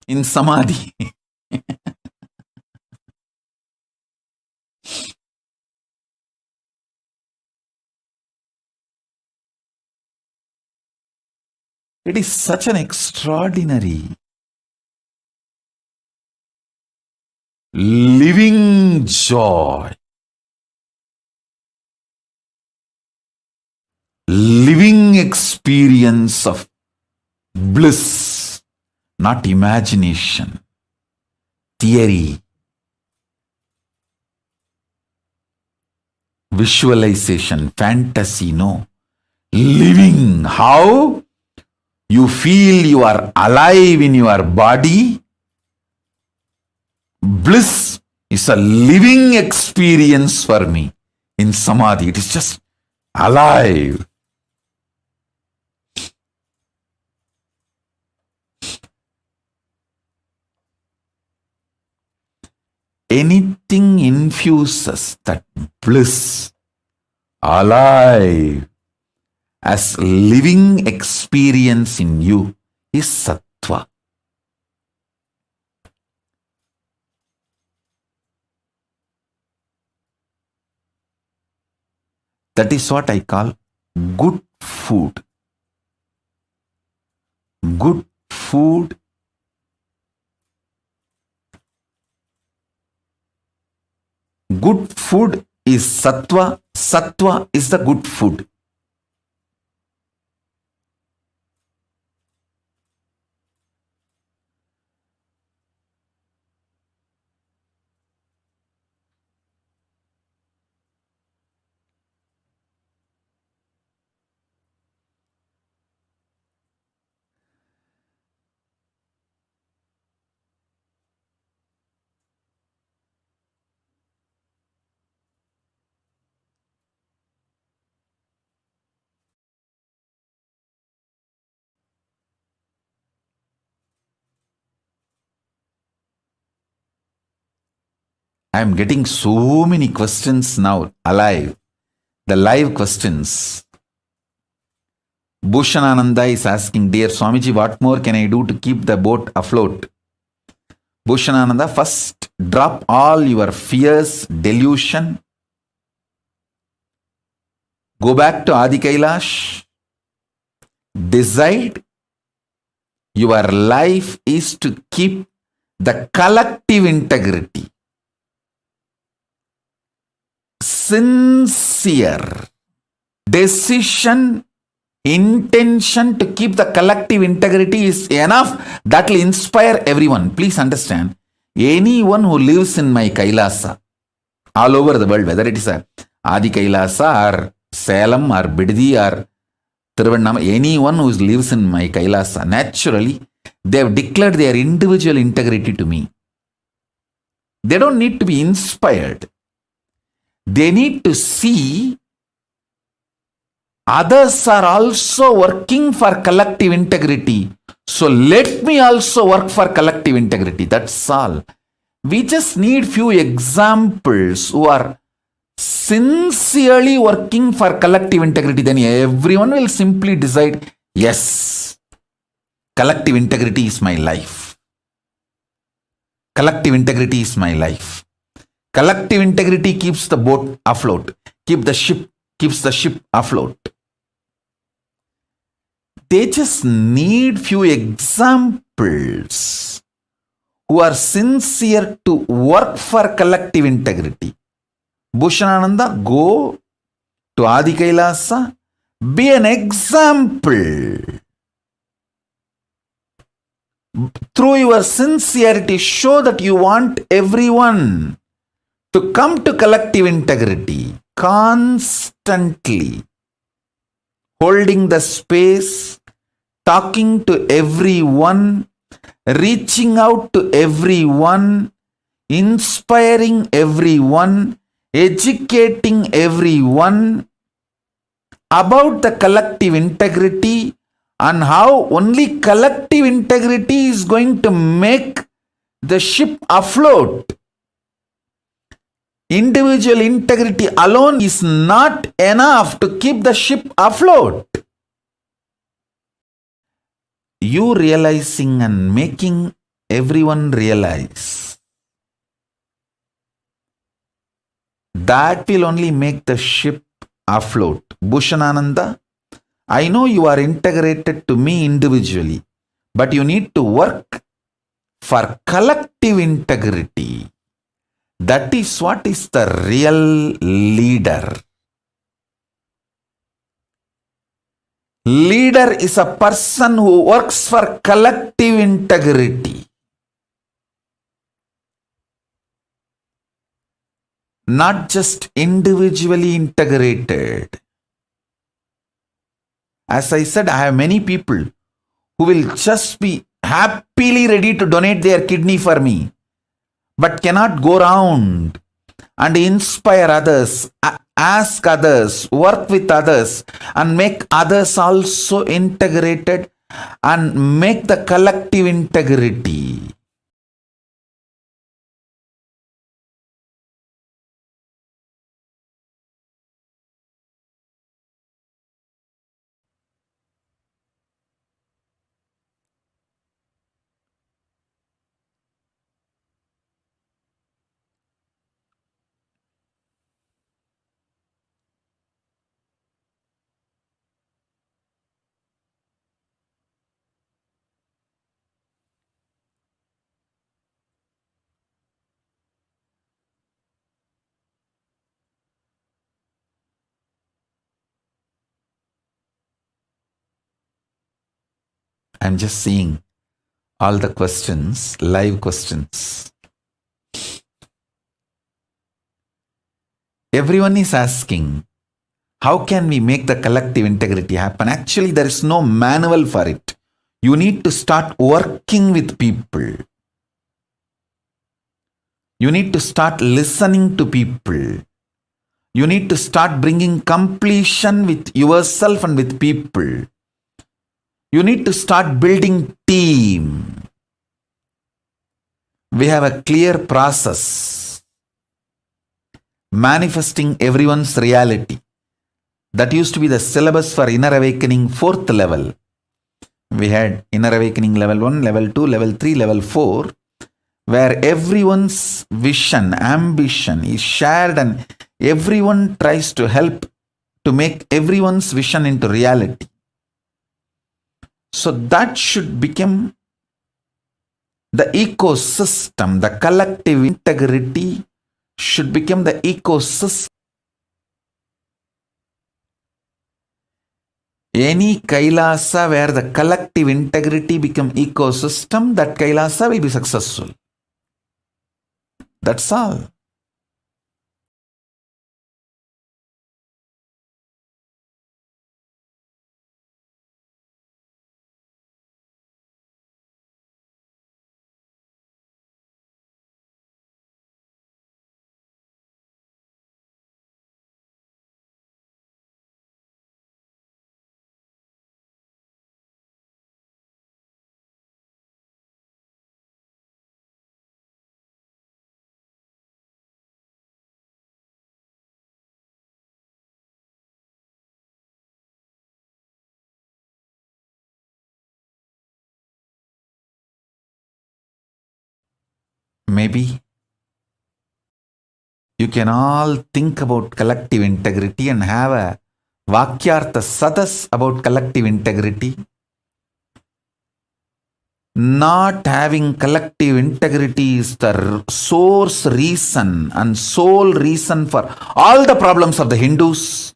in Samadhi. It is such an extraordinary, living joy, living experience of bliss, not imagination, theory, visualization, fantasy, no. Living. How? You feel you are alive in your body. Bliss is a living experience for me in Samadhi. It is just alive. Anything infuses that bliss, alive, as living experience in you is sattva. That is what I call good food. Good food is sattva. Sattva is the good food. I am getting so many questions now, alive. The live questions. Bhushanananda is asking, dear Swamiji, what more can I do to keep the boat afloat? Bhushanananda, first drop all your fears, delusion. Go back to Adi Kailash. Decide your life is to keep the collective integrity. sincere decision, intention to keep the collective integrity is enough. That will inspire everyone. Please understand, anyone who lives in my Kailasa, all over the world, whether it is a Adi Kailasa or Salem or Biddi or Tiruvannama, anyone who lives in my Kailasa, naturally, they have declared their individual integrity to me. They don't need to be inspired. They need to see others are also working for collective integrity. So let me also work for collective integrity. That's all. We just need few examples who are sincerely working for collective integrity. Then everyone will simply decide, yes, collective integrity is my life. Collective integrity is my life. Collective integrity keeps the boat afloat. Keeps the ship afloat. They just need few examples who are sincere to work for collective integrity. Bhushanananda, go to Adi Kailasa, be an example. Through your sincerity, show that you want everyone to come to collective integrity, constantly holding the space, talking to everyone, reaching out to everyone, inspiring everyone, educating everyone about the collective integrity and how only collective integrity is going to make the ship afloat. Individual integrity alone is not enough to keep the ship afloat. You realizing and making everyone realize, that will only make the ship afloat. Bhushanananda, I know you are integrated to me individually, but you need to work for collective integrity. That is what is the real leader. Leader is a person who works for collective integrity. Not just individually integrated. As I said, I have many people who will just be happily ready to donate their kidney for me, but cannot go around and inspire others, ask others, work with others, and make others also integrated and make the collective integrity. I'm just seeing all the questions, live questions. Everyone is asking, how can we make the collective integrity happen? Actually, there is no manual for it. You need to start working with people. You need to start listening to people. You need to start bringing completion with yourself and with people. You need to start building team. We have a clear process. Manifesting everyone's reality. That used to be the syllabus for Inner Awakening 4th level. We had Inner Awakening level 1, level 2, level 3, level 4, where everyone's vision, ambition is shared and everyone tries to help to make everyone's vision into reality. So that should become the ecosystem. The collective integrity should become the ecosystem. Any Kailasa where the collective integrity become ecosystem, that Kailasa will be successful. That's all. Maybe you can all think about collective integrity and have a Vakyartha Sadas about collective integrity. Not having collective integrity is the source reason and sole reason for all the problems of the Hindus.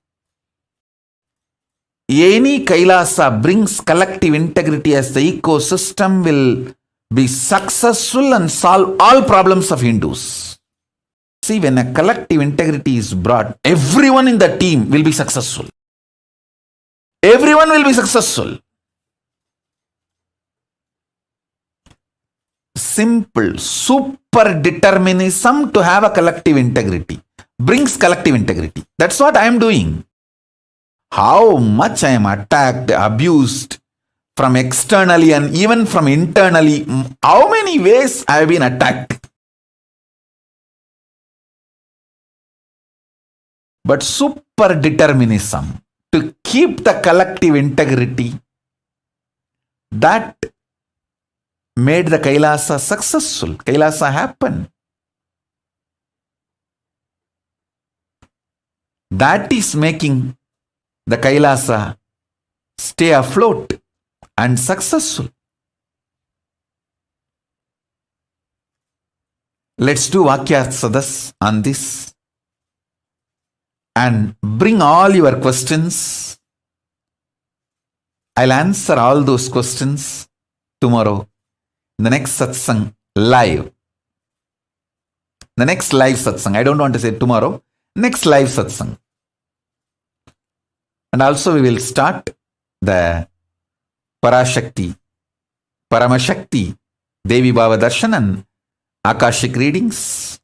Any Kailasa brings collective integrity as the ecosystem will be successful and solve all problems of Hindus. See, when a collective integrity is brought, everyone in the team will be successful. Everyone will be successful. Simple, super determinism to have a collective integrity brings collective integrity. That's what I am doing. How much I am attacked, abused from externally and even from internally, how many ways I have been attacked. But super determinism to keep the collective integrity, that made the Kailasa successful. Kailasa happened. That is making the Kailasa stay afloat and successful. Let's do Vakyartha Sadas on this and bring all your questions. I'll answer all those questions tomorrow. The next satsang live. The next live satsang. I don't want to say tomorrow. Next live satsang. And also we will start the Parashakti, Paramashakti, Devi Bhava Darshan and Akashic readings.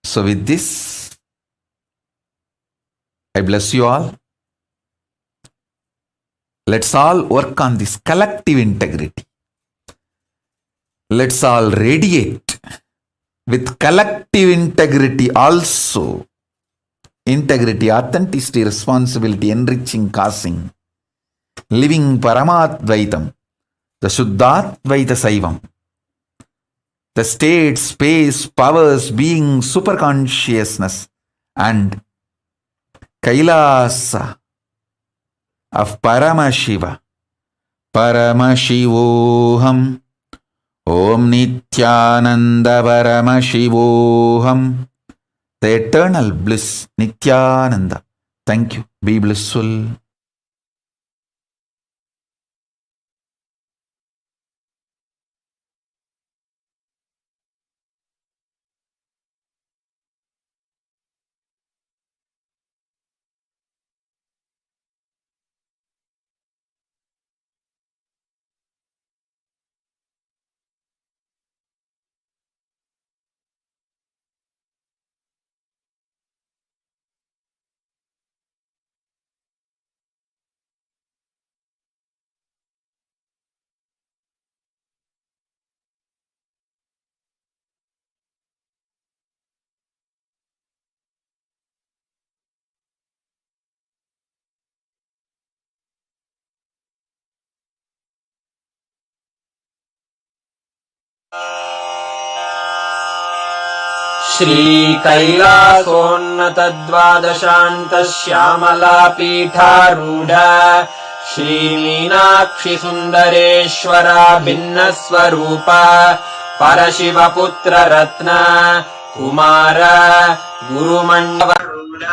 So with this, I bless you all. Let's all work on this collective integrity. Let's all radiate with collective integrity also. Integrity, authenticity, responsibility, enriching, causing, living Paramadvaitam, the Shuddhadvaita Saivam, the state, space, powers, being, superconsciousness, and Kailasa of Paramashiva, Paramashivoham, Om Nithyananda Paramashivoham, the eternal bliss, Nithyananda. Thank you. Be blissful. श्रीकैलासोन्नतद्वादशान्तश्यामलापीठारूढ श्रीमीनाक्षिसुन्दरेश्वरा भिन्नस्वरूप परशिवपुत्ररत्न Kumar गुरुमण्डवरुण